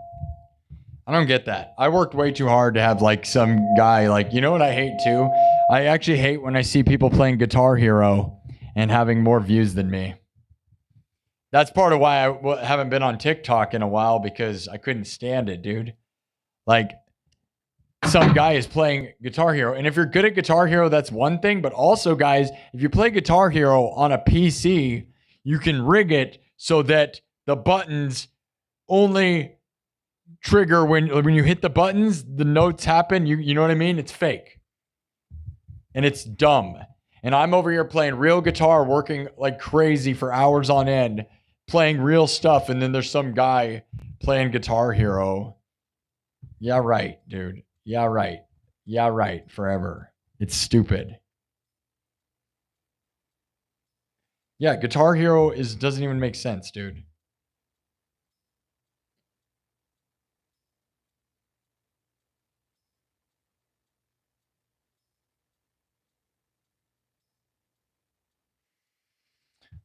I don't get that. I worked way too hard to have like some guy like, you know what I hate too? I actually hate when I see people playing Guitar Hero and having more views than me. That's part of why I haven't been on TikTok in a while, because I couldn't stand it, dude. Like, some guy is playing Guitar Hero, and if you're good at Guitar Hero, that's one thing. But also, guys, if you play Guitar Hero on a PC, you can rig it so that the buttons only trigger when you hit the buttons, the notes happen. You know what I mean? It's fake. And it's dumb. And I'm over here playing real guitar, working like crazy for hours on end, playing real stuff, and then there's some guy playing Guitar Hero. Yeah, right, dude. Yeah, right. Yeah, right. Forever. It's stupid. Yeah, Guitar Hero doesn't even make sense, dude.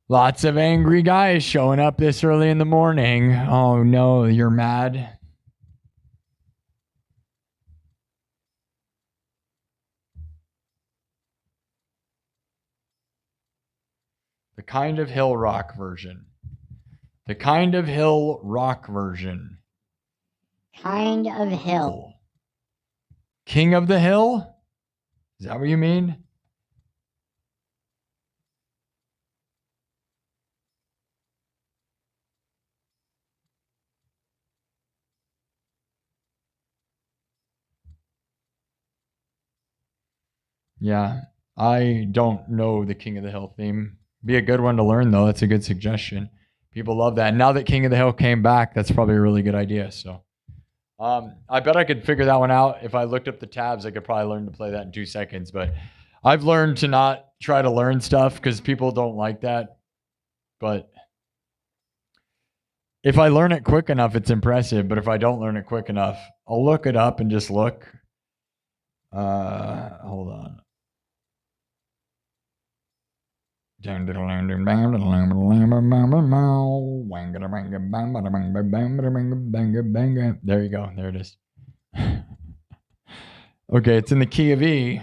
Lots of angry guys showing up this early in the morning. Oh no, you're mad. The Kind of Hill rock version. The Kind of Hill rock version. Kind of hill. King of the Hill? Is that what you mean? Yeah, I don't know the King of the Hill theme. Be a good one to learn, though. That's a good suggestion. People love that. And now that King of the Hill came back, that's probably a really good idea. So I bet I could figure that one out. If I looked up the tabs, I could probably learn to play that in 2 seconds. But I've learned to not try to learn stuff because people don't like that. But if I learn it quick enough, it's impressive. But if I don't learn it quick enough, I'll look it up and just look. Hold on. There you go. There it is. Okay, it's in the key of E.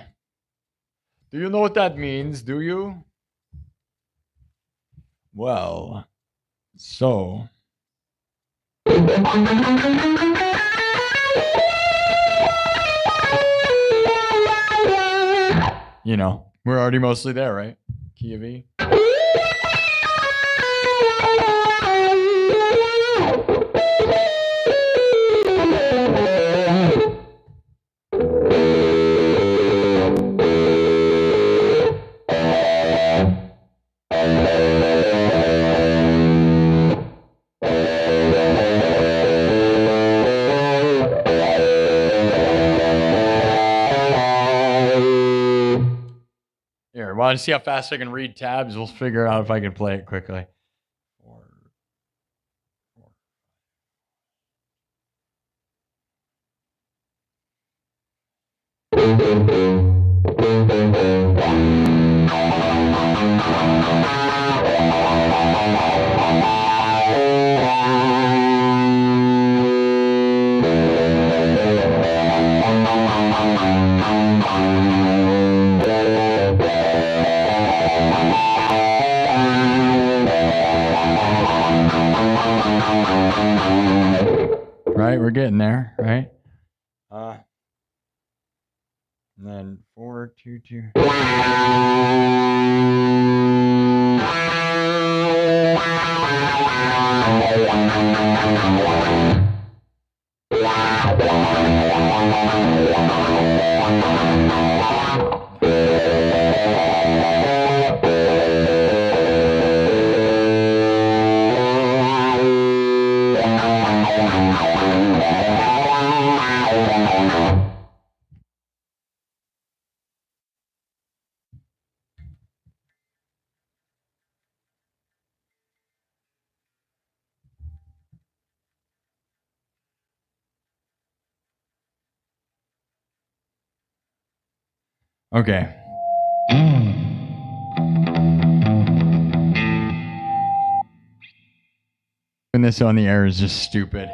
Do you know what that means? Do you? Well, so. You know, we're already mostly there, right? Key of E. Here, want to see how fast I can read tabs? We'll figure out if I can play it quickly. Right, we're getting there, right? And then 4, 2, 2. Okay. Doing this on the air is just stupid.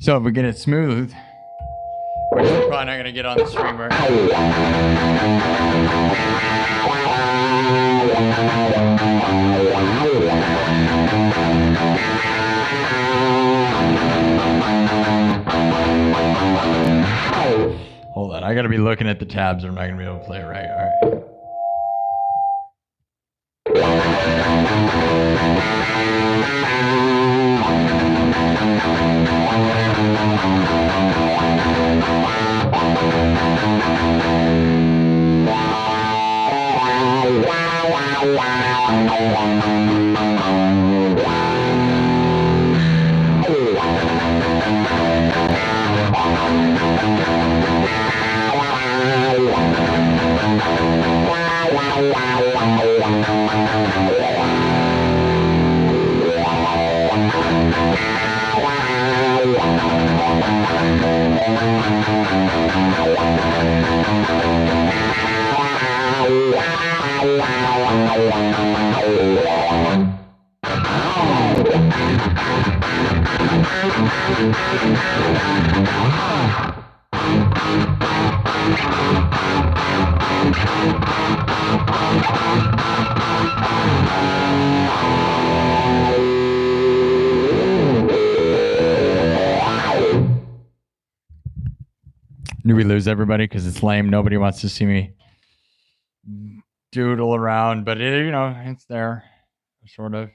So if we get it smooth, which we're probably not going to get on the streamer. Hold on, I got to be looking at the tabs or I'm not going to be able to play it right. All right. Do we lose everybody because it's lame? Nobody wants to see me doodle around, but it, you know, it's there, sort of.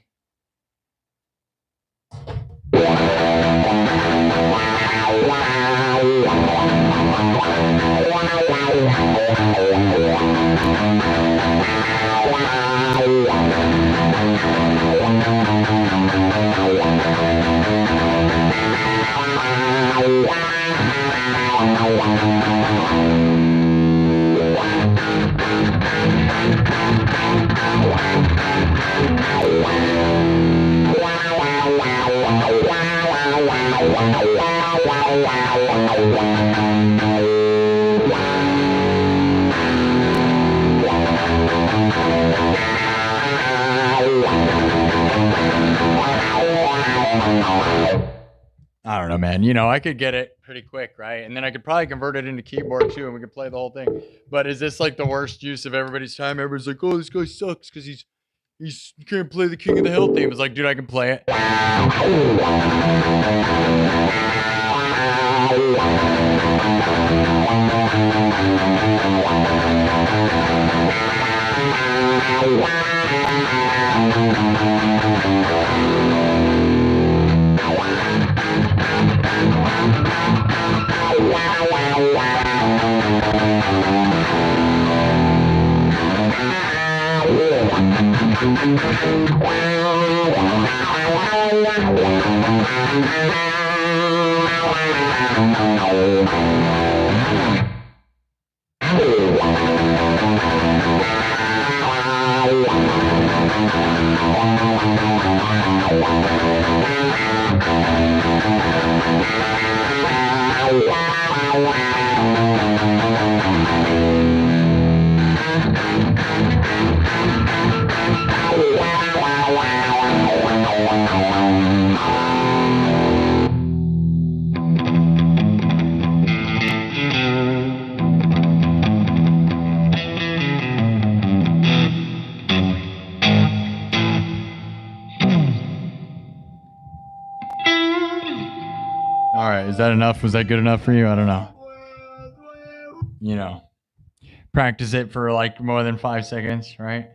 I don't know, man. You know, I could get it pretty quick, right? And then I could probably convert it into keyboard too, and we could play the whole thing. But is this like the worst use of everybody's time? Everybody's like, "Oh, this guy sucks because he can't play the King of the Hill theme." It's like, dude, I can play it. All right, is that enough? Was that good enough for you? I don't know. You know, practice it for like more than 5 seconds, right?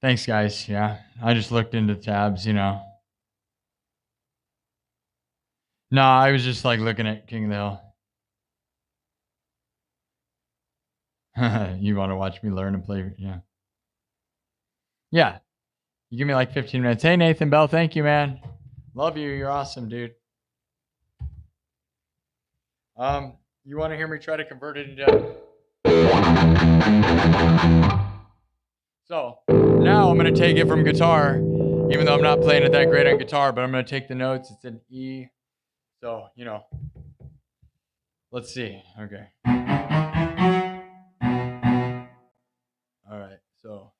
Thanks, guys. Yeah, I just looked into tabs, you know. No, I was just like looking at King of the Hill. You want to watch me learn and play? Yeah. Yeah. You give me like 15 minutes. Hey, Nathan Bell. Thank you, man. Love you. You're awesome, dude. You want to hear me try to convert it into... So, now I'm going to take it from guitar, even though I'm not playing it that great on guitar, but I'm going to take the notes. It's an E. So, you know. Let's see. Okay. All right. So...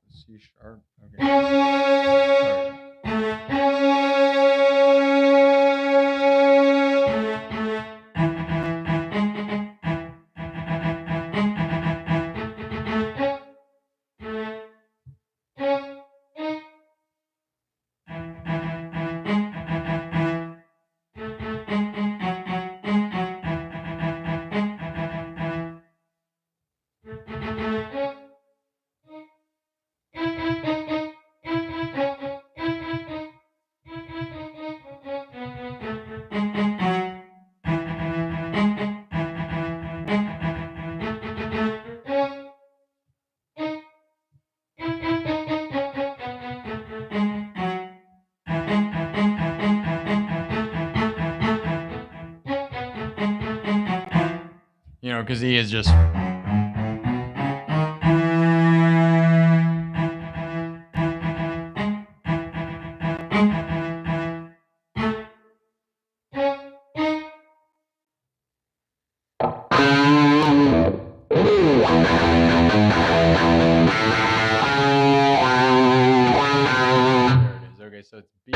C sharp. Okay. You know, because he is just. There it is. Okay, so it's B.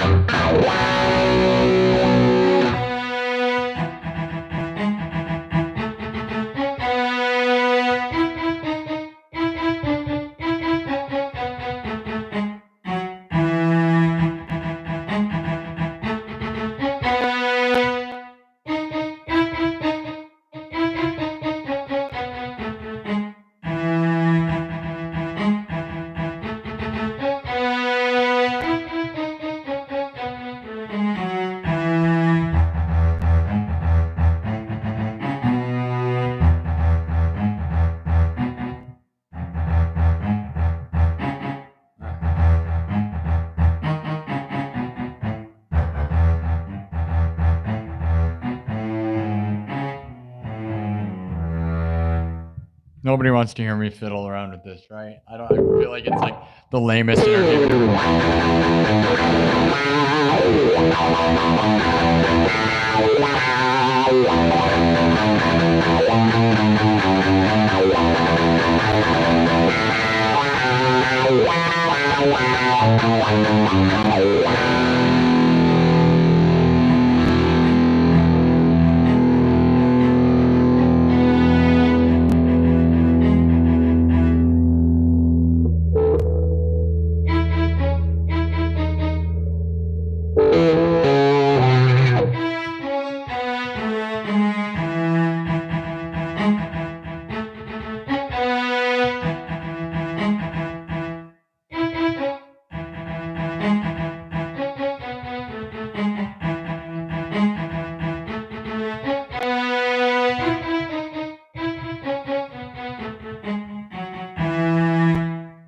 Nobody wants to hear me fiddle around with this, right? I feel like it's like the lamest interview.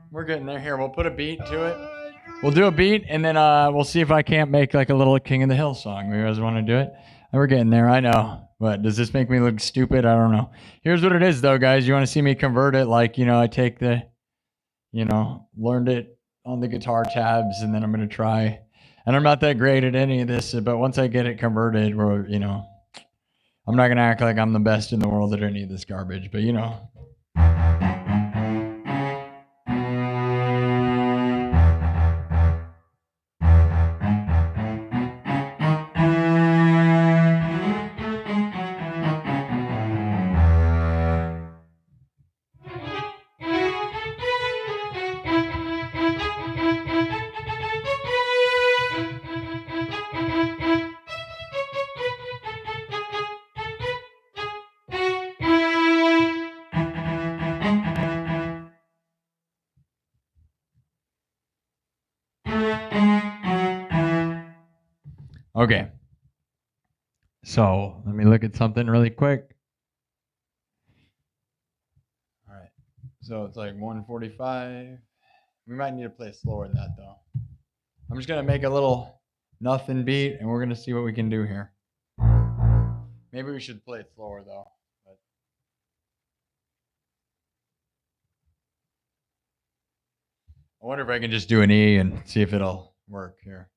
We're getting there. Here, we'll put a beat to it. We'll do a beat, and then we'll see if I can't make like a little King of the Hill song. You guys want to do it? We're getting there, I know. But does this make me look stupid? I don't know. Here's what it is, though, guys. You want to see me convert it? Like, you know, I take the, you know, learned it on the guitar tabs, and then I'm going to try. And I'm not that great at any of this, but once I get it converted, we're, you know, I'm not going to act like I'm the best in the world at any of this garbage, but, you know. Okay. So let me look at something really quick. All right. So it's like 1:45. We might need to play slower than that, though. I'm just going to make a little nothing beat, and we're going to see what we can do here. Maybe we should play it slower, though. But I wonder if I can just do an E and see if it'll work here.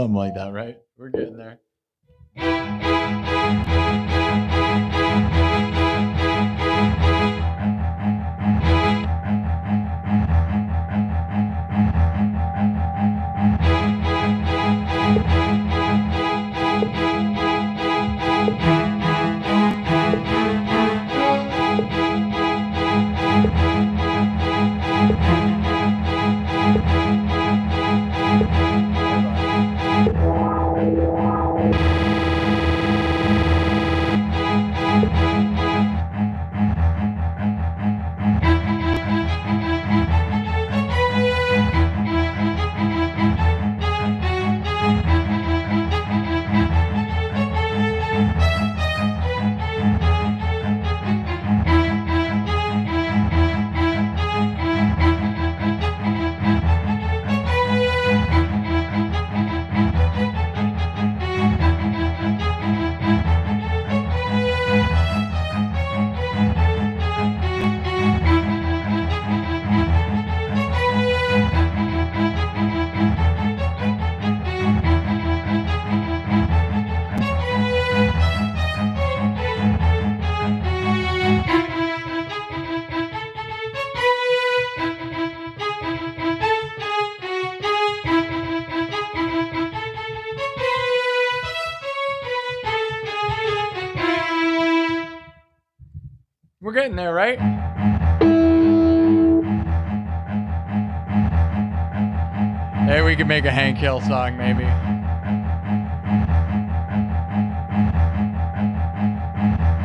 Something like that, right? We're getting there. We're getting there, right? Hey, we could make a Hank Hill song, maybe.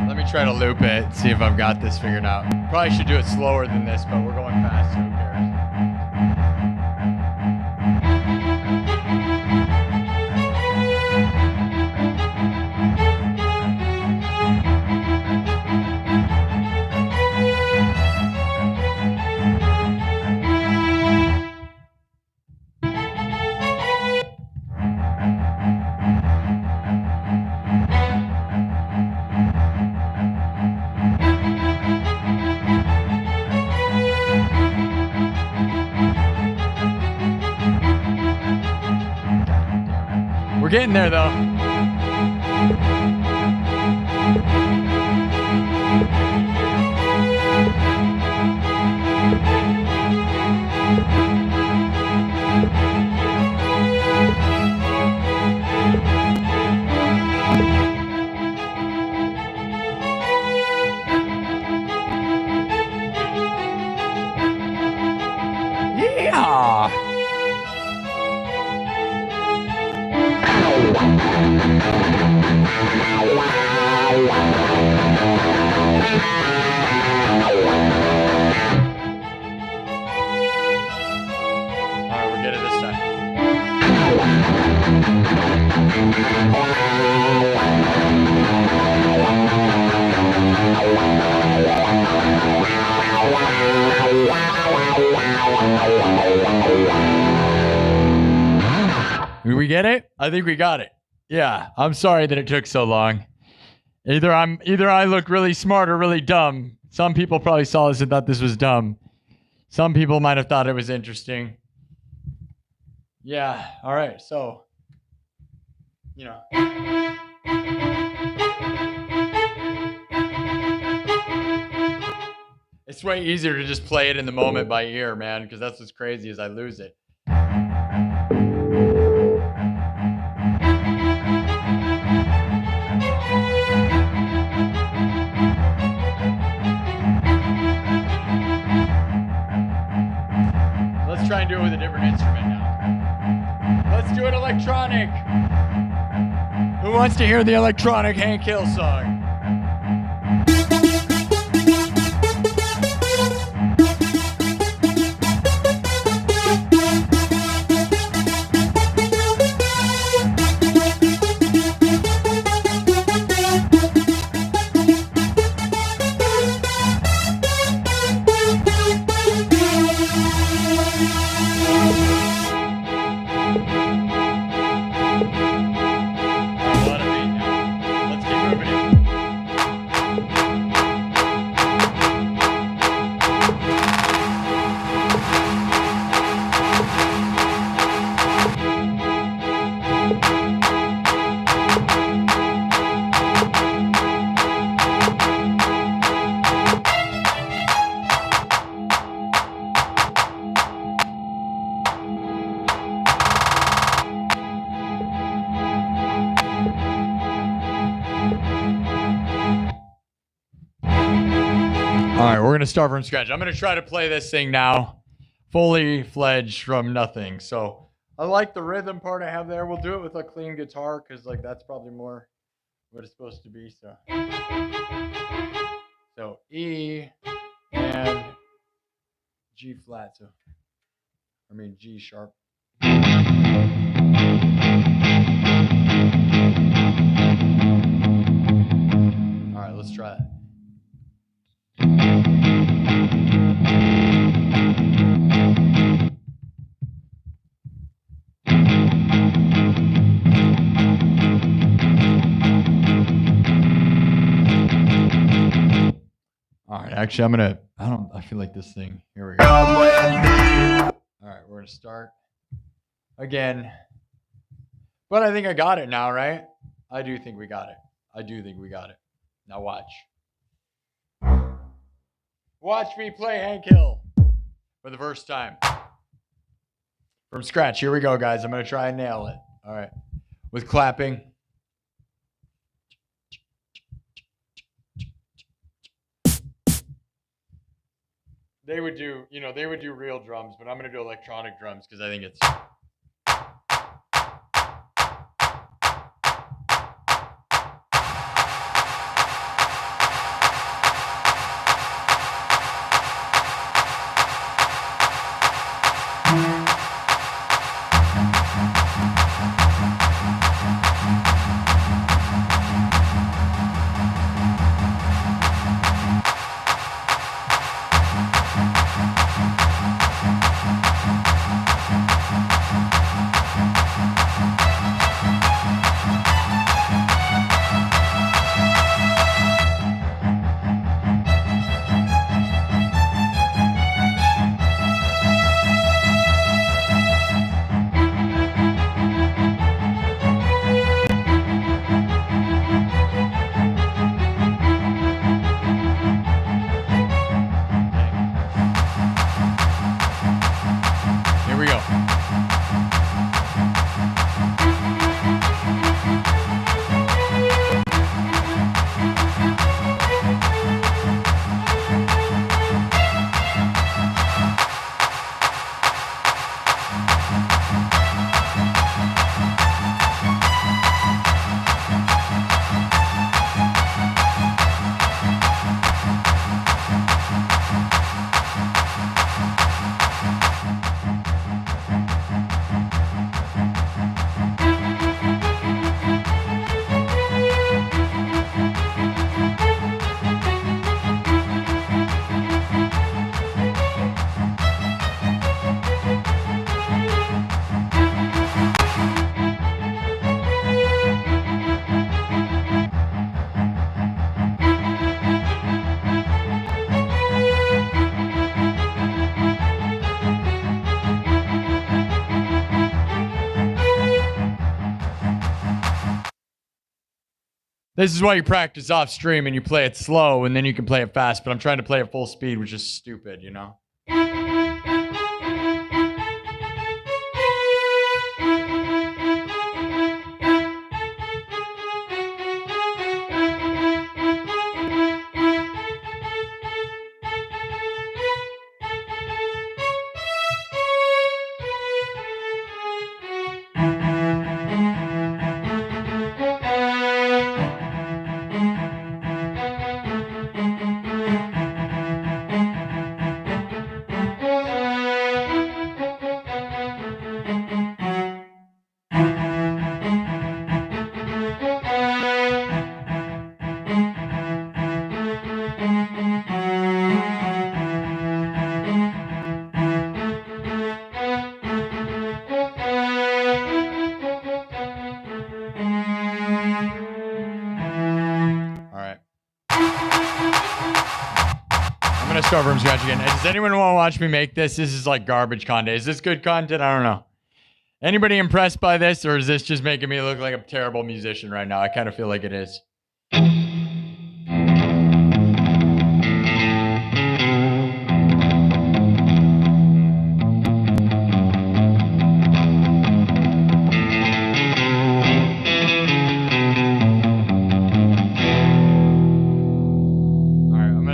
Let me try to loop it, see if I've got this figured out. Probably should do it slower than this, but we're going fast, so who cares? We're getting there, though. Yeah. Alright, we'll get it this time. Did we get it? I think we got it. Yeah, I'm sorry that it took so long. Either I look really smart or really dumb. Some people probably saw this and thought this was dumb. Some people might have thought it was interesting. Yeah, all right, so, you know. It's way easier to just play it in the moment by ear, man, because that's what's crazy is I lose it. Let's try and do it with a different instrument now. Let's do it electronic. Who wants to hear the electronic Hank Hill song? Let's keep moving it. to start from scratch. I'm going to try to play this thing now, fully fledged from nothing. So I like the rhythm part I have there. We'll do it with a clean guitar because like that's probably more what it's supposed to be. So E and G flat. G sharp. All right, let's try it. All right, actually, I feel like this thing. Here we go. All right, we're going to start again. But I think I got it now, right? I do think we got it. Now watch. Watch me play Hank Hill for the first time. From scratch. Here we go, guys. I'm going to try and nail it. All right. With clapping. They would do real drums, but I'm going to do electronic drums because I think it's... This is why you practice off stream and you play it slow and then you can play it fast, but I'm trying to play it full speed, which is stupid, you know? Start from scratch again. Does anyone want to watch me make this? This is like garbage content. Is this good content? I don't know. Anybody impressed by this, or is this just making me look like a terrible musician right now? I kind of feel like it is.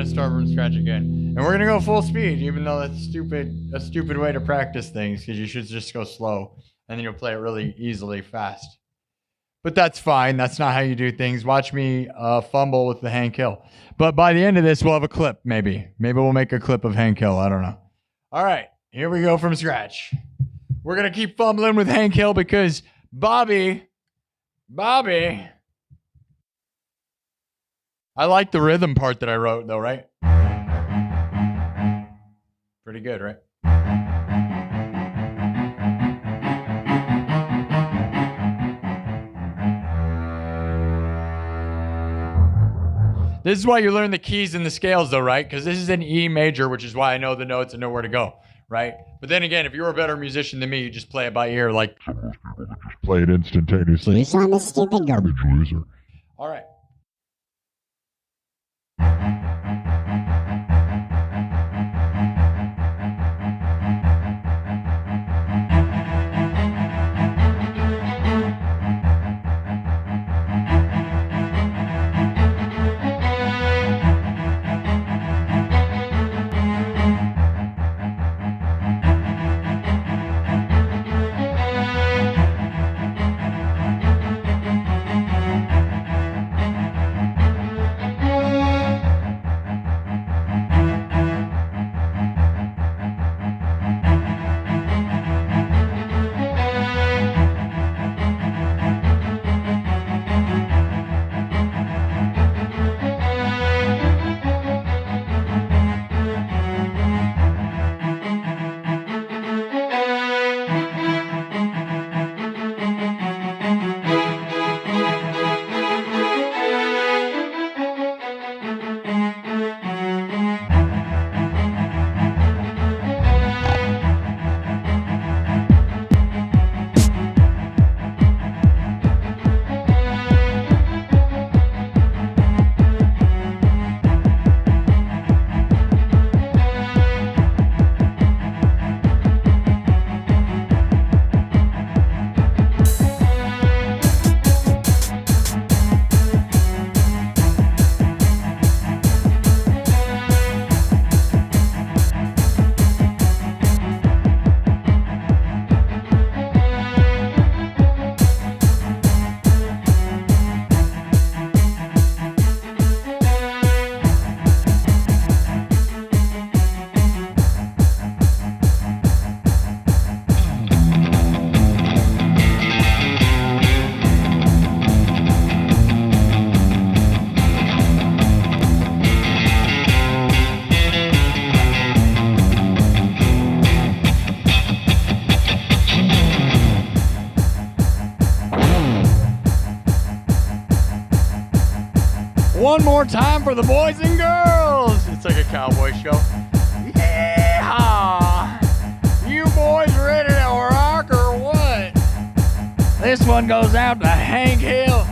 Start from scratch again. And we're we're gonna go full speed, even though that's a stupid way to practice things, because you should just go slow, and then you'll play it really easily fast. But that's fine. That's not how you do things. Watch me fumble with the Hank Hill. But by the end of this, we'll have a clip, maybe. Maybe we'll make a clip of Hank Hill. I don't know. All right, here we go from scratch. We're gonna keep fumbling with Hank Hill because Bobby. I like the rhythm part that I wrote, though, right? Pretty good, right? This is why you learn the keys and the scales, though, right? Because this is an E major, which is why I know the notes and know where to go, right? But then again, if you're a better musician than me, you just play it by ear, like Some of those people that just play it instantaneously. So I'm a stupid garbage. Garbage loser. all right. One more time for the boys and girls. It's like a cowboy show. Yeah! You boys ready to rock or what? This one goes out to Hank Hill.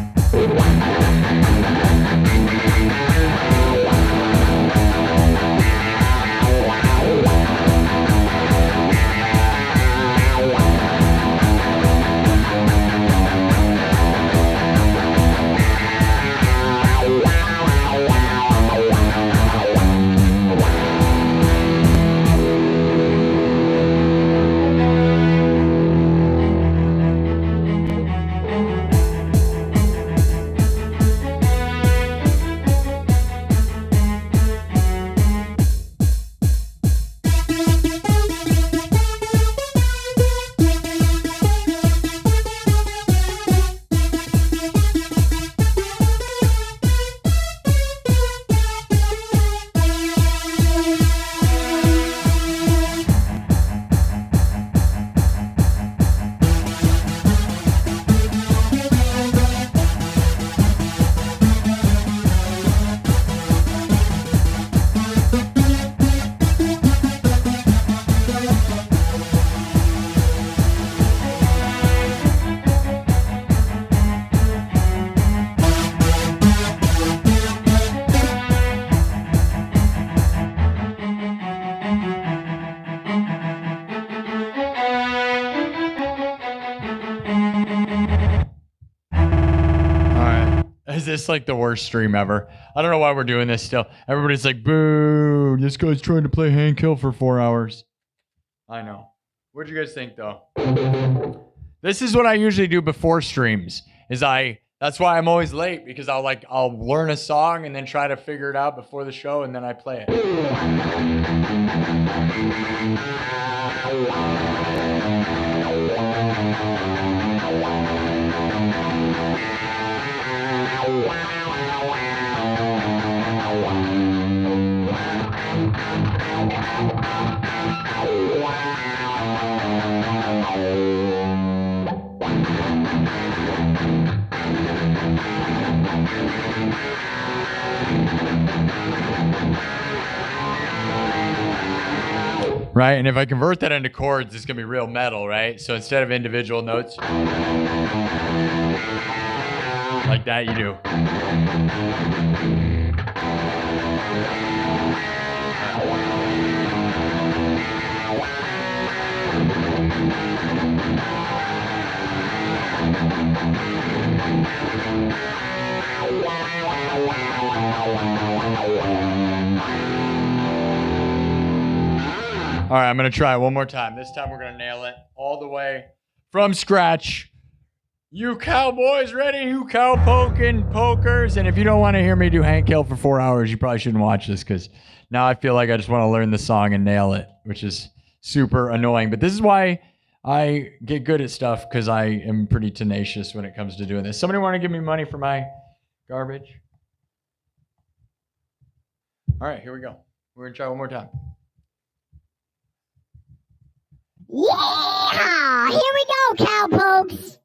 this like the worst stream ever? I don't know why we're doing this still. Everybody's like, boo, this guy's trying to play hand kill for 4 hours. I know. What'd you guys think though? This is what I usually do before streams. That's why I'm always late, because I'll learn a song and then try to figure it out before the show, and then I play it. Right, and if I convert that into chords, it's gonna be real metal, right? So instead of individual notes, like that, you do. All right, I'm going to try it one more time. This time we're going to nail it all the way from scratch. You cowboys ready? You cowpoking pokers? And if you don't want to hear me do hand kill for 4 hours, you probably shouldn't watch this, because now I feel like I just want to learn the song and nail it, which is super annoying. But this is why I get good at stuff, because I am pretty tenacious when it comes to doing this. Somebody want to give me money for my garbage? All right, here we go. We're going to try one more time. Yeah! Here we go, cowpokes!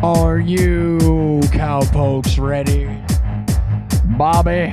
Are you cowpokes ready? Bobby?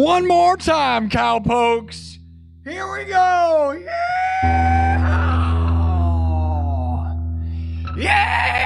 One more time, cowpokes. Here we go. Yeah! Yeah!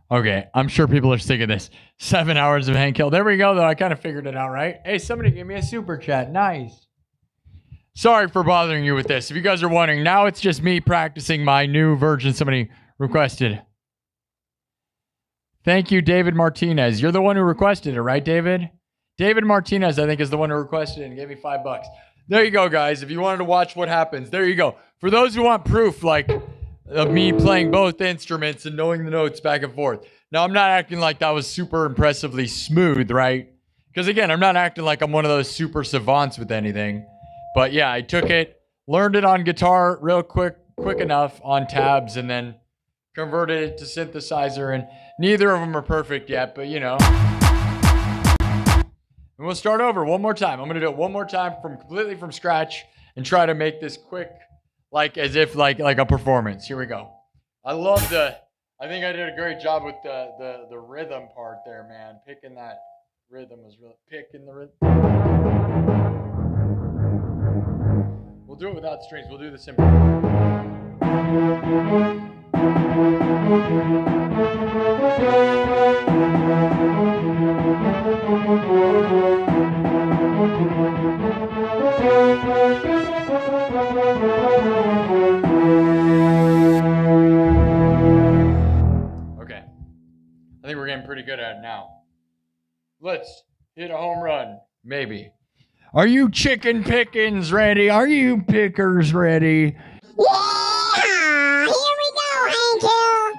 Okay, I'm sure people are sick of this. 7 hours of Hank Hill. There we go, though. I kind of figured it out, right? Hey, somebody give me a super chat. Nice. Sorry for bothering you with this. If you guys are wondering, now it's just me practicing my new version somebody requested. Thank you, David Martinez. You're the one who requested it, right, David? David Martinez, I think, is the one who requested it and gave me $5. There you go, guys. If you wanted to watch what happens, there you go. For those who want proof, like, of me playing both instruments and knowing the notes back and forth. Now, I'm not acting like that was super impressively smooth, right? Because, again, I'm not acting like I'm one of those super savants with anything. But, yeah, I took it, learned it on guitar real quick enough on tabs, and then converted it to synthesizer. And neither of them are perfect yet, but, you know. And we'll start over one more time. I'm going to do it one more time completely from scratch and try to make this quick. Like as if like a performance. Here we go. I think I did a great job with the rhythm part there, man. Picking that rhythm was really picking the rhythm. We'll do it without strings. We'll do the simple. Okay. I think we're getting pretty good at it now. Let's hit a home run. Maybe. Are you chicken pickings ready? Are you pickers ready? Yeah! Here we go, Hank Hill.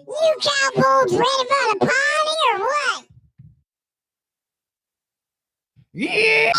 You cowpokes ready for the party or what? Yeah!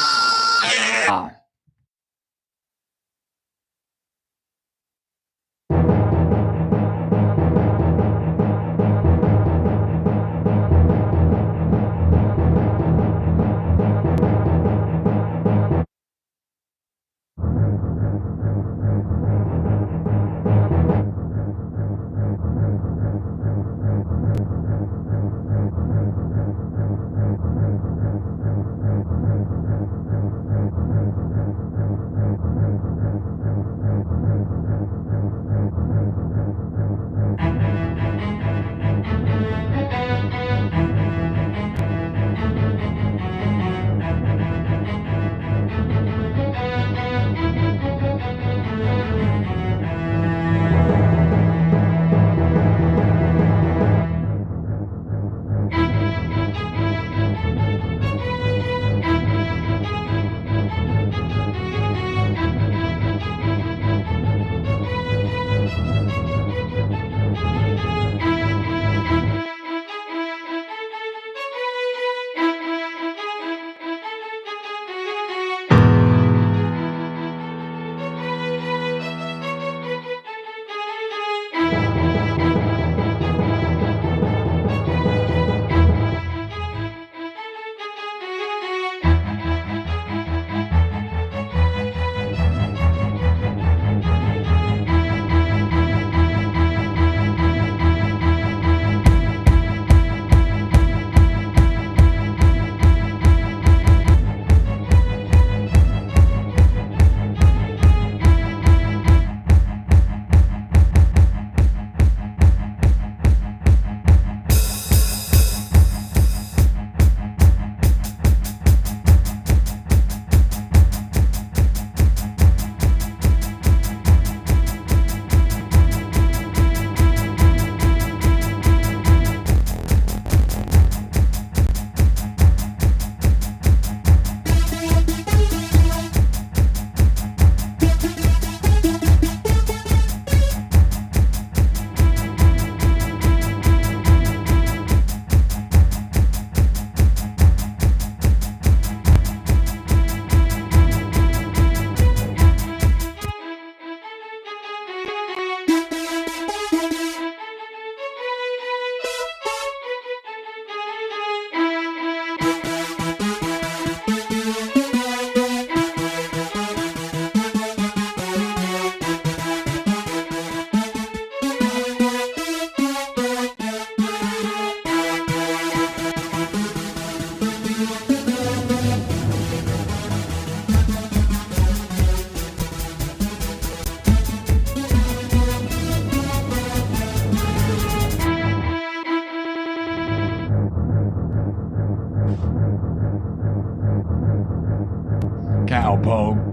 cowpoke.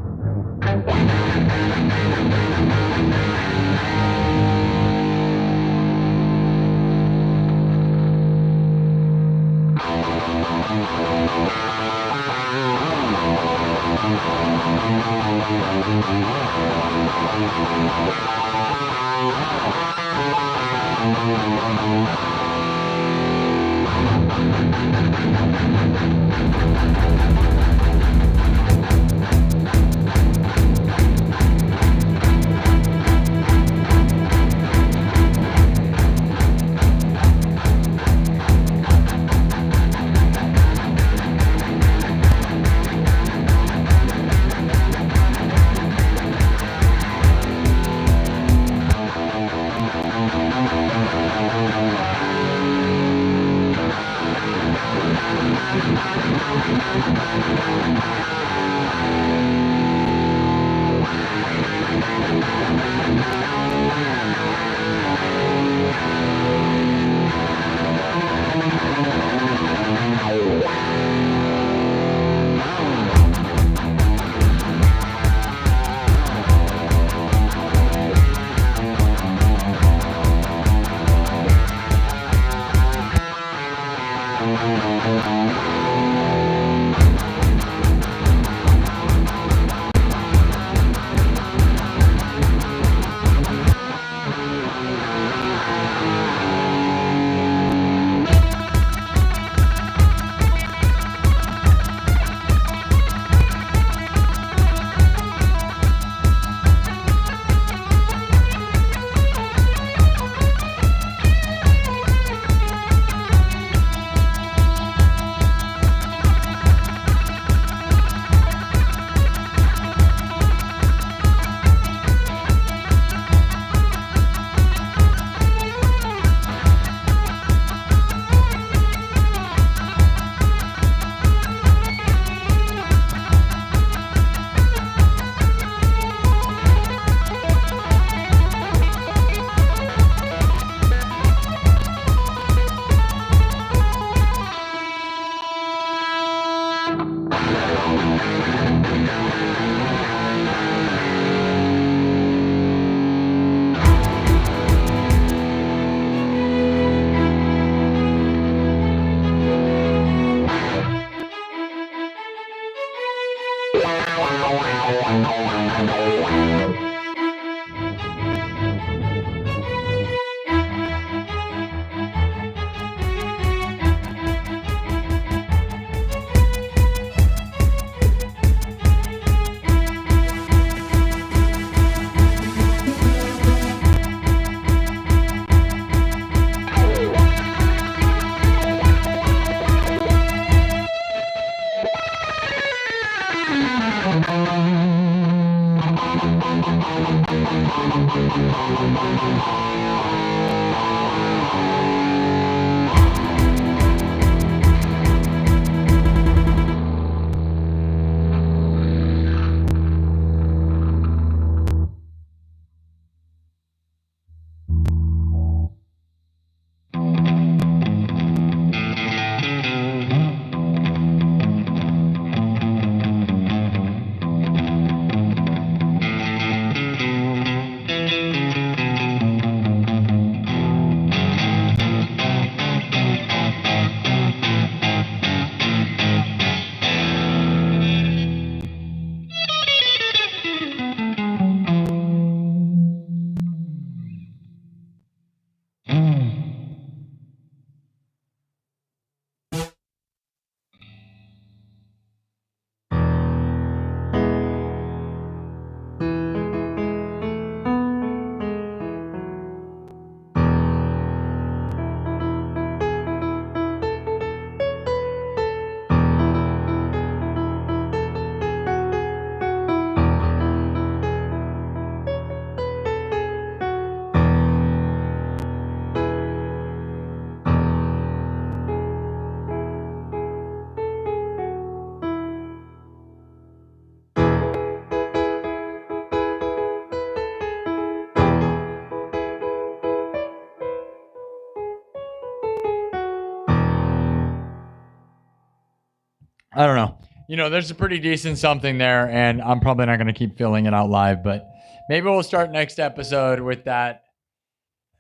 I don't know. you know, there's a pretty decent something there, and I'm probably not going to keep filling it out live, but maybe we'll start next episode with that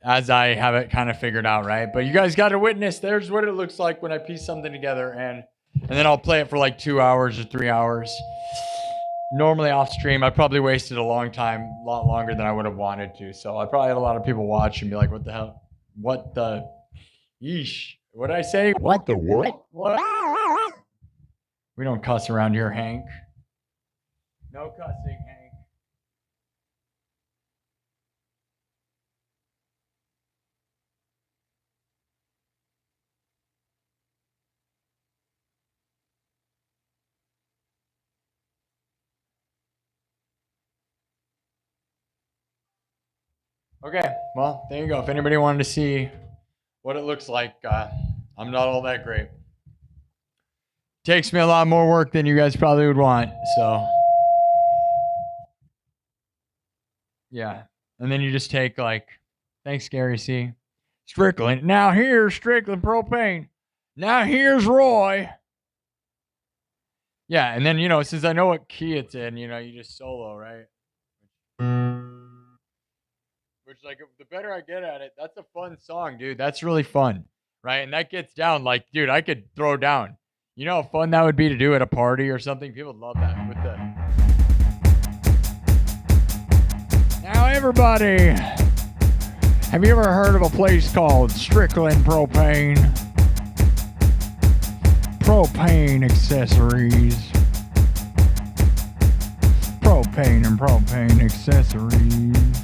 as I have it kind of figured out, right? But you guys got to witness. There's what it looks like when I piece something together, and then I'll play it for like 2 hours or 3 hours. Normally off stream, I probably wasted a long time, a lot longer than I would have wanted to. So I probably had a lot of people watch and be like, what the hell? What the? Yeesh. What did I say? What the what? We don't cuss around here, Hank. No cussing, Hank. Okay, well, there you go. If anybody wanted to see what it looks like, I'm not all that great. Takes me a lot more work than you guys probably would want, so. Yeah, and then you just take like, thanks, Gary C. Strickland. Now here's Strickland Propane. Now here's Roy. Yeah, and then, you know, since I know what key it's in, you know, you just solo, right? Which, like, the better I get at it, that's a fun song, dude. That's really fun, right? And that gets down, like, dude, I could throw down. You know how fun that would be to do at a party or something? People would love that. With the... Now, everybody, have you ever heard of a place called Strickland Propane? Propane accessories. Propane and propane accessories.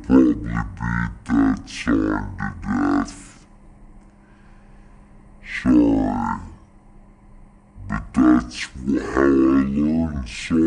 Probably beat that song to death. Sorry. But that's how I learn songs.